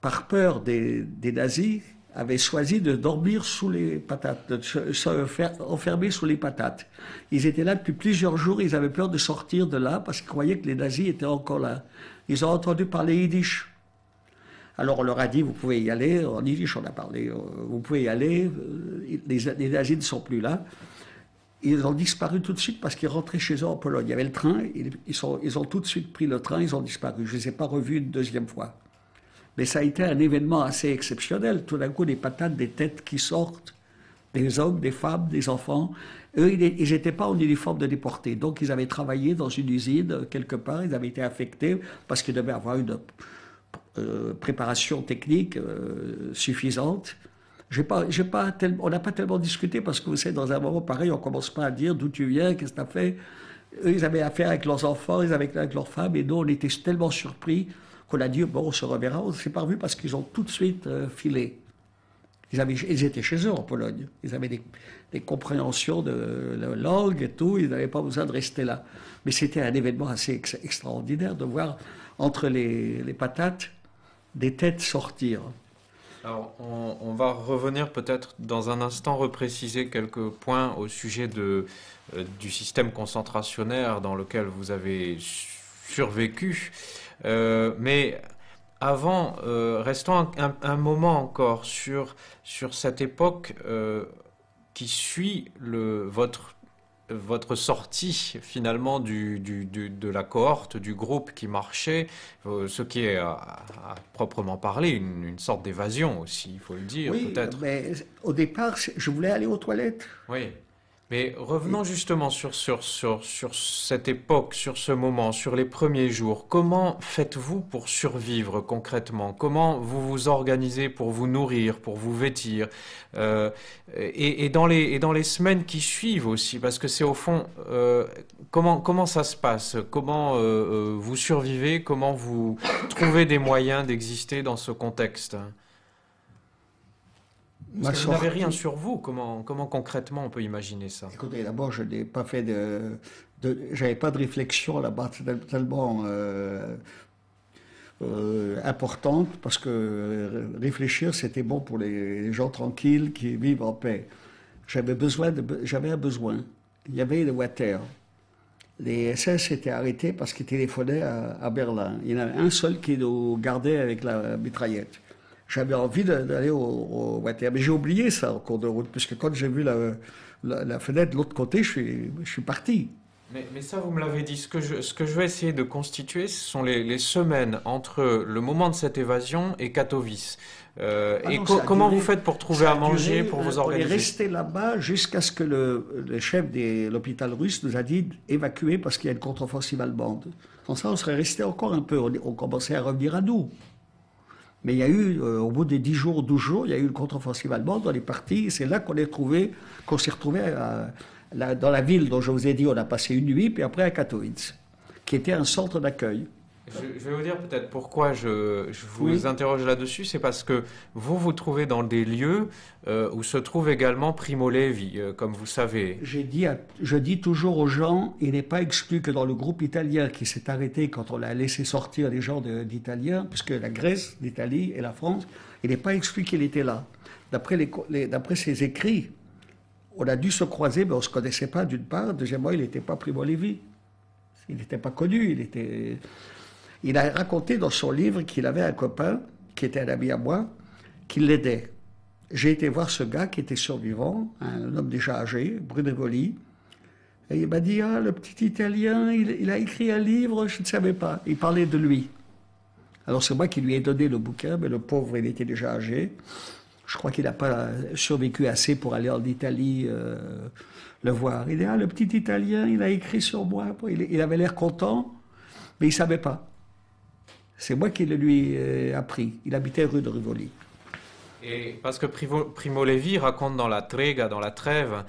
par peur des nazis, avaient choisi de dormir sous les patates, de se faire enfermer sous les patates. Ils étaient là depuis plusieurs jours, ils avaient peur de sortir de là parce qu'ils croyaient que les nazis étaient encore là. Ils ont entendu parler yiddish. Alors on leur a dit, vous pouvez y aller, en yiddish on a parlé, vous pouvez y aller, les nazis ne sont plus là. Ils ont disparu tout de suite parce qu'ils rentraient chez eux en Pologne. Il y avait le train, ils ont tout de suite pris le train, ils ont disparu. Je ne les ai pas revus une deuxième fois. Mais ça a été un événement assez exceptionnel. Tout d'un coup, des patates, des têtes qui sortent, des hommes, des femmes, des enfants. Eux, ils n'étaient pas en uniforme de déportés. Donc, ils avaient travaillé dans une usine, quelque part. Ils avaient été affectés parce qu'ils devaient avoir une préparation technique suffisante. On n'a pas tellement discuté parce que, vous savez, dans un moment pareil, on ne commence pas à dire d'où tu viens, qu'est-ce que tu as fait. Eux, ils avaient affaire avec leurs enfants, ils avaient avec leurs femmes. Et nous, on était tellement surpris qu'on a dit, bon, on se reverra, on ne s'est pas revu parce qu'ils ont tout de suite filé. Ils étaient chez eux en Pologne. Ils avaient des compréhensions de la langue et tout. Ils n'avaient pas besoin de rester là. Mais c'était un événement assez extraordinaire de voir entre les patates des têtes sortir. Alors, on va revenir peut-être dans un instant, repréciser quelques points au sujet du système concentrationnaire dans lequel vous avez survécu. Mais avant, restons un moment encore sur cette époque qui suit votre sortie finalement de la cohorte, du groupe qui marchait, ce qui est à proprement parler une sorte d'évasion aussi, il faut le dire Oui, peut-être. mais au départ, je voulais aller aux toilettes. Oui. Mais revenons justement sur cette époque, sur ce moment, sur les premiers jours. Comment faites-vous pour survivre concrètement? Comment vous vous organisez pour vous nourrir, pour vous vêtir? Et dans les semaines qui suivent aussi, parce que c'est au fond, comment ça se passe? Comment vous survivez? Comment vous trouvez des moyens d'exister dans ce contexte? Ma Parce que vous n'avez sortie. rien sur vous. Comment concrètement on peut imaginer ça? Écoutez, d'abord, je n'ai pas fait j'avais pas de réflexion là-bas tellement importante parce que réfléchir, c'était bon pour les gens tranquilles qui vivent en paix. J'avais un besoin. Il y avait le water. Les SS étaient arrêtés parce qu'ils téléphonaient à Berlin. Il y en avait un seul qui nous gardait avec la mitraillette. J'avais envie d'aller au water. Mais j'ai oublié ça en cours de route, puisque quand j'ai vu la fenêtre de l'autre côté, je suis parti. Mais ça, vous me l'avez dit. Ce que je vais essayer de constituer, ce sont les semaines entre le moment de cette évasion et Katowice. Ah Et non, ça a comment duré- vous faites pour trouver ça à a manger, duré, pour vous on est organiser? resté là-bas jusqu'à ce que le chef de l'hôpital russe nous a dit d'évacuer parce qu'il y a une contre-offensive allemande. Sans ça, on serait resté encore un peu. On commençait à revenir à nous. Mais il y a eu, au bout des 10 jours, 12 jours, il y a eu une contre-offensive allemande, on est parti, c'est là qu'on s'est retrouvé dans la ville dont je vous ai dit, on a passé une nuit, puis après à Katowice, qui était un centre d'accueil. Je vais vous dire peut-être pourquoi je vous Oui. interroge là-dessus. C'est parce que vous vous trouvez dans des lieux où se trouve également Primo Levi, comme vous savez. Je dis toujours aux gens, il n'est pas exclu que dans le groupe italien qui s'est arrêté quand on a laissé sortir les gens d'Italiens, puisque la Grèce, l'Italie et la France, il n'est pas exclu qu'il était là. D'après ses écrits, on a dû se croiser, mais on ne se connaissait pas d'une part. Deuxièmement, il n'était pas Primo Levi. Il n'était pas connu. Il a raconté dans son livre qu'il avait un copain, qui était un ami à moi, qui l'aidait. J'ai été voir ce gars qui était survivant, un homme déjà âgé, Brunevoli, et il m'a dit, ah, le petit Italien, il a écrit un livre, je ne savais pas. Il parlait de lui. Alors c'est moi qui lui ai donné le bouquin, mais le pauvre, il était déjà âgé. Je crois qu'il n'a pas survécu assez pour aller en Italie le voir. Il dit, ah, le petit Italien, il a écrit sur moi. Il avait l'air content, mais il ne savait pas. C'est moi qui le lui ai appris. Il habitait rue de Rivoli. Et parce que Primo Levi raconte dans la Trega, dans la Trêve,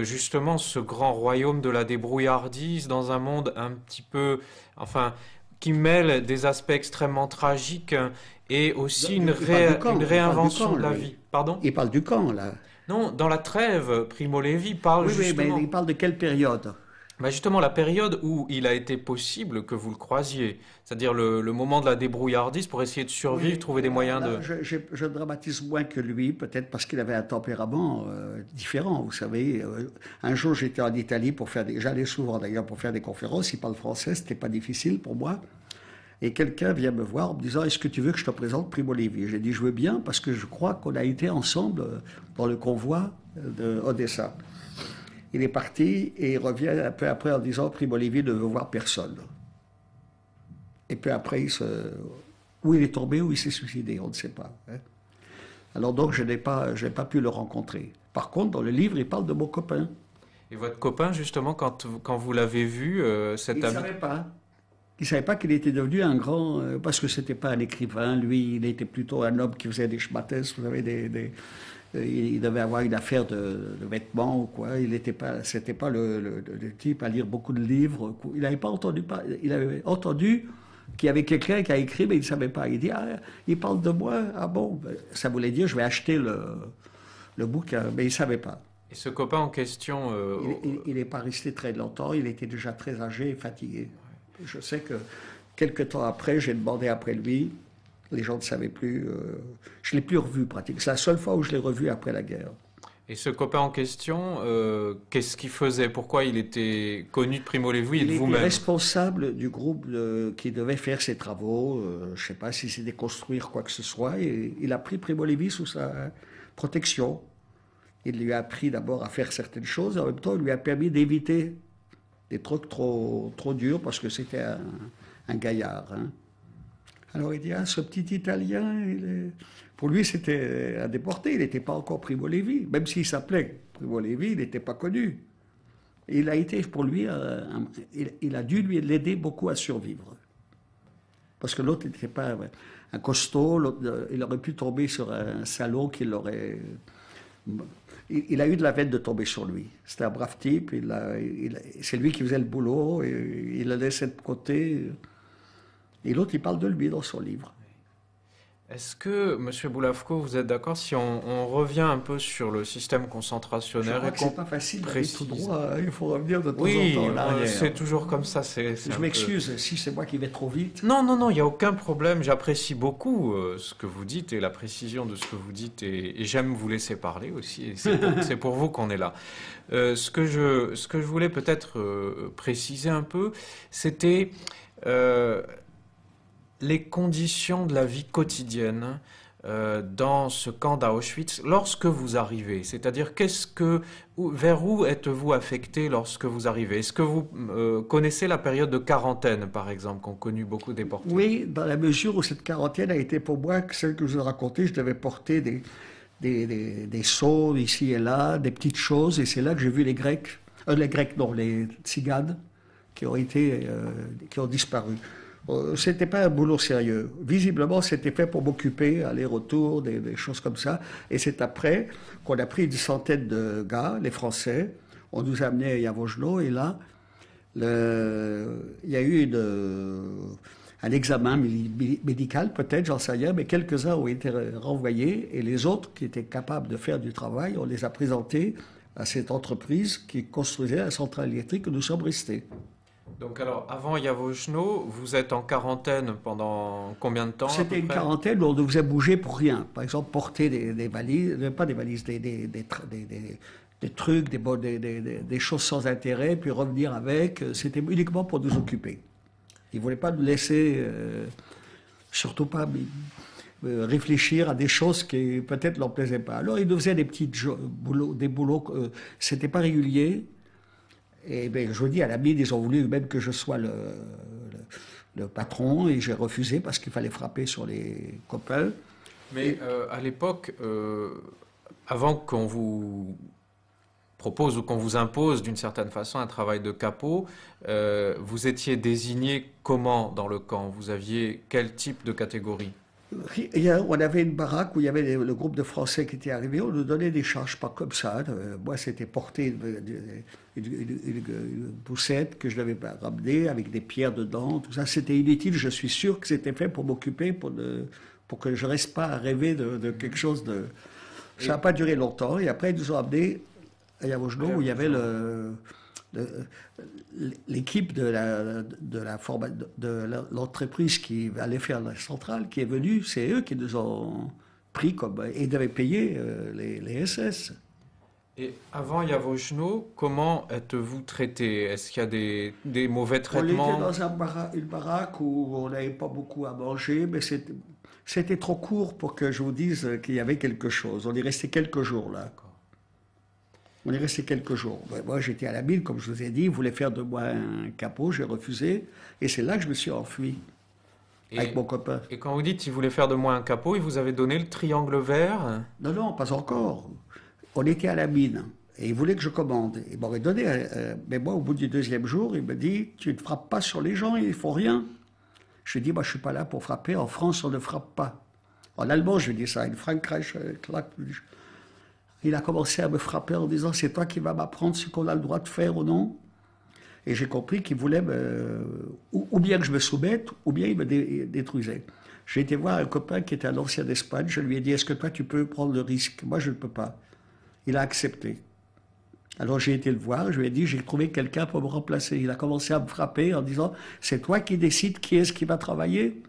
justement ce grand royaume de la débrouillardise dans un monde un petit peu, enfin, qui mêle des aspects extrêmement tragiques et aussi une réinvention de la vie. Pardon? Il parle du camp, là. Non, dans la Trêve, Primo Levi parle Oui, justement. mais il parle de quelle période? Bah justement, la période où il a été possible que vous le croisiez, c'est-à-dire le moment de la débrouillardise pour essayer de survivre, Oui, trouver des moyens là, de... je dramatise moins que lui, peut-être parce qu'il avait un tempérament différent, vous savez. Un jour, j'étais en Italie j'allais souvent d'ailleurs pour faire des conférences, il parle français, c'était pas difficile pour moi. Et quelqu'un vient me voir en me disant, est-ce que tu veux que je te présente Primo Levi? J'ai dit, je veux bien, parce que je crois qu'on a été ensemble dans le convoi d'Odessa. Il est parti et il revient un peu après en disant, Primo Levi ne veut voir personne. Et puis après, où il est tombé, où il s'est suicidé, on ne sait pas. Hein. Alors donc, je n'ai pas pu le rencontrer. Par contre, dans le livre, il parle de mon copain. Et votre copain, justement, quand vous l'avez vu, cet Il ne ami... savait pas. Il ne savait pas qu'il était devenu un grand... parce que ce n'était pas un écrivain. Lui, il était plutôt un homme qui faisait des schmattens, vous savez, il devait avoir une affaire de vêtements ou quoi. C'était pas le type à lire beaucoup de livres. Il avait entendu qu'il y avait quelqu'un qui a écrit, mais il ne savait pas. Il dit, ah, il parle de moi, ah bon, ça voulait dire, je vais acheter le bouquin, mais il ne savait pas. Et ce copain en question... Il n'est pas resté très longtemps, il était déjà très âgé et fatigué. Je sais que quelques temps après, j'ai demandé après lui, les gens ne savaient plus, je ne l'ai plus revu pratiquement. C'est la seule fois où je l'ai revu après la guerre. Et ce copain en question, qu'est-ce qu'il faisait? Pourquoi il était connu de Primo Levi et de Il était vous-même? responsable du groupe qui devait faire ses travaux, je ne sais pas si c'était construire quoi que ce soit, et il a pris Primo Levi sous sa protection. Il lui a appris d'abord à faire certaines choses, et en même temps, il lui a permis d'éviter des trucs trop durs, parce que c'était un gaillard. Hein. Alors il dit, ah, ce petit Italien, pour lui c'était un déporté, il n'était pas encore Primo Levi, même s'il s'appelait Primo Levi, il n'était pas connu. Et il a été pour lui, il a dû l'aider beaucoup à survivre. Parce que l'autre n'était pas un costaud, il aurait pu tomber sur un salaud qui l'aurait... Il a eu de la veine de tomber sur lui. C'était un brave type, c'est lui qui faisait le boulot, et il le laissait de côté. Et l'autre, il parle de lui dans son livre. Est-ce que, Monsieur Boulavko, vous êtes d'accord si on revient un peu sur le système Je concentrationnaire crois et que qu'on c'est pas facile d'aller précise... tout droit, hein. Il faut revenir de temps Oui, en temps en arrière. c'est toujours comme ça. C'est Je un peu- m'excuse si c'est moi qui vais trop vite. Non, non, non, il n'y a aucun problème. J'apprécie beaucoup ce que vous dites et la précision de ce que vous dites et j'aime vous laisser parler aussi. Et c'est pour vous qu'on est là. Ce que je voulais peut-être préciser un peu, c'était les conditions de la vie quotidienne dans ce camp d'Auschwitz lorsque vous arrivez. C'est-à-dire, vers où êtes-vous affecté lorsque vous arrivez? Est-ce que vous connaissez la période de quarantaine, par exemple, qu'ont connu beaucoup de déportés? Oui, dans la mesure où cette quarantaine a été pour moi, celle que je vous ai racontée, je devais porter des seaux ici et là, des petites choses, et c'est là que j'ai vu les tziganes qui ont disparu. C'était pas un boulot sérieux. Visiblement, c'était fait pour m'occuper, aller-retour, des choses comme ça. Et c'est après qu'on a pris une centaine de gars, les Français. On nous a amenés à Yavojno et là, il y a eu un examen médical, peut-être, j'en sais rien, mais quelques-uns ont été renvoyés et les autres qui étaient capables de faire du travail, on les a présentés à cette entreprise qui construisait la centrale électrique où nous sommes restés. Donc alors, avant Yavojno, vous êtes en quarantaine pendant combien de temps à peu C'était une près? quarantaine où on nous faisait bouger pour rien. Par exemple, porter des valises, pas des valises, des trucs, des choses sans intérêt, puis revenir avec. C'était uniquement pour nous occuper. Ils ne voulaient pas nous laisser, surtout pas réfléchir à des choses qui peut-être ne leur plaisaient pas. Alors ils nous faisaient des boulots, c'était pas régulier. Et bien, je vous dis, à la mine, ils ont voulu même que je sois le patron, et j'ai refusé parce qu'il fallait frapper sur les copains. Mais à l'époque, avant qu'on vous propose ou qu'on vous impose d'une certaine façon un travail de capot, vous étiez désigné comment dans le camp? Vous aviez quel type de catégorie? On avait une baraque où il y avait le groupe de Français qui était arrivé, on nous donnait des charges pas comme ça. Moi, c'était porter une poussette que je devais ramener avec des pierres dedans, tout ça. C'était inutile, je suis sûr que c'était fait pour m'occuper, pour que je ne reste pas à rêver de quelque chose de... Ça n'a pas duré longtemps, et après ils nous ont amenés à Yavojno où il y avait l'équipe de l'entreprise qui allait faire la centrale, qui est venue, c'est eux qui nous ont pris et ils avaient payé les SS. Et avant Yavojno, comment êtes-vous traité? Est-ce qu'il y a des mauvais On traitements? était dans une baraque où on n'avait pas beaucoup à manger, mais c'était trop court pour que je vous dise qu'il y avait quelque chose. On est resté quelques jours là. On est resté quelques jours. Moi, j'étais à la mine, comme je vous ai dit, ils voulaient faire de moi un capot, j'ai refusé, et c'est là que je me suis enfui avec mon copain. Et quand vous dites qu'il voulait faire de moi un capot, il vous avait donné le triangle vert? Non, non, pas encore. On était à la mine, et il voulait que je commande. Il m'aurait donné, mais moi, au bout du deuxième jour, il me dit, tu ne frappes pas sur les gens, ils ne font rien. Je lui ai dit, moi, je ne suis pas là pour frapper, en France, on ne frappe pas. En allemand, je lui ai dit ça, in Frankreich, il a commencé à me frapper en disant, c'est toi qui vas m'apprendre ce qu'on a le droit de faire ou non. Et j'ai compris qu'il voulait ou bien que je me soumette, ou bien il me détruisait. J'ai été voir un copain qui était à l'ancien d'Espagne. Je lui ai dit, est-ce que toi, tu peux prendre le risque? Moi, je ne peux pas. Il a accepté. Alors j'ai été le voir, je lui ai dit, j'ai trouvé quelqu'un pour me remplacer. Il a commencé à me frapper en disant, c'est toi qui décides qui est-ce qui va travailler,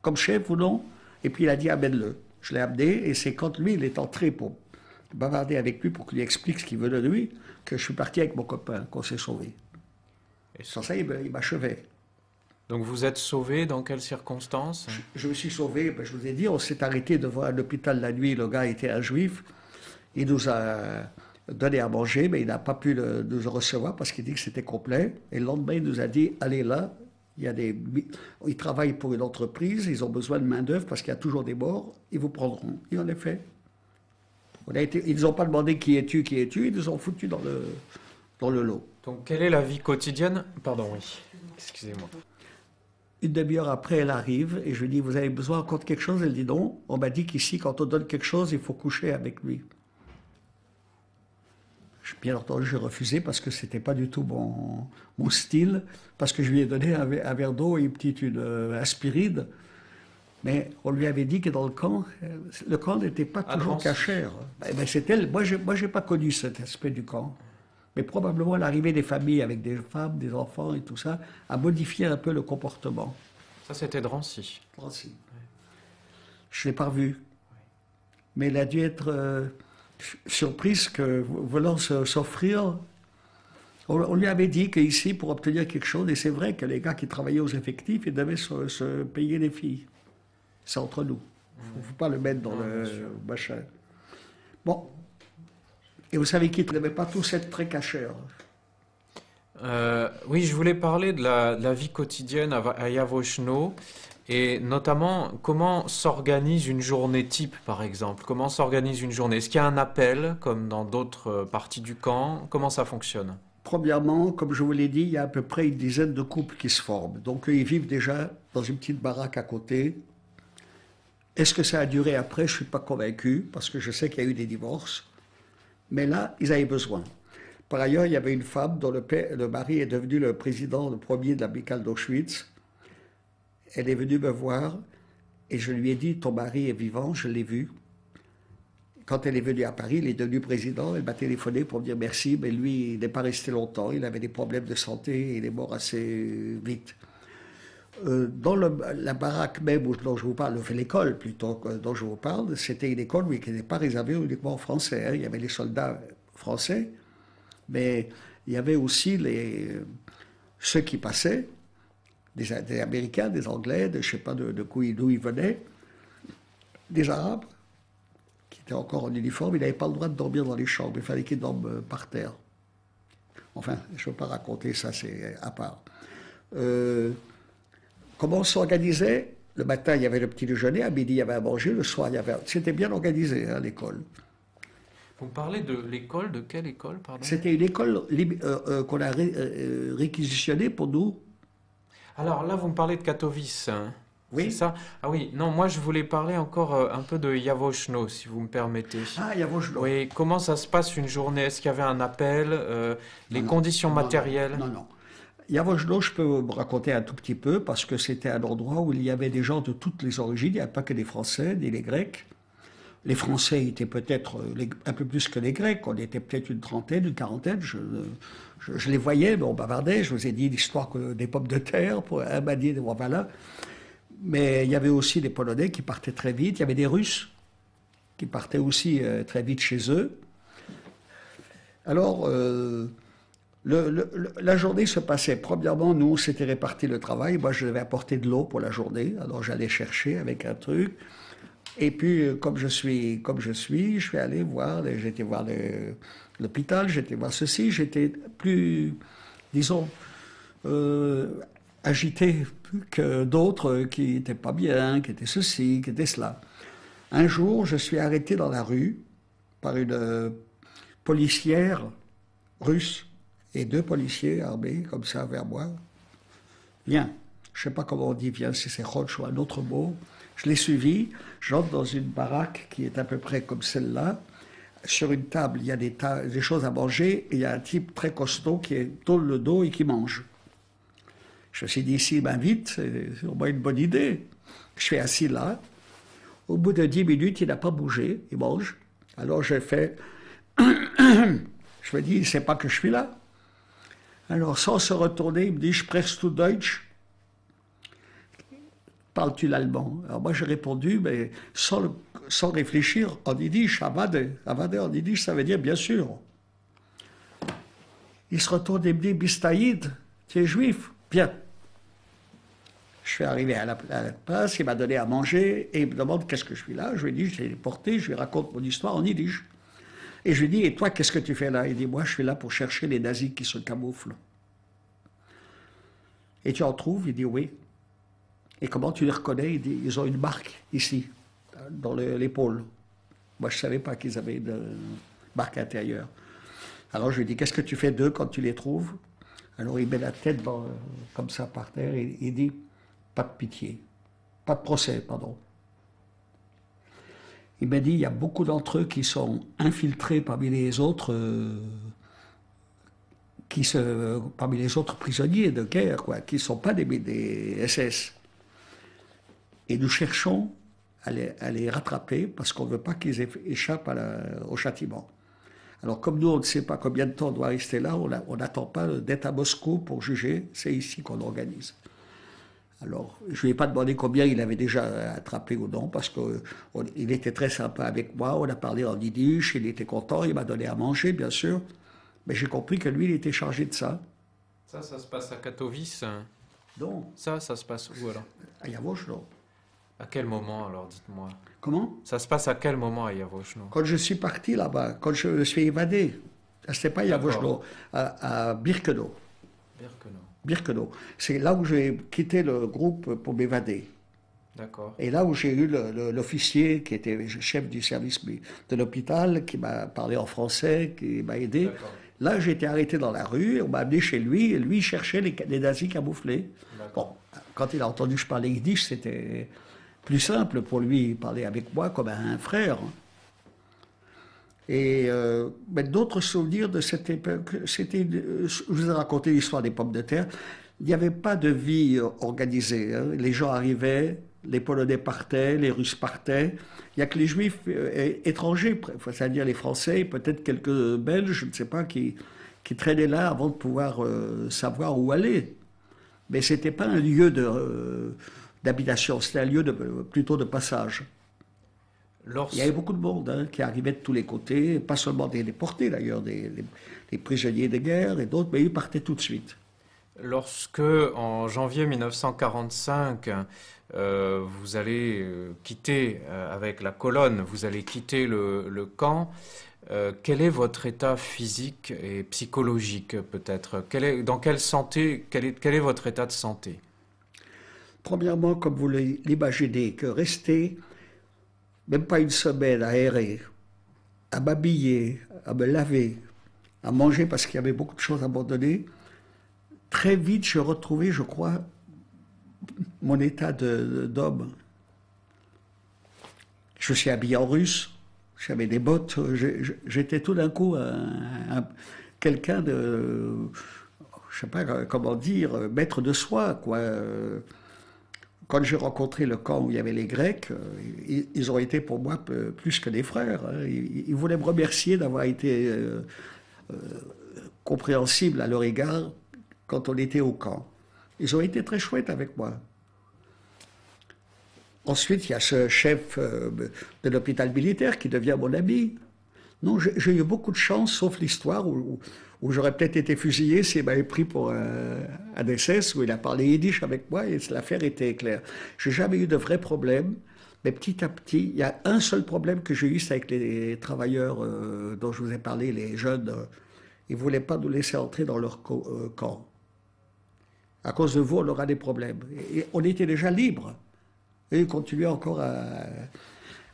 comme chef ou non? Et puis il a dit, amène-le. Je l'ai amené, et c'est quand lui, il est entré pour bavarder avec lui, pour qu'il lui explique ce qu'il veut de lui, que je suis parti avec mon copain, qu'on s'est sauvé. Et sans ça, il m'achevait. Donc vous êtes sauvé dans quelles circonstances? Je me suis sauvé, ben, je vous ai dit, on s'est arrêté devant un hôpital la nuit, le gars était un juif, il nous a donné à manger, mais il n'a pas pu nous recevoir parce qu'il dit que c'était complet. Et le lendemain, il nous a dit, allez là, ils travaillent pour une entreprise, ils ont besoin de main-d'œuvre parce qu'il y a toujours des morts, ils vous prendront. Et en effet, ils nous ont pas demandé qui es-tu, ils nous ont foutu dans le lot. Donc quelle est la vie quotidienne? Pardon, oui, excusez-moi. Une demi-heure après, elle arrive et je lui dis, vous avez besoin encore de quelque chose? Elle dit non. On m'a dit qu'ici, quand on donne quelque chose, il faut coucher avec lui. Bien entendu, j'ai refusé parce que c'était pas du tout mon style, parce que je lui ai donné un verre d'eau et une aspirine. Mais on lui avait dit que dans le camp n'était pas toujours cachère. Moi, j'ai pas connu cet aspect du camp. Mais probablement l'arrivée des familles avec des femmes, des enfants et tout ça a modifié un peu le comportement. Ça, c'était Drancy. Drancy. Ouais. Je ne l'ai pas revu. Mais il a dû être surprise que, voulant s'offrir, on lui avait dit qu'ici, pour obtenir quelque chose, et c'est vrai que les gars qui travaillaient aux effectifs, ils devaient se payer les filles. C'est entre nous. Il ne faut pas le mettre dans le machin. Bon. Et vous savez qu'ils ne devaient pas tous être très cachers. Oui, je voulais parler de la vie quotidienne à Yavochno et notamment comment s'organise une journée type, par exemple. Comment s'organise une journée? Est-ce qu'il y a un appel, comme dans d'autres parties du camp? Comment ça fonctionne? Premièrement, comme je vous l'ai dit, il y a à peu près une dizaine de couples qui se forment. Donc, ils vivent déjà dans une petite baraque à côté. Est-ce que ça a duré après? Je ne suis pas convaincu, parce que je sais qu'il y a eu des divorces. Mais là, ils avaient besoin. Par ailleurs, il y avait une femme dont le mari est devenu le président, le premier de l'amicale d'Auschwitz. Elle est venue me voir et je lui ai dit, ton mari est vivant, je l'ai vu. Quand elle est venue à Paris, il est devenu président, elle m'a téléphoné pour me dire merci, mais lui, il n'est pas resté longtemps, il avait des problèmes de santé et il est mort assez vite. Dans la baraque même dont je vous parle, l'école plutôt dont je vous parle, c'était une école qui n'était pas réservée uniquement aux Français. Hein. Il y avait les soldats français, mais il y avait aussi ceux qui passaient, des Américains, des Anglais, je ne sais pas d'où ils venaient, des Arabes, qui étaient encore en uniforme. Ils n'avaient pas le droit de dormir dans les chambres, il fallait qu'ils dorment par terre. Enfin, je ne veux pas raconter ça, c'est à part. Comment on s'organisait? Le matin, il y avait le petit déjeuner, à midi, il y avait à manger, le soir, il y avait... C'était bien organisé, hein, l'école. Vous parlez de l'école? De quelle école, pardon? C'était une école qu'on a réquisitionnée pour nous. Alors là, vous me parlez de Katowice, hein. Oui. C'est ça? Ah oui, non, moi je voulais parler encore un peu de Yavochno, si vous me permettez. Ah, Yavochno. Oui, comment ça se passe une journée? Est-ce qu'il y avait un appel? Les conditions matérielles? Non. Yavochno, je peux vous raconter un tout petit peu, parce que c'était un endroit où il y avait des gens de toutes les origines, il n'y avait pas que des Français, ni les Grecs. Les Français étaient peut-être un peu plus que les Grecs, on était peut-être une trentaine, une quarantaine, je les voyais, mais on bavardait, je vous ai dit l'histoire des pommes de terre, pour un manier de voilà. Mais il y avait aussi des Polonais qui partaient très vite, il y avait des Russes qui partaient aussi très vite chez eux. Alors, la journée se passait. Premièrement, nous, on s'était réparti le travail. Moi, je devais apporter de l'eau pour la journée. Alors, j'allais chercher avec un truc. Et puis, comme je suis, je suis allé voir, j'étais voir l'hôpital, j'étais voir ceci. J'étais plus, disons, agité que d'autres qui n'étaient pas bien, qui étaient ceci, qui étaient cela. Un jour, je suis arrêté dans la rue par une policière russe et deux policiers armés comme ça vers moi. Viens, je ne sais pas comment on dit viens, si c'est Roche ou un autre mot. Je l'ai suivi, j'entre dans une baraque qui est à peu près comme celle-là, sur une table, il y a des choses à manger, et il y a un type très costaud qui tourne le dos et qui mange. Je me suis dit, s'il m'invite, c'est au moins une bonne idée. Je suis assis là. Au bout de 10 minutes, il n'a pas bougé, il mange. Alors j'ai fait, je me dis, il ne sait pas que je suis là. Alors sans se retourner, il me dit, sprichst du Deutsch? Parles-tu l'allemand? Alors moi j'ai répondu, mais sans réfléchir, en yiddish, avade. Avade en yiddish, ça veut dire bien sûr. Il se retourne et me dit, Bistaïd, tu es juif? Bien. Je suis arrivé à la place, il m'a donné à manger et il me demande qu'est-ce que je suis là. Je lui ai dit, je l'ai porté, je lui raconte mon histoire en yiddish. Et je lui dis, et toi, qu'est-ce que tu fais là? Il dit, moi, je suis là pour chercher les nazis qui se camouflent. Et tu en trouves? Il dit, oui. Et comment tu les reconnais? Il dit, ils ont une marque ici, dans l'épaule. Moi, je ne savais pas qu'ils avaient une marque intérieure. Alors je lui dis, qu'est-ce que tu fais d'eux quand tu les trouves? Alors il met la tête comme ça par terre et il dit, pas de pitié, pas de procès, pardon. Il m'a dit, il y a beaucoup d'entre eux qui sont infiltrés parmi les autres, parmi les autres prisonniers de guerre, quoi, qui ne sont pas des SS. Et nous cherchons à les rattraper parce qu'on ne veut pas qu'ils échappent au châtiment. Alors comme nous, on ne sait pas combien de temps on doit rester là, on n'attend pas d'être à Moscou pour juger, c'est ici qu'on organise. Alors, je ne lui ai pas demandé combien il avait déjà attrapé ou non, parce qu'il était très sympa avec moi, on a parlé en yiddish, il était content, il m'a donné à manger, bien sûr, mais j'ai compris que lui, il était chargé de ça. Ça se passe à Katowice? Non. Ça se passe où alors? À Yavochno. À quel moment alors, dites-moi? Comment? Ça se passe à quel moment à Yavochno? Quand je suis parti là-bas, quand je me suis évadé. C'était pas Yavochno, à Birkenau. Birkenau. C'est là où j'ai quitté le groupe pour m'évader. D'accord. Et là où j'ai eu l'officier qui était chef du service de l'hôpital, qui m'a parlé en français, qui m'a aidé. Là, j'ai été arrêté dans la rue, on m'a amené chez lui, et lui cherchait les nazis camouflés. Bon, quand il a entendu que je parlais yiddish, c'était plus simple pour lui, il parlait avec moi comme un frère. Et mais d'autres souvenirs de cette époque, je vous ai raconté l'histoire des pommes de terre, il n'y avait pas de vie organisée. Hein. Les gens arrivaient, les Polonais partaient, les Russes partaient. Il n'y a que les Juifs étrangers, c'est-à-dire les Français, peut-être quelques Belges, je ne sais pas, qui traînaient là avant de pouvoir savoir où aller. Mais ce n'était pas un lieu d'habitation, c'était un lieu plutôt de passage. Il y avait beaucoup de monde qui arrivait de tous les côtés, pas seulement des déportés d'ailleurs, des prisonniers de guerre et d'autres, mais ils partaient tout de suite. Lorsque, en janvier 1945, vous allez quitter, avec la colonne, vous allez quitter le camp, quel est votre état physique et psychologique peut-être? Dans quelle santé, quel est votre état de santé? Premièrement, comme vous l'imaginez, que rester même pas une semaine à errer, à m'habiller, à me laver, à manger parce qu'il y avait beaucoup de choses abandonnées, très vite je retrouvais, je crois, mon état d'homme. Je suis habillé en russe, j'avais des bottes, j'étais tout d'un coup quelqu'un de, je sais pas comment dire, maître de soi, quoi. Quand j'ai rencontré le camp où il y avait les Grecs, ils ont été pour moi plus que des frères. Ils voulaient me remercier d'avoir été compréhensible à leur égard quand on était au camp. Ils ont été très chouettes avec moi. Ensuite, il y a ce chef de l'hôpital militaire qui devient mon ami. Non, j'ai eu beaucoup de chance, sauf l'histoire où j'aurais peut-être été fusillé s'il m'avait pris pour un SS, où il a parlé yiddish avec moi et l'affaire était claire. J'ai jamais eu de vrais problèmes, mais petit à petit, il y a un seul problème que j'ai eu, c'est avec les travailleurs dont je vous ai parlé, les jeunes. Ils ne voulaient pas nous laisser entrer dans leur camp. À cause de vous, on aura des problèmes. Et on était déjà libres. Et ils continuaient encore à...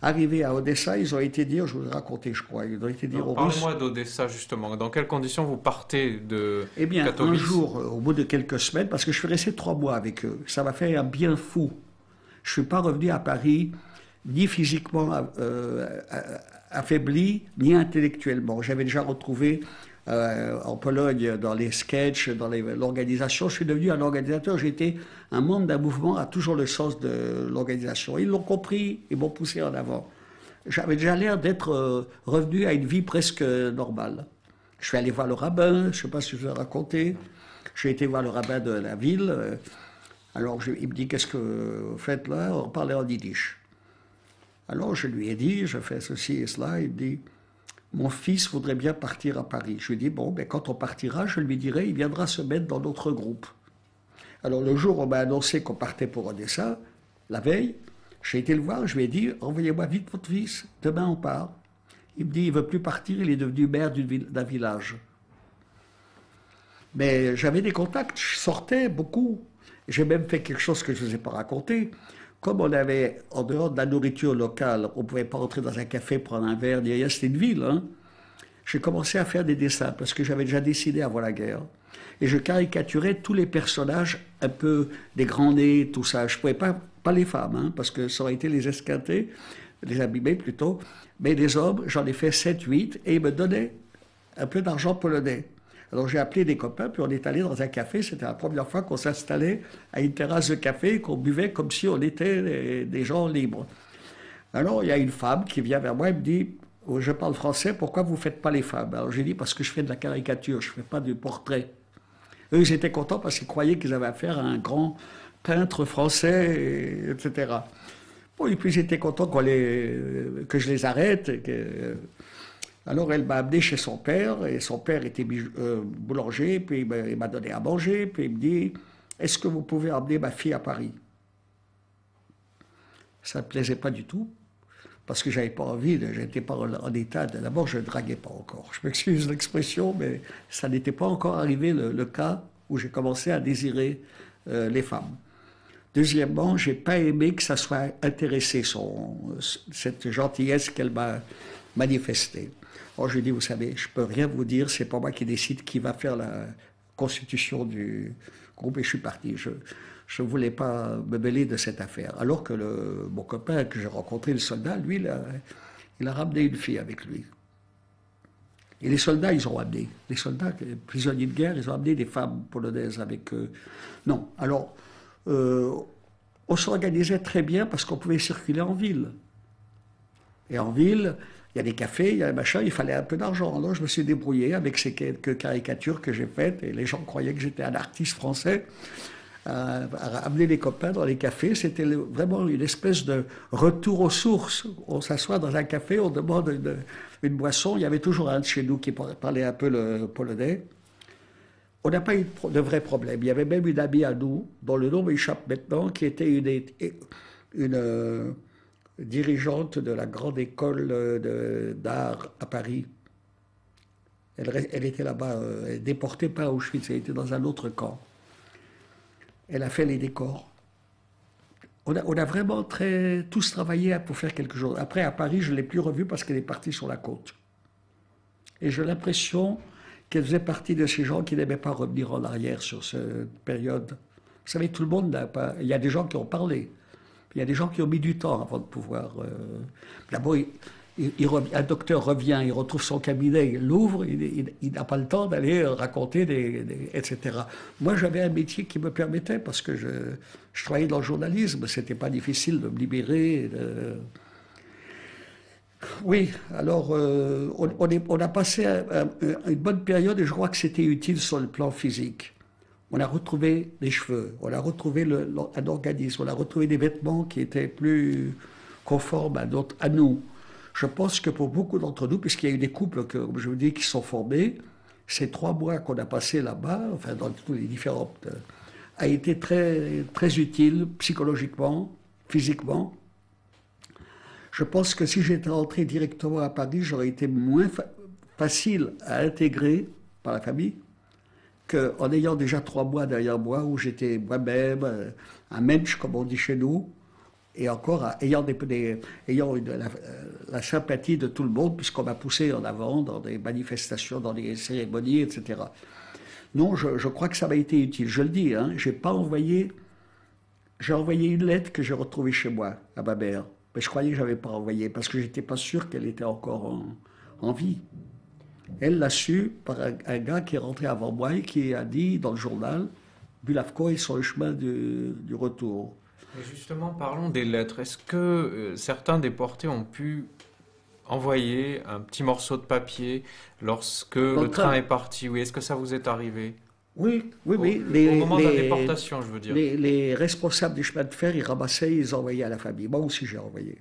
Arrivés à Odessa, ils ont été dire, je vous ai raconté, je crois, ils ont été dire aux Russes... Parlez-moi d'Odessa, justement. Dans quelles conditions vous partez de Katowice? Eh bien, un jour, au bout de quelques semaines, parce que je suis resté 3 mois avec eux, ça m'a fait un bien fou. Je ne suis pas revenu à Paris ni physiquement affaibli, ni intellectuellement. J'avais déjà retrouvé en Pologne, dans les sketchs, dans l'organisation. Je suis devenu un organisateur. J'étais un membre d'un mouvement à toujours le sens de l'organisation. Ils l'ont compris, ils m'ont poussé en avant. J'avais déjà l'air d'être revenu à une vie presque normale. Je suis allé voir le rabbin, je ne sais pas si je vous ai raconté. J'ai été voir le rabbin de la ville. Alors il me dit, qu'est-ce que vous faites là? On parlait en yiddish. Alors je lui ai dit, je fais ceci et cela. Il me dit, mon fils voudrait bien partir à Paris. Je lui ai dit, bon, ben, quand on partira, je lui dirai, il viendra se mettre dans notre groupe. Alors le jour où on m'a annoncé qu'on partait pour Odessa, la veille, j'ai été le voir, je lui ai dit, envoyez-moi vite votre fils, demain on part. Il me dit, il ne veut plus partir, il est devenu maire d'un village. Mais j'avais des contacts, je sortais beaucoup. J'ai même fait quelque chose que je ne vous ai pas raconté. Comme on avait, en dehors de la nourriture locale, on ne pouvait pas entrer dans un café, prendre un verre, c'était une ville. Hein. J'ai commencé à faire des dessins, parce que j'avais déjà dessiné avant la guerre. Et je caricaturais tous les personnages, un peu des grands nez, tout ça. Je ne pouvais pas les femmes, hein, parce que ça aurait été les esquinter, les abîmer plutôt. Mais les hommes, j'en ai fait 7, 8, et ils me donnaient un peu d'argent polonais. Alors j'ai appelé des copains, puis on est allé dans un café. C'était la première fois qu'on s'installait à une terrasse de café et qu'on buvait comme si on était des gens libres. Alors il y a une femme qui vient vers moi et me dit, oh, je parle français, pourquoi vous ne faites pas les femmes? Alors j'ai dit, parce que je fais de la caricature, je ne fais pas du portrait. Eux, ils étaient contents parce qu'ils croyaient qu'ils avaient affaire à un grand peintre français, etc. Bon, et puis ils étaient contents que je les arrête. Alors elle m'a amené chez son père, et son père était boulanger, puis il m'a donné à manger, puis il me dit, est-ce que vous pouvez emmener ma fille à Paris? Ça ne me plaisait pas du tout, parce que je n'avais pas envie, je n'étais pas en état, d'abord je ne draguais pas encore, je m'excuse l'expression, mais ça n'était pas encore arrivé le cas où j'ai commencé à désirer les femmes. Deuxièmement, je n'ai pas aimé que ça soit intéressé, cette gentillesse qu'elle m'a manifestée. Alors je lui ai dit, vous savez, je ne peux rien vous dire, c'est pas moi qui décide qui va faire la constitution du groupe, et je suis parti. Je ne voulais pas me mêler de cette affaire. Alors que mon copain que j'ai rencontré, le soldat, lui, il a ramené une fille avec lui. Et les soldats, ils ont amené. Les soldats, les prisonniers de guerre, ils ont amené des femmes polonaises avec eux. Non, alors, on s'organisait très bien parce qu'on pouvait circuler en ville. Et en ville, il y a des cafés, il y a des machins, il fallait un peu d'argent. Alors je me suis débrouillé avec ces quelques caricatures que j'ai faites, et les gens croyaient que j'étais un artiste français. À amener les copains dans les cafés, c'était vraiment une espèce de retour aux sources. On s'assoit dans un café, on demande une boisson. Il y avait toujours un de chez nous qui parlait un peu le polonais. On n'a pas eu de vrais problèmes. Il y avait même une amie à nous, dont le nom m'échappe maintenant, qui était une dirigeante de la grande école d'art à Paris. Elle était là-bas, déportée par Auschwitz, elle était dans un autre camp. Elle a fait les décors. On a vraiment tous travaillé pour faire quelque chose. Après, à Paris, je ne l'ai plus revue parce qu'elle est partie sur la côte. Et j'ai l'impression qu'elle faisait partie de ces gens qui n'aimaient pas revenir en arrière sur cette période. Vous savez, tout le monde n'a pas... Il y a des gens qui ont parlé. Il y a des gens qui ont mis du temps avant de pouvoir... D'abord, un docteur revient, il retrouve son cabinet, il l'ouvre, il n'a pas le temps d'aller raconter etc. Moi, j'avais un métier qui me permettait, parce que je travaillais dans le journalisme, c'était pas difficile de me libérer. Oui, alors on a passé une bonne période, et je crois que c'était utile sur le plan physique. On a retrouvé les cheveux, on a retrouvé un organisme, on a retrouvé des vêtements qui étaient plus conformes à nous. Je pense que pour beaucoup d'entre nous, puisqu'il y a eu des couples, comme je vous dis, qui sont formés, ces 3 mois qu'on a passés là-bas, enfin dans tous les différentes, a été très, très utile psychologiquement, physiquement. Je pense que si j'étais rentré directement à Paris, j'aurais été moins facile à intégrer par la famille qu'en ayant déjà 3 mois derrière moi, où j'étais moi-même, un mensch, comme on dit chez nous, et encore ayant la sympathie de tout le monde, puisqu'on m'a poussé en avant dans des manifestations, dans des cérémonies, etc. Non, je crois que ça m'a été utile. Je le dis, hein, j'ai envoyé une lettre que j'ai retrouvée chez moi, à ma mère. Mais je croyais que je n'avais pas envoyé parce que je n'étais pas sûr qu'elle était encore en vie. Elle l'a su par un gars qui est rentré avant moi et qui a dit dans le journal, Bulavko est sur le chemin du retour. Et justement, parlons des lettres. Est-ce que certains déportés ont pu envoyer un petit morceau de papier lorsque Dans le le train train. est parti? Oui, est-ce que ça vous est arrivé? Oui, oui, Au, oui. au moment de la déportation, je veux dire. Les responsables des chemins de fer, ils ramassaient, ils envoyaient à la famille. Moi aussi, j'ai envoyé.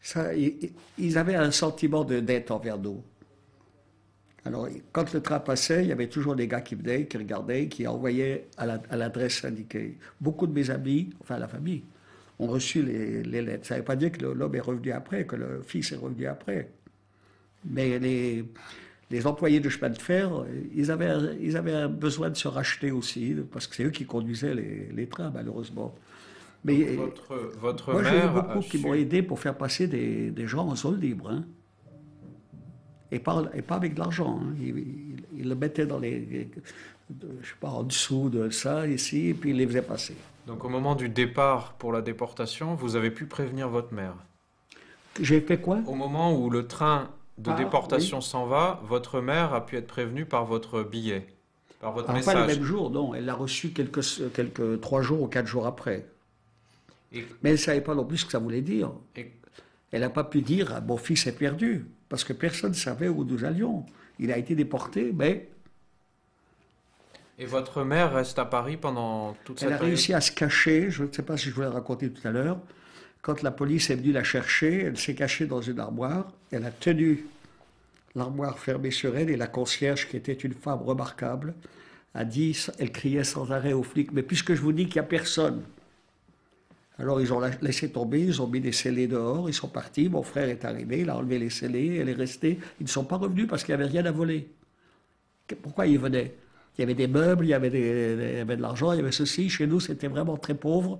Ça, ils avaient un sentiment de dette envers nous. Alors, quand le train passait, il y avait toujours des gars qui venaient, qui regardaient, qui envoyaient à l'adresse indiquée. Beaucoup de mes amis, enfin la famille, ont reçu les lettres. Ça ne veut pas dire que l'homme est revenu après, que le fils est revenu après. Mais les employés de chemin de fer, ils avaient un besoin de se racheter aussi, parce que c'est eux qui conduisaient les trains, malheureusement. Donc, Mais votre moi, j'ai eu mère beaucoup a qui m'ont su. aidé pour faire passer des gens en zone libre. Hein. Et pas avec de l'argent. Hein. Il le mettait dans je sais pas, en dessous de ça, ici, et puis il les faisait passer. Donc, au moment du départ pour la déportation, vous avez pu prévenir votre mère. J'ai fait quoi? Au moment où le train de Ah, déportation oui. s'en va, votre mère a pu être prévenue par votre billet, par votre Alors, pas le message. même jour, non. Elle l'a reçu quelques 3 jours ou 4 jours après. Et, Mais elle ne savait pas non plus ce que ça voulait dire. et- Elle n'a pas pu dire ah, mon fils est perdu, parce que personne ne savait où nous allions. Il a été déporté, mais et votre mère reste à Paris pendant toute elle cette a période? réussi à se cacher. Je ne sais pas si je vous l'ai raconté tout à l'heure. Quand la police est venue la chercher, elle s'est cachée dans une armoire. Elle a tenu l'armoire fermée sur elle et la concierge, qui était une femme remarquable, a dit, elle criait sans arrêt aux flics, mais puisque je vous dis qu'il n'y a personne. Alors ils ont laissé tomber, ils ont mis des scellés dehors, ils sont partis, mon frère est arrivé, il a enlevé les scellés, elle est restée. Ils ne sont pas revenus parce qu'il n'y avait rien à voler. Pourquoi ils venaient? Il y avait des meubles, il y avait il y avait de l'argent, il y avait ceci. Chez nous, c'était vraiment très pauvre.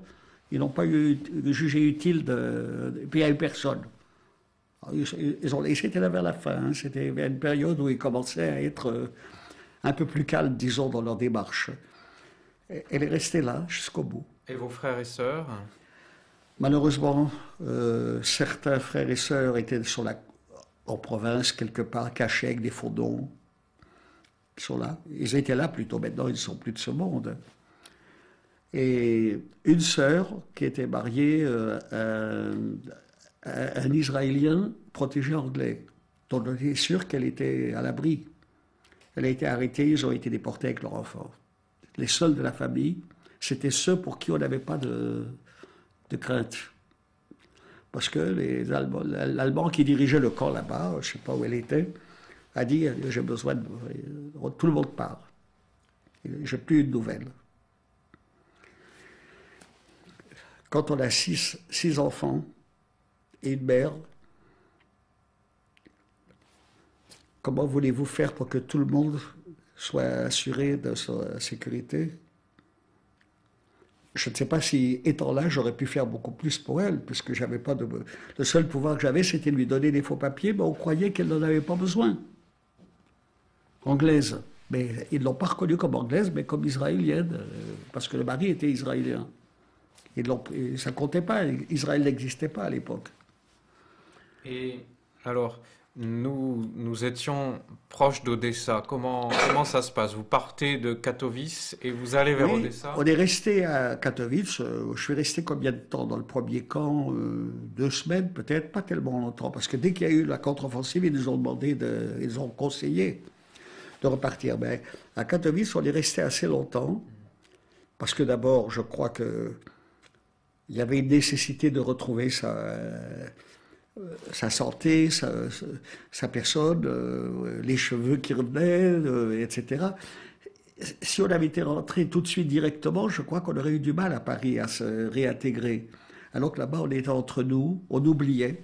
Ils n'ont pas jugé utile et puis il n'y a eu personne. C'était là vers la fin, hein. C'était une période où ils commençaient à être un peu plus calmes, disons, dans leur démarche. Elle est restée là jusqu'au bout. Et vos frères et sœurs? Malheureusement, certains frères et sœurs étaient en province, quelque part, cachés avec des fourgons. Ils sont là. Ils étaient là plutôt. Maintenant, ils ne sont plus de ce monde. Et une sœur qui était mariée à un Israélien protégé anglais, dont on était sûr qu'elle était à l'abri. Elle a été arrêtée, ils ont été déportés avec leur enfant. Les seuls de la famille, c'était ceux pour qui on n'avait pas de crainte. Parce que l'Allemand qui dirigeait le camp là-bas, je ne sais pas où elle était, a dit j'ai besoin de. Tout le monde part. J'ai plus une nouvelle. Quand on a six enfants et une mère, comment voulez-vous faire pour que tout le monde soit assuré de sa sécurité? Je ne sais pas si, étant là, j'aurais pu faire beaucoup plus pour elle, puisque j'avais pas de. Le seul pouvoir que j'avais, c'était de lui donner des faux papiers, mais on croyait qu'elle n'en avait pas besoin. Anglaise. Mais ils ne l'ont pas reconnue comme anglaise, mais comme israélienne, parce que le mari était israélien. Ça ne comptait pas, Israël n'existait pas à l'époque. Et alors, nous étions proches d'Odessa. Comment ça se passe? Vous partez de Katowice et vous allez vers Oui, Odessa? on est resté à Katowice. Je suis resté combien de temps dans le premier camp? 2 semaines peut-être, pas tellement longtemps. Parce que dès qu'il y a eu la contre-offensive, ils nous ont ils ont conseillé de repartir. Mais à Katowice, on est resté assez longtemps. Parce que d'abord, je crois qu'il y avait une nécessité de retrouver sa santé, sa personne, les cheveux qui revenaient, etc. Si on avait été rentré tout de suite directement, je crois qu'on aurait eu du mal à Paris à se réintégrer. Alors que là-bas, on était entre nous, on oubliait.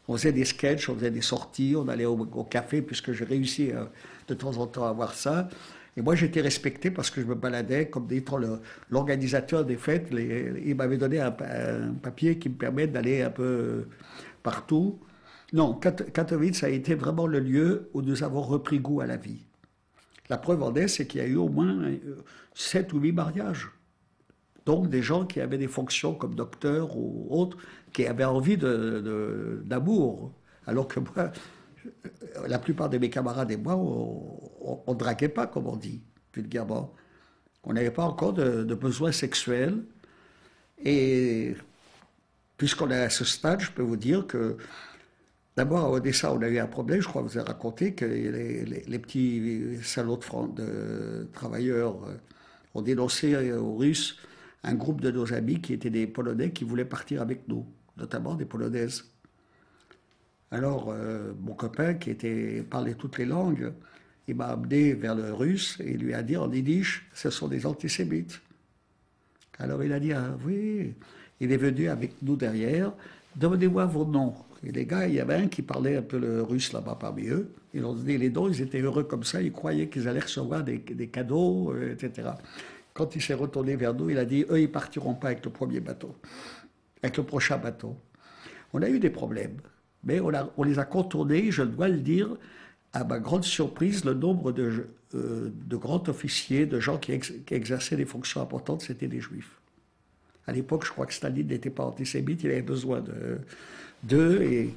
On faisait des sketchs, on faisait des sorties, on allait au café, puisque j'ai réussi de temps en temps à voir ça. Et moi, j'étais respecté parce que je me baladais comme étant l'organisateur des fêtes. Il m'avait donné un papier qui me permet d'aller un peu partout. Non, Katowice a été vraiment le lieu où nous avons repris goût à la vie. La preuve en est, c'est qu'il y a eu au moins 7 ou 8 mariages. Donc des gens qui avaient des fonctions comme docteur ou autres, qui avaient envie d'amour. Alors que moi, la plupart de mes camarades et moi, on ne draguait pas, comme on dit, vulgairement. On n'avait pas encore de besoins sexuels. Et puisqu'on est à ce stade, je peux vous dire que d'abord à Odessa, on a eu un problème. Je crois que vous avez raconté que les petits salauds de travailleurs ont dénoncé aux Russes un groupe de nos amis qui étaient des Polonais qui voulaient partir avec nous, notamment des Polonaises. Alors, mon copain qui parlait toutes les langues, il m'a amené vers le russe et il lui a dit en yiddish, ce sont des antisémites. Alors il a dit, ah oui, il est venu avec nous derrière, donnez-moi vos noms. Et les gars, il y avait un qui parlait un peu le russe là-bas parmi eux. Ils ont donné les noms, ils étaient heureux comme ça, ils croyaient qu'ils allaient recevoir des cadeaux, etc. Quand il s'est retourné vers nous, il a dit, eux, ils partiront pas avec le premier bateau, avec le prochain bateau. On a eu des problèmes, mais on les a contournés, je dois le dire, à ma grande surprise, le nombre de grands officiers, de gens qui exerçaient des fonctions importantes, c'était des juifs. À l'époque, je crois que Staline n'était pas antisémite, il avait besoin d'eux. Et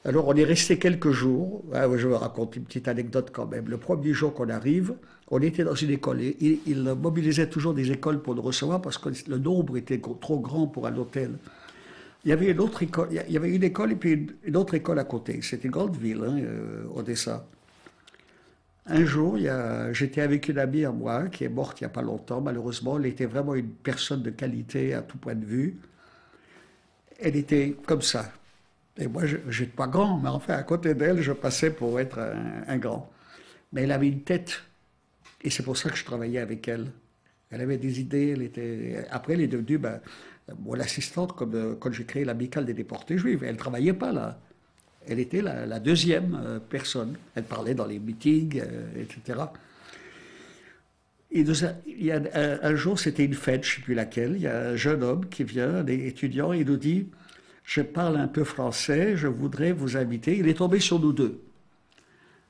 alors, on est resté quelques jours. Ah, je vais raconter une petite anecdote quand même. Le premier jour qu'on arrive, on était dans une école. Et ils mobilisaient toujours des écoles pour nous recevoir parce que le nombre était trop grand pour un hôtel. Il y avait une autre école, il y avait une école et puis une autre école à côté. C'était une grande ville, Odessa. Un jour, j'étais avec une amie à moi qui est morte il n'y a pas longtemps. Malheureusement, elle était vraiment une personne de qualité à tout point de vue. Elle était comme ça. Et moi, je n'étais pas grand, mais enfin, à côté d'elle, je passais pour être un grand. Mais elle avait une tête. Et c'est pour ça que je travaillais avec elle. Elle avait des idées. Après, elle est devenue mon assistante quand j'ai créé l'amicale des déportés juifs. Elle ne travaillait pas là. Elle était la deuxième personne. Elle parlait dans les meetings, etc. Il y a un jour, c'était une fête, je ne sais plus laquelle, il y a un jeune homme qui vient, un étudiant, il nous dit « Je parle un peu français, je voudrais vous inviter ». Il est tombé sur nous deux,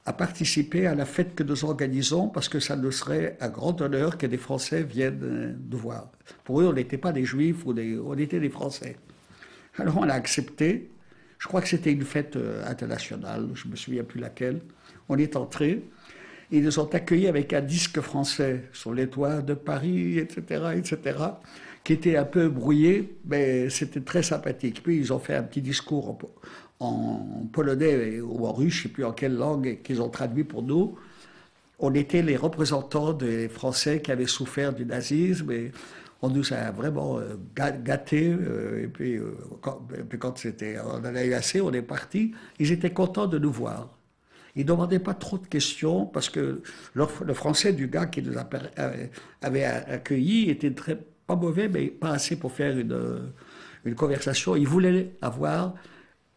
à participer à la fête que nous organisons, parce que ça nous serait un grand honneur que des Français viennent nous voir. Pour eux, on n'était pas des Juifs, on était des Français. Alors on a accepté. Je crois que c'était une fête internationale, je ne me souviens plus laquelle. On est entré, ils nous ont accueillis avec un disque français sur les toits de Paris, etc., qui était un peu brouillé, mais c'était très sympathique. Puis ils ont fait un petit discours en polonais ou en russe, je ne sais plus en quelle langue, qu'ils ont traduit pour nous. On était les représentants des Français qui avaient souffert du nazisme et on nous a vraiment gâtés. Et puis quand on en a eu assez, on est parti. Ils étaient contents de nous voir. Ils ne demandaient pas trop de questions parce que le français du gars qui nous avait accueillis était pas mauvais, mais pas assez pour faire une conversation. Ils voulaient avoir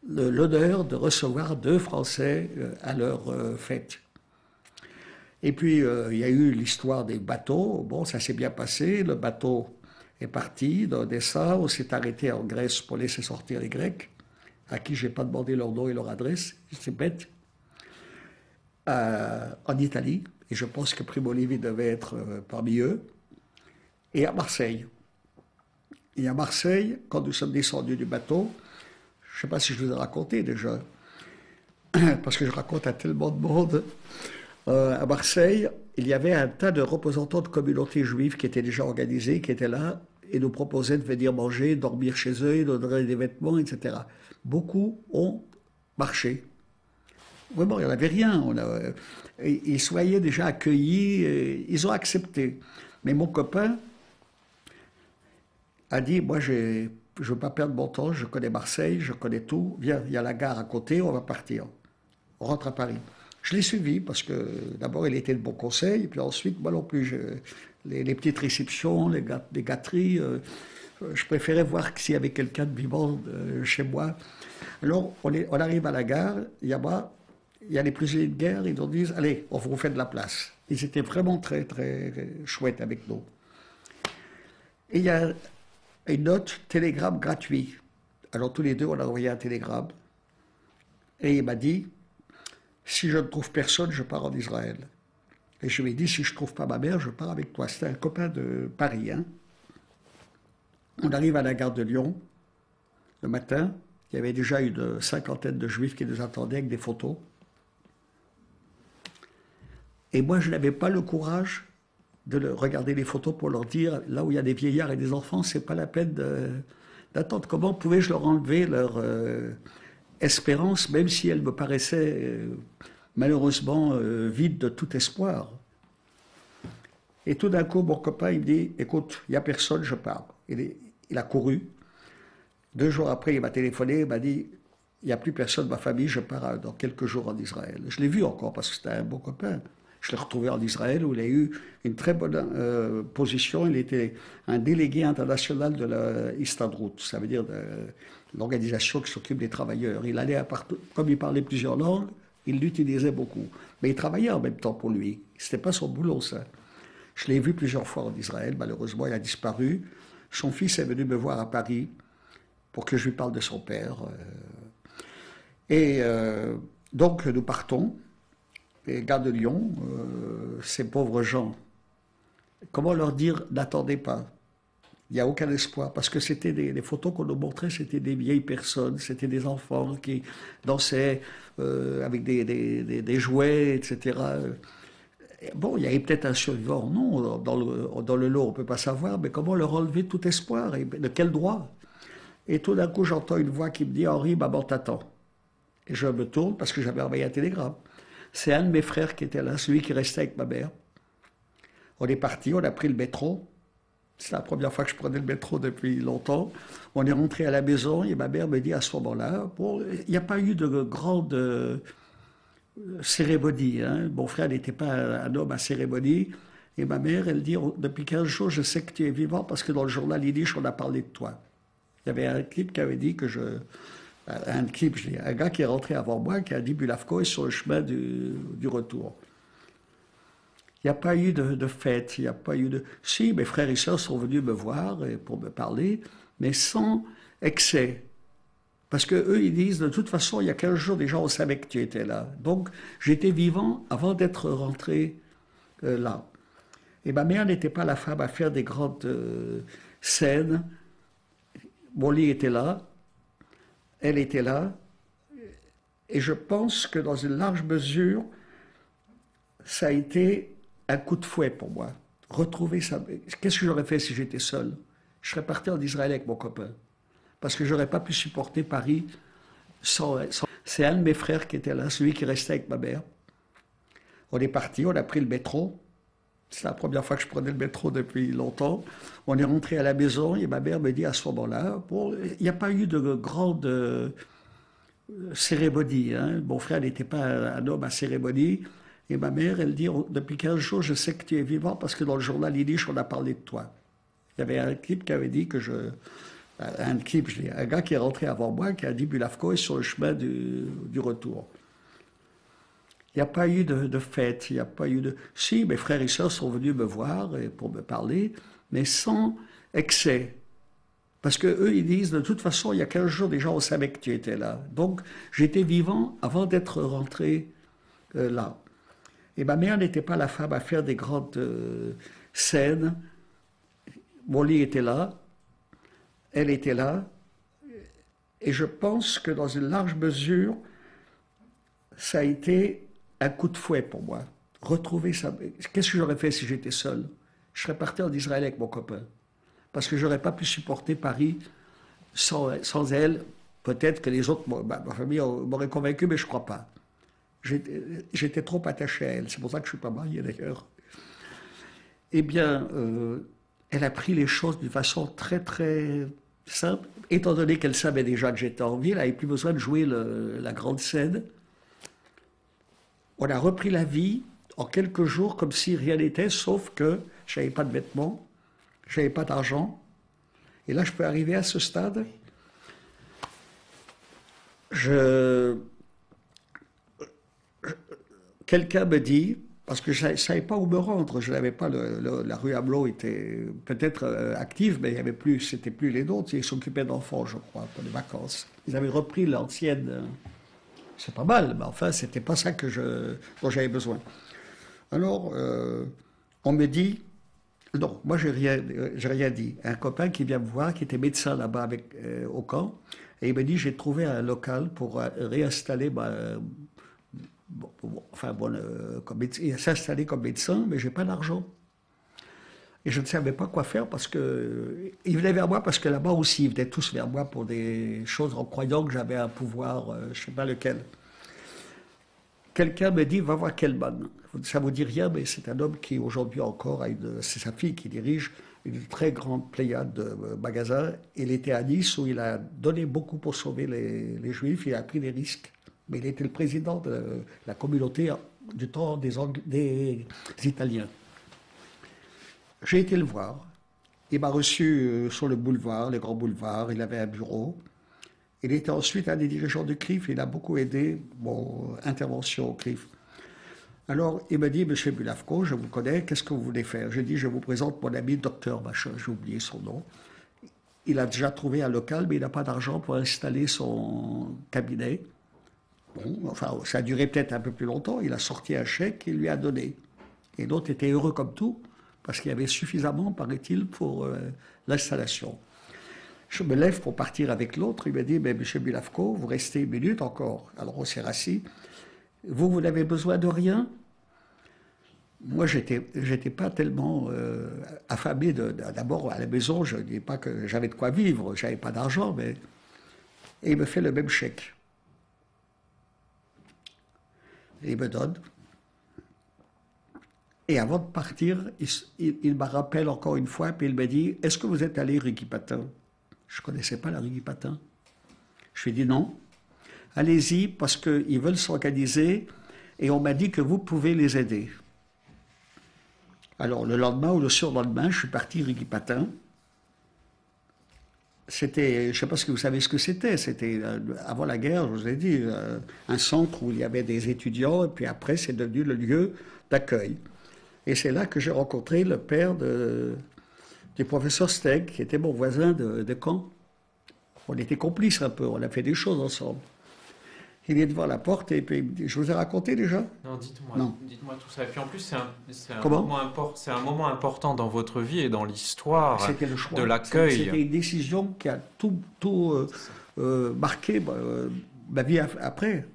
l'honneur de recevoir deux Français à leur fête. Et puis, il y a eu l'histoire des bateaux. Bon, ça s'est bien passé. Le bateau est parti d'Odessa. On s'est arrêté en Grèce pour laisser sortir les Grecs, à qui je n'ai pas demandé leur nom et leur adresse. C'est bête. En Italie, et je pense que Primo Levi devait être parmi eux, et à Marseille. Et à Marseille, quand nous sommes descendus du bateau, je ne sais pas si je vous ai raconté déjà, parce que je raconte à tellement de monde. À Marseille, il y avait un tas de représentants de communautés juives qui étaient déjà organisés, qui étaient là, et nous proposaient de venir manger, dormir chez eux, ils nous donnaient des vêtements, etc. Beaucoup ont marché. Vraiment, il n'y en avait rien. Ils se voyaient déjà accueillis, ils ont accepté. Mais mon copain a dit, moi, je ne veux pas perdre mon temps, je connais Marseille, je connais tout. Viens, il y a la gare à côté, on va partir. On rentre à Paris. Je l'ai suivi parce que d'abord il était de bon conseil, et puis ensuite moi non plus, les petites réceptions, les gâteries, je préférais voir s'il y avait quelqu'un de vivant chez moi. Alors on arrive à la gare, il y a les prisonniers de guerre, ils nous disent allez, on vous fait de la place. Ils étaient vraiment très très chouettes avec nous. Et il y a une note télégramme gratuit. Alors tous les deux on a envoyé un télégramme et il m'a dit si je ne trouve personne, je pars en Israël. Et je lui ai dit, si je ne trouve pas ma mère, je pars avec toi. C'était un copain de Paris. Hein. On arrive à la gare de Lyon, le matin. Il y avait déjà une cinquantaine de Juifs qui nous attendaient avec des photos. Et moi, je n'avais pas le courage de regarder les photos pour leur dire, là où il y a des vieillards et des enfants, c'est pas la peine d'attendre. Comment pouvais-je leur enlever leur espérance, même si elle me paraissait malheureusement vide de tout espoir. Et tout d'un coup, mon copain, il me dit, écoute, il n'y a personne, je pars. Il a couru. 2 jours après, il m'a téléphoné, il m'a dit, il n'y a plus personne de ma famille, je pars dans quelques jours en Israël. Je l'ai vu encore parce que c'était un bon copain. Je l'ai retrouvé en Israël où il a eu une très bonne position. Il était un délégué international de la Histadrut, ça veut dire de l'organisation qui s'occupe des travailleurs. Il allait comme il parlait plusieurs langues, il l'utilisait beaucoup. Mais il travaillait en même temps pour lui. C'était pas son boulot, ça. Je l'ai vu plusieurs fois en Israël. Malheureusement, il a disparu. Son fils est venu me voir à Paris pour que je lui parle de son père. Donc, nous partons. Et gare de Lyon, ces pauvres gens, comment leur dire n'attendez pas? Il n'y a aucun espoir, parce que c'était les photos qu'on nous montrait, c'était des vieilles personnes, c'était des enfants qui dansaient avec des jouets, etc. Bon, il y avait peut-être un survivant, non, dans le lot, on ne peut pas savoir, mais comment leur enlever tout espoir et de quel droit? Et tout d'un coup, j'entends une voix qui me dit Henri, maman t'attend. Et je me tourne parce que j'avais envoyé un télégramme. C'est un de mes frères qui était là, celui qui restait avec ma mère. On est parti, on a pris le métro. C'est la première fois que je prenais le métro depuis longtemps. On est rentré à la maison et ma mère me dit à ce moment-là, bon, il n'y a pas eu de grande cérémonie. Hein. Mon frère n'était pas un homme à cérémonie. Et ma mère, elle dit, depuis 15 jours, je sais que tu es vivant parce que dans le journal Yiddish, on a parlé de toi. Il y avait un clip qui avait dit que un gars qui est rentré avant moi, qui a dit Bulavko est sur le chemin du retour. Il n'y a pas eu de fête, il n'y a pas eu de... Si, mes frères et sœurs sont venus me voir pour me parler, mais sans excès. Parce qu'eux, ils disent, de toute façon, il y a 15 jours, déjà, on savait que tu étais là. Donc, j'étais vivant avant d'être rentré là. Et ma mère n'était pas la femme à faire des grandes scènes. Mon lit était là, elle était là, et je pense que dans une large mesure, ça a été un coup de fouet pour moi. Retrouver ça. Qu'est-ce que j'aurais fait si j'étais seul? Je serais parti en Israël avec mon copain. Parce que j'aurais pas pu supporter Paris sans... C'est un de mes frères qui était là, celui qui restait avec ma mère. On est parti, on a pris le métro. C'est la première fois que je prenais le métro depuis longtemps. On est rentré à la maison et ma mère me dit à ce moment-là, bon, il n'y a pas eu de grande cérémonie. Hein. Mon frère n'était pas un homme à cérémonie. Et ma mère, elle dit, depuis 15 jours, je sais que tu es vivant parce que dans le journal Yiddish, on a parlé de toi. Il y avait un clip qui avait dit que un gars qui est rentré avant moi, qui a dit Bulavko est sur le chemin du retour. Il n'y a pas eu de fête, il n'y a pas eu de... Si, mes frères et sœurs sont venus me voir pour me parler, mais sans excès. Parce qu'eux, ils disent, de toute façon, il y a 15 jours, déjà, on savait que tu étais là. Donc, j'étais vivant avant d'être rentré là. Et ma mère n'était pas la femme à faire des grandes scènes. Mon lit était là, elle était là, et je pense que dans une large mesure, ça a été un coup de fouet pour moi. Retrouver ça. Qu'est-ce que j'aurais fait si j'étais seul? Je serais parti en Israël avec mon copain. Parce que j'aurais pas pu supporter Paris sans elle. Peut-être que les autres, ma famille m'aurait convaincu, mais je crois pas. J'étais trop attaché à elle. C'est pour ça que je suis pas marié d'ailleurs. Eh bien, elle a pris les choses d'une façon très très simple. Étant donné qu'elle savait déjà que j'étais en ville, elle n'avait plus besoin de jouer la grande scène. On a repris la vie en quelques jours comme si rien n'était, sauf que je n'avais pas de vêtements, je n'avais pas d'argent. Et là, je peux arriver à ce stade. Quelqu'un me dit, parce que je ne savais pas où me rendre, je n'avais pas la rue Hamelot était peut-être active, mais il y avait plus, c'était plus les nôtres, ils s'occupaient d'enfants, je crois, pour les vacances. Ils avaient repris l'ancienne. C'est pas mal, mais enfin, c'était pas ça dont j'avais besoin. Alors, on me dit, Non, moi, j'ai rien dit. Un copain qui vient me voir, qui était médecin là-bas au camp, et il m'a dit, j'ai trouvé un local pour réinstaller s'installer comme médecin, mais j'ai pas d'argent. Et je ne savais pas quoi faire parce que il venait vers moi parce que là-bas aussi, ils venaient tous vers moi pour des choses en croyant que j'avais un pouvoir, je ne sais pas lequel. Quelqu'un me dit, va voir Kellman. Ça vous dit rien, mais c'est un homme qui aujourd'hui encore, c'est sa fille qui dirige une très grande pléiade de magasins. Il était à Nice où il a donné beaucoup pour sauver les Juifs, il a pris des risques. Mais il était le président de la communauté du temps des Italiens. J'ai été le voir. Il m'a reçu sur le boulevard, les grands boulevards. Il avait un bureau. Il était ensuite un des dirigeants du CRIF. Il a beaucoup aidé mon intervention au CRIF. Alors, il m'a dit, Monsieur Bulavko, je vous connais, qu'est-ce que vous voulez faire? J'ai dit, je vous présente mon ami docteur machin, j'ai oublié son nom. Il a déjà trouvé un local, mais il n'a pas d'argent pour installer son cabinet. Bon, enfin, ça a duré peut-être un peu plus longtemps. Il a sorti un chèque qu'il lui a donné. Et l'autre était heureux comme tout, parce qu'il y avait suffisamment, paraît-il, pour l'installation. Je me lève pour partir avec l'autre. Il m'a dit, mais Monsieur Bulavko, vous restez une minute encore. Alors on s'est rassis. Vous n'avez besoin de rien? Moi, j'étais pas tellement affamé. D'abord, à la maison, je ne dis pas que j'avais de quoi vivre. J'avais pas d'argent, mais... Et il me fait le même chèque. Et il me donne. Et avant de partir, il me rappelle encore une fois, puis il me dit, est-ce que vous êtes allé rue Guy Patin? Je ne connaissais pas la rue Guy Patin. Je lui ai dit non. Allez-y, parce qu'ils veulent s'organiser, et on m'a dit que vous pouvez les aider. Alors, le lendemain ou le surlendemain, je suis parti rue Guy Patin. C'était, je ne sais pas si vous savez ce que c'était. C'était, avant la guerre, je vous ai dit, un centre où il y avait des étudiants, et puis après, c'est devenu le lieu d'accueil. Et c'est là que j'ai rencontré le père du professeur Steg, qui était mon voisin de Caen. On était complices un peu, on a fait des choses ensemble. Il est devant la porte et puis il me dit, je vous ai raconté déjà? Non, dites-moi, Non. dites-moi tout ça. Et puis en plus, c'est un Comment? moment important dans votre vie et dans l'histoire C'était le choix. de l'accueil. C'était une décision qui a tout marqué ma vie après.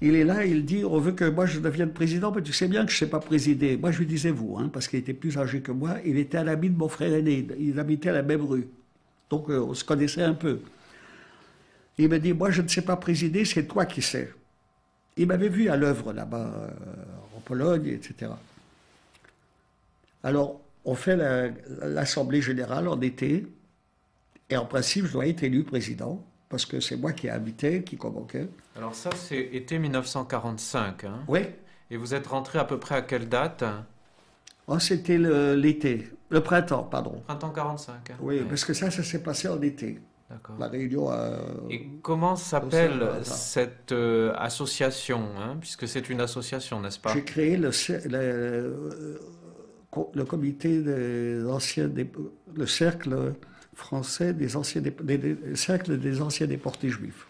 Il est là, il dit, on veut que moi je devienne président, mais tu sais bien que je ne sais pas présider. Moi je lui disais vous, hein, parce qu'il était plus âgé que moi. Il était un ami de mon frère aîné, ils habitaient à la même rue. Donc on se connaissait un peu. Il me dit, moi je ne sais pas présider, c'est toi qui sais. Il m'avait vu à l'œuvre là-bas, en Pologne, etc. Alors, on fait l'Assemblée générale en été, et en principe, je dois être élu président, parce que c'est moi qui ai invité, qui convoquais. Alors ça, c'est été 1945. Hein? Oui. Et vous êtes rentré à peu près à quelle date? Oh, c'était l'été, le printemps, pardon. Printemps 45. Hein? Oui, parce que ça s'est passé en été. D'accord. La réunion à... Et comment s'appelle au cette association, hein? Puisque c'est une association, n'est-ce pas? J'ai créé le comité des anciens, le cercle français des anciens, cercle des anciens déportés juifs.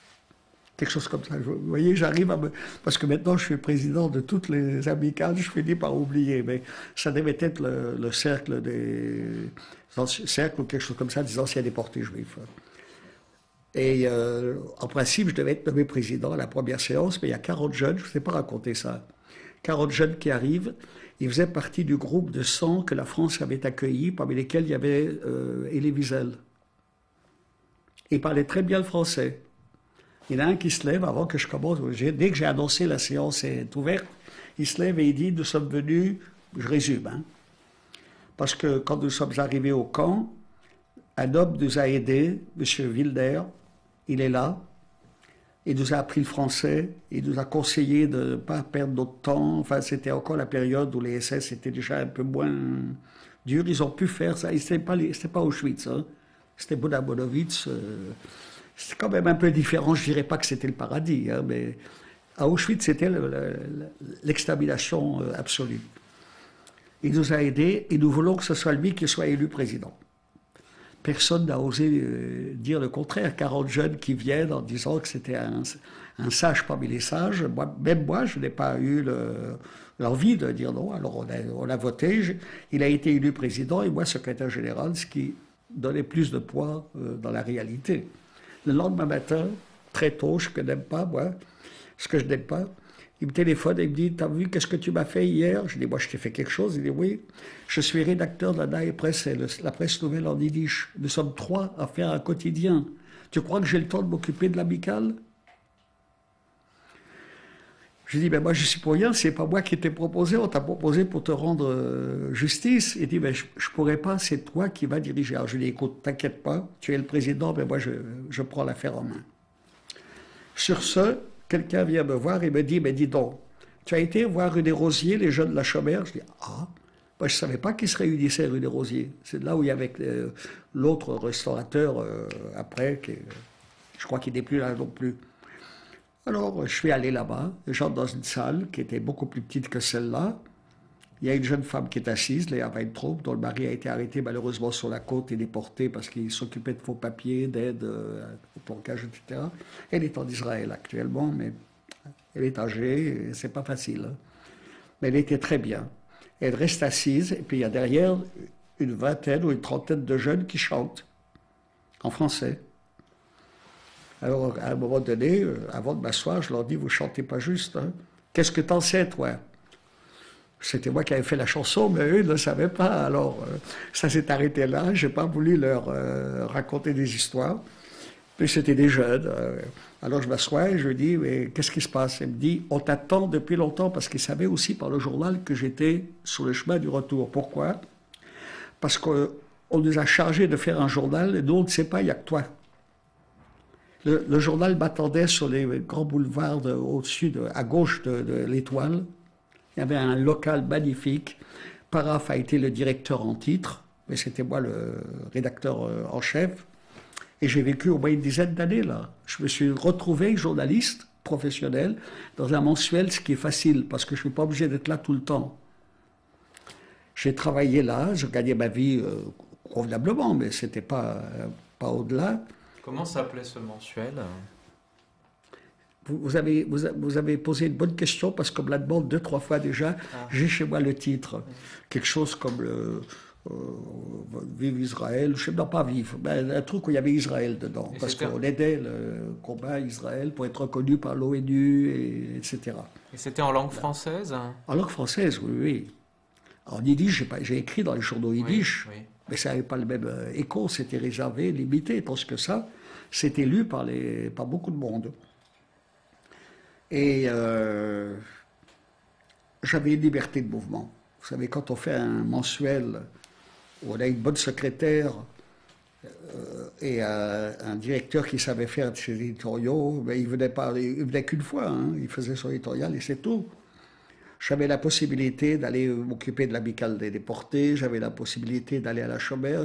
Quelque chose comme ça. Vous voyez, j'arrive à me... Parce que maintenant, je suis président de toutes les amicales, je finis par oublier, mais ça devait être le cercle des... cercle ou quelque chose comme ça, des anciens déportés juifs. Et en principe, je devais être nommé président à la première séance, mais il y a 40 jeunes, je ne vous ai pas raconté ça, 40 jeunes qui arrivent. Ils faisaient partie du groupe de 100 que la France avait accueilli, parmi lesquels il y avait Elie Wiesel. Ils parlaient très bien le français. Il y en a un qui se lève avant que je commence. Dès que j'ai annoncé la séance est ouverte, il se lève et il dit, nous sommes venus, je résume, hein, parce que quand nous sommes arrivés au camp, un homme nous a aidés, M. Wilder, il est là, il nous a appris le français, il nous a conseillé de ne pas perdre notre temps. Enfin, c'était encore la période où les SS étaient déjà un peu moins durs. Ils ont pu faire ça. C'était pas Auschwitz, hein. C'était Boda-Bonowitz. C'était quand même un peu différent. Je dirais pas que c'était le paradis, hein, mais à Auschwitz, c'était l'extermination absolue. Il nous a aidés et nous voulons que ce soit lui qui soit élu président. Personne n'a osé dire le contraire. 40 jeunes qui viennent en disant que c'était un un sage parmi les sages. Même moi, je n'ai pas eu l'envie de dire non. Alors on a voté, il a été élu président et moi secrétaire général, ce qui donnait plus de poids dans la réalité. Le lendemain matin, très tôt, ce que je n'aime pas, il me téléphone et il me dit, t'as vu qu'est-ce que tu m'as fait hier? Je dis, moi je t'ai fait quelque chose. Il dit, oui, je suis rédacteur de la Neue Presse, la presse nouvelle en yiddish. Nous sommes 3 à faire un quotidien. Tu crois que j'ai le temps de m'occuper de l'amicale? Je dis, ben moi je suis pour rien, c'est pas moi qui t'ai proposé, on t'a proposé pour te rendre justice. Il dit, ben je pourrais pas, c'est toi qui vas diriger. Alors je lui dis, écoute, t'inquiète pas, tu es le président, mais moi je prends l'affaire en main. Sur ce, quelqu'un vient me voir et me dit, mais dis donc, tu as été voir rue des Rosiers, les jeunes de la Chaumière? Je dis, ah, moi je ne savais pas qu'ils se réunissaient rue des Rosiers. C'est là où il y avait l'autre restaurateur après, je crois qu'il n'est plus là non plus. Alors je suis allé là-bas, j'entre dans une salle qui était beaucoup plus petite que celle-là. Il y a une jeune femme qui est assise, Léa Weintraub, dont le mari a été arrêté malheureusement sur la côte et déporté parce qu'il s'occupait de faux papiers, d'aide au planquage, etc. Elle est en Israël actuellement, mais elle est âgée, et c'est pas facile. Mais elle était très bien. Elle reste assise, et puis il y a derrière une vingtaine ou une trentaine de jeunes qui chantent en français. Alors, à un moment donné, avant de m'asseoir, je leur dis, vous chantez pas juste, hein. Qu'est-ce que t'en sais, toi? C'était moi qui avais fait la chanson, mais eux ne savaient pas. Alors, ça s'est arrêté là. Je n'ai pas voulu leur raconter des histoires. Puis c'était des jeunes. Alors je m'assois et je lui dis, mais qu'est-ce qui se passe? Il me dit, on t'attend depuis longtemps, parce qu'il savait aussi par le journal que j'étais sur le chemin du retour. Pourquoi? Parce qu'on nous a chargé de faire un journal, et nous on ne sait pas, il n'y a que toi. Le journal m'attendait sur les grands boulevards au-dessus, à gauche de l'Étoile. Il y avait un local magnifique. Paraf a été le directeur en titre, mais c'était moi le rédacteur en chef. Et j'ai vécu au moins une dizaine d'années là. Je me suis retrouvé journaliste professionnel dans un mensuel, ce qui est facile, parce que je ne suis pas obligé d'être là tout le temps. J'ai travaillé là, je gagnais ma vie convenablement, mais ce n'était pas au-delà. Comment s'appelait ce mensuel? Vous avez posé une bonne question parce qu'on me la demande 2-3 fois déjà. Ah. J'ai chez moi le titre. Quelque chose comme Vive Israël. Je ne sais pas Vive. Ben, un truc où il y avait Israël dedans. Parce qu'on aidait le combat Israël pour être reconnu par l'ONU, etc. Et c'était en langue française? En langue française, oui, oui. En yiddish, j'ai écrit dans les journaux yiddish. Oui, oui. Mais ça n'avait pas le même écho. C'était réservé, limité. Parce que ça, c'était lu par beaucoup de monde. Et j'avais une liberté de mouvement. Vous savez, quand on fait un mensuel où on a une bonne secrétaire et un directeur qui savait faire ses éditoriaux, ben il venait qu'une fois, hein, il faisait son éditorial et c'est tout. J'avais la possibilité d'aller m'occuper de l'amicale des déportés, j'avais la possibilité d'aller à la Chaumière,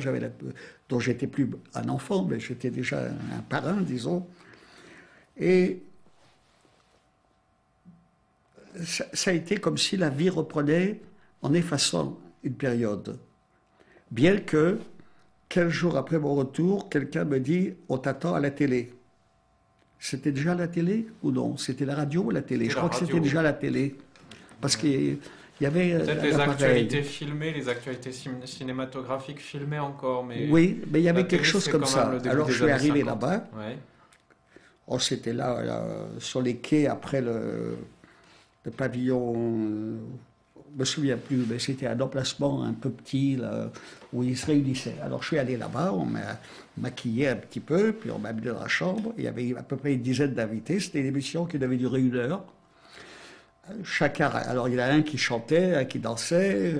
dont j'étais plus un enfant, mais j'étais déjà un parrain, disons. Et ça a été comme si la vie reprenait en effaçant une période. Bien que, 15 jours après mon retour, quelqu'un me dit « on t'attend à la télé ». C'était déjà la télé ou non? C'était la radio ou la télé? Je crois que c'était déjà la télé. Parce qu'il y avait peut-être les actualités filmées, les actualités cinématographiques filmées encore. Mais oui, mais il y avait quelque chose comme ça. Alors je suis arrivé 50. Là-bas. Ouais. Oh, c'était là, sur les quais, après le pavillon, je ne me souviens plus, mais c'était un emplacement un peu petit là, où ils se réunissaient. Alors je suis allé là-bas, on m'a maquillé un petit peu, puis on m'a mis dans la chambre. Il y avait à peu près une dizaine d'invités. C'était une émission qui devait durer 1 heure. Chacun, alors il y en a un qui chantait, un qui dansait,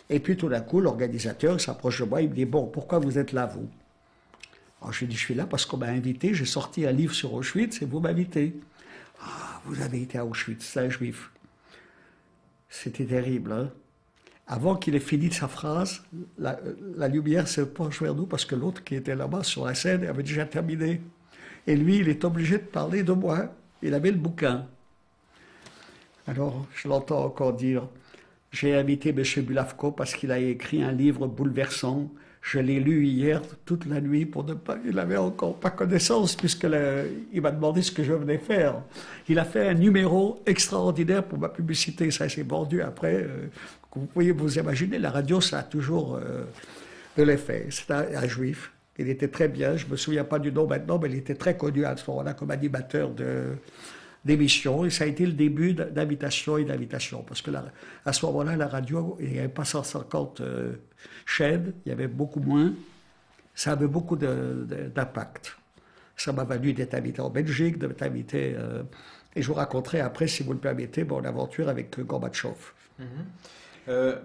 et puis tout d'un coup, l'organisateur s'approche de moi, il me dit « Bon, pourquoi vous êtes là, vous ?» Alors je lui dis « Je suis là parce qu'on m'a invité, j'ai sorti un livre sur Auschwitz et vous m'invitez. » « Ah, vous avez été à Auschwitz, c'est un juif. » C'était terrible, hein. Avant qu'il ait fini sa phrase, la lumière se penche vers nous parce que l'autre qui était là-bas sur la scène avait déjà terminé. Et lui, il est obligé de parler de moi. Il avait le bouquin. Alors, je l'entends encore dire, j'ai invité M. Bulavko parce qu'il a écrit un livre bouleversant Je l'ai lu hier toute la nuit pour ne pas. Il n'avait encore pas connaissance il m'a demandé ce que je venais faire. Il a fait un numéro extraordinaire pour ma publicité. Ça s'est vendu après. Vous pouvez vous imaginer, la radio, ça a toujours de l'effet. C'est un juif. Il était très bien. Je me souviens pas du nom maintenant, mais il était très connu à ce moment-là comme animateur d'émissions. Et ça a été le début d'invitation et d'invitation. Parce que à ce moment-là, la radio, il n'y avait pas 150 chaînes, il y avait beaucoup moins. Ça avait beaucoup d'impact. Ça m'a valu d'être invité en Belgique, d'être invité... et je vous raconterai après, si vous le permettez, mon aventure avec Gorbatchev.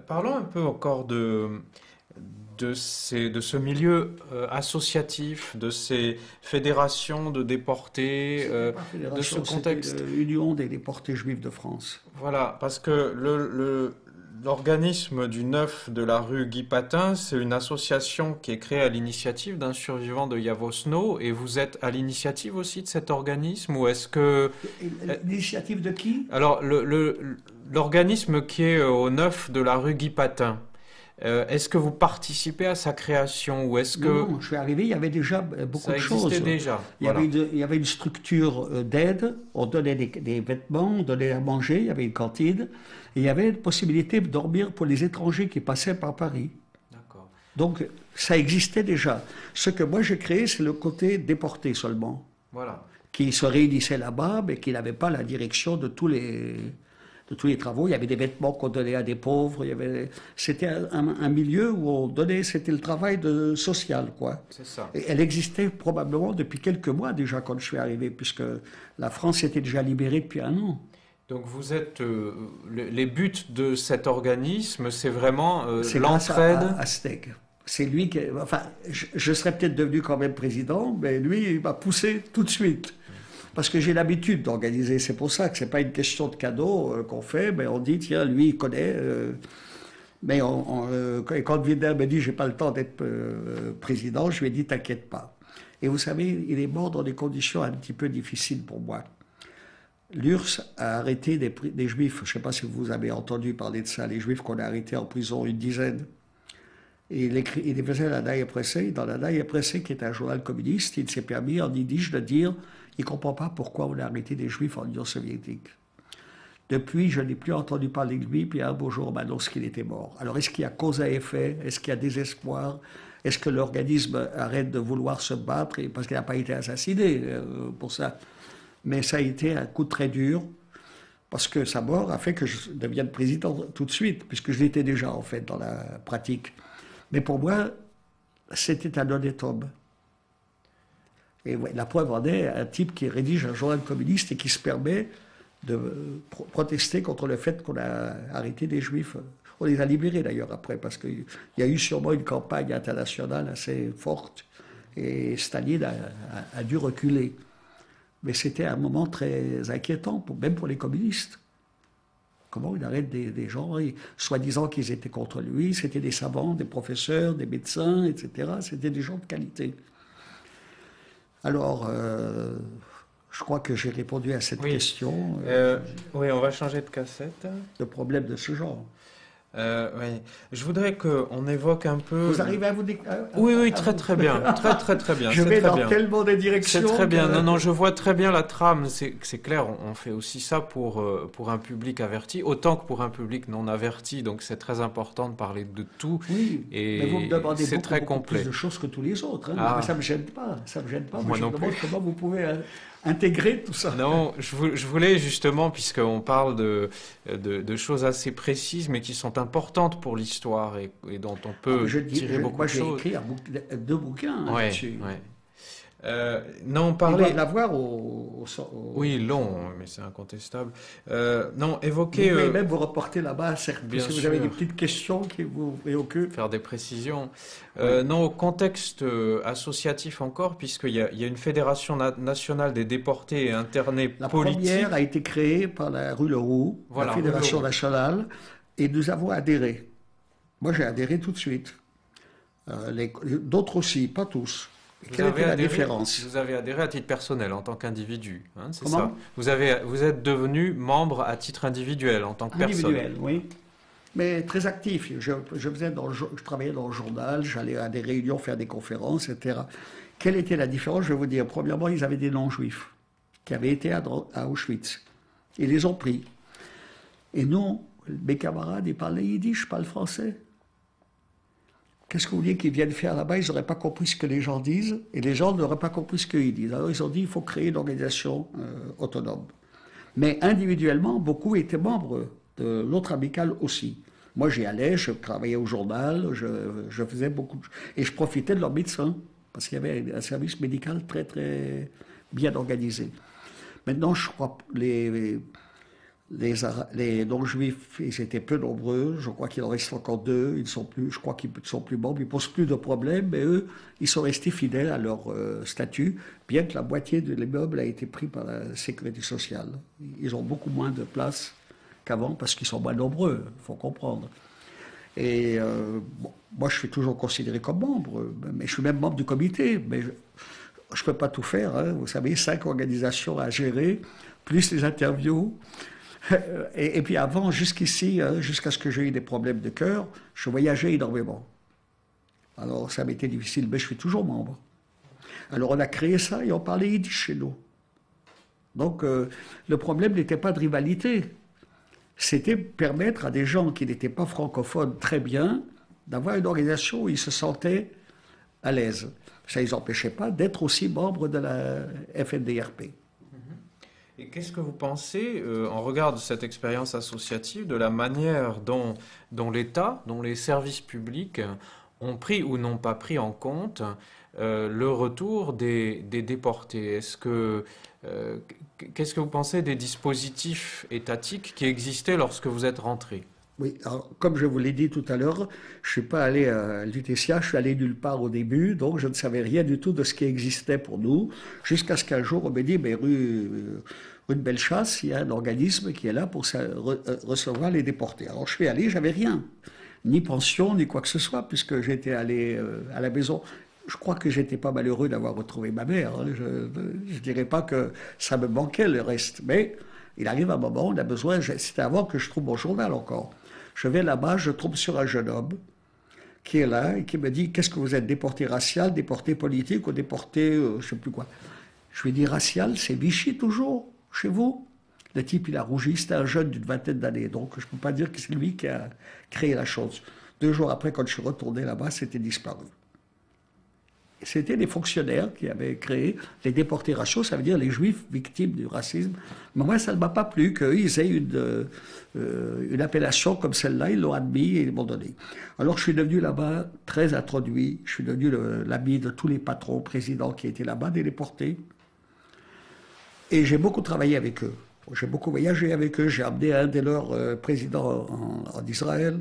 Parlons un peu encore de ce milieu associatif, de ces fédérations de déportés, de ce contexte. L'Union des déportés juifs de France. Voilà, parce que l'organisme du 9 de la rue Guy Patin, c'est une association qui est créée à l'initiative d'un survivant de Yavosno, et vous êtes à l'initiative aussi de cet organisme, ou est-ce que... L'initiative de qui? Alors, l'organisme qui est au 9 de la rue Guy Patin, est-ce que vous participez à sa création, ou est-ce que... Non, je suis arrivé, il y avait déjà beaucoup de choses. Ça existait déjà. Il y avait une structure d'aide, on donnait des vêtements, on donnait à manger, il y avait une cantine, et il y avait une possibilité de dormir pour les étrangers qui passaient par Paris. D'accord. Donc, ça existait déjà. Ce que moi j'ai créé, c'est le côté déporté seulement. Voilà. Qui se réunissaient là-bas, mais qui n'avaient pas la direction de tous les travaux. Il y avait des vêtements qu'on donnait à des pauvres. C'était un milieu où on donnait, c'était le travail social, quoi. C'est ça. Et elle existait probablement depuis quelques mois déjà quand je suis arrivé, puisque la France était déjà libérée depuis 1 an. Donc vous êtes les buts de cet organisme, c'est vraiment c'est l'entraide. À Steg. C'est lui qui, enfin, je serais peut-être devenu quand même président, mais lui, il m'a poussé tout de suite. Parce que j'ai l'habitude d'organiser. C'est pour ça que c'est pas une question de cadeau qu'on fait, mais on dit tiens, lui, il connaît. Mais quand Wiener me dit j'ai pas le temps d'être président, je lui ai dit t'inquiète pas. Et vous savez, il est mort dans des conditions un petit peu difficiles pour moi. L'URSS a arrêté des juifs. Je ne sais pas si vous avez entendu parler de ça, les juifs qu'on a arrêtés en prison, une dizaine. Et il faisait la Neue Presse. Dans la Neue Presse, qui est un journal communiste, il s'est permis en yiddish de dire il ne comprend pas pourquoi on a arrêté des juifs en Union soviétique. Depuis, je n'ai plus entendu parler de lui, puis un beau jour, on m'annonce qu'il était mort. Alors, est-ce qu'il y a cause à effet? Est-ce qu'il y a désespoir? Est-ce que l'organisme arrête de vouloir se battre? Parce qu'il n'a pas été assassiné pour ça. Mais ça a été un coup très dur, parce que sa mort a fait que je devienne président tout de suite, puisque je l'étais déjà, en fait, dans la pratique. Mais pour moi, c'était un honnête homme. Et ouais, la preuve en est un type qui rédige un journal communiste et qui se permet de protester contre le fait qu'on a arrêté des juifs. On les a libérés d'ailleurs après, parce qu'il y a eu sûrement une campagne internationale assez forte, et Staline a dû reculer. Mais c'était un moment très inquiétant, même pour les communistes. Comment il arrête des gens, soi-disant qu'ils étaient contre lui, c'était des savants, des professeurs, des médecins, etc. C'était des gens de qualité. Alors, je crois que j'ai répondu à cette question. Oui, on va changer de cassette. De problèmes de ce genre. Oui. Je voudrais qu'on évoque un peu... Vous arrivez à vous... Oui, très bien. Très bien. Je vais dans tellement de directions. C'est très bien. Non, je vois très bien la trame. C'est clair, on fait aussi ça pour un public averti, autant que pour un public non averti. Donc c'est très important de parler de tout. Oui, et mais vous me demandez beaucoup complet. Plus de choses que tous les autres. Hein. Ah. Mais ça ne me gêne pas. Moi je me demande comment vous pouvez intégrer tout ça. Non, je voulais justement, puisqu'on parle de choses assez précises, mais qui sont importantes pour l'histoire et dont on peut tirer beaucoup de choses. Moi, j'ai écrit 2 bouquins là-dessus. Non, on doit l'avoir Oui, long, mais c'est incontestable. Non, évoquer... Vous pouvez même vous reporter là-bas, certes, si vous avez des petites questions qui vous préoccupent. Faire des précisions. Non, au contexte associatif encore, puisqu'il y a une fédération nationale des déportés et internés politiques. La première a été créée par la rue Leroux, la fédération nationale, et nous avons adhéré. Moi, j'ai adhéré tout de suite. D'autres aussi, pas tous. Quelle était la différence? Vous avez adhéré à titre personnel en tant qu'individu, hein, c'est Comment? ça? Vous êtes devenu membre à titre individuel en tant que personne. Individuel, oui. mais très actif. Je travaillais dans le journal, j'allais à des réunions, faire des conférences, etc. Quelle était la différence? Je vais vous dire. Premièrement, ils avaient des non-juifs qui avaient été à Auschwitz. Ils les ont pris. Et nous, mes camarades, ils parlaient yiddish, je parle français. Qu'est-ce que vous vouliez qu'ils viennent faire là-bas? Ils n'auraient pas compris ce que les gens disent, et les gens n'auraient pas compris ce qu'ils disent. Alors ils ont dit, il faut créer une organisation autonome. Mais individuellement, beaucoup étaient membres de l'autre amicale aussi. Moi, j'y allais, je travaillais au journal, je faisais beaucoup... Et je profitais de leurs médecins, parce qu'il y avait un service médical très, très bien organisé. Maintenant, je crois que les non-juifs, ils étaient peu nombreux. Je crois qu'il en reste encore 2. Je crois qu'ils ne sont plus membres. Ils ne posent plus de problèmes. Mais eux, ils sont restés fidèles à leur statut, bien que la moitié de l'immeuble a été pris par la sécurité sociale. Ils ont beaucoup moins de place qu'avant parce qu'ils sont moins nombreux, il faut comprendre. Et bon, moi, je suis toujours considéré comme membre, mais je suis même membre du comité. Mais je ne peux pas tout faire. Hein. Vous savez, 5 organisations à gérer, plus les interviews. Et puis avant, jusqu'ici, jusqu'à ce que j'ai eu des problèmes de cœur, je voyageais énormément. Alors ça m'était difficile, mais je suis toujours membre. Alors on a créé ça et on parlait yiddish chez nous. Donc le problème n'était pas de rivalité. C'était permettre à des gens qui n'étaient pas francophones très bien d'avoir une organisation où ils se sentaient à l'aise. Ça ne les empêchait pas d'être aussi membres de la FNDRP. Et qu'est-ce que vous pensez, en regard de cette expérience associative, de la manière dont l'État, dont les services publics ont pris ou n'ont pas pris en compte le retour des déportés? Qu'est-ce que vous pensez des dispositifs étatiques qui existaient lorsque vous êtes rentré? Oui, alors, comme je vous l'ai dit tout à l'heure, je ne suis pas allé à l'UTCA, je suis allé nulle part au début, donc je ne savais rien du tout de ce qui existait pour nous, jusqu'à ce qu'un jour on me dit, mais rue de Bellechasse, il y a un organisme qui est là pour recevoir les déportés. Alors je suis allé, j'avais rien, ni pension, ni quoi que ce soit, puisque j'étais allé à la maison. Je crois que j'étais pas malheureux d'avoir retrouvé ma mère, hein. Je ne dirais pas que ça me manquait le reste, mais il arrive un moment, on a besoin, c'était avant que je trouve mon journal encore. Je vais là-bas, je tombe sur un jeune homme qui est là et qui me dit, qu'est-ce que vous êtes, déporté racial, déporté politique ou déporté, je ne sais plus quoi. Je lui dis, racial, c'est Vichy toujours, chez vous? Le type, il a rougi, c'était un jeune d'une vingtaine d'années, donc je ne peux pas dire que c'est lui qui a créé la chose. 2 jours après, quand je suis retourné là-bas, c'était disparu. C'était des fonctionnaires qui avaient créé les déportés raciaux, ça veut dire les juifs victimes du racisme. Mais moi, ça ne m'a pas plu qu'ils aient une appellation comme celle-là, ils l'ont admis et ils m'ont donné. Alors je suis devenu là-bas très introduit, je suis devenu l'ami de tous les patrons, présidents qui étaient là-bas, des déportés. Et j'ai beaucoup travaillé avec eux. J'ai beaucoup voyagé avec eux, j'ai amené un de leurs présidents en Israël.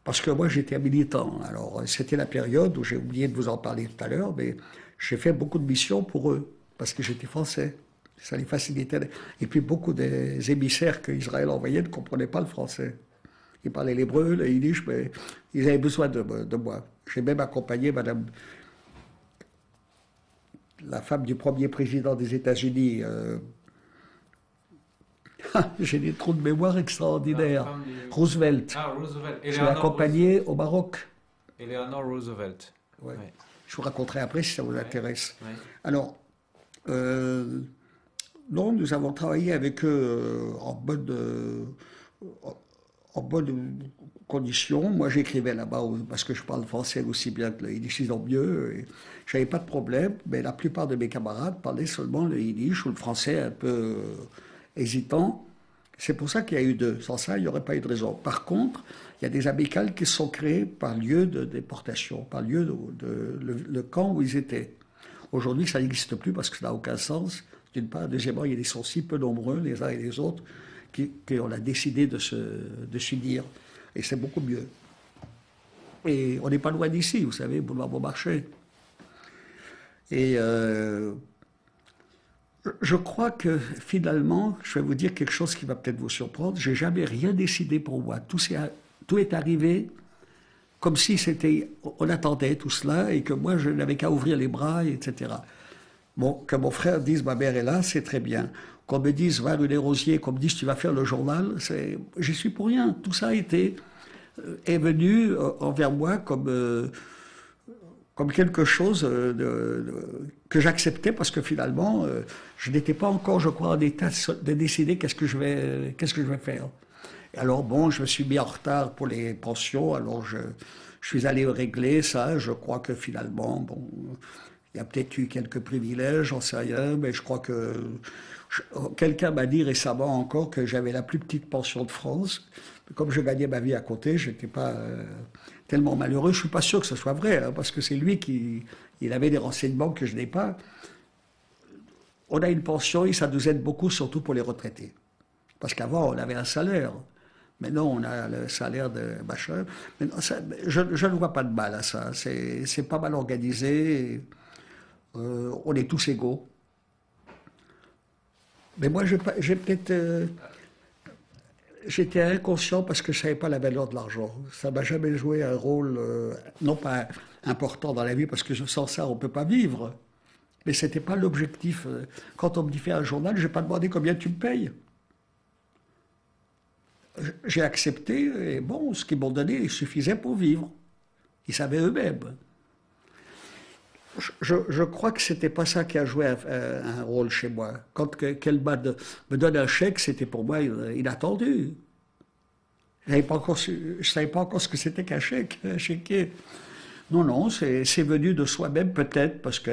Parce que moi, j'étais un militant. Alors, c'était la période où j'ai oublié de vous en parler tout à l'heure, mais j'ai fait beaucoup de missions pour eux, parce que j'étais français. Ça les facilitait. Et puis, beaucoup des émissaires qu'Israël envoyait ne comprenaient pas le français. Ils parlaient l'hébreu, le yiddish, mais ils avaient besoin de moi. J'ai même accompagné madame, la femme du premier président des États-Unis. J'ai des trous de mémoire extraordinaires. Roosevelt. Ah, Roosevelt. Je l'ai accompagné au Maroc. Eleanor Roosevelt. Ouais. Ouais. Je vous raconterai après si ça vous intéresse. Ouais. Alors, non, nous avons travaillé avec eux en bonne condition. Moi, j'écrivais là-bas parce que je parle français aussi bien que le yiddish, ils ont mieux. Je n'avais pas de problème, mais la plupart de mes camarades parlaient seulement le yiddish ou le français un peu hésitant. C'est pour ça qu'il y a eu 2. Sans ça, il n'y aurait pas eu de raison. Par contre, il y a des amicales qui sont créées par lieu de déportation, par lieu le camp où ils étaient. Aujourd'hui, ça n'existe plus parce que ça n'a aucun sens. D'une part. Deuxièmement, ils sont si peu nombreux, les uns et les autres, qu'on a décidé de s'unir. Et c'est beaucoup mieux. Et on n'est pas loin d'ici, vous savez, boulevard Beaumarchais. Et je crois que finalement, je vais vous dire quelque chose qui va peut-être vous surprendre, j'ai jamais rien décidé pour moi. Tout est arrivé comme si on attendait tout cela et que moi je n'avais qu'à ouvrir les bras, etc. Bon, que mon frère dise ma mère est là, c'est très bien. Qu'on me dise va rue des Rosiers, qu'on me dise tu vas faire le journal, j'y suis pour rien. Tout ça est venu envers moi comme quelque chose que j'acceptais parce que finalement, je n'étais pas encore, je crois, en état de décider qu'est-ce que je vais faire. Et alors bon, je me suis mis en retard pour les pensions, alors je suis allé régler ça. Je crois que finalement, bon, il y a peut-être eu quelques privilèges, j'en sais rien, mais je crois que quelqu'un m'a dit récemment encore que j'avais la plus petite pension de France. Comme je gagnais ma vie à côté, je n'étais pas tellement malheureux. Je ne suis pas sûr que ce soit vrai, hein, parce que c'est lui il avait des renseignements que je n'ai pas. On a une pension et ça nous aide beaucoup, surtout pour les retraités. Parce qu'avant, on avait un salaire. Maintenant, on a le salaire de machin. Maintenant, je ne vois pas de mal à ça. C'est pas mal organisé. On est tous égaux. Mais moi, j'ai peut-être... j'étais inconscient parce que je ne savais pas la valeur de l'argent. Ça m'a jamais joué un rôle, non pas important dans la vie, parce que sans ça, on ne peut pas vivre. Mais ce n'était pas l'objectif. Quand on me dit fais un journal, je n'ai pas demandé combien tu me payes. J'ai accepté, et bon, ce qu'ils m'ont donné, il suffisait pour vivre. Ils savaient eux-mêmes. Je crois que c'était pas ça qui a joué un rôle chez moi. Quand Kelman me donne un chèque, c'était pour moi inattendu. Je ne savais pas encore ce que c'était qu'un chèque, un chéquier. Non, non, c'est venu de soi-même peut-être, parce que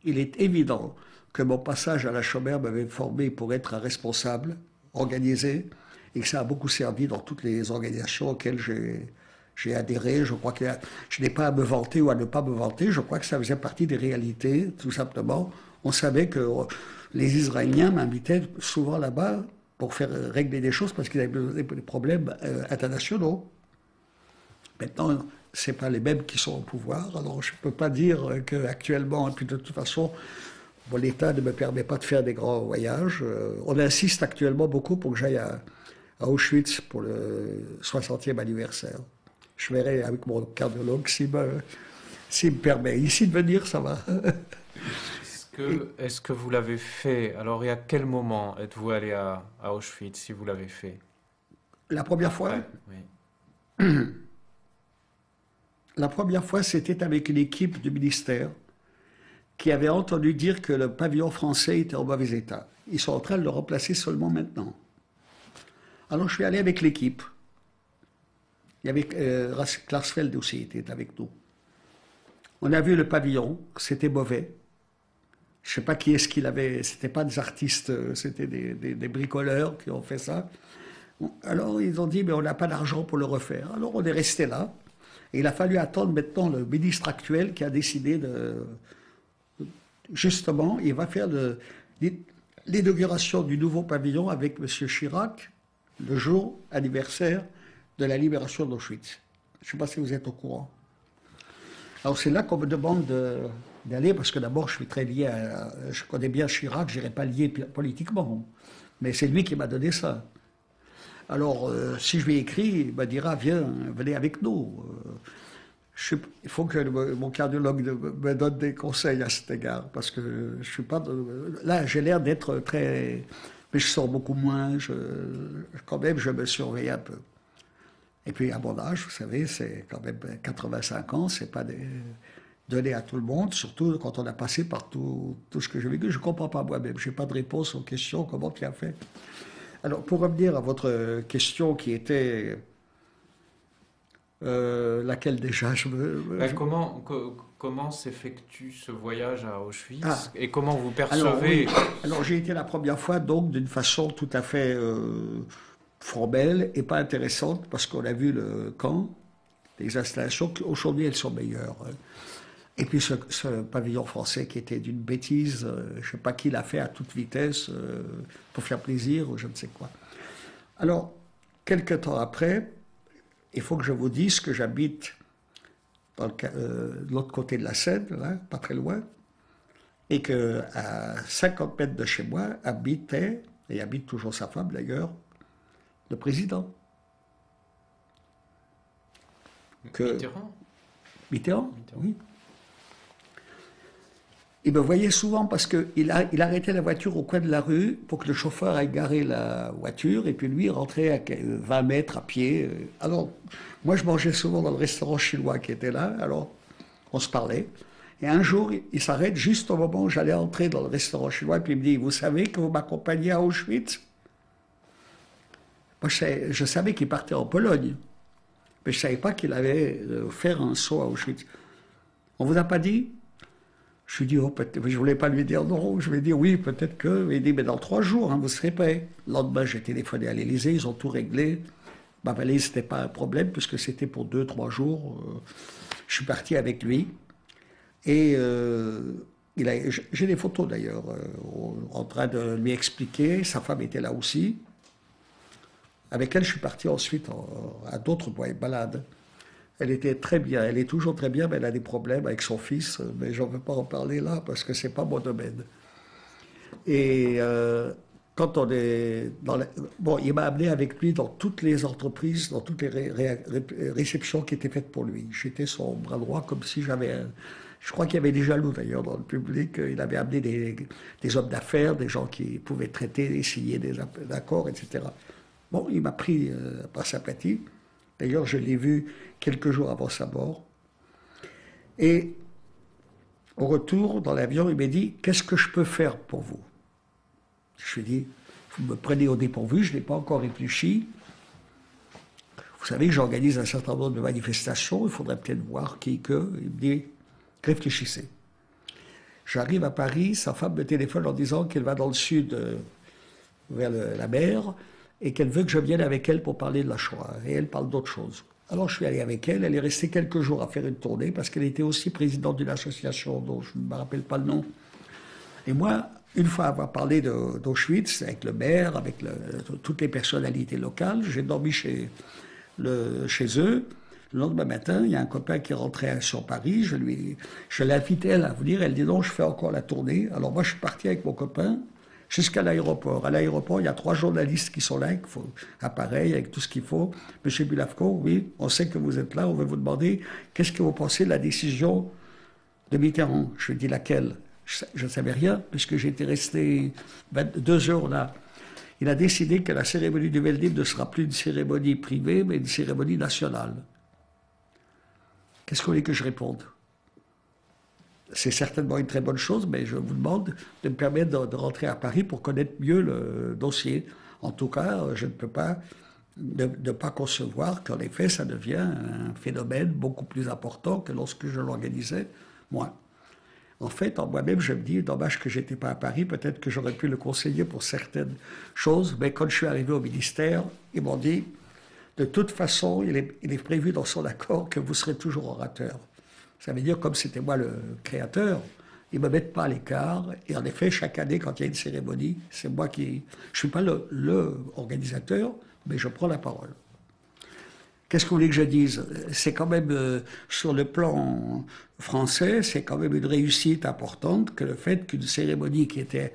il est évident que mon passage à la Chaumière m'avait formé pour être un responsable, organisé, et que ça a beaucoup servi dans toutes les organisations auxquelles j'ai adhéré. Je crois que je n'ai pas à me vanter ou à ne pas me vanter. Je crois que ça faisait partie des réalités, tout simplement. On savait que les Israéliens m'invitaient souvent là-bas pour faire régler des choses parce qu'ils avaient des problèmes internationaux. Maintenant, ce n'est pas les mêmes qui sont au pouvoir. Alors, je ne peux pas dire qu'actuellement, et puis de toute façon, bon, l'État ne me permet pas de faire des grands voyages. On insiste actuellement beaucoup pour que j'aille à Auschwitz pour le 60e anniversaire. Je verrai avec mon cardiologue s'il me permet. Ici de venir, ça va. Est-ce que vous l'avez fait? Alors, et à quel moment êtes-vous allé à Auschwitz, si vous l'avez fait? La première fois, Oui. la première fois, c'était avec une équipe du ministère qui avait entendu dire que le pavillon français était en mauvais état. Ils sont en train de le remplacer seulement maintenant. Alors je suis allé avec l'équipe. Il y avait Klarsfeld aussi était avec nous. On a vu le pavillon, c'était mauvais. Je ne sais pas qui est-ce qu'il avait, c'était pas des artistes, c'était des bricoleurs qui ont fait ça. Bon, alors ils ont dit, mais on n'a pas d'argent pour le refaire. Alors on est resté là. Et il a fallu attendre maintenant le ministre actuel qui a décidé de... Justement, il va faire l'inauguration du nouveau pavillon avec M. Chirac, le jour anniversaire de la libération d'Auschwitz. Je ne sais pas si vous êtes au courant. Alors c'est là qu'on me demande d'aller, parce que d'abord je suis très lié je connais bien Chirac, je n'irai pas lié politiquement, mais c'est lui qui m'a donné ça. Alors si je lui écris, il me dira venez avec nous. Il faut que mon cardiologue me donne des conseils à cet égard, parce que je suis pas... Là j'ai l'air d'être très... Mais je sors beaucoup moins, quand même je me surveille un peu. Et puis à mon âge, vous savez, c'est quand même 85 ans, c'est pas donné à tout le monde, surtout quand on a passé par tout ce que j'ai vécu. Je ne comprends pas moi-même, je n'ai pas de réponse aux questions, comment tu as fait. Alors pour revenir à votre question qui était... laquelle déjà Comment s'effectue ce voyage à Auschwitz et comment vous percevez... Alors j'ai été la première fois donc d'une façon tout à fait formelle et pas intéressante parce qu'on a vu le camp, les installations, aujourd'hui elles sont meilleures. Et puis ce pavillon français qui était d'une bêtise, je ne sais pas qui l'a fait à toute vitesse pour faire plaisir ou je ne sais quoi. Alors, quelque temps après, il faut que je vous dise que j'habite de l'autre côté de la Seine, là, pas très loin, et qu'à 50 mètres de chez moi habitait, et habite toujours sa femme d'ailleurs, le président. Mitterrand. Mitterrand, oui. Il me voyait souvent parce qu'il il arrêtait la voiture au coin de la rue pour que le chauffeur aille garer la voiture et puis lui il rentrait à 20 mètres à pied. Alors, moi je mangeais souvent dans le restaurant chinois qui était là, alors on se parlait. Et un jour, il s'arrête juste au moment où j'allais entrer dans le restaurant chinois et puis il me dit, vous savez que vous m'accompagnez à Auschwitz? Moi je savais qu'il partait en Pologne, mais je ne savais pas qu'il allait faire un saut à Auschwitz. On vous a pas dit? Je lui dis, oh, je ne voulais pas lui dire non. Je lui ai dit, oui, peut-être que. Il dit, mais dans 3 jours, hein, vous serez prêt. Le lendemain, j'ai téléphoné à l'Élysée, ils ont tout réglé. Ma valise, ce n'était pas un problème, puisque c'était pour 2-3 jours. Je suis parti avec lui. Et j'ai des photos d'ailleurs, en train de lui expliquer. Sa femme était là aussi. Avec elle, je suis parti ensuite à d'autres balades. Elle était très bien, elle est toujours très bien, mais elle a des problèmes avec son fils, mais je ne veux pas en parler là parce que ce n'est pas mon domaine. Et quand on est bon, il m'a amené avec lui dans toutes les entreprises, dans toutes les réceptions qui étaient faites pour lui. J'étais son bras droit comme si j'avais je crois qu'il y avait des jaloux d'ailleurs dans le public. Il avait amené des hommes d'affaires, des gens qui pouvaient traiter, signer des accords, etc. Bon, il m'a pris par sympathie. D'ailleurs, je l'ai vu quelques jours avant sa mort. Et au retour, dans l'avion, il m'a dit « Qu'est-ce que je peux faire pour vous ?» Je lui ai dit « Vous me prenez au dépourvu, je n'ai pas encore réfléchi. Vous savez que j'organise un certain nombre de manifestations, il faudrait peut-être voir qui que. » Il me dit « Réfléchissez. » J'arrive à Paris, sa femme me téléphone en disant qu'elle va dans le sud, vers la mer, et qu'elle veut que je vienne avec elle pour parler de la Shoah. Et elle parle d'autre chose. Alors je suis allé avec elle, elle est restée quelques jours à faire une tournée, parce qu'elle était aussi présidente d'une association dont je ne me rappelle pas le nom. Et moi, une fois avoir parlé d'Auschwitz, avec le maire, avec toutes les personnalités locales, j'ai dormi chez eux. Le lendemain matin, il y a un copain qui rentrait sur Paris, je l'invitais à venir, elle dit non, je fais encore la tournée. Alors moi je suis parti avec mon copain, jusqu'à l'aéroport. À l'aéroport, il y a 3 journalistes qui sont là, il faut appareil avec tout ce qu'il faut. Monsieur Bulavko, oui, on sait que vous êtes là, on veut vous demander qu'est-ce que vous pensez de la décision de Mitterrand. Je lui dis laquelle? Je ne savais rien, puisque j'étais resté 2 heures là. Il a décidé que la cérémonie du Veldiv ne sera plus une cérémonie privée, mais une cérémonie nationale. Qu'est-ce que vous voulez que je réponde? C'est certainement une très bonne chose, mais je vous demande de me permettre de rentrer à Paris pour connaître mieux le dossier. En tout cas, je ne peux pas ne pas concevoir qu'en effet, ça devient un phénomène beaucoup plus important que lorsque je l'organisais, moi. En fait, en moi-même, je me dis, dommage que je n'étais pas à Paris, peut-être que j'aurais pu le conseiller pour certaines choses, mais quand je suis arrivé au ministère, ils m'ont dit, de toute façon, il est prévu dans son accord que vous serez toujours orateur. Ça veut dire, comme c'était moi le créateur, ils ne me mettent pas à l'écart. Et en effet, chaque année, quand il y a une cérémonie, c'est moi qui... Je ne suis pas le organisateur, mais je prends la parole. Qu'est-ce que vous voulez que je dise? C'est quand même, sur le plan français, c'est quand même une réussite importante que le fait qu'une cérémonie qui était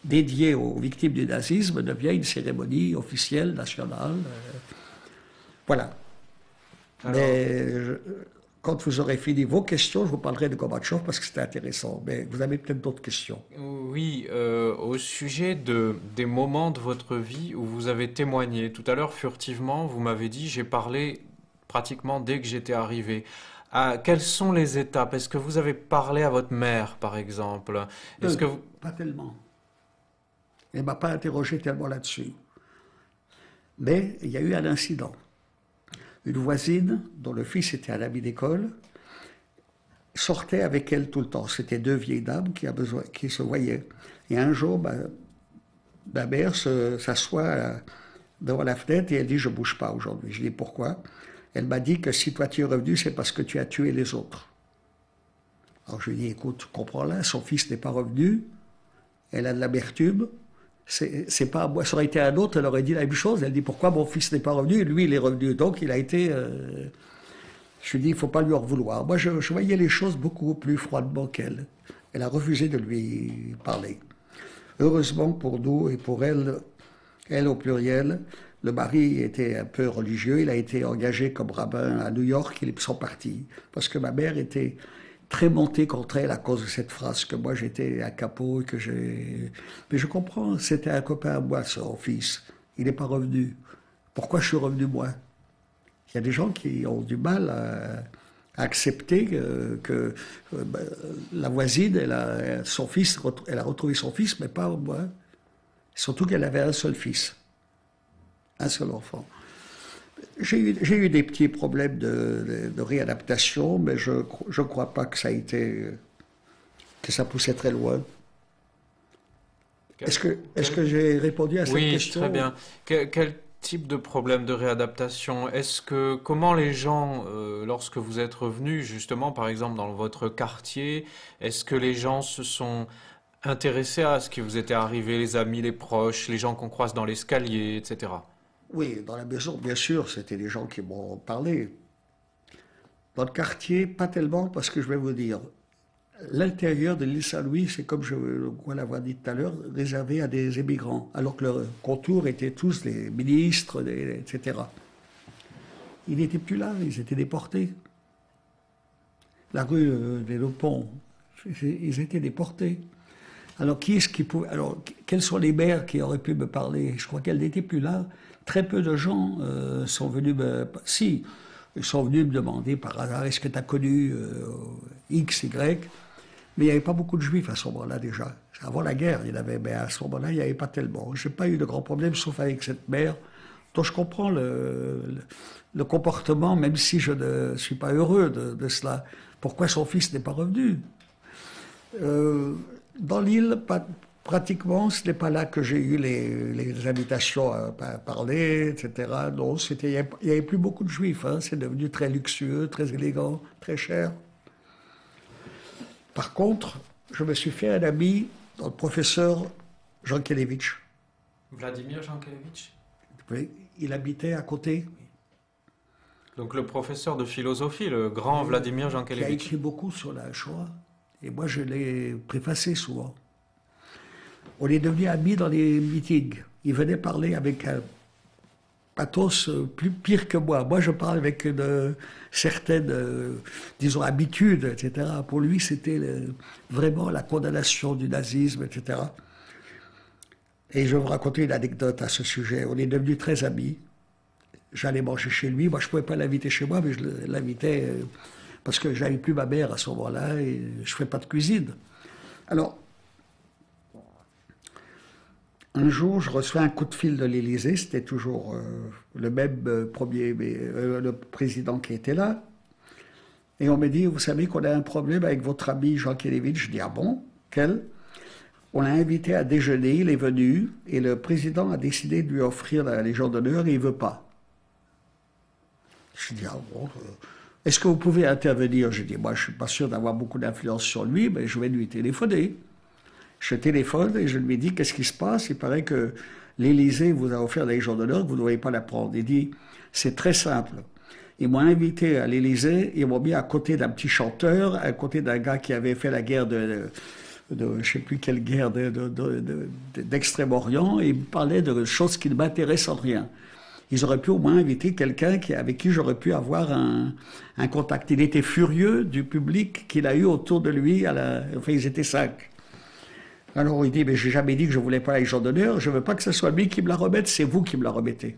dédiée aux victimes du nazisme devienne une cérémonie officielle, nationale. Voilà. Alors... Mais... Quand vous aurez fini vos questions, je vous parlerai de Gorbatchev parce que c'était intéressant. Mais vous avez peut-être d'autres questions. Oui, au sujet des moments de votre vie où vous avez témoigné. Tout à l'heure, furtivement, vous m'avez dit, j'ai parlé pratiquement dès que j'étais arrivé. Quelles sont les étapes? Est-ce que vous avez parlé à votre mère, par exemple? Est-ce que vous... Pas tellement. Elle ne m'a pas interrogé tellement là-dessus. Mais il y a eu un incident. Une voisine, dont le fils était un ami d'école, sortait avec elle tout le temps. C'était 2 vieilles dames qui se voyaient. Et un jour, ma mère s'assoit devant la fenêtre et elle dit « Je ne bouge pas aujourd'hui ». Je dis « Pourquoi ?» Elle m'a dit que si toi tu es revenu, c'est parce que tu as tué les autres. Alors je lui ai dit « Écoute, comprends-la, son fils n'est pas revenu, elle a de l'amertume. » C'est pas moi, ça aurait été un autre, elle aurait dit la même chose. Elle dit pourquoi mon fils n'est pas revenu et lui il est revenu. Donc il a été. Je lui dis il faut pas lui en vouloir. Moi je voyais les choses beaucoup plus froidement qu'elle. Elle a refusé de lui parler. Heureusement pour nous et pour elle au pluriel, le mari était un peu religieux. Il a été engagé comme rabbin à New York. Ils sont partis parce que ma mère était très monté contre elle à cause de cette phrase que moi j'étais un capot et que j'ai... Mais je comprends, c'était un copain à moi, son fils. Il n'est pas revenu. Pourquoi je suis revenu moi? Il y a des gens qui ont du mal à accepter que la voisine, son fils, elle a retrouvé son fils, mais pas moi. Surtout qu'elle avait un seul fils, un seul enfant. J'ai eu des petits problèmes de réadaptation, mais je ne crois pas que ça a été, que ça poussait très loin. Est-ce que j'ai répondu à cette question? Oui, très bien. Quel type de problème de réadaptation? Comment les gens, lorsque vous êtes revenus, justement, par exemple, dans votre quartier, est-ce que les gens se sont intéressés à ce qui vous était arrivé, les amis, les proches, les gens qu'on croise dans l'escalier, etc.? Oui, dans la maison, bien sûr, c'était des gens qui m'ont parlé. Dans le quartier, pas tellement, parce que je vais vous dire, l'intérieur de l'île Saint-Louis, c'est comme je crois l'avoir dit tout à l'heure, réservé à des émigrants, alors que le contour était tous des ministres, etc. Ils n'étaient plus là, ils étaient déportés. La rue des Le-Pont, ils étaient déportés. Alors, qui est-ce qui pouvait... Alors, quels sont les maires qui auraient pu me parler? Je crois qu'elles n'étaient plus là. Très peu de gens sont venus me... Si, ils sont venus me demander par hasard, est-ce que tu as connu X, Y? Mais il n'y avait pas beaucoup de juifs à ce moment-là déjà. Avant la guerre, il y en avait, mais à ce moment-là, il n'y avait pas tellement. Je n'ai pas eu de grands problèmes, sauf avec cette mère, dont je comprends le comportement, même si je ne suis pas heureux de cela. Pourquoi son fils n'est pas revenu? Dans l'île, pratiquement, ce n'est pas là que j'ai eu les invitations à parler, etc. Non, il n'y avait plus beaucoup de juifs. Hein. C'est devenu très luxueux, très élégant, très cher. Par contre, je me suis fait un ami dans le professeur Jankélévitch. Vladimir Jankélévitch? Oui, il habitait à côté. Donc le professeur de philosophie, le grand Vladimir Qui a Jankélévitch. écrit beaucoup sur la Shoah. Et moi, je l'ai préfacé souvent. On est devenus amis dans les meetings. Il venait parler avec un pathos pire que moi. Moi, je parle avec certaines, disons, habitudes, etc. Pour lui, c'était vraiment la condamnation du nazisme, etc. Et je vais vous raconter une anecdote à ce sujet. On est devenus très amis. J'allais manger chez lui. Moi, je ne pouvais pas l'inviter chez moi, mais je l'invitais parce que je n'avais plus ma mère à ce moment-là et je ne ferais pas de cuisine. Alors, un jour, je reçois un coup de fil de l'Élysée. C'était toujours le même le président qui était là. Et on me dit, vous savez qu'on a un problème avec votre ami Jean Kélévitch. Je dis, ah bon, quel? On l'a invité à déjeuner, il est venu, et le président a décidé de lui offrir la Légion d'honneur et il ne veut pas. Je dis, ah bon, est-ce que vous pouvez intervenir? Je dis, moi je ne suis pas sûr d'avoir beaucoup d'influence sur lui, mais je vais lui téléphoner. Je téléphone et je lui dis, qu'est-ce qui se passe? Il paraît que l'Élysée vous a offert la Légion d'honneur, que vous ne devez pas la prendre. Il dit, c'est très simple. Ils m'ont invité à l'Élysée, ils m'ont mis à côté d'un petit chanteur, à côté d'un gars qui avait fait la guerre de je ne sais plus quelle guerre d'Extrême-Orient, et ils me parlaient de choses qui ne m'intéressent en rien. Ils auraient pu au moins inviter quelqu'un avec qui j'aurais pu avoir un contact. Il était furieux du public qu'il a eu autour de lui. Enfin, ils étaient 5. Alors il dit, mais j'ai jamais dit que je voulais pas la Légion d'honneur, je veux pas que ce soit lui qui me la remette, c'est vous qui me la remettez.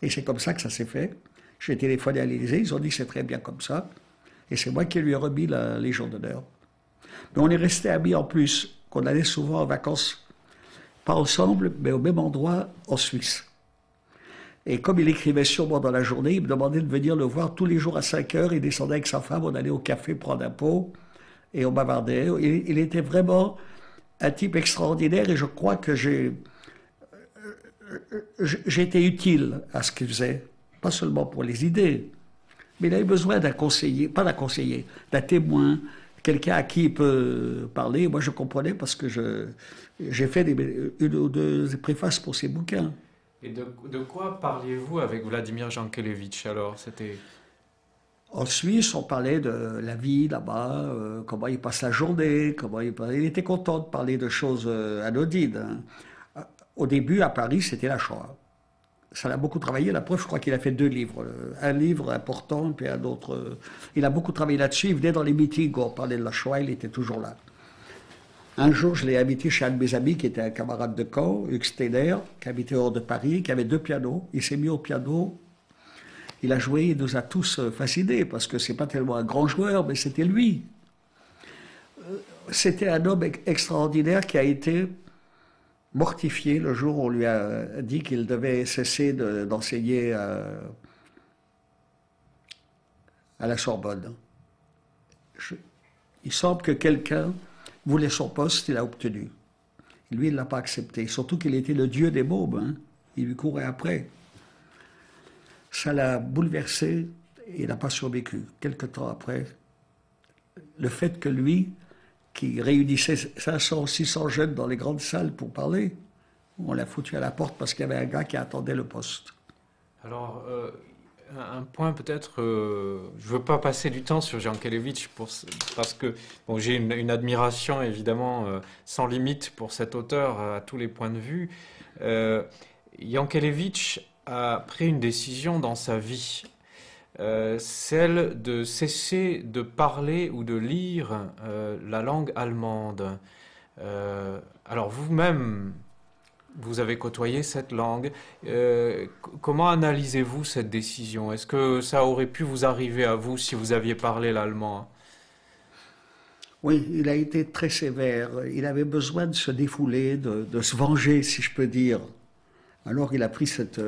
Et c'est comme ça que ça s'est fait. J'ai téléphoné à l'Élysée, ils ont dit que c'est très bien comme ça. Et c'est moi qui lui ai remis la Légion d'honneur. Mais on est restés amis en plus, qu'on allait souvent en vacances, pas ensemble, mais au même endroit en Suisse. Et comme il écrivait sûrement dans la journée, il me demandait de venir le voir tous les jours à 5 heures. Il descendait avec sa femme, on allait au café prendre un pot et on bavardait. Il était vraiment un type extraordinaire et je crois que j'ai été utile à ce qu'il faisait. Pas seulement pour les idées, mais il avait besoin d'un conseiller, pas d'un conseiller, d'un témoin, quelqu'un à qui il peut parler. Moi, je comprenais parce que j'ai fait une ou deux préfaces pour ses bouquins. Et de quoi parliez-vous avec Vladimir Jankélévitch alors? En Suisse, on parlait de la vie là-bas, comment il passe la journée, il était content de parler de choses anodines. Hein. Au début, à Paris, c'était la Shoah. Ça l'a beaucoup travaillé. La preuve, je crois qu'il a fait 2 livres. Un livre important, puis un autre. Il a beaucoup travaillé là-dessus. Il venait dans les meetings où on parlait de la Shoah, il était toujours là. Un jour, je l'ai invité chez un de mes amis qui était un camarade de camp, Hugues Steiner, qui habitait hors de Paris, qui avait 2 pianos. Il s'est mis au piano. Il a joué, il nous a tous fascinés, parce que c'est pas tellement un grand joueur, mais c'était lui. C'était un homme extraordinaire qui a été mortifié le jour où on lui a dit qu'il devait cesser d'enseigner à la Sorbonne. Il semble que quelqu'un voulait son poste, il l'a obtenu. Lui, il ne l'a pas accepté. Surtout qu'il était le dieu des mômes. Hein. Il lui courait après. Ça l'a bouleversé et il n'a pas survécu. Quelque temps après, le fait que lui, qui réunissait 500, 600 jeunes dans les grandes salles pour parler, on l'a foutu à la porte parce qu'il y avait un gars qui attendait le poste. Alors, un point peut-être, je ne veux pas passer du temps sur Jankélévitch parce que bon, j'ai une admiration évidemment sans limite pour cet auteur à tous les points de vue. Jankélévitch a pris une décision dans sa vie. Celle de cesser de parler ou de lire la langue allemande. Alors vous-même, vous avez côtoyé cette langue. Comment analysez-vous cette décision? Est-ce que ça aurait pu vous arriver à vous si vous aviez parlé l'allemand? Oui, il a été très sévère. Il avait besoin de se défouler, de se venger, si je peux dire. Alors il a pris cette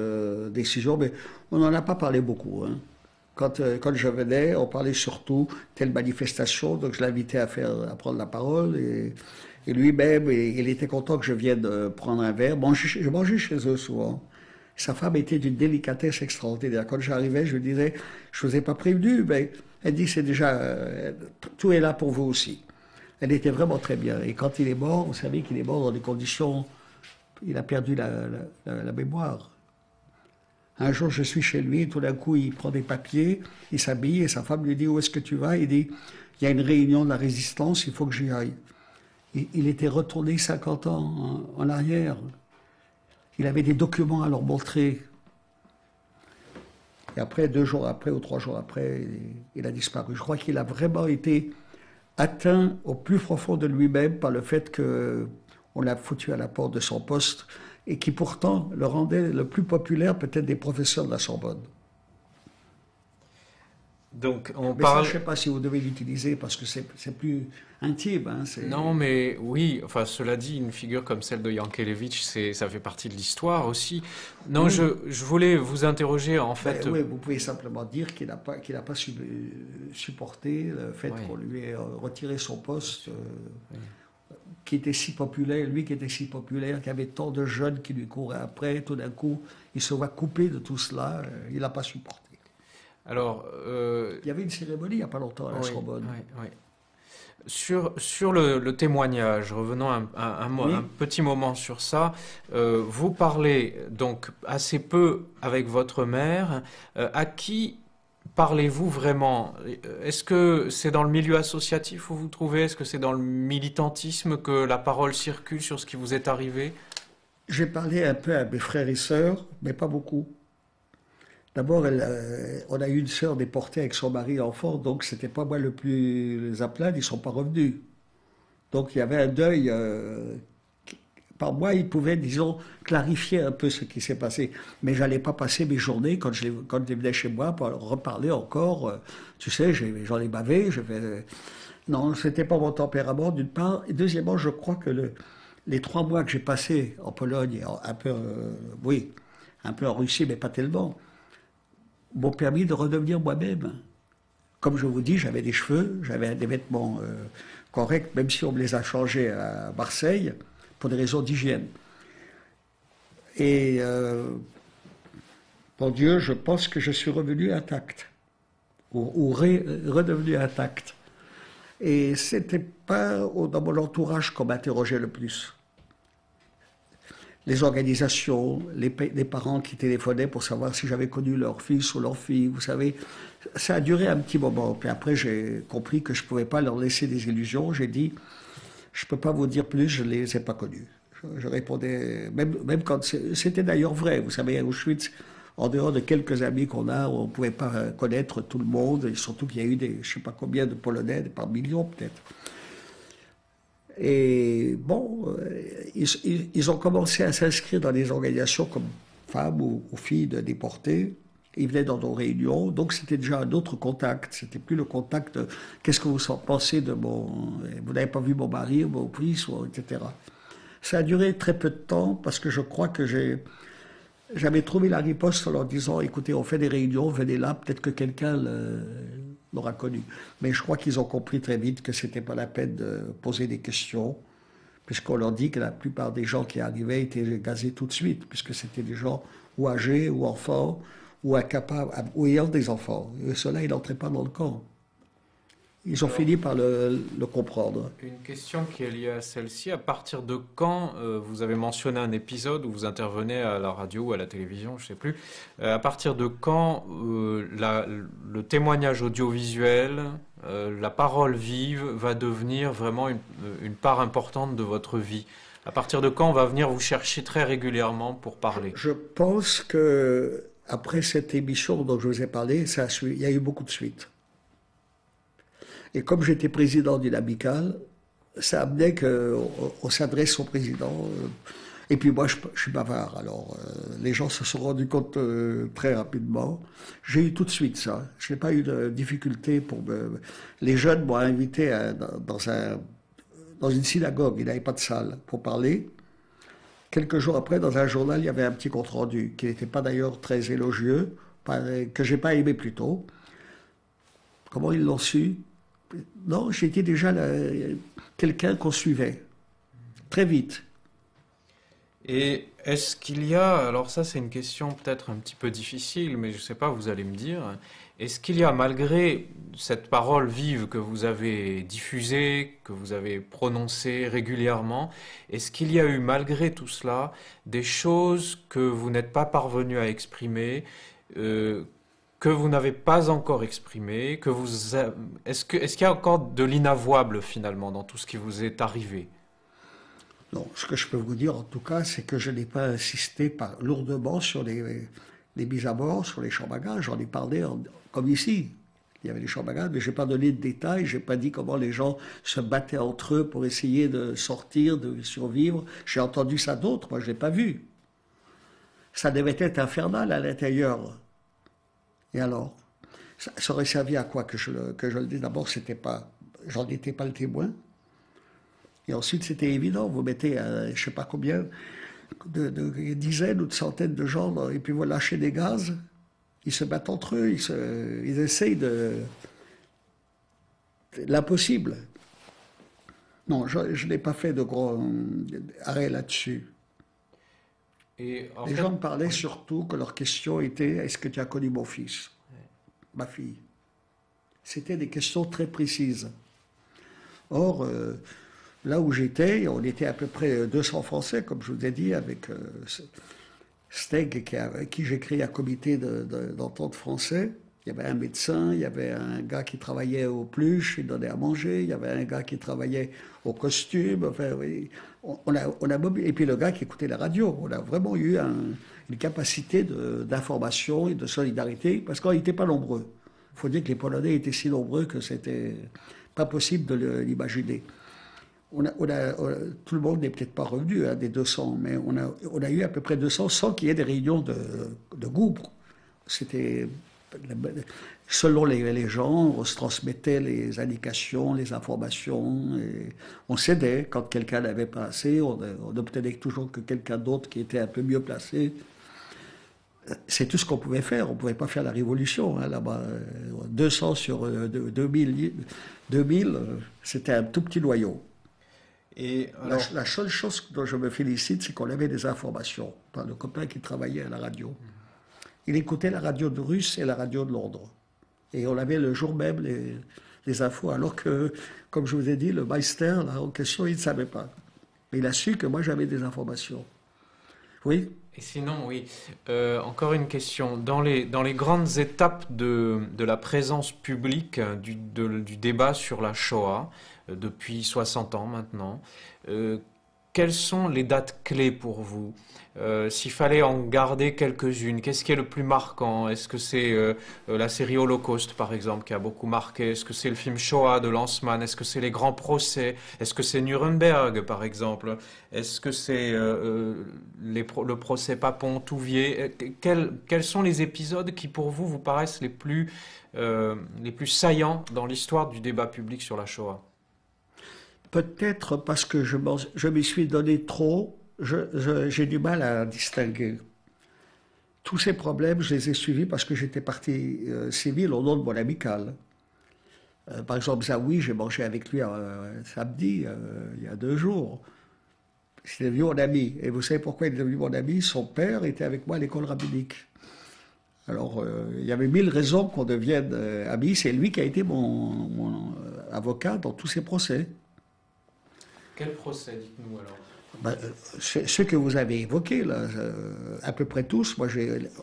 décision, mais on n'en a pas parlé beaucoup. Hein. Quand je venais, on parlait surtout telle manifestation, donc je l'invitais à prendre la parole, et lui-même, il était content que je vienne prendre un verre. Je mangeais chez eux souvent. Sa femme était d'une délicatesse extraordinaire. Quand j'arrivais, je lui disais, je ne vous ai pas prévenu, mais elle dit, c'est déjà, tout est là pour vous aussi. Elle était vraiment très bien. Et quand il est mort, vous savez qu'il est mort dans des conditions, il a perdu la mémoire. Un jour, je suis chez lui, et tout d'un coup, il prend des papiers, il s'habille, et sa femme lui dit, où est-ce que tu vas? Il dit, il y a une réunion de la résistance, il faut que j'y aille. Il était retourné 50 ans en arrière. Il avait des documents à leur montrer. Et après, 2 jours après ou 3 jours après, il a disparu. Je crois qu'il a vraiment été atteint au plus profond de lui-même par le fait qu'on l'a foutu à la porte de son poste, et qui pourtant le rendait le plus populaire peut-être des professeurs de la Sorbonne. Donc mais ça, je ne sais pas si vous devez l'utiliser parce que c'est plus intime. Hein, non, mais oui, enfin, cela dit, une figure comme celle de Jankélévitch, ça fait partie de l'histoire aussi. Non, oui. je voulais vous interroger en fait. Oui, vous pouvez simplement dire qu'il n'a pas supporté le fait qu'on lui ait retiré son poste. Oui. Qui était si populaire, lui qui était si populaire, qui avait tant de jeunes qui lui couraient après, tout d'un coup, il se voit coupé de tout cela, il n'a pas supporté. Alors, il y avait une cérémonie il n'y a pas longtemps à la Sorbonne. Oui. Sur le témoignage, revenons un petit moment sur ça. Vous parlez donc assez peu avec votre mère. À qui parlez-vous vraiment? Est-ce que c'est dans le milieu associatif où vous trouvez? Est-ce que c'est dans le militantisme que la parole circule sur ce qui vous est arrivé? J'ai parlé un peu à mes frères et sœurs, mais pas beaucoup. D'abord, on a eu une sœur déportée avec son mari et enfant, donc c'était pas moi le plus à plaindre, ils ne sont pas revenus. Donc il y avait un deuil. Par moi, ils pouvaient, disons, clarifier un peu ce qui s'est passé. Mais je n'allais pas passer mes journées, quand ils venaient chez moi, pour reparler encore. Tu sais, j'en ai bavé. Non, ce n'était pas mon tempérament, d'une part. Et deuxièmement, je crois que les 3 mois que j'ai passés en Pologne, un peu en Russie, mais pas tellement, m'ont permis de redevenir moi-même. Comme je vous dis, j'avais des cheveux, j'avais des vêtements corrects, même si on me les a changés à Marseille, pour des raisons d'hygiène. Et, pour Dieu, je pense que je suis revenu intact, ou redevenu intact. Et ce n'était pas dans mon entourage qu'on m'interrogeait le plus. Les organisations, les parents qui téléphonaient pour savoir si j'avais connu leur fils ou leur fille, vous savez, ça a duré un petit moment. Puis après, j'ai compris que je ne pouvais pas leur laisser des illusions. J'ai dit, je ne peux pas vous dire plus, je ne les ai pas connus. Je répondais, même quand c'était d'ailleurs vrai. Vous savez, à Auschwitz, en dehors de quelques amis qu'on a, on ne pouvait pas connaître tout le monde, et surtout qu'il y a eu je ne sais pas combien de Polonais, par millions peut-être. Et bon, ils ont commencé à s'inscrire dans des organisations comme femmes ou filles de déportés. Ils venaient dans nos réunions, donc c'était déjà un autre contact. C'était plus le contact de qu'est-ce que vous en pensez de vous n'avez pas vu mon mari, mon fils, etc. Ça a duré très peu de temps parce que je crois que j'avais trouvé la riposte en leur disant écoutez, on fait des réunions, venez là, peut-être que quelqu'un l'aura connu. Mais je crois qu'ils ont compris très vite que c'était pas la peine de poser des questions, puisqu'on leur dit que la plupart des gens qui arrivaient étaient gazés tout de suite, puisque c'était des gens ou âgés ou enfants ou incapables ou ayant des enfants. Et ceux-là, ils n'entraient pas dans le camp. Ils ont fini par le comprendre. Une question qui est liée à celle-ci. À partir de quand, vous avez mentionné un épisode où vous intervenez à la radio ou à la télévision, je ne sais plus. À partir de quand le témoignage audiovisuel, la parole vive va devenir vraiment une part importante de votre vie? À partir de quand on va venir vous chercher très régulièrement pour parler? Je pense que après cette émission dont je vous ai parlé, il y a eu beaucoup de suites. Et comme j'étais président d'une amicale, ça amenait qu'on s'adresse au président. Et puis moi, je suis bavard. Alors, les gens se sont rendus compte très rapidement. J'ai eu tout de suite ça. Je n'ai pas eu de difficulté pour me... Les jeunes m'ont invité dans une synagogue. Il n'y avait pas de salle pour parler. Quelques jours après, dans un journal, il y avait un petit compte-rendu qui n'était pas d'ailleurs très élogieux, que je n'ai pas aimé plutôt. Comment ils l'ont su? Non, j'étais déjà quelqu'un qu'on suivait très vite. Et est-ce qu'il y a, alors ça c'est une question peut-être un petit peu difficile, mais je ne sais pas, vous allez me dire, est-ce qu'il y a, malgré cette parole vive que vous avez diffusée, que vous avez prononcée régulièrement, est-ce qu'il y a eu, malgré tout cela, des choses que vous n'êtes pas parvenu à exprimer, que vous n'avez pas encore exprimées, est-ce qu'il y a encore de l'inavouable finalement dans tout ce qui vous est arrivé? Non, ce que je peux vous dire en tout cas, c'est que je n'ai pas insisté lourdement sur les mises à mort, sur les champs bagages. J'en ai parlé comme ici. Il y avait les champs bagages, mais je n'ai pas donné de détails. Je n'ai pas dit comment les gens se battaient entre eux pour essayer de sortir, de survivre. J'ai entendu ça d'autres, moi je ne l'ai pas vu. Ça devait être infernal à l'intérieur. Et alors, ça aurait servi à quoi que je le dise? D'abord, j'en étais pas le témoin. Et ensuite, c'était évident, vous mettez, je ne sais pas combien, de dizaines ou de centaines de gens, et puis vous lâchez des gaz, ils se battent entre eux, ils essayent de l'impossible. Non, je n'ai pas fait de gros arrêt là-dessus. Les gens me parlaient surtout que leur question était « Est-ce que tu as connu mon fils ?» Ma fille. C'était des questions très précises. Or, là où j'étais, on était à peu près 200 Français, comme je vous ai dit, avec Steg, avec qui j'ai créé un comité d'entente français. Il y avait un médecin, il y avait un gars qui travaillait aux pluches, il donnait à manger, il y avait un gars qui travaillait au costume. Enfin, oui, et puis le gars qui écoutait la radio. On a vraiment eu une capacité d'information et de solidarité, parce qu'on n'était pas nombreux. Il faut dire que les Polonais étaient si nombreux que c'était pas possible de l'imaginer. Tout le monde n'est peut-être pas revenu des 200, mais on a eu à peu près 200 sans qu'il y ait des réunions de groupe. C'était, selon les gens, on se transmettait les indications, les informations, et on cédait. Quand quelqu'un n'avait pas assez, on obtenait toujours que quelqu'un d'autre qui était un peu mieux placé. C'est tout ce qu'on pouvait faire. On ne pouvait pas faire la révolution là-bas. 200 sur 2000, c'était un tout petit noyau. Et alors... la seule chose dont je me félicite, c'est qu'on avait des informations par le copain qui travaillait à la radio. Il écoutait la radio de Russe et la radio de Londres. Et on avait le jour même les infos, alors que, comme je vous ai dit, le Meister, là, en question, il ne savait pas. Mais il a su que moi, j'avais des informations. Oui. Et sinon, oui, encore une question. Dans les grandes étapes de la présence publique du débat sur la Shoah, depuis 60 ans maintenant, quelles sont les dates clés pour vous? S'il fallait en garder quelques-unes, qu'est-ce qui est le plus marquant? Est-ce que c'est la série Holocauste, par exemple, qui a beaucoup marqué? Est-ce que c'est le film Shoah de Lanzmann? Est-ce que c'est les grands procès? Est-ce que c'est Nuremberg, par exemple? Est-ce que c'est le procès Papon-Touvier? Quels sont les épisodes qui, pour vous, vous paraissent les plus saillants dans l'histoire du débat public sur la Shoah? Peut-être parce que je m'y suis donné trop, j'ai du mal à distinguer. Tous ces problèmes, je les ai suivis parce que j'étais parti civil au nom de mon amical. Par exemple, Zawi, j'ai mangé avec lui samedi, il y a 2 jours. C'est devenu mon ami. Et vous savez pourquoi il est devenu mon ami? Son père était avec moi à l'école rabbinique. Alors, il y avait 1000 raisons qu'on devienne amis. C'est lui qui a été mon avocat dans tous ces procès. Quel procès, dites-nous alors? Ben, ceux que vous avez évoqués, là, à peu près tous,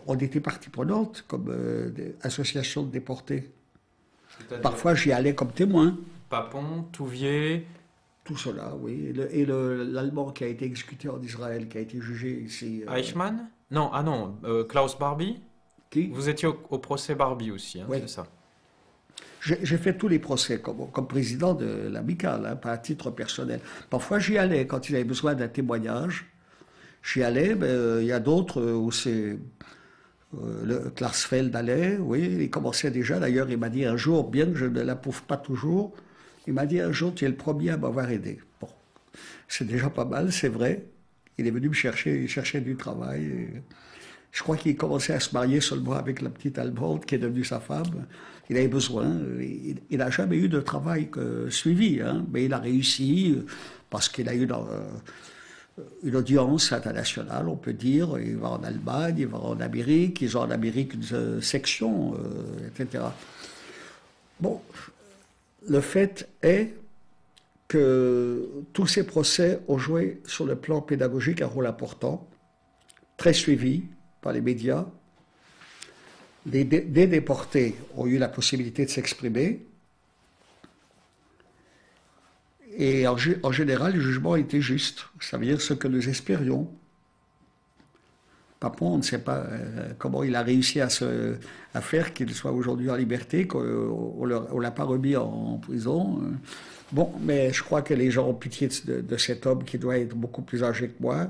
on était partie prenante comme association de déportés. Parfois, j'y allais comme témoin. Papon, Touvier. Tout cela, oui. L'Allemand qui a été exécuté en Israël, qui a été jugé ici. Eichmann? Non, ah non, Klaus Barbie? Qui? Vous étiez au procès Barbie aussi, hein, Oui. c'est ça? J'ai fait tous les procès comme président de l'amicale, hein, pas à titre personnel. Parfois, j'y allais quand il avait besoin d'un témoignage. J'y allais, mais il y a d'autres où c'est le Klarsfeld allait, oui, il commençait déjà. D'ailleurs, il m'a dit un jour, bien que je ne l'approuve pas toujours, il m'a dit un jour, tu es le premier à m'avoir aidé. Bon, c'est déjà pas mal, c'est vrai. Il est venu me chercher, il cherchait du travail. Je crois qu'il commençait à se marier seulement avec la petite Allemande qui est devenue sa femme. Il avait besoin. Il n'a jamais eu de travail suivi, hein, mais il a réussi parce qu'il a eu une audience internationale, on peut dire. Il va en Allemagne, il va en Amérique. Ils ont en Amérique une section, etc. Bon, le fait est que tous ces procès ont joué sur le plan pédagogique un rôle important, très suivi par les médias. Des déportés ont eu la possibilité de s'exprimer. Et en général, le jugement était juste. Ça veut dire ce que nous espérions. Papon, on ne sait pas comment il a réussi à faire qu'il soit aujourd'hui en liberté, qu'on ne l'a pas remis en prison. Bon, mais je crois que les gens ont pitié de cet homme qui doit être beaucoup plus âgé que moi.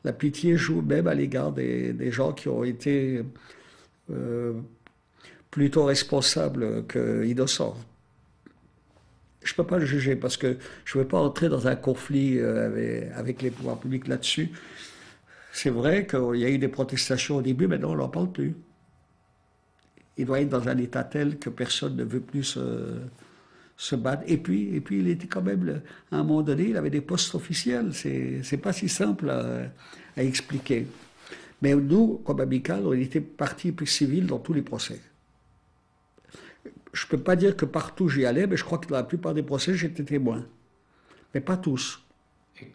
La pitié joue même à l'égard des gens qui ont été plutôt responsables qu'innocents. Je ne peux pas le juger parce que je ne veux pas entrer dans un conflit avec les pouvoirs publics là-dessus. C'est vrai qu'il y a eu des protestations au début, maintenant on n'en parle plus. Il doit être dans un état tel que personne ne veut plus se battre. Et puis il était quand même, à un moment donné, il avait des postes officiels. C'est pas si simple à expliquer. Mais nous, comme Amical, on était partie civile dans tous les procès. Je ne peux pas dire que partout j'y allais, mais je crois que dans la plupart des procès, j'étais témoin. Mais pas tous. Et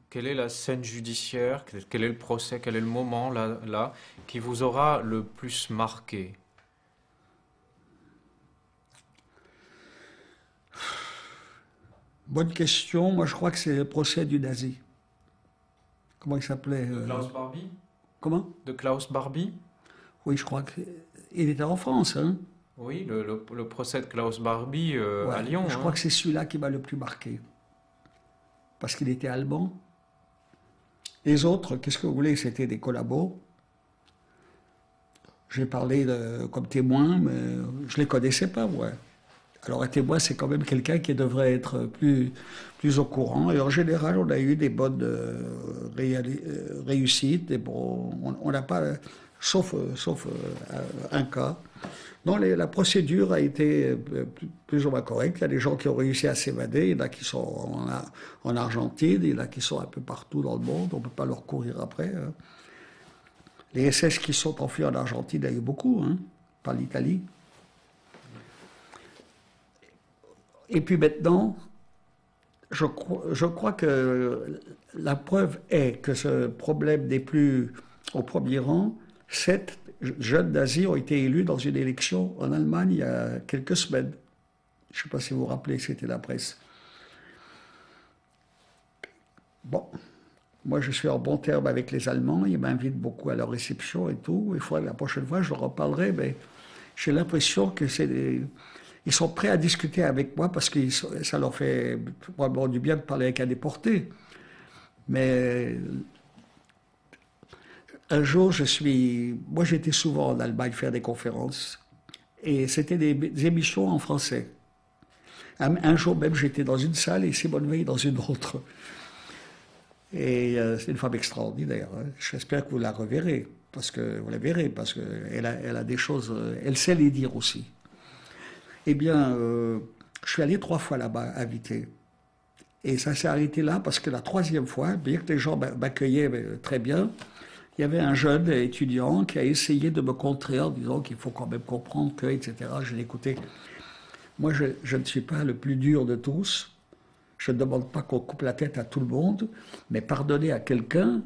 quelle est la scène judiciaire, quel est le procès, quel est le moment là qui vous aura le plus marqué? Bonne question. Moi, je crois que c'est le procès du nazi. Comment il s'appelait De Klaus Barbie? Comment? De Klaus Barbie? Oui, je crois qu'il était en France, hein? Oui, le procès de Klaus Barbie à Lyon. Je crois que c'est celui-là qui m'a le plus marqué. Parce qu'il était allemand. Les autres, qu'est-ce que vous voulez, c'était des collabos. J'ai parlé comme témoin, mais je ne les connaissais pas, moi. Alors un témoin, c'est quand même quelqu'un qui devrait être plus au courant. Et en général, on a eu des bonnes réussites. On n'a pas, sauf un cas. Non, la procédure a été plus ou moins correcte. Il y a des gens qui ont réussi à s'évader. Il y en a qui sont en Argentine, il y en a qui sont un peu partout dans le monde. On ne peut pas leur courir après. Hein. Les SS qui sont enfuis en Argentine, il y a eu beaucoup, hein, par l'Italie. Et puis maintenant, je crois que la preuve est que ce problème n'est plus au premier rang. 7 jeunes nazis ont été élus dans une élection en Allemagne il y a quelques semaines. Je ne sais pas si vous vous rappelez, c'était la presse. Bon, moi je suis en bon terme avec les Allemands, ils m'invitent beaucoup à leur réception et tout. Il faudrait que la prochaine fois je leur en parlerai, mais j'ai l'impression que ils sont prêts à discuter avec moi parce que ça leur fait probablement du bien de parler avec un déporté. Mais un jour, moi j'étais souvent en Allemagne faire des conférences et c'était des émissions en français. Un jour même, j'étais dans une salle et Simone Veil dans une autre. Et c'est une femme extraordinaire, hein. J'espère que vous la reverrez, parce que vous la verrez, parce qu'elle elle a des choses, elle sait les dire aussi. Eh bien, je suis allé 3 fois là-bas, invité. Et ça s'est arrêté là, parce que la 3e fois, bien que les gens m'accueillaient très bien, il y avait un jeune étudiant qui a essayé de me contrer en disant qu'il faut quand même comprendre que, etc. Je l'ai écouté. Moi, je ne suis pas le plus dur de tous. Je ne demande pas qu'on coupe la tête à tout le monde, mais pardonner à quelqu'un,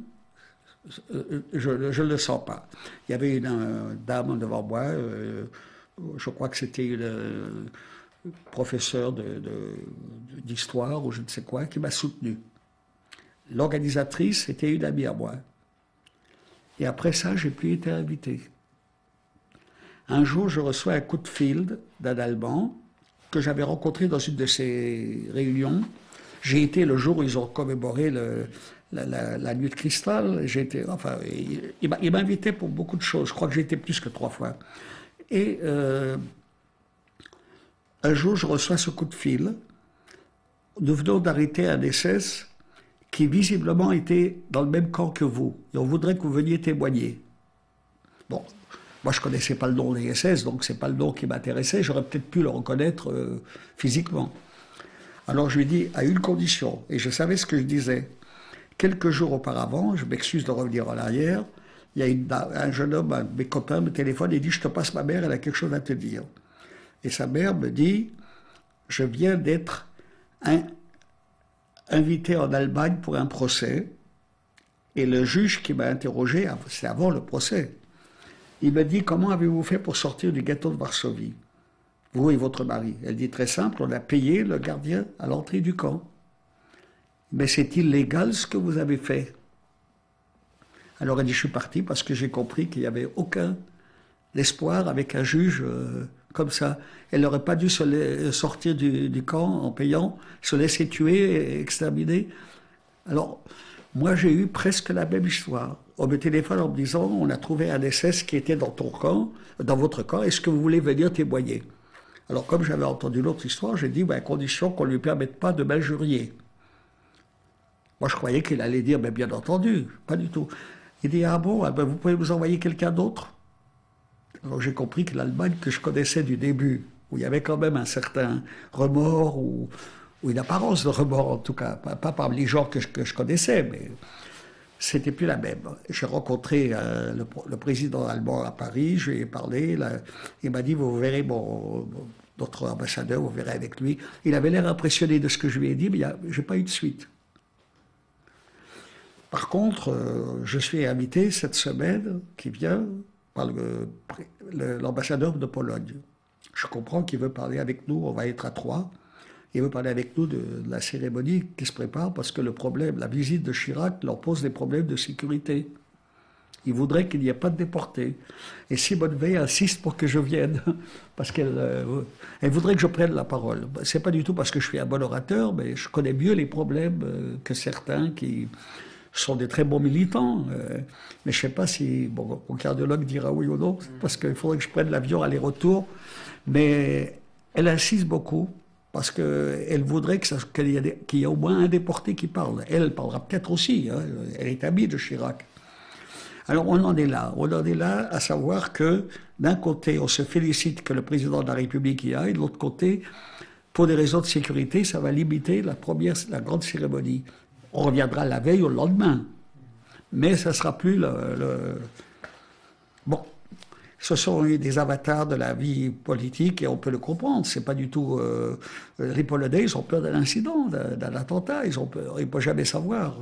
je ne le sens pas. Il y avait une dame devant moi, je crois que c'était une professeure d'histoire ou je ne sais quoi, qui m'a soutenu. L'organisatrice était une amie à moi. Et après ça, j'ai plus été invité. Un jour, je reçois un coup de fil d'un Allemand que j'avais rencontré dans une de ces réunions. J'ai été le jour où ils ont commémoré la nuit de cristal. Enfin, il m'a invité pour beaucoup de choses. Je crois que j'ai été plus que 3 fois. Et un jour, je reçois ce coup de fil. Nous venons d'arrêter un SS qui visiblement était dans le même camp que vous. Et on voudrait que vous veniez témoigner. Bon, moi je ne connaissais pas le nom des SS, donc ce n'est pas le nom qui m'intéressait. J'aurais peut-être pu le reconnaître physiquement. Alors je lui ai dit, à une condition, et je savais ce que je disais. Quelques jours auparavant, je m'excuse de revenir en arrière, il y a un jeune homme, un de mes copains, me téléphone et dit, je te passe ma mère, elle a quelque chose à te dire. Et sa mère me dit, je viens d'être invité en Allemagne pour un procès, et le juge qui m'a interrogé, c'est avant le procès, il me dit, comment avez-vous fait pour sortir du ghetto de Varsovie, vous et votre mari? Elle dit, très simple, on a payé le gardien à l'entrée du camp. Mais c'est illégal ce que vous avez fait. Alors elle dit, je suis parti parce que j'ai compris qu'il n'y avait aucun espoir avec un juge comme ça. Elle n'aurait pas dû sortir du camp en payant, se laisser tuer et exterminer. Alors, moi j'ai eu presque la même histoire. On me téléphone en me disant, on a trouvé un SS qui était dans ton camp, dans votre camp, est-ce que vous voulez venir témoigner? Alors comme j'avais entendu l'autre histoire, j'ai dit, à condition qu'on ne lui permette pas de m'injurier. Moi, je croyais qu'il allait dire, mais bien entendu, pas du tout. Il dit, ah bon, vous pouvez vous envoyer quelqu'un d'autre? Alors j'ai compris que l'Allemagne que je connaissais du début, où il y avait quand même un certain remords, ou une apparence de remords en tout cas, pas parmi les gens que je connaissais, mais c'était plus la même. J'ai rencontré le président allemand à Paris, je lui ai parlé, il m'a dit, vous verrez notre ambassadeur, vous verrez avec lui. Il avait l'air impressionné de ce que je lui ai dit, mais je n'ai pas eu de suite. Par contre, je suis invité cette semaine qui vient par l'ambassadeur de Pologne. Je comprends qu'il veut parler avec nous, on va être à 3. Il veut parler avec nous de la cérémonie qui se prépare parce que le problème, la visite de Chirac leur pose des problèmes de sécurité. Il voudrait qu'il n'y ait pas de déportés. Et Simone Veil insiste pour que je vienne, parce qu'elle voudrait que je prenne la parole. C'est pas du tout parce que je suis un bon orateur, mais je connais mieux les problèmes que certains qui sont des très bons militants. Mais je ne sais pas si mon cardiologue dira oui ou non, parce qu'il faudrait que je prenne l'avion aller-retour. Mais elle insiste beaucoup, parce qu'elle voudrait qu'il y ait au moins un déporté qui parle. Elle parlera peut-être aussi, hein, elle est amie de Chirac. Alors on en est là. On en est là à savoir que d'un côté, on se félicite que le président de la République y aille, de l'autre côté, pour des raisons de sécurité, ça va limiter la grande cérémonie. On reviendra la veille ou le lendemain. Mais ça ne sera plus Bon, ce sont des avatars de la vie politique et on peut le comprendre. C'est pas du tout... les Polonais, ils ont peur d'un incident, d'un attentat. Ils ne peuvent jamais savoir.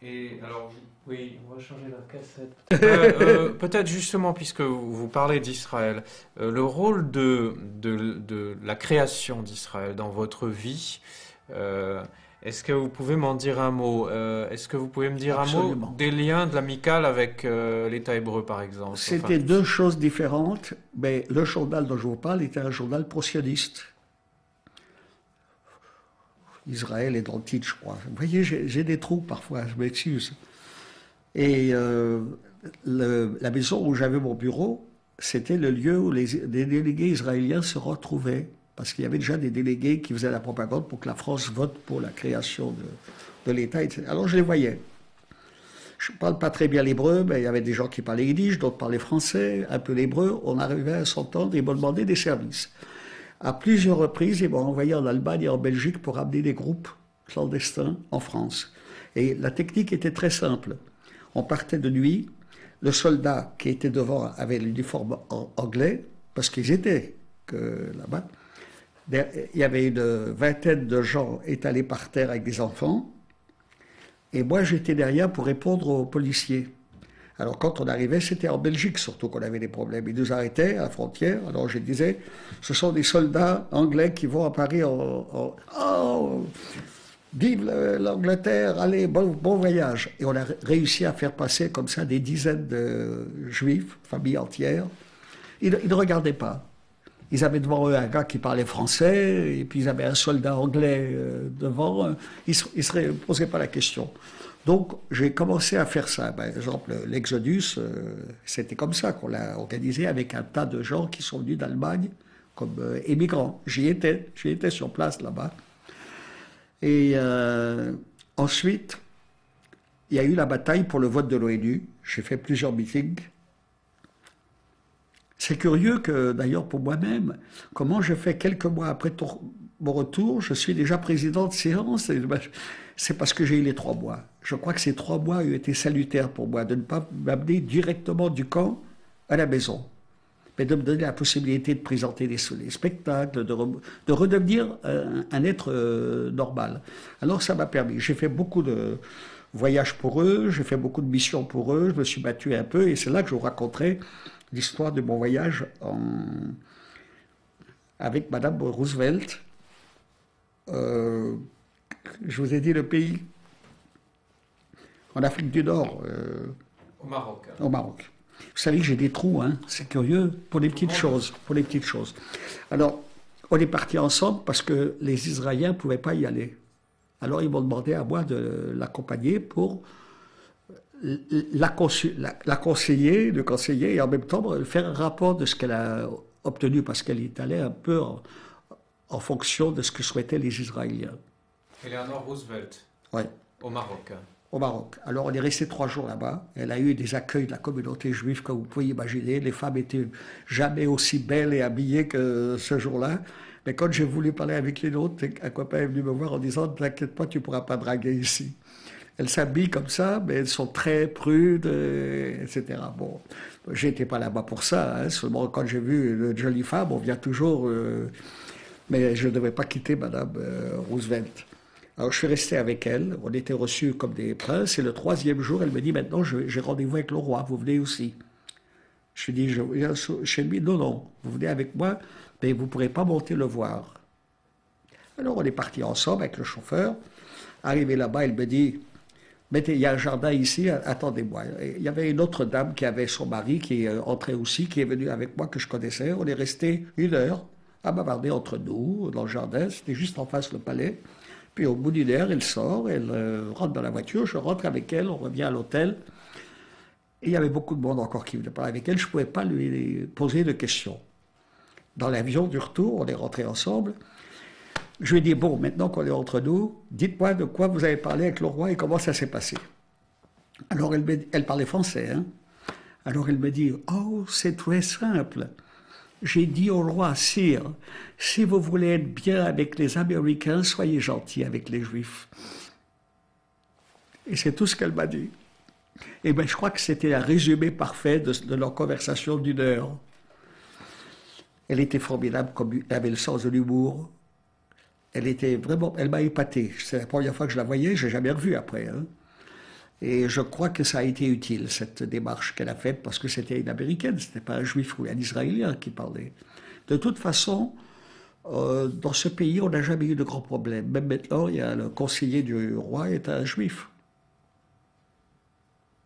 Et alors, oui, on va changer la cassette. Peut-être justement, puisque vous parlez d'Israël, le rôle de la création d'Israël dans votre vie... Est-ce que vous pouvez m'en dire un mot? Est-ce que vous pouvez me dire un mot Absolument. des liens de l'amicale avec l'État hébreu, par exemple? C'était deux choses différentes, mais le journal dont je vous parle était un journal pro-sioniste. Israël est dans le titre, je crois. Vous voyez, j'ai des trous parfois, je m'excuse. Et la maison où j'avais mon bureau, c'était le lieu où les délégués israéliens se retrouvaient. Parce qu'il y avait déjà des délégués qui faisaient la propagande pour que la France vote pour la création de l'État, etc. Alors je les voyais. Je ne parle pas très bien l'hébreu, mais il y avait des gens qui parlaient yiddish, d'autres parlaient français, un peu l'hébreu. On arrivait à s'entendre et ils m'ont demandé des services. À plusieurs reprises, ils m'ont envoyé en Allemagne et en Belgique pour amener des groupes clandestins en France. Et la technique était très simple. On partait de nuit, le soldat qui était devant avait l'uniforme anglais, parce qu'ils étaient là-bas. Il y avait une vingtaine de gens étalés par terre avec des enfants, et moi j'étais derrière pour répondre aux policiers. Alors quand on arrivait, c'était en Belgique surtout qu'on avait des problèmes. Ils nous arrêtaient à la frontière. Alors je disais, ce sont des soldats anglais qui vont à Paris Oh, vive l'Angleterre, allez, bon voyage. Et on a réussi à faire passer comme ça des dizaines de juifs, familles entières. Ils ne regardaient pas. Ils avaient devant eux un gars qui parlait français, et puis ils avaient un soldat anglais devant. Ils ne se posaient pas la question. Donc, j'ai commencé à faire ça. Par exemple, l'Exodus, c'était comme ça qu'on l'a organisé avec un tas de gens qui sont venus d'Allemagne comme émigrants. J'y étais sur place là-bas. Et ensuite, il y a eu la bataille pour le vote de l'ONU. J'ai fait plusieurs meetings. C'est curieux que, d'ailleurs, pour moi-même, comment je fais quelques mois après mon retour, je suis déjà président de séance. C'est parce que j'ai eu les 3 mois. Je crois que ces 3 mois ont été salutaires pour moi, de ne pas m'amener directement du camp à la maison, mais de me donner la possibilité de présenter des spectacles, de redevenir un être normal. Alors ça m'a permis. J'ai fait beaucoup de voyages pour eux, j'ai fait beaucoup de missions pour eux, je me suis battu un peu, et c'est là que je vous raconterai l'histoire de mon voyage avec Madame Roosevelt. Je vous ai dit le pays, en Afrique du Nord. Au Maroc. Au Maroc. Vous savez que j'ai des trous, hein, c'est curieux, pour les petites choses. Pour les petites choses. Alors, on est partis ensemble parce que les Israéliens ne pouvaient pas y aller. Alors, ils m'ont demandé à moi de l'accompagner pour la conseiller, le conseiller, et en même temps faire un rapport de ce qu'elle a obtenu, parce qu'elle est allée un peu en fonction de ce que souhaitaient les Israéliens. Eleanor Roosevelt, Ouais. au Maroc. Au Maroc. Alors on est resté 3 jours là-bas. Elle a eu des accueils de la communauté juive, comme vous pouvez imaginer. Les femmes étaient jamais aussi belles et habillées que ce jour-là. Mais quand j'ai voulu parler avec les autres, un copain est venu me voir en disant « Ne t'inquiète pas, tu ne pourras pas draguer ici ». Elles s'habillent comme ça, mais elles sont très prudes, etc. Bon, j'étais pas là-bas pour ça. Hein. Seulement quand j'ai vu une jolie femme, on vient toujours... mais je ne devais pas quitter Madame Roosevelt. Alors je suis resté avec elle, on était reçus comme des princes, et le 3e jour, elle me dit, maintenant j'ai rendez-vous avec le roi, vous venez aussi. Je lui dis, chez lui, non, vous venez avec moi, mais vous ne pourrez pas monter le voir. Alors on est partis ensemble avec le chauffeur, arrivé là-bas, elle me dit, il y a un jardin ici, attendez-moi. Il y avait une autre dame qui avait son mari, qui est entré aussi, qui est venue avec moi, que je connaissais, on est resté 1 heure à bavarder entre nous, dans le jardin, c'était juste en face le palais. Puis au bout d'1 heure, elle sort, elle rentre dans la voiture, je rentre avec elle, on revient à l'hôtel. Et il y avait beaucoup de monde encore qui voulait parler avec elle, je ne pouvais pas lui poser de questions. Dans l'avion du retour, on est rentrés ensemble. Je lui ai dit, bon, maintenant qu'on est entre nous, dites-moi de quoi vous avez parlé avec le roi et comment ça s'est passé. Alors elle parlait français, hein. Alors elle me dit, oh, c'est très simple. J'ai dit au roi, sire, si vous voulez être bien avec les Américains, soyez gentil avec les Juifs. Et c'est tout ce qu'elle m'a dit. Et bien, je crois que c'était un résumé parfait de leur conversation d'1 heure. Elle était formidable, elle avait le sens de l'humour. Elle m'a épaté. C'est la première fois que je la voyais, je n'ai jamais revue après. Hein. Et je crois que ça a été utile, cette démarche qu'elle a faite, parce que c'était une Américaine, ce n'était pas un Juif ou un Israélien qui parlait. De toute façon, Dans ce pays, on n'a jamais eu de grands problèmes. Même maintenant, il y a le conseiller du roi est un juif.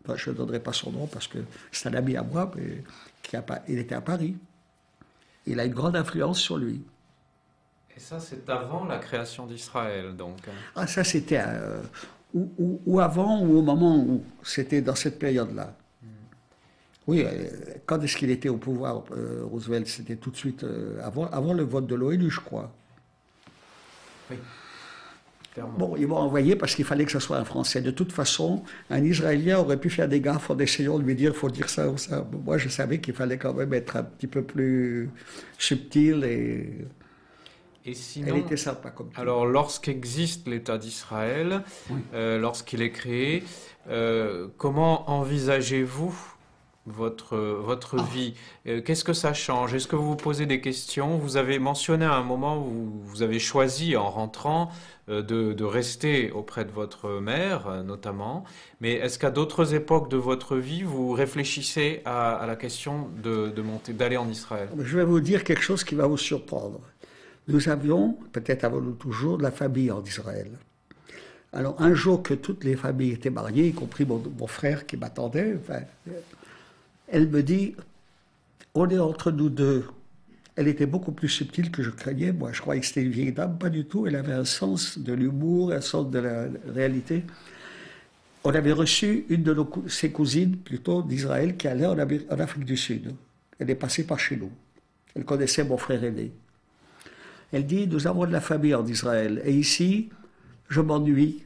Enfin, je ne donnerai pas son nom parce que c'est un ami à moi, mais il était à Paris. Il a une grande influence sur lui. Et ça, c'est avant la création d'Israël, donc. Ah, ça, c'était ou avant ou au moment où. C'était dans cette période-là. Oui, quand est-ce qu'il était au pouvoir, Roosevelt? C'était tout de suite avant le vote de l'ONU, je crois. Oui, clairement. Bon, ils m'ont envoyé parce qu'il fallait que ce soit un Français. De toute façon, un Israélien aurait pu faire des gaffes en essayant de lui dire, faut dire ça ou ça. Moi, je savais qu'il fallait quand même être un petit peu plus subtil et sinon, elle était sympa comme tout. alors lorsqu'existe l'État d'Israël, Oui. lorsqu'il est créé, comment envisagez-vous votre vie? Qu'est-ce que ça change? Est-ce que vous vous posez des questions? Vous avez mentionné à un moment où vous avez choisi en rentrant de rester auprès de votre mère, notamment. Mais est-ce qu'à d'autres époques de votre vie, vous réfléchissez à la question de monter, d'aller en Israël? Je vais vous dire quelque chose qui va vous surprendre. Nous avions, peut-être avons-nous toujours, de la famille en Israël. Alors un jour que toutes les familles étaient mariées, y compris mon frère qui m'attendait, enfin, elle me dit, on est entre nous deux. Elle était beaucoup plus subtile que je craignais. Moi, je croyais que c'était une vieille dame, pas du tout. Elle avait un sens de l'humour, un sens de la réalité. On avait reçu une de ses cousines, plutôt d'Israël, qui allait en Afrique du Sud. Elle est passée par chez nous. Elle connaissait mon frère aîné. Elle dit, nous avons de la famille en Israël. Et ici, je m'ennuie.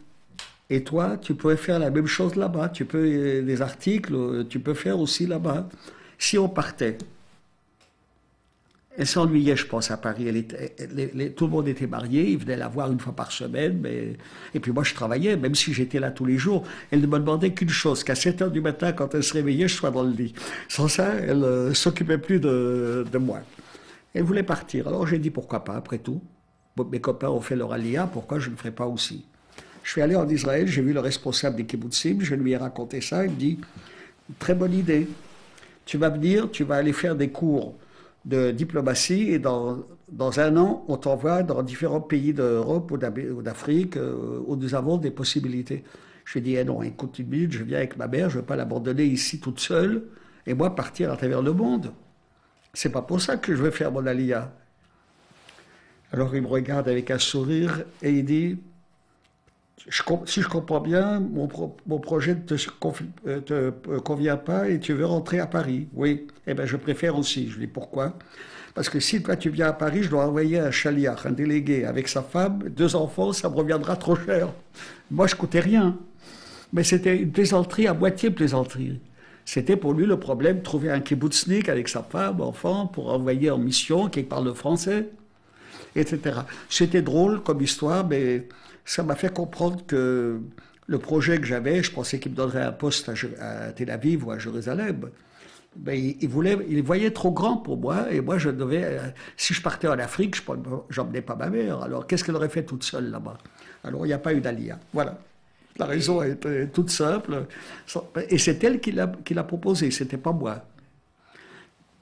Et toi, tu pourrais faire la même chose là-bas. Tu peux, des articles, tu peux faire aussi là-bas. Si on partait, elle s'ennuyait, je pense, à Paris. Tout le monde était marié, il venait la voir une fois par semaine. Et puis moi, je travaillais, même si j'étais là tous les jours. Elle ne me demandait qu'une chose, qu'à 7 heures du matin, quand elle se réveillait, je sois dans le lit. Sans ça, elle ne s'occupait plus de moi. Elle voulait partir. Alors j'ai dit, pourquoi pas, après tout. Mes copains ont fait leur alia, pourquoi je ne ferais pas aussi? Je suis allé en Israël, j'ai vu le responsable des kibbutzim, je lui ai raconté ça, il me dit, très bonne idée. Tu vas venir, tu vas aller faire des cours de diplomatie et dans un an, on t'envoie dans différents pays d'Europe ou d'Afrique où nous avons des possibilités. Je lui ai dit, eh non, écoute une minute, je viens avec ma mère, je ne veux pas l'abandonner ici toute seule et moi partir à travers le monde. C'est pas pour ça que je vais faire mon alia. Alors il me regarde avec un sourire et il dit, si je comprends bien, mon projet ne te convient pas et tu veux rentrer à Paris. Oui, eh bien je préfère aussi. Je lui dis pourquoi? Parce que si toi tu viens à Paris, je dois envoyer un chaliach, un délégué avec sa femme, 2 enfants, ça me reviendra trop cher. Moi je coûtais rien. Mais c'était une plaisanterie, à moitié plaisanterie. C'était pour lui le problème, trouver un kibbutznik avec sa femme, enfant, pour envoyer en mission, qui parle français, etc. C'était drôle comme histoire, mais ça m'a fait comprendre que le projet que j'avais, je pensais qu'il me donnerait un poste à Tel Aviv ou à Jérusalem. Mais il voyait trop grand pour moi, et moi je devais, si je partais en Afrique, je n'emmenais pas ma mère. Alors qu'est-ce qu'elle aurait fait toute seule là-bas? Alors il n'y a pas eu d'Alia. Voilà. La raison était toute simple. Et c'est elle qui l'a proposé, c'était pas moi.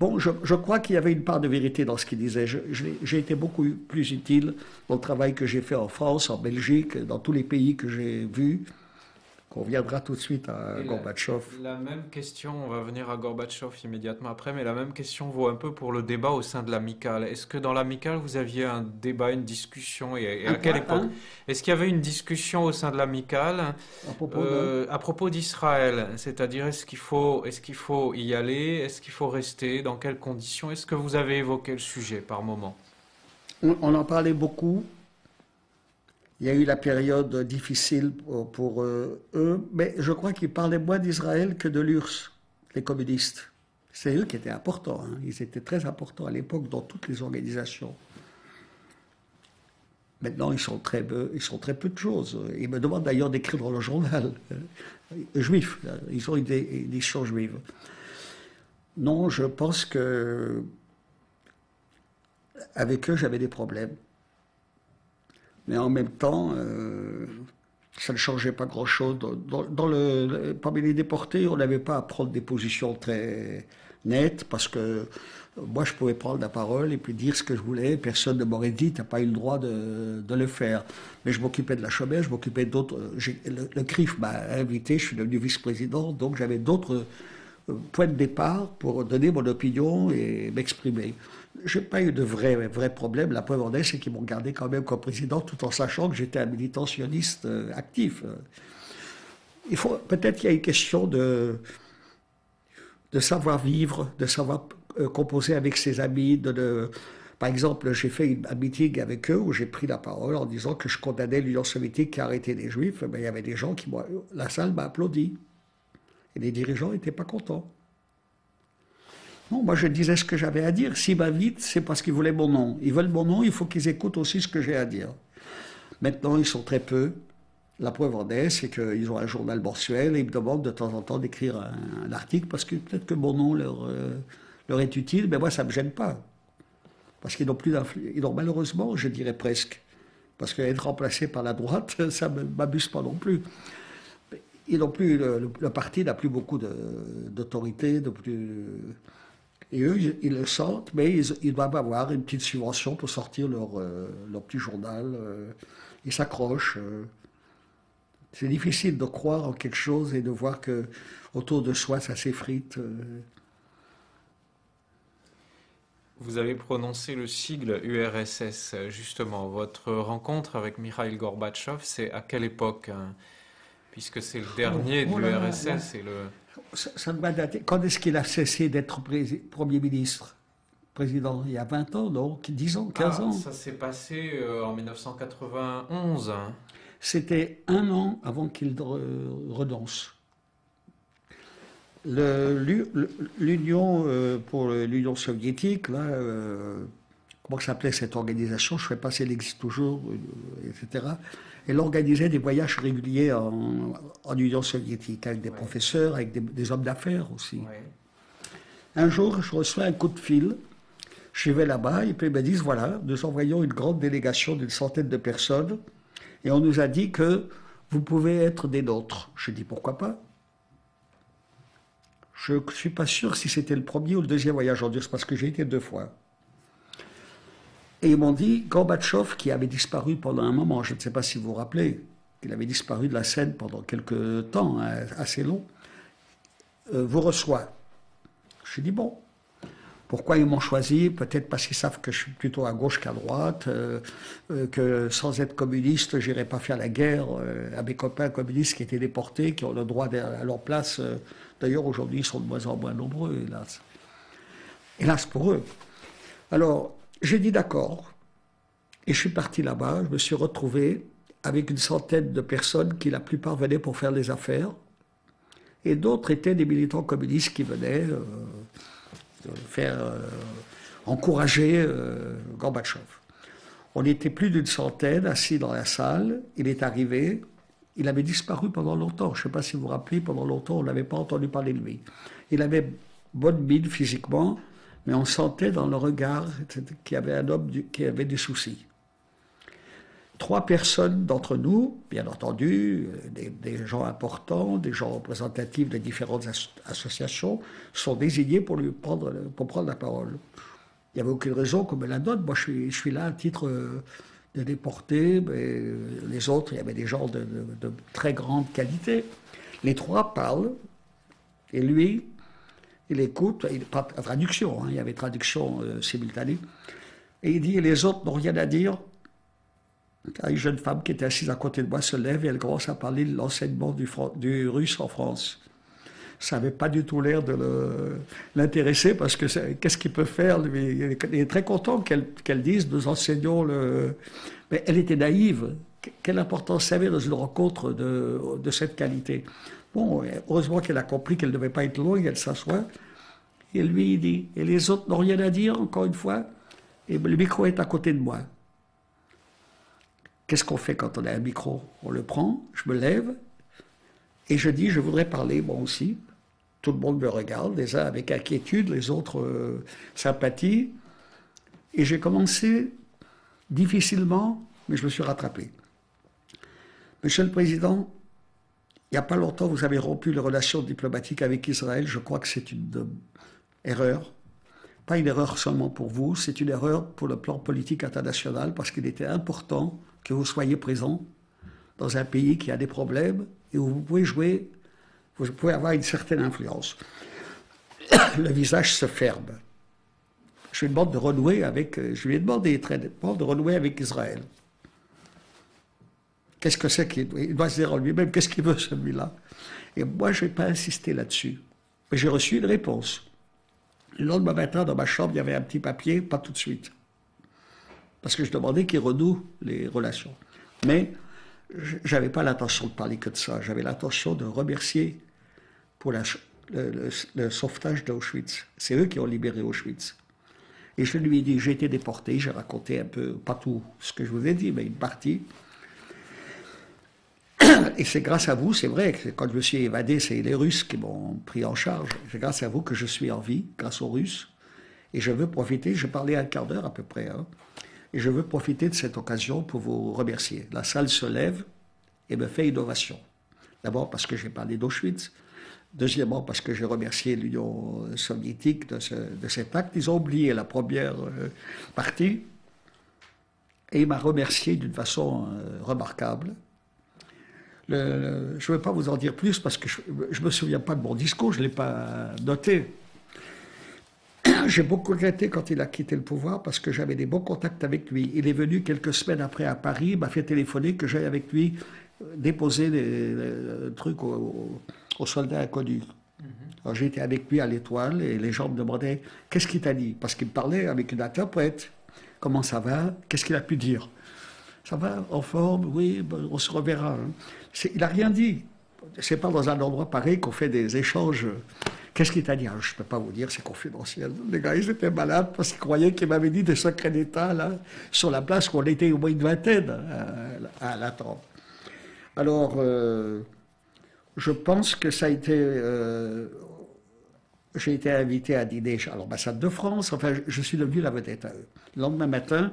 Bon, je crois qu'il y avait une part de vérité dans ce qu'il disait. J'ai été beaucoup plus utile dans le travail que j'ai fait en France, en Belgique, dans tous les pays que j'ai vus. On reviendra tout de suite à Gorbatchev. La même question, on va venir à Gorbatchev immédiatement après, mais la même question vaut un peu pour le débat au sein de l'amicale. Est-ce que dans l'amicale, vous aviez un débat, une discussion, et à quelle époque? Est-ce qu'il y avait une discussion au sein de l'amicale à propos d'Israël? C'est-à-dire, est-ce qu'il faut y aller? Est-ce qu'il faut rester? Dans quelles conditions? Est-ce que vous avez évoqué le sujet par moment? On en parlait beaucoup. Il y a eu la période difficile pour eux, mais je crois qu'ils parlaient moins d'Israël que de l'URSS, les communistes. C'est eux qui étaient importants, hein. Ils étaient très importants à l'époque dans toutes les organisations. Maintenant, ils sont très peu de choses. Ils me demandent d'ailleurs d'écrire dans le journal. Juif, ils ont une édition juive. Non, je pense que avec eux, j'avais des problèmes. Mais en même temps, ça ne changeait pas grand-chose. Parmi les déportés, on n'avait pas à prendre des positions très nettes, parce que moi, je pouvais prendre la parole et puis dire ce que je voulais. Personne ne m'aurait dit, tu n'as pas eu le droit de le faire. Mais je m'occupais de la chômage, je m'occupais d'autres. Le CRIF m'a invité, je suis devenu vice-président, donc j'avais d'autres points de départ pour donner mon opinion et m'exprimer. Je n'ai pas eu de vrai problème. La preuve en est, c'est qu'ils m'ont gardé quand même comme président, tout en sachant que j'étais un militant sioniste actif. Peut-être qu'il y a une question de savoir vivre, de savoir composer avec ses amis. Par exemple, j'ai fait un meeting avec eux où j'ai pris la parole en disant que je condamnais l'Union soviétique qui a arrêté les Juifs. Mais il y avait des gens la salle m'a applaudi. Et les dirigeants n'étaient pas contents. Non, moi je disais ce que j'avais à dire. S'ils m'invitent, c'est parce qu'ils voulaient mon nom. Ils veulent mon nom, il faut qu'ils écoutent aussi ce que j'ai à dire. Maintenant, ils sont très peu. La preuve en est, c'est qu'ils ont un journal mensuel et ils me demandent de temps en temps d'écrire un article parce que peut-être que mon nom leur est utile, mais moi ça ne me gêne pas. Parce qu'ils n'ont plus d'influence. Ils ont malheureusement, je dirais presque, parce qu'être remplacé par la droite, ça ne m'abuse pas non plus. Ils n'ont plus, le parti n'a plus beaucoup d'autorité, et eux, ils le sentent, mais ils doivent avoir une petite subvention pour sortir leur petit journal. Ils s'accrochent. C'est difficile de croire en quelque chose et de voir que autour de soi, ça s'effrite. Vous avez prononcé le sigle URSS, justement. Votre rencontre avec Mikhail Gorbatchev, c'est à quelle époque, hein, puisque c'est le dernier de l'URSS et le... Ça doit dater. Quand est-ce qu'il a cessé d'être Premier ministre, président? Il y a 20 ans, donc 10 ans, 15 ans. Ça s'est passé en 1991. Hein. C'était 1 an avant qu'il renonce. L'Union pour l'Union soviétique, là, comment s'appelait cette organisation? Je ne sais pas si elle existe toujours, etc. Elle organisait des voyages réguliers en Union soviétique, avec des professeurs, avec des hommes d'affaires aussi. Ouais. Un jour, je reçois un coup de fil. Je vais là-bas et puis ils me disent, voilà, nous envoyons une grande délégation d'une centaine de personnes et on nous a dit que vous pouvez être des nôtres. Je dis, pourquoi pas? Je ne suis pas sûr si c'était le premier ou le deuxième voyage en Russie, parce que j'ai été 2 fois. Et ils m'ont dit, Gorbatchev, qui avait disparu pendant un moment, je ne sais pas si vous vous rappelez, qu'il avait disparu de la scène pendant quelques temps, hein, assez long, vous reçoit. Je dis, bon, pourquoi ils m'ont choisi? Peut-être parce qu'ils savent que je suis plutôt à gauche qu'à droite, que sans être communiste, je n'irai pas faire la guerre à mes copains communistes qui étaient déportés, qui ont le droit à leur place. D'ailleurs, aujourd'hui, ils sont de moins en moins nombreux, hélas. Hélas pour eux. Alors, j'ai dit d'accord, et je suis parti là-bas, je me suis retrouvé avec une centaine de personnes qui, la plupart, venaient pour faire des affaires, et d'autres étaient des militants communistes qui venaient encourager Gorbatchev. On était plus d'une centaine assis dans la salle, il est arrivé, il avait disparu pendant longtemps, je ne sais pas si vous vous rappelez, pendant longtemps, on n'avait pas entendu parler de lui. Il avait bonne mine physiquement, mais on sentait dans le regard qu'il y avait un homme qui avait des soucis. 3 personnes d'entre nous, bien entendu, des gens importants, des gens représentatifs de différentes associations, sont désignés pour prendre la parole. Il n'y avait aucune raison qu'on me la donne. Moi, je suis là à titre de déporté, mais les autres, il y avait des gens de très grande qualité. Les 3 parlent, et lui, il écoute, pas de traduction, hein, il y avait traduction simultanée, et il dit, et les autres n'ont rien à dire. Une jeune femme qui était assise à côté de moi se lève et elle commence à parler de l'enseignement du russe en France. Ça n'avait pas du tout l'air de l'intéresser parce que qu'est-ce qu'il peut faire, lui? Il est très content qu'elle dise, nous enseignons le... Mais elle était naïve. Quelle importance ça avait dans une rencontre de cette qualité? Bon, heureusement qu'elle a compris qu'elle ne devait pas être longue, elle s'assoit. Et lui, il dit, et les autres n'ont rien à dire, encore une fois, et le micro est à côté de moi. Qu'est-ce qu'on fait quand on a un micro? On le prend, je me lève, et je dis, je voudrais parler, moi aussi. Tout le monde me regarde, les uns avec inquiétude, les autres sympathie. Et j'ai commencé difficilement, mais je me suis rattrapé. Monsieur le Président, il n'y a pas longtemps, vous avez rompu les relations diplomatiques avec Israël. Je crois que c'est une erreur. Pas une erreur seulement pour vous, c'est une erreur pour le plan politique international parce qu'il était important que vous soyez présent dans un pays qui a des problèmes et où vous pouvez jouer, vous pouvez avoir une certaine influence. Le visage se ferme. Je lui demande de renouer avec, je lui ai demandé très nettement de renouer avec Israël. Qu'est-ce que c'est qu'il doit se dire en lui-même, qu'est-ce qu'il veut celui-là? Et moi, je n'ai pas insisté là-dessus. Mais j'ai reçu une réponse. Le lendemain matin, dans ma chambre, il y avait un petit papier, pas tout de suite. Parce que je demandais qu'il renoue les relations. Mais je n'avais pas l'intention de parler que de ça. J'avais l'intention de remercier pour le sauvetage d'Auschwitz. C'est eux qui ont libéré Auschwitz. Et je lui ai dit, j'ai été déporté, j'ai raconté un peu, pas tout ce que je vous ai dit, mais une partie. Et c'est grâce à vous, c'est vrai, que quand je me suis évadé, c'est les Russes qui m'ont pris en charge. C'est grâce à vous que je suis en vie, grâce aux Russes. Et je veux profiter, je parlais un quart d'heure à peu près, hein, et je veux profiter de cette occasion pour vous remercier. La salle se lève et me fait une ovation. D'abord parce que j'ai parlé d'Auschwitz. Deuxièmement parce que j'ai remercié l'Union soviétique de cet acte. Ils ont oublié la première partie. Et il m'a remercié d'une façon remarquable. Je ne veux pas vous en dire plus parce que je ne me souviens pas de mon discours, je ne l'ai pas noté. J'ai beaucoup regretté quand il a quitté le pouvoir parce que j'avais des bons contacts avec lui. Il est venu quelques semaines après à Paris, il m'a fait téléphoner que j'aille avec lui déposer des trucs aux soldats inconnus. Alors j'étais avec lui à l'Étoile et les gens me demandaient « Qu'est-ce qu'il t'a dit ?» Parce qu'il me parlait avec une interprète. « Comment ça va ?» Qu'est-ce qu'il a pu dire ? « Ça va, en forme, oui, on se reverra. Hein. » Il n'a rien dit. C'est pas dans un endroit pareil qu'on fait des échanges. Qu'est-ce qu'il t'a dit? Je ne peux pas vous dire, c'est confidentiel. Les gars, ils étaient malades parce qu'ils croyaient qu'il m'avait dit des secrets d'État, là, sur la place où on était au moins une vingtaine à l'attendre. Alors, je pense que ça a été... j'ai été invité à dîner à l'ambassade de France. Enfin, je suis devenu la vedette à eux. Le lendemain matin,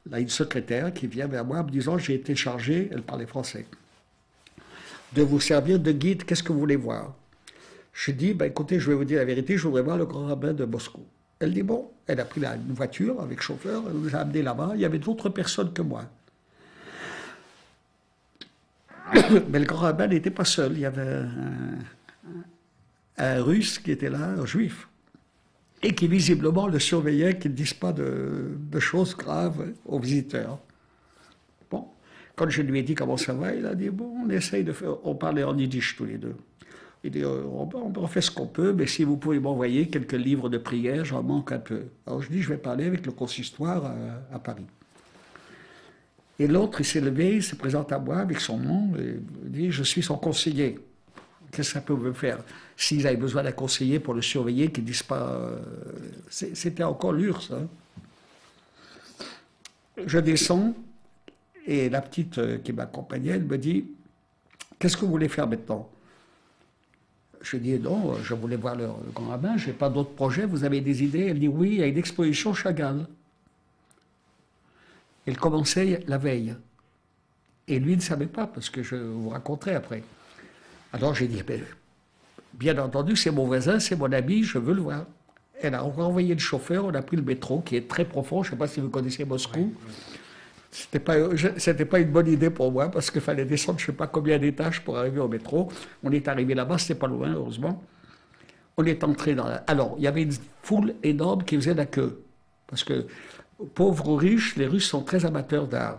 il y a une secrétaire qui vient vers moi en me disant « J'ai été chargée, elle parlait français, de vous servir de guide, qu'est-ce que vous voulez voir ?» Je dis, écoutez, je vais vous dire la vérité, je voudrais voir le grand rabbin de Moscou. Elle dit, bon, elle a pris une voiture avec chauffeur, elle nous a amenés là-bas, il y avait d'autres personnes que moi. Mais le grand rabbin n'était pas seul, il y avait un Russe qui était là, un Juif, et qui visiblement le surveillait, qu'il ne dise pas de choses graves aux visiteurs. Bon, quand je lui ai dit comment ça va, il a dit, bon, on essaye de faire, on parlait en yiddish tous les deux. Il dit, on fait ce qu'on peut, mais si vous pouvez m'envoyer quelques livres de prière, j'en manque un peu. Alors je dis, je vais parler avec le consistoire à Paris. Et l'autre, il s'est levé, il se présente à moi avec son nom, et il dit, je suis son conseiller. Qu'est-ce que ça peut me faire? S'ils avaient besoin d'un conseiller pour le surveiller, qu'ils ne disent pas... C'était encore l'URSS. Hein. Je descends, et la petite qui m'accompagnait, elle me dit, qu'est-ce que vous voulez faire maintenant? Je dis non, je voulais voir le grand rabbin, je n'ai pas d'autres projets, vous avez des idées? Elle dit oui, il y a une exposition Chagall. Elle commençait la veille. Et lui ne savait pas, parce que je vous raconterai après. Alors j'ai dit, bien entendu, c'est mon voisin, c'est mon ami, je veux le voir. Elle a envoyé le chauffeur, on a pris le métro, qui est très profond, je ne sais pas si vous connaissez Moscou. Oui. C'était pas une bonne idée pour moi parce qu'il fallait descendre je ne sais pas combien d'étages pour arriver au métro. On est arrivé là-bas, c'était pas loin, heureusement. On est entré dans Alors, il y avait une foule énorme qui faisait la queue. Parce que, pauvres ou riches, les Russes sont très amateurs d'art.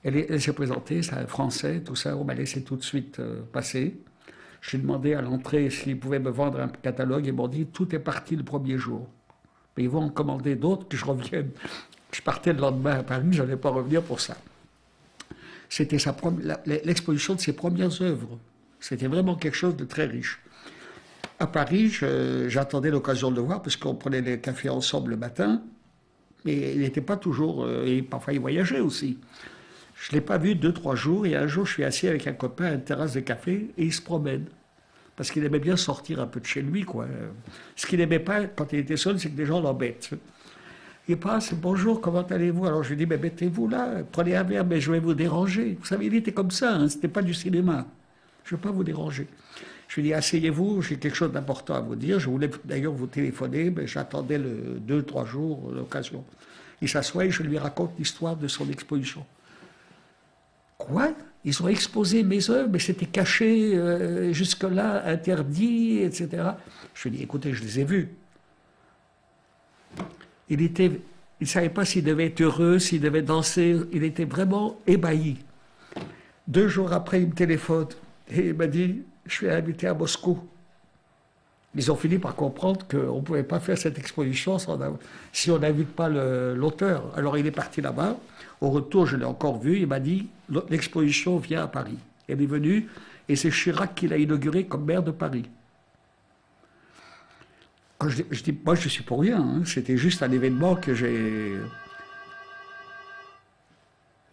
Elle s'est présentée, c'est un Français, tout ça, on m'a laissé tout de suite passer. J'ai demandé à l'entrée s'ils pouvaient me vendre un catalogue. Ils m'ont dit, tout est parti le premier jour. Mais ils vont en commander d'autres, que je revienne. Je partais le lendemain à Paris, je n'allais pas revenir pour ça. C'était l'exposition de ses premières œuvres. C'était vraiment quelque chose de très riche. À Paris, j'attendais l'occasion de le voir parce qu'on prenait les cafés ensemble le matin, mais il n'était pas toujours... et parfois, il voyageait aussi. Je ne l'ai pas vu 2-3 jours, et un jour, je suis assis avec un copain à une terrasse de café, et il se promène. Parce qu'il aimait bien sortir un peu de chez lui, quoi. Ce qu'il n'aimait pas, quand il était seul, c'est que les gens l'embêtent. Il passe, bonjour, comment allez-vous? Alors je lui dis, mais mettez-vous là, prenez un verre, mais je vais vous déranger. Vous savez, il était comme ça, hein, c'était pas du cinéma. Je ne veux pas vous déranger. Je lui dis, asseyez-vous, j'ai quelque chose d'important à vous dire. Je voulais d'ailleurs vous téléphoner, mais j'attendais 2, 3 jours l'occasion. Il s'assoit et je lui raconte l'histoire de son exposition. Quoi? Ils ont exposé mes œuvres, mais c'était caché jusque-là, interdit, etc. Je lui dis, écoutez, je les ai vues. Il ne savait pas s'il devait être heureux, s'il devait danser. Il était vraiment ébahi. 2 jours après, il me téléphone et il m'a dit, je suis invité à Moscou. Ils ont fini par comprendre qu'on ne pouvait pas faire cette exposition si on n'invite pas l'auteur. Alors il est parti là-bas. Au retour, je l'ai encore vu. Il m'a dit, l'exposition vient à Paris. Elle est venue et c'est Chirac qui l'a inaugurée comme maire de Paris. Je dis, moi je suis pour rien. Hein. C'était juste un événement que j'ai...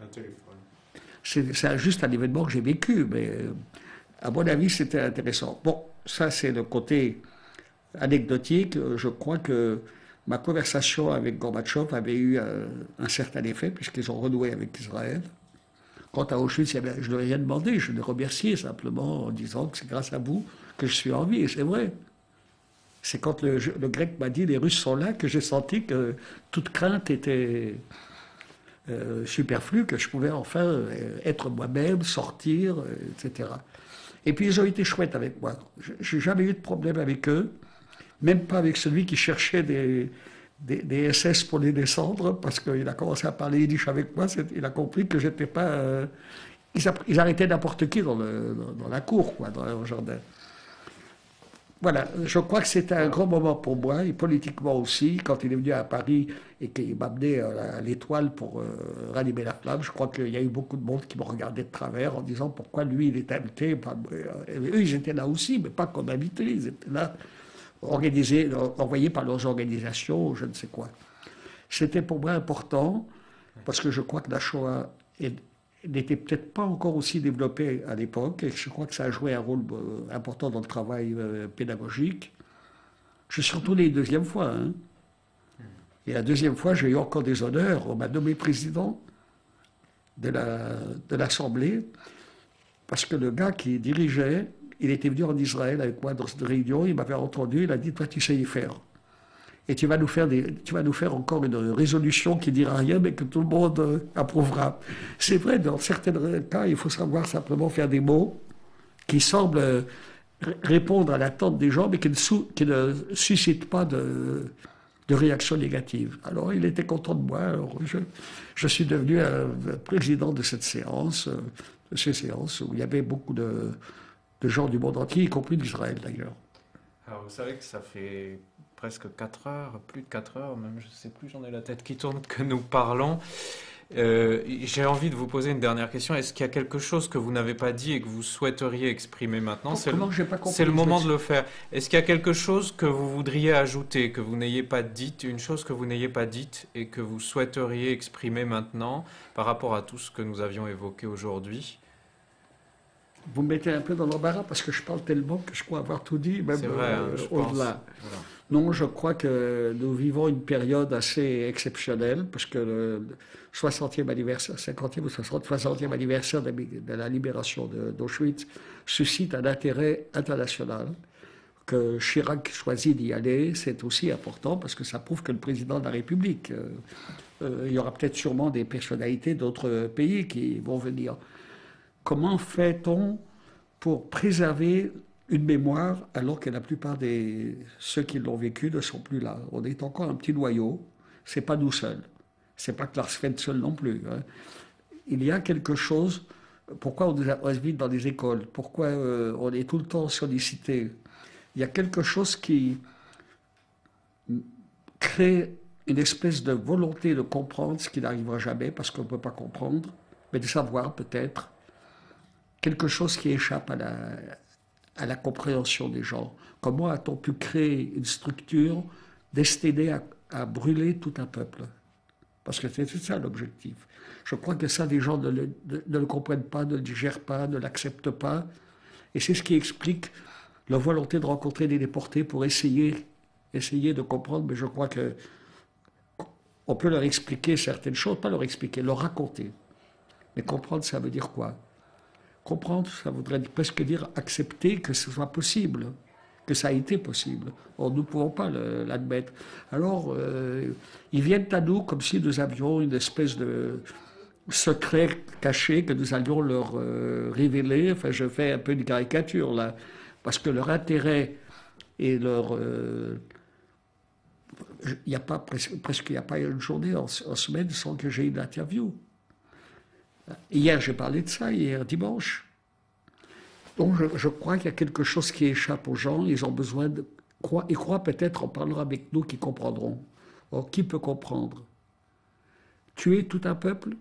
Un téléphone. C'est juste un événement que j'ai vécu, mais à mon avis, c'était intéressant. Bon, ça, c'est le côté anecdotique. Je crois que ma conversation avec Gorbatchev avait eu un certain effet, puisqu'ils ont renoué avec Israël. Quant à Auschwitz, je ne lui ai rien demandé, je l'ai remercié simplement en disant que c'est grâce à vous que je suis en vie, et c'est vrai. C'est quand le grec m'a dit les Russes sont là que j'ai senti que toute crainte était superflue, que je pouvais enfin être moi-même, sortir, etc. Et puis ils ont été chouettes avec moi. Je n'ai jamais eu de problème avec eux, même pas avec celui qui cherchait des SS pour les descendre, parce qu'il a commencé à parler yiddish avec moi, il a compris que j'étais pas... Ils arrêtaient n'importe qui dans la cour, quoi, dans le jardin. Voilà, je crois que c'était un grand moment pour moi, et politiquement aussi, quand il est venu à Paris et qu'il m'a amené à l'Étoile pour rallumer la flamme. Je crois qu'il y a eu beaucoup de monde qui me regardait de travers en disant pourquoi lui il est invité. Eux ils étaient là aussi, mais pas comme invités, ils étaient là organisés, envoyés par leurs organisations, je ne sais quoi. C'était pour moi important, parce que je crois que la Shoah n'était peut-être pas encore aussi développée à l'époque, et je crois que ça a joué un rôle important dans le travail pédagogique. Je suis retourné une 2e fois. Hein. Et la 2e fois, j'ai eu encore des honneurs. On m'a nommé président de l'Assemblée, parce que le gars qui dirigeait, il était venu en Israël avec moi dans cette réunion, il m'avait entendu, il a dit, toi tu sais y faire. Et tu vas nous faire encore une résolution qui dira rien, mais que tout le monde approuvera. C'est vrai, dans certains cas, il faut savoir simplement faire des mots qui semblent répondre à l'attente des gens, mais qui ne suscitent pas de réaction négative. Alors, il était content de moi. Alors, je suis devenu président de cette séance, de ces séances où il y avait beaucoup de gens du monde entier, y compris d'Israël d'ailleurs. Alors, vous savez que ça fait presque 4 heures, plus de 4 heures, même je ne sais plus, j'en ai la tête qui tourne, que nous parlons. J'ai envie de vous poser une dernière question. Est-ce qu'il y a quelque chose que vous n'avez pas dit et que vous souhaiteriez exprimer maintenant? C'est le moment de le faire. Est-ce qu'il y a quelque chose que vous voudriez ajouter, que vous n'ayez pas dite, une chose que vous n'ayez pas dite et que vous souhaiteriez exprimer maintenant par rapport à tout ce que nous avions évoqué aujourd'hui? Vous me mettez un peu dans l'embarras parce que je parle tellement que je crois avoir tout dit, même au-delà. Voilà. Non, je crois que nous vivons une période assez exceptionnelle parce que le 60e anniversaire, 50e ou 60e anniversaire de la libération d'Auschwitz suscite un intérêt international. Que Chirac choisit d'y aller, c'est aussi important parce que ça prouve que le président de la République, il y aura peut-être sûrement des personnalités d'autres pays qui vont venir. Comment fait-on pour préserver une mémoire alors que la plupart de ceux qui l'ont vécu ne sont plus là? On est encore un petit noyau, c'est pas nous seuls, c'est pas Clark seul non plus. Hein. Il y a quelque chose, pourquoi on nous invite dans des écoles, pourquoi on est tout le temps sollicité? Il y a quelque chose qui crée une espèce de volonté de comprendre ce qui n'arrivera jamais parce qu'on ne peut pas comprendre, mais de savoir peut-être quelque chose qui échappe à la compréhension des gens. Comment a-t-on pu créer une structure destinée à brûler tout un peuple? Parce que c'est ça l'objectif. Je crois que ça, les gens ne le comprennent pas, ne le digèrent pas, ne l'acceptent pas. Et c'est ce qui explique la volonté de rencontrer des déportés pour essayer de comprendre. Mais je crois que On peut leur expliquer certaines choses, pas leur expliquer, leur raconter. Mais comprendre, ça veut dire quoi? Comprendre, ça voudrait presque dire accepter que ce soit possible, que ça a été possible. Or, nous ne pouvons pas l'admettre. Alors, ils viennent à nous comme si nous avions une espèce de secret caché que nous allions leur révéler. Enfin, je fais un peu une caricature là, parce que leur intérêt et leur... il n'y a pas, presque il n'y a pas une journée en semaine sans que j'ai une interview. Hier, j'ai parlé de ça, hier dimanche. Donc, je crois qu'il y a quelque chose qui échappe aux gens. Ils ont besoin de... Ils croient peut-être en parlant avec nous qu'ils comprendront. Or, qui peut comprendre? Tuer tout un peuple?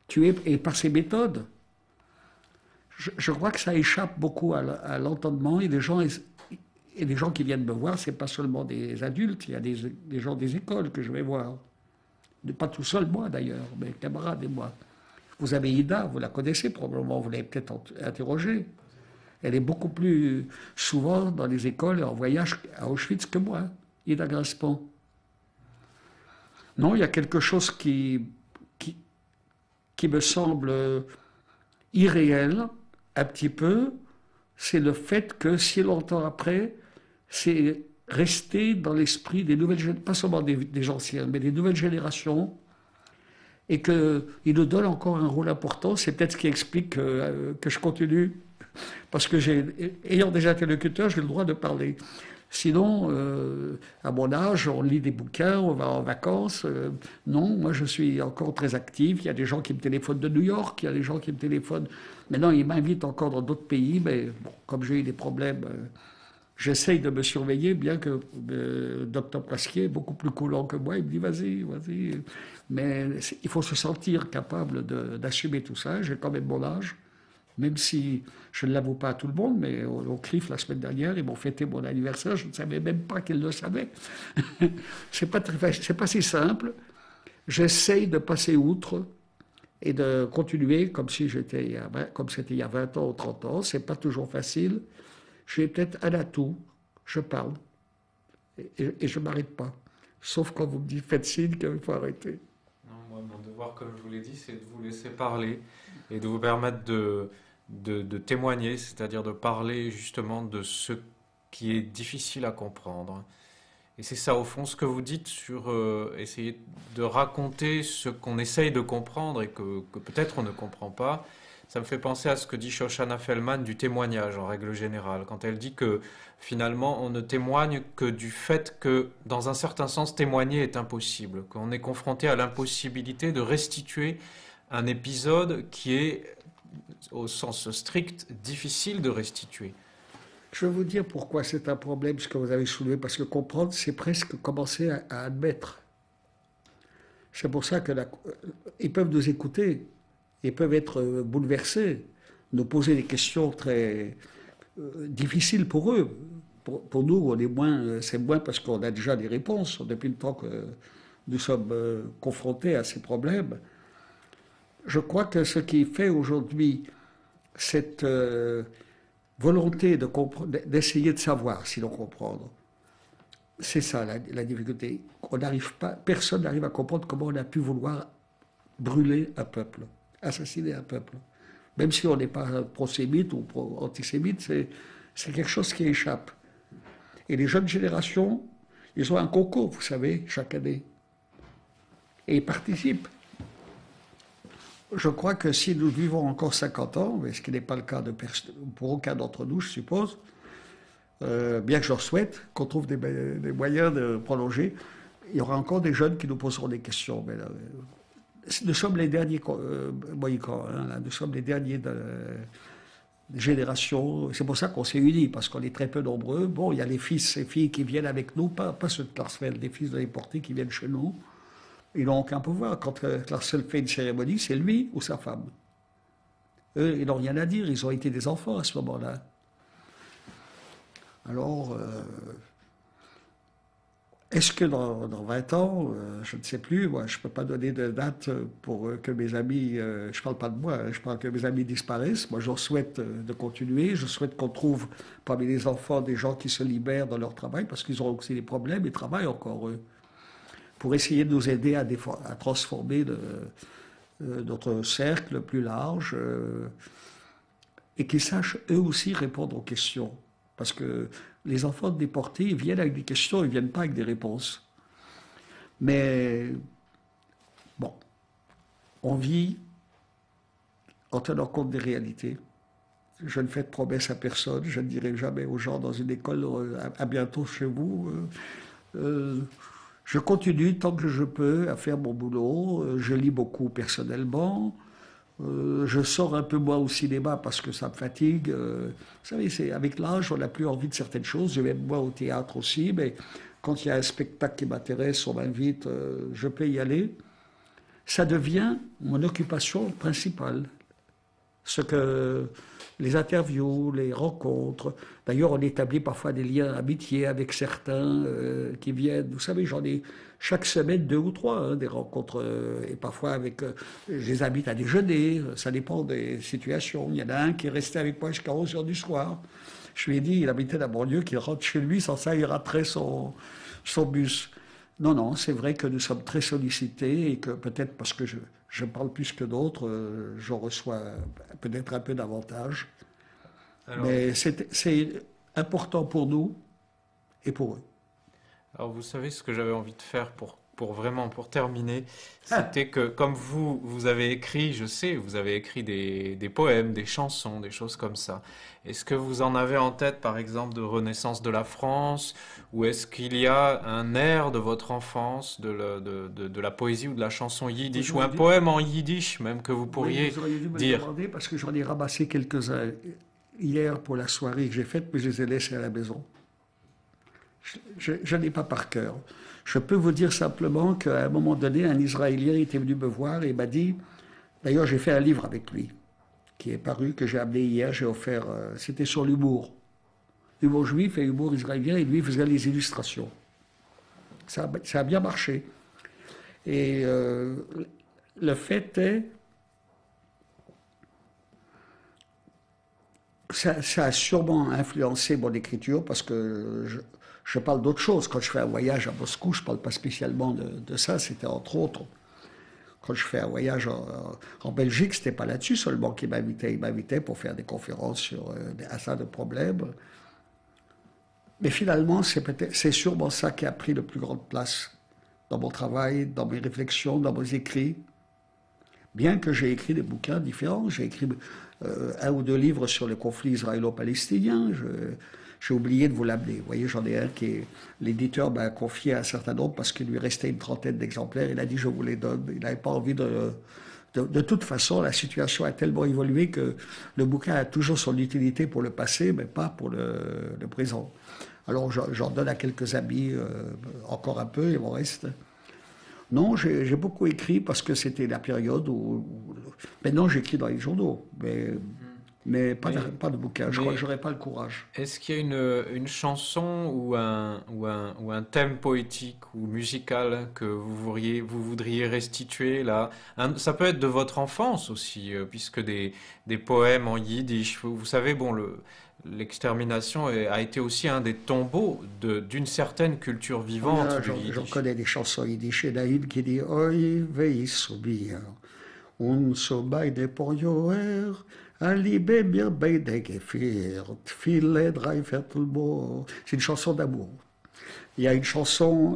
Tuer, et par ces méthodes? Je crois que ça échappe beaucoup à l'entendement. Et les gens qui viennent me voir, ce n'est pas seulement des adultes. Il y a des gens des écoles que je vais voir. Pas tout seul, moi d'ailleurs, mes camarades et moi. Vous avez Ida, vous la connaissez probablement, vous l'avez peut-être interrogée. Elle est beaucoup plus souvent dans les écoles et en voyage à Auschwitz que moi, Ida Graspon. Non, il y a quelque chose qui me semble irréel, un petit peu, c'est le fait que si longtemps après, c'est resté dans l'esprit des nouvelles générations, pas seulement des anciens, mais des nouvelles générations, et qu'il nous donne encore un rôle important. C'est peut-être ce qui explique que je continue, parce que ayant des interlocuteurs, j'ai le droit de parler. Sinon, à mon âge, on lit des bouquins, on va en vacances. Non, moi je suis encore très actif. Il y a des gens qui me téléphonent de New York, il y a des gens qui me téléphonent. Maintenant, ils m'invitent encore dans d'autres pays, mais bon, comme j'ai eu des problèmes, j'essaye de me surveiller, bien que le docteur Pasquier est beaucoup plus coulant que moi. Il me dit vas-y, vas-y. Mais il faut se sentir capable d'assumer tout ça. J'ai quand même mon âge. Même si je ne l'avoue pas à tout le monde, mais au CRIF, la semaine dernière, ils m'ont fêté mon anniversaire, je ne savais même pas qu'ils le savaient. C'est pas si simple. J'essaye de passer outre et de continuer comme si c'était il y a 20 ans ou 30 ans. Ce n'est pas toujours facile. J'ai peut-être un atout, je parle, et je ne m'arrête pas. Sauf quand vous me dites faites signe qu'il faut arrêter. Non, moi, mon devoir, comme je vous l'ai dit, c'est de vous laisser parler et de vous permettre de témoigner, c'est-à-dire de parler justement de ce qui est difficile à comprendre. Et c'est ça, au fond, ce que vous dites sur essayer de raconter ce qu'on essaye de comprendre et que peut-être on ne comprend pas. Ça me fait penser à ce que dit Shoshana Fellman du témoignage en règle générale, quand elle dit que finalement on ne témoigne que du fait que, dans un certain sens, témoigner est impossible, qu'on est confronté à l'impossibilité de restituer un épisode qui est, au sens strict, difficile de restituer. Je vais vous dire pourquoi c'est un problème, ce que vous avez soulevé, parce que comprendre, c'est presque commencer à admettre. C'est pour ça qu'ils peuvent nous écouter, ils peuvent être bouleversés, nous poser des questions très difficiles pour eux. Pour nous, c'est moins parce qu'on a déjà des réponses, depuis le temps que nous sommes confrontés à ces problèmes. Je crois que ce qui fait aujourd'hui cette volonté d'essayer de savoir, sinon comprendre, c'est ça la difficulté. Personne n'arrive à comprendre comment on a pu vouloir brûler un peuple, assassiner un peuple. Même si on n'est pas prosémite ou antisémite, c'est quelque chose qui échappe. Et les jeunes générations, ils ont un concours, vous savez, chaque année. Et ils participent. Je crois que si nous vivons encore 50 ans, mais ce qui n'est pas le cas pour aucun d'entre nous, je suppose, bien que je leur souhaite qu'on trouve des moyens de prolonger, il y aura encore des jeunes qui nous poseront des questions. Mais nous sommes les derniers Mohicans, hein, nous sommes les derniers de génération. C'est pour ça qu'on s'est unis, parce qu'on est très peu nombreux. Bon, il y a les fils et filles qui viennent avec nous, pas ceux de Klarsfeld, des fils de déportés qui viennent chez nous. Ils n'ont aucun pouvoir. Quand Klarsfeld fait une cérémonie, c'est lui ou sa femme. Eux, ils n'ont rien à dire. Ils ont été des enfants à ce moment-là. Alors, est-ce que dans 20 ans, je ne sais plus, moi, je ne peux pas donner de date pour que mes amis, je ne parle pas de moi, je parle que mes amis disparaissent. Moi, je leur souhaite de continuer. Je souhaite qu'on trouve parmi les enfants des gens qui se libèrent dans leur travail, parce qu'ils ont aussi des problèmes et travaillent encore, eux. pour essayer de nous aider à transformer notre cercle plus large et qu'ils sachent eux aussi répondre aux questions. Parce que les enfants déportés, ils viennent avec des questions, ils ne viennent pas avec des réponses. Mais bon, on vit en tenant compte des réalités. Je ne fais de promesses à personne, je ne dirai jamais aux gens dans une école à bientôt chez vous. Je continue tant que je peux à faire mon boulot. Je lis beaucoup personnellement. Je sors un peu moins au cinéma parce que ça me fatigue. Vous savez, avec l'âge, on n'a plus envie de certaines choses. Je vais moins au théâtre aussi, mais quand il y a un spectacle qui m'intéresse, on m'invite, je peux y aller. Ça devient mon occupation principale. Les interviews, les rencontres. D'ailleurs, on établit parfois des liens d'amitié avec certains qui viennent. Vous savez, j'en ai chaque semaine 2 ou 3, hein, des rencontres. Et parfois, je les invite à déjeuner. Ça dépend des situations. Il y en a un qui est resté avec moi jusqu'à 11h du soir. Je lui ai dit, il habitait dans la banlieue, qu'il rentre chez lui, sans ça, il raterait son bus. Non, non, c'est vrai que nous sommes très sollicités et que peut-être parce que je parle plus que d'autres, j'en reçois peut-être un peu davantage. Alors, mais c'est important pour nous et pour eux. Alors vous savez ce que j'avais envie de faire pour terminer, c'était que comme vous avez écrit, je sais, vous avez écrit des poèmes, des chansons, des choses comme ça. Est-ce que vous en avez en tête, par exemple, de Renaissance de la France, ou est-ce qu'il y a un air de votre enfance, de la poésie ou de la chanson yiddish, ou un poème en yiddish même que vous pourriez vous auriez dû me dire? Demander parce que j'en ai ramassé quelques-uns hier pour la soirée que j'ai faite, mais je les ai laissés à la maison. Je n'ai pas par cœur. Je peux vous dire simplement qu'à un moment donné, un Israélien était venu me voir et m'a dit, d'ailleurs j'ai fait un livre avec lui, qui est paru, que j'ai amené hier, j'ai offert, c'était sur l'humour. Humour juif et humour israélien, et lui faisait les illustrations. Ça a bien marché. Et le fait est, ça a sûrement influencé mon écriture, parce que je parle d'autre chose. Quand je fais un voyage à Moscou, je ne parle pas spécialement de ça, c'était entre autres. Quand je fais un voyage en Belgique, ce n'était pas là-dessus seulement qu'il m'invitait. Il m'invitait pour faire des conférences sur un tas de problèmes. Mais finalement, c'est sûrement ça qui a pris la plus grande place dans mon travail, dans mes réflexions, dans mes écrits. Bien que j'ai écrit des bouquins différents, j'ai écrit 1 ou 2 livres sur le conflit israélo-palestinien. J'ai oublié de vous l'amener. Vous voyez, j'en ai un l'éditeur m'a confié un certain nombre parce qu'il lui restait une trentaine d'exemplaires. Il a dit, je vous les donne. Il n'avait pas envie de toute façon, la situation a tellement évolué que le bouquin a toujours son utilité pour le passé, mais pas pour le présent. Alors, j'en donne à quelques amis encore un peu, il m'en reste. Non, j'ai beaucoup écrit parce que c'était la période où maintenant, j'écris dans les journaux. Mais pas de bouquin, je crois que j'aurais pas le courage. Est-ce qu'il y a une chanson ou un thème poétique ou musical que vous voudriez restituer là? Ça peut être de votre enfance aussi, puisque des poèmes en yiddish. Vous savez, bon, l'extermination a été aussi un des tombeaux d'une certaine culture vivante du yiddish. J'en connais des chansons yiddish. Il y en a une qui dit Oi vei subir, un so beide por joer. C'est une chanson d'amour. Il y a une chanson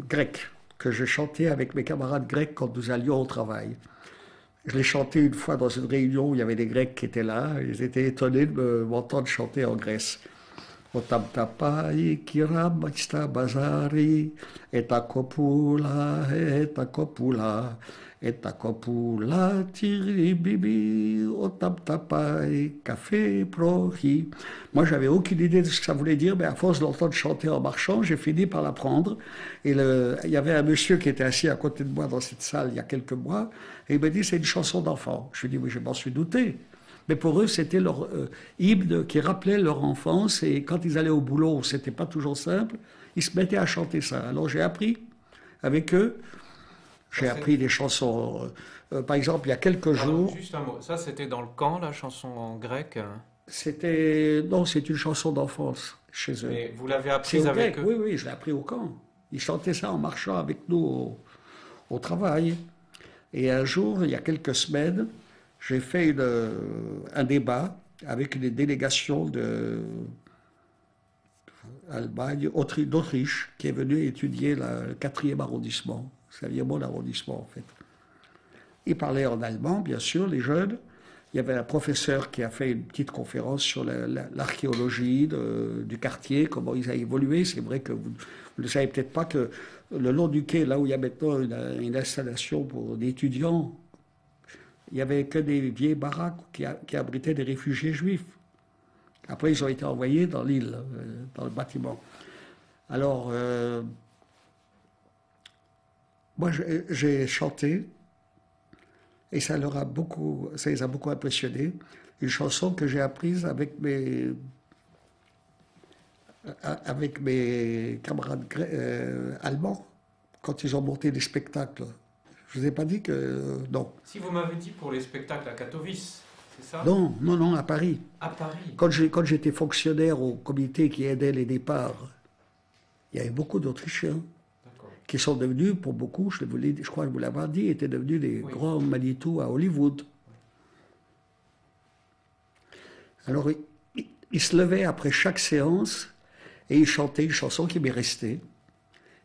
grecque que je chantais avec mes camarades grecs quand nous allions au travail. Je l'ai chantée une fois dans une réunion où il y avait des Grecs qui étaient là. Ils étaient étonnés de m'entendre chanter en Grèce. Otam tapai kiram maxta bazari eta kopula eta kopula tiri bibi otam tapai café prohi. Moi, j'avais aucune idée de ce que ça voulait dire, mais à force de l'entendre chanter en marchant, j'ai fini par l'apprendre. Et il y avait un monsieur qui était assis à côté de moi dans cette salle il y a quelques mois, et il m'a dit c'est une chanson d'enfant. Je lui ai dit oui, je m'en suis douté. Mais pour eux, c'était leur hymne qui rappelait leur enfance. Et quand ils allaient au boulot, c'était pas toujours simple, ils se mettaient à chanter ça. Alors j'ai appris avec eux. J'ai appris des chansons. Par exemple, il y a quelques jours. Juste un mot. Ça, c'était dans le camp, la chanson en grec? Non, c'est une chanson d'enfance chez eux. Mais vous l'avez apprise avec eux? Oui, je l'ai appris au camp. Il chantait ça en marchant avec nous au travail. Et un jour, il y a quelques semaines, j'ai fait un débat avec une délégation d'Autriche qui est venue étudier le 4e arrondissement. C'est mon arrondissement, en fait. Ils parlaient en allemand, bien sûr, les jeunes. Il y avait un professeur qui a fait une petite conférence sur l'archéologie du quartier, comment il a évolué. C'est vrai que vous ne savez peut-être pas que le long du quai, là où il y a maintenant une installation pour des étudiants, il n'y avait que des vieilles baraques qui abritaient des réfugiés juifs. Après, ils ont été envoyés dans l'île, dans le bâtiment. Alors, moi, j'ai chanté, et ça les a beaucoup impressionnés. Une chanson que j'ai apprise avec mes camarades allemands, quand ils ont monté des spectacles. Je ne vous ai pas dit que... non. Si vous m'avez dit pour les spectacles à Katowice, c'est ça? Non, non, non, à Paris. À Paris. Quand j'étais fonctionnaire au comité qui aidait les départs, il y avait beaucoup d'Autrichiens qui sont devenus, pour beaucoup, je crois que je vous l'avais dit, étaient devenus des grands Manitou à Hollywood. Alors, ils se levaient après chaque séance et ils chantaient une chanson qui m'est restée.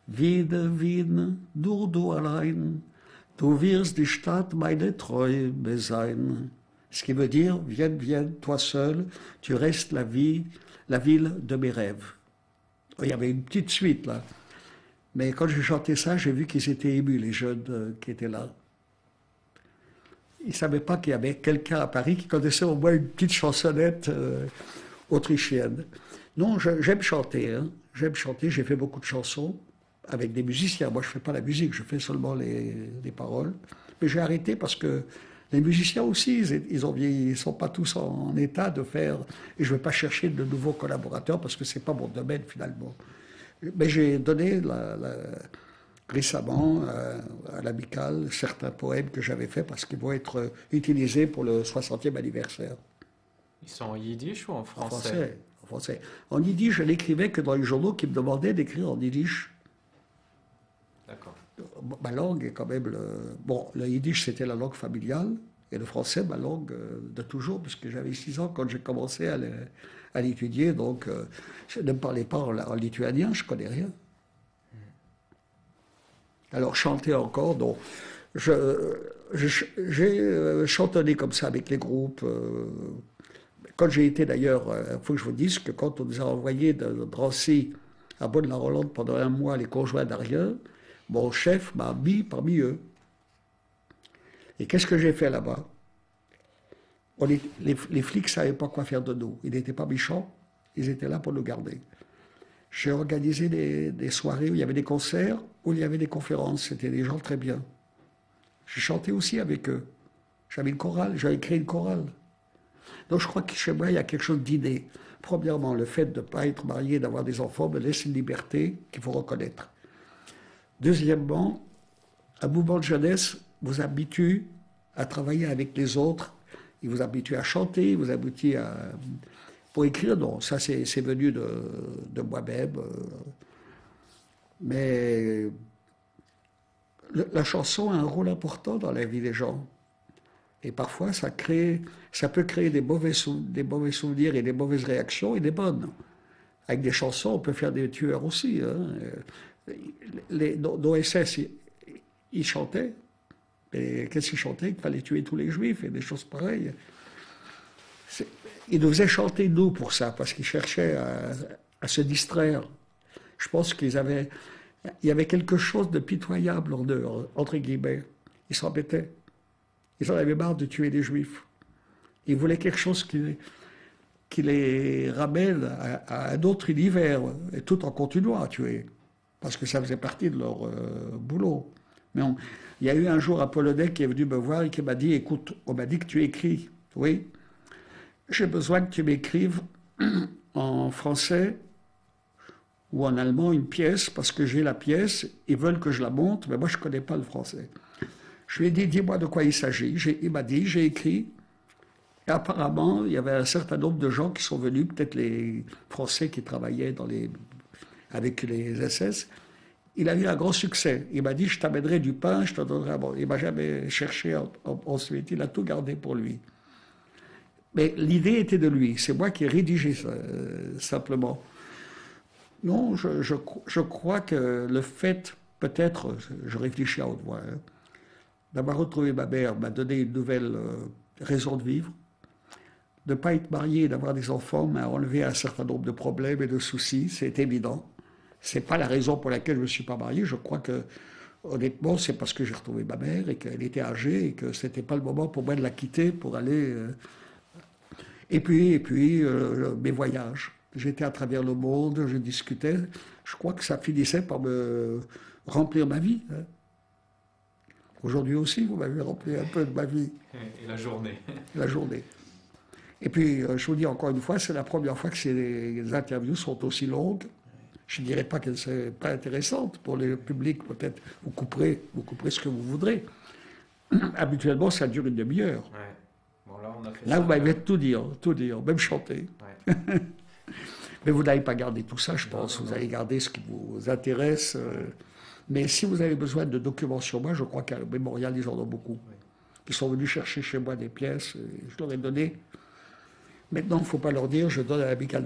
Wieder, wieder, du allein, du wirst die Stadt meine Träume sein. Ce qui veut dire, viens, viens, toi seul, tu restes la ville de mes rêves. Il y avait une petite suite là. Mais quand j'ai chanté ça, j'ai vu qu'ils étaient émus, les jeunes qui étaient là. Ils ne savaient pas qu'il y avait quelqu'un à Paris qui connaissait au moins une petite chansonnette autrichienne. Non, j'aime chanter. Hein. J'aime chanter, j'ai fait beaucoup de chansons avec des musiciens. Moi, je ne fais pas la musique, je fais seulement les paroles. Mais j'ai arrêté parce que les musiciens aussi, ils ne sont pas tous en état de faire... Et je ne vais pas chercher de nouveaux collaborateurs parce que ce n'est pas mon domaine, finalement. Mais j'ai donné récemment à l'Amicale certains poèmes que j'avais faits parce qu'ils vont être utilisés pour le 60e anniversaire. Ils sont en yiddish ou en français? En français. En français. En yiddish, je n'écrivais que dans les journaux qui me demandaient d'écrire en yiddish. D'accord. Ma langue est quand même... Bon, le yiddish, c'était la langue familiale. Et le français, ma langue de toujours, puisque j'avais 6 ans quand j'ai commencé à l'étudier. Donc, je ne parlais pas en lituanien, je ne connais rien. Alors, chanter encore, donc, j'ai chantonné comme ça avec les groupes. Quand j'ai été d'ailleurs, il faut que je vous dise que quand on nous a envoyé de Drancy à Bonne-la-Rolande pendant 1 mois, les conjoints d'Arien, mon chef m'a mis parmi eux. Et qu'est-ce que j'ai fait là-bas? Les flics ne savaient pas quoi faire de nous. Ils n'étaient pas méchants, ils étaient là pour nous garder. J'ai organisé des soirées où il y avait des concerts, où il y avait des conférences. C'était des gens très bien. J'ai chanté aussi avec eux. J'avais une chorale, j'avais créé une chorale. Donc je crois que chez moi, il y a quelque chose d'inné. Premièrement, le fait de ne pas être marié, d'avoir des enfants, me laisse une liberté qu'il faut reconnaître. Deuxièmement, un mouvement de jeunesse vous habitue à travailler avec les autres, il vous habitue à chanter, il vous habitue à... Pour écrire, non, ça c'est venu de moi-même. Mais la chanson a un rôle important dans la vie des gens. Et parfois, ça peut créer des mauvais souvenirs et des mauvaises réactions et des bonnes. Avec des chansons, on peut faire des tueurs aussi. Hein. Nos SS, ils chantaient. Et qu'est-ce qu'ils chantaient? Qu'il fallait tuer tous les juifs et des choses pareilles. Ils nous faisaient chanter, nous, pour ça, parce qu'ils cherchaient à se distraire. Je pense il y avait quelque chose de pitoyable en eux, entre guillemets. Ils s'embêtaient. Ils en avaient marre de tuer les juifs. Ils voulaient quelque chose qui les ramène à un autre univers, et tout en continuant à tuer. Parce que ça faisait partie de leur boulot. Mais il y a eu un jour un Polonais qui est venu me voir et qui m'a dit, écoute, on m'a dit que tu écris. Oui, j'ai besoin que tu m'écrives en français ou en allemand une pièce, parce que j'ai la pièce, ils veulent que je la monte, mais moi je ne connais pas le français. Je lui ai dit, dis-moi de quoi il s'agit. Il m'a dit, j'ai écrit. Et apparemment, il y avait un certain nombre de gens qui sont venus, peut-être les Français qui travaillaient avec les SS, il a eu un grand succès. Il m'a dit, je t'amènerai du pain, je te donnerai à manger. Il m'a jamais cherché ensuite, il a tout gardé pour lui. Mais l'idée était de lui, c'est moi qui ai rédigé ça, simplement. Non, je crois que le fait, peut-être, je réfléchis à haute voix, hein, d'avoir retrouvé ma mère m'a donné une nouvelle raison de vivre. De ne pas être marié, d'avoir des enfants m'a enlevé un certain nombre de problèmes et de soucis, c'est évident. Ce n'est pas la raison pour laquelle je ne suis pas marié. Je crois que, honnêtement, c'est parce que j'ai retrouvé ma mère et qu'elle était âgée et que ce n'était pas le moment pour moi de la quitter pour aller... Et puis mes voyages. J'étais à travers le monde, je discutais. Je crois que ça finissait par me remplir ma vie. Hein. Aujourd'hui aussi, vous m'avez rempli un peu de ma vie. Et la journée. La journée. Et puis, je vous dis encore une fois, c'est la première fois que ces interviews sont aussi longues. Je ne dirais pas qu'elles ne sont pas intéressantes pour le public. Peut-être vous couperez ce que vous voudrez. Habituellement, ça dure une demi-heure. Ouais. Bon, là, on a fait Là, ça, vous m'avez tout dire, même chanter. Ouais. Mais vous n'avez pas gardé tout ça, je pense. Vous avez gardé ce qui vous intéresse. Mais si vous avez besoin de documents sur moi, je crois qu'à Mémorial, ils en ont beaucoup. Ils sont venus chercher chez moi des pièces, je leur ai donné. Maintenant, il ne faut pas leur dire, je donne à l'amicale